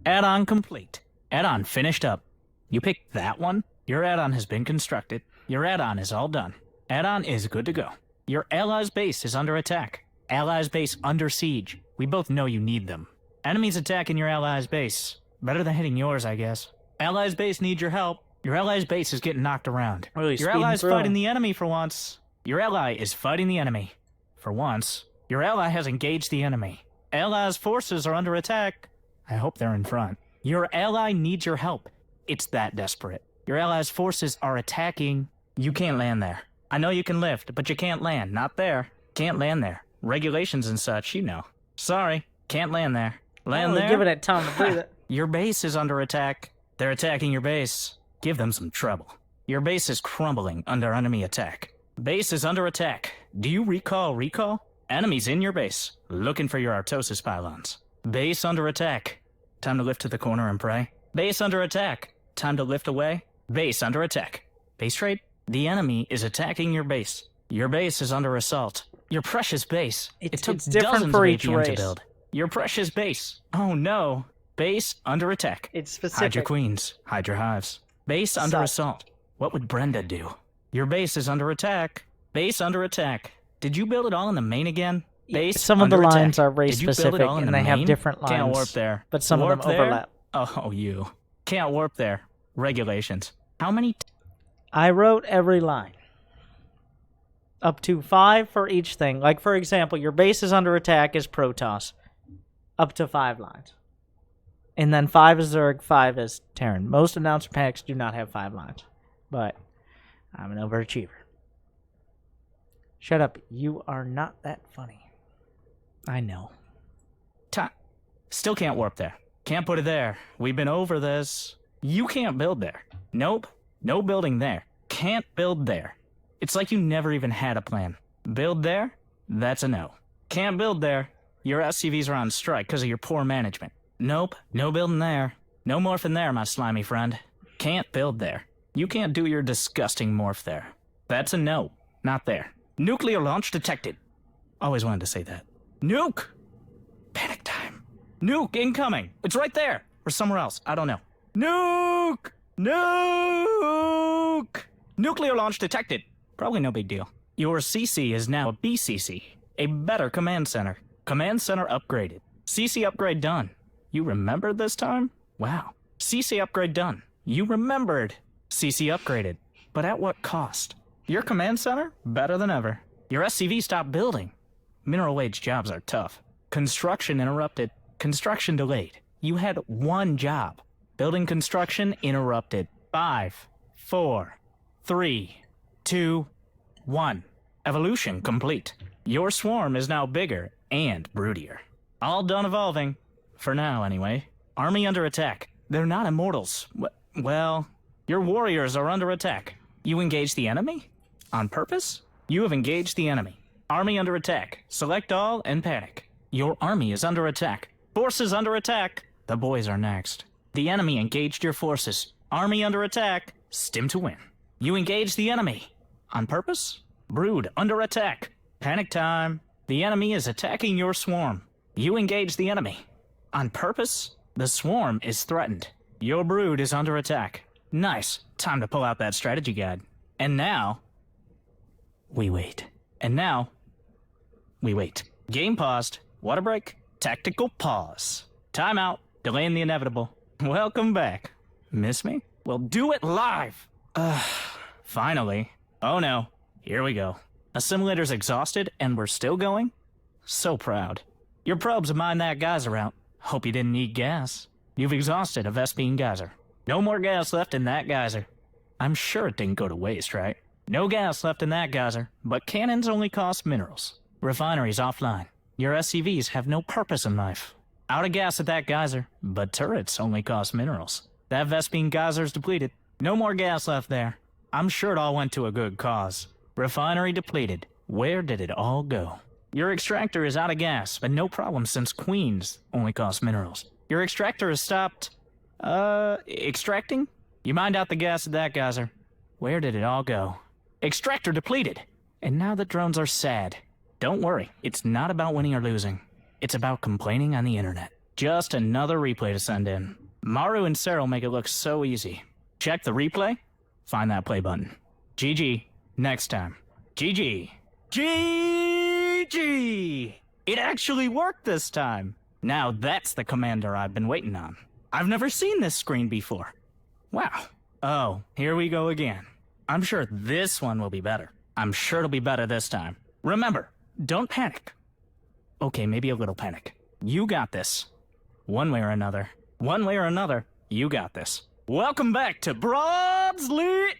Add-on complete. Add-on finished up. You picked that one? Your add-on has been constructed. Your add-on is all done. Add-on is good to go. Your allies' base is under attack. Allies' base under siege. We both know you need them. Enemies attacking your allies' base. Better than hitting yours, I guess. Allies' base needs your help. Your allies' base is getting knocked around. Really your ally's fighting the enemy for once. Your ally is fighting the enemy. For once. Your ally has engaged the enemy. Allies' forces are under attack. I hope they're in front. Your ally needs your help. It's that desperate. Your allies' forces are attacking. You can't land there. I know you can lift, but you can't land. Not there. Can't land there. Regulations and such, you know. Sorry. Can't land there. Land there? Give it time to breathe it. Your base is under attack. They're attacking your base. Give them some trouble. Your base is crumbling under enemy attack. Base is under attack. Do you recall? Enemies in your base, looking for your Artosis pylons. Base under attack. Time to lift to the corner and pray. Base under attack. Time to lift away. Base under attack. Base trade? The enemy is attacking your base. Your base is under assault. Your precious base. It took it's different dozens for of each APM race. to build. Your precious base. Oh no. Base under attack. It's Hide your specific. queens. Hide your hives. Base under Suck. assault. What would Brenda do? Your base is under attack. Base under attack. Did you build it all in the main again? Base Some of the under lines attack. are race Did you build it specific all in and the they have main? different lines. Can't warp there. But some warp of them there? overlap. Oh, you. Can't warp there. Regulations. How many? I wrote every line. Up to 5 for each thing. Like, for example, your base is under attack is Protoss. Up to 5 lines. And then 5 is Zerg, 5 is Terran. Most announcer packs do not have 5 lines. But I'm an overachiever. Shut up. You are not that funny. I know. Still can't warp there. Can't put it there. We've been over this. You can't build there. Nope. No building there. Can't build there. It's like you never even had a plan. Build there? That's a no. Can't build there. Your SCVs are on strike because of your poor management. Nope. No building there. No morphing there, my slimy friend. Can't build there. You can't do your disgusting morph there. That's a no. Not there. Nuclear launch detected. Always wanted to say that. Nuke! Panic time. Nuke incoming. It's right there. Or somewhere else. I don't know. Nuke! Nuke! Nuclear launch detected. Probably no big deal. Your CC is now a BCC. A better command center. Command center upgraded. CC upgrade done. You remembered this time? Wow. CC upgrade done. You remembered. CC upgraded. But at what cost? Your command center? Better than ever. Your SCV stopped building. Mineral wage jobs are tough. Construction interrupted. Construction delayed. You had one job. Building construction interrupted. 5, 4, 3, 2, 1. Evolution complete. Your swarm is now bigger and broodier. All done evolving. For now, anyway. Army under attack. They're not immortals. Well, your warriors are under attack. You engage the enemy? On purpose? You have engaged the enemy. Army under attack. Select all and panic. Your army is under attack. Forces under attack. The boys are next. The enemy engaged your forces. Army under attack. Stim to win. You engage the enemy. On purpose? Brood under attack. Panic time. The enemy is attacking your swarm. You engage the enemy. On purpose? The swarm is threatened. Your brood is under attack. Nice. Time to pull out that strategy guide. And now... we wait. And now... we wait. Game paused. Water break. Tactical pause. Timeout. Delaying the inevitable. Welcome back. Miss me? Well, do it live! Finally. Oh no. Here we go. Assimilator's exhausted and we're still going? So proud. Your probes mine that geyser out. Hope you didn't need gas. You've exhausted a Vespine geyser. No more gas left in that geyser. I'm sure it didn't go to waste, right? No gas left in that geyser, but cannons only cost minerals. Refineries offline. Your SCVs have no purpose in life. Out of gas at that geyser, but turrets only cost minerals. That Vespine geyser's depleted. No more gas left there. I'm sure it all went to a good cause. Refinery depleted. Where did it all go? Your extractor is out of gas, but no problem since queens only cost minerals. Your extractor has stopped... extracting? You mined out the gas at that geyser. Where did it all go? Extractor depleted. And now the drones are sad. Don't worry, it's not about winning or losing. It's about complaining on the internet. Just another replay to send in. Maru and Cyril make it look so easy. Check the replay, find that play button. GG, next time. GG. GG! It actually worked this time. Now that's the commander I've been waiting on. I've never seen this screen before. Wow. Oh, here we go again. I'm sure this one will be better. I'm sure it'll be better this time. Remember, don't panic. Okay, maybe a little panic. You got this. One way or another. One way or another, you got this. Welcome back to Broadsley!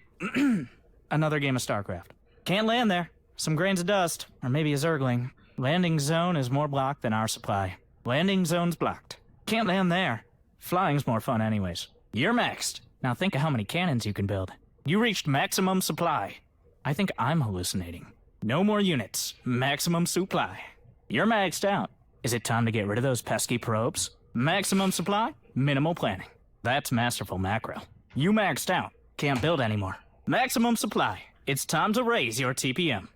Another game of Starcraft. Can't land there. Some grains of dust, or maybe a Zergling. Landing zone is more blocked than our supply. Landing zone's blocked. Can't land there. Flying's more fun anyways. You're maxed. Now think of how many cannons you can build. You reached maximum supply. I think I'm hallucinating. No more units. Maximum supply. You're maxed out. Is it time to get rid of those pesky probes? Maximum supply, minimal planning. That's masterful macro. You maxed out. Can't build anymore. Maximum supply. It's time to raise your TPM.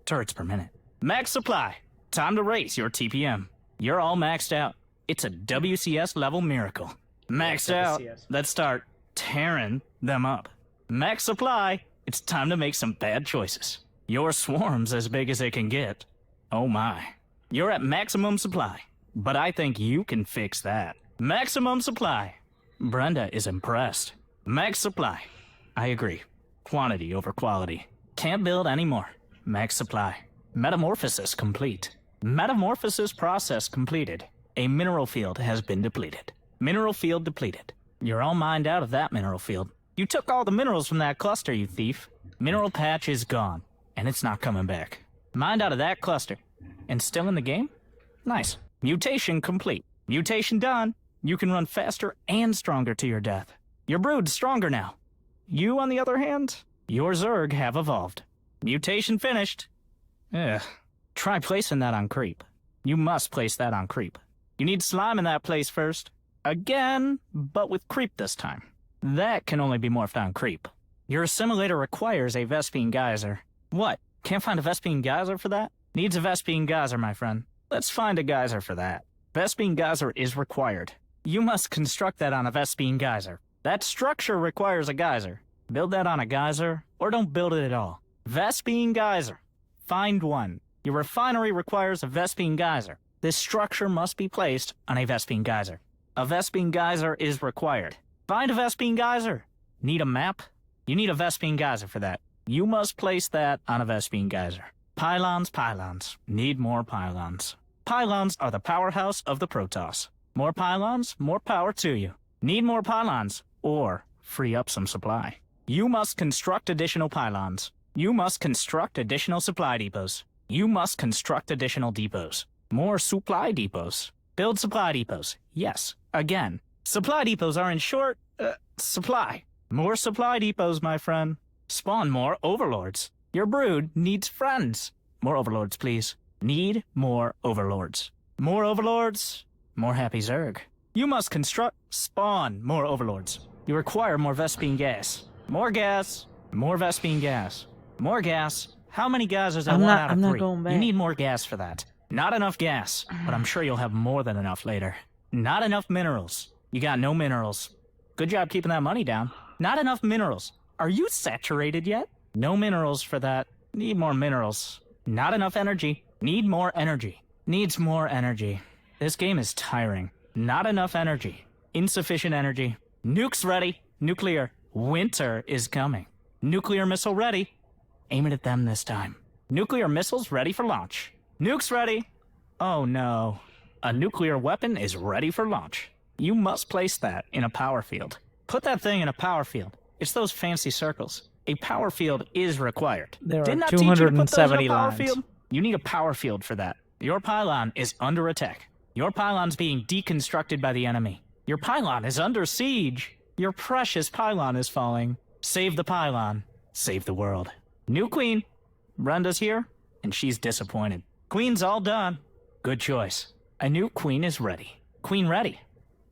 Turrets per minute. Max supply. Time to raise your TPM. You're all maxed out. It's a WCS level miracle. Maxed out. Let's start tearing them up. Max supply. It's time to make some bad choices. Your swarm's as big as it can get. Oh my. You're at maximum supply. But I think you can fix that. Maximum supply. Brenda is impressed. Max supply. I agree. Quantity over quality. Can't build anymore. Max supply. Metamorphosis complete. Metamorphosis process completed. A mineral field has been depleted. Mineral field depleted. You're all mined out of that mineral field. You took all the minerals from that cluster, you thief. Mineral patch is gone, and it's not coming back. Mined out of that cluster. And still in the game? Nice. Mutation complete. Mutation done. You can run faster and stronger to your death. Your brood's stronger now. You, on the other hand, your Zerg have evolved. Mutation finished. Ugh. Try placing that on creep. You must place that on creep. You need slime in that place first. Again, but with creep this time. That can only be morphed on creep. Your assimilator requires a Vespene geyser. What? Can't find a Vespene geyser for that? Needs a Vespene geyser, my friend. Let's find a geyser for that. Vespene geyser is required. You must construct that on a Vespene geyser. That structure requires a geyser. Build that on a geyser, or don't build it at all. Vespene geyser. Find one. Your refinery requires a Vespene geyser. This structure must be placed on a Vespene geyser. A Vespene geyser is required. Find a Vespene geyser. Need a map? You need a Vespene geyser for that. You must place that on a Vespene geyser. Pylons, pylons. Need more pylons. Pylons are the powerhouse of the Protoss. More pylons, more power to you. Need more pylons, or free up some supply. You must construct additional pylons. You must construct additional supply depots. You must construct additional depots. More supply depots. Build supply depots. Yes, again. Supply depots are in short, supply. More supply depots, my friend. Spawn more overlords. Your brood needs friends. More overlords, please. Need more overlords. More overlords, more happy Zerg. You must spawn more overlords. You require more Vespene gas. More gas, more Vespene gas. More gas. How many gas is that? One out of 3. You need more gas for that. Not enough gas, but I'm sure you'll have more than enough later. Not enough minerals. You got no minerals. Good job keeping that money down. Not enough minerals. Are you saturated yet? No minerals for that. Need more minerals. Not enough energy. Need more energy. Needs more energy. This game is tiring. Not enough energy. Insufficient energy. Nukes ready. Nuclear. Winter is coming. Nuclear missile ready. Aim it at them this time. Nuclear missiles ready for launch. Nukes ready. Oh no. A nuclear weapon is ready for launch. You must place that in a power field. Put that thing in a power field. It's those fancy circles. A power field is required. There Didn't are I teach you to put those 270 in a power lines. field? You need a power field for that. Your pylon is under attack. Your pylon's being deconstructed by the enemy. Your pylon is under siege. Your precious pylon is falling. Save the pylon. Save the world. New queen. Brenda's here, and she's disappointed. Queen's all done. Good choice. A new queen is ready. Queen ready.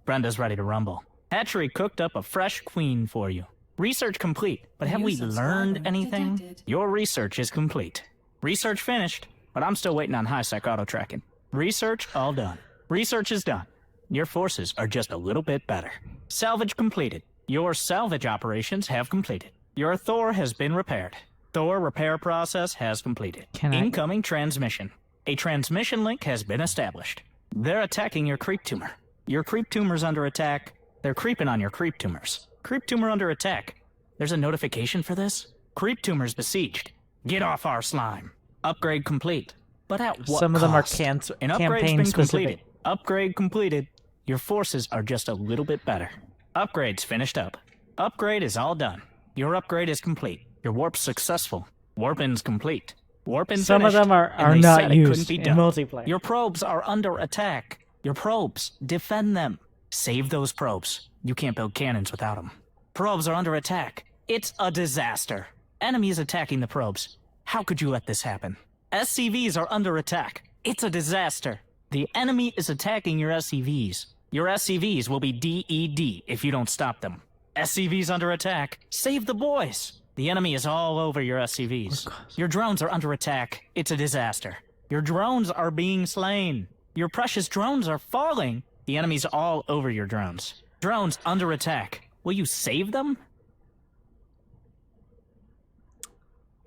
Brenda's ready to rumble. Hatchery cooked up a fresh queen for you. Research complete, but have we learned anything? Your research is complete. Research finished, but I'm still waiting on high-sec auto-tracking. Research all done. Research is done. Your forces are just a little bit better. Salvage completed. Your salvage operations have completed. Your Thor has been repaired. Thor repair process has completed. Incoming transmission. A transmission link has been established. They're attacking your creep tumor. Your creep tumor's under attack. They're creeping on your creep tumors. Creep tumor under attack. There's a notification for this? Creep tumors besieged. Get off our slime. Upgrade complete. But at what Some of them are cost? campaign Completed. specific. Upgrade completed. Your forces are just a little bit better. Upgrade's finished up. Upgrade is all done. Your upgrade is complete. Your warp's successful. Warping's complete. Warping Some of finished, them are and they not said it used couldn't be in done. multiplayer. Your probes are under attack. Your probes. Defend them. Save those probes. You can't build cannons without them. Probes are under attack. It's a disaster. Enemies attacking the probes. How could you let this happen? SCVs are under attack. It's a disaster. The enemy is attacking your SCVs. Your SCVs will be DED if you don't stop them. SCVs under attack. Save the boys. The enemy is all over your SCVs. Your drones are under attack. It's a disaster. Your drones are being slain. Your precious drones are falling. The enemy's all over your drones. Drones under attack. Will you save them?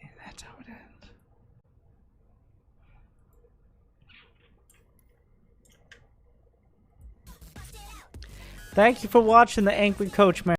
And that's how it ends. Thank you for watching the Angry Coach, man.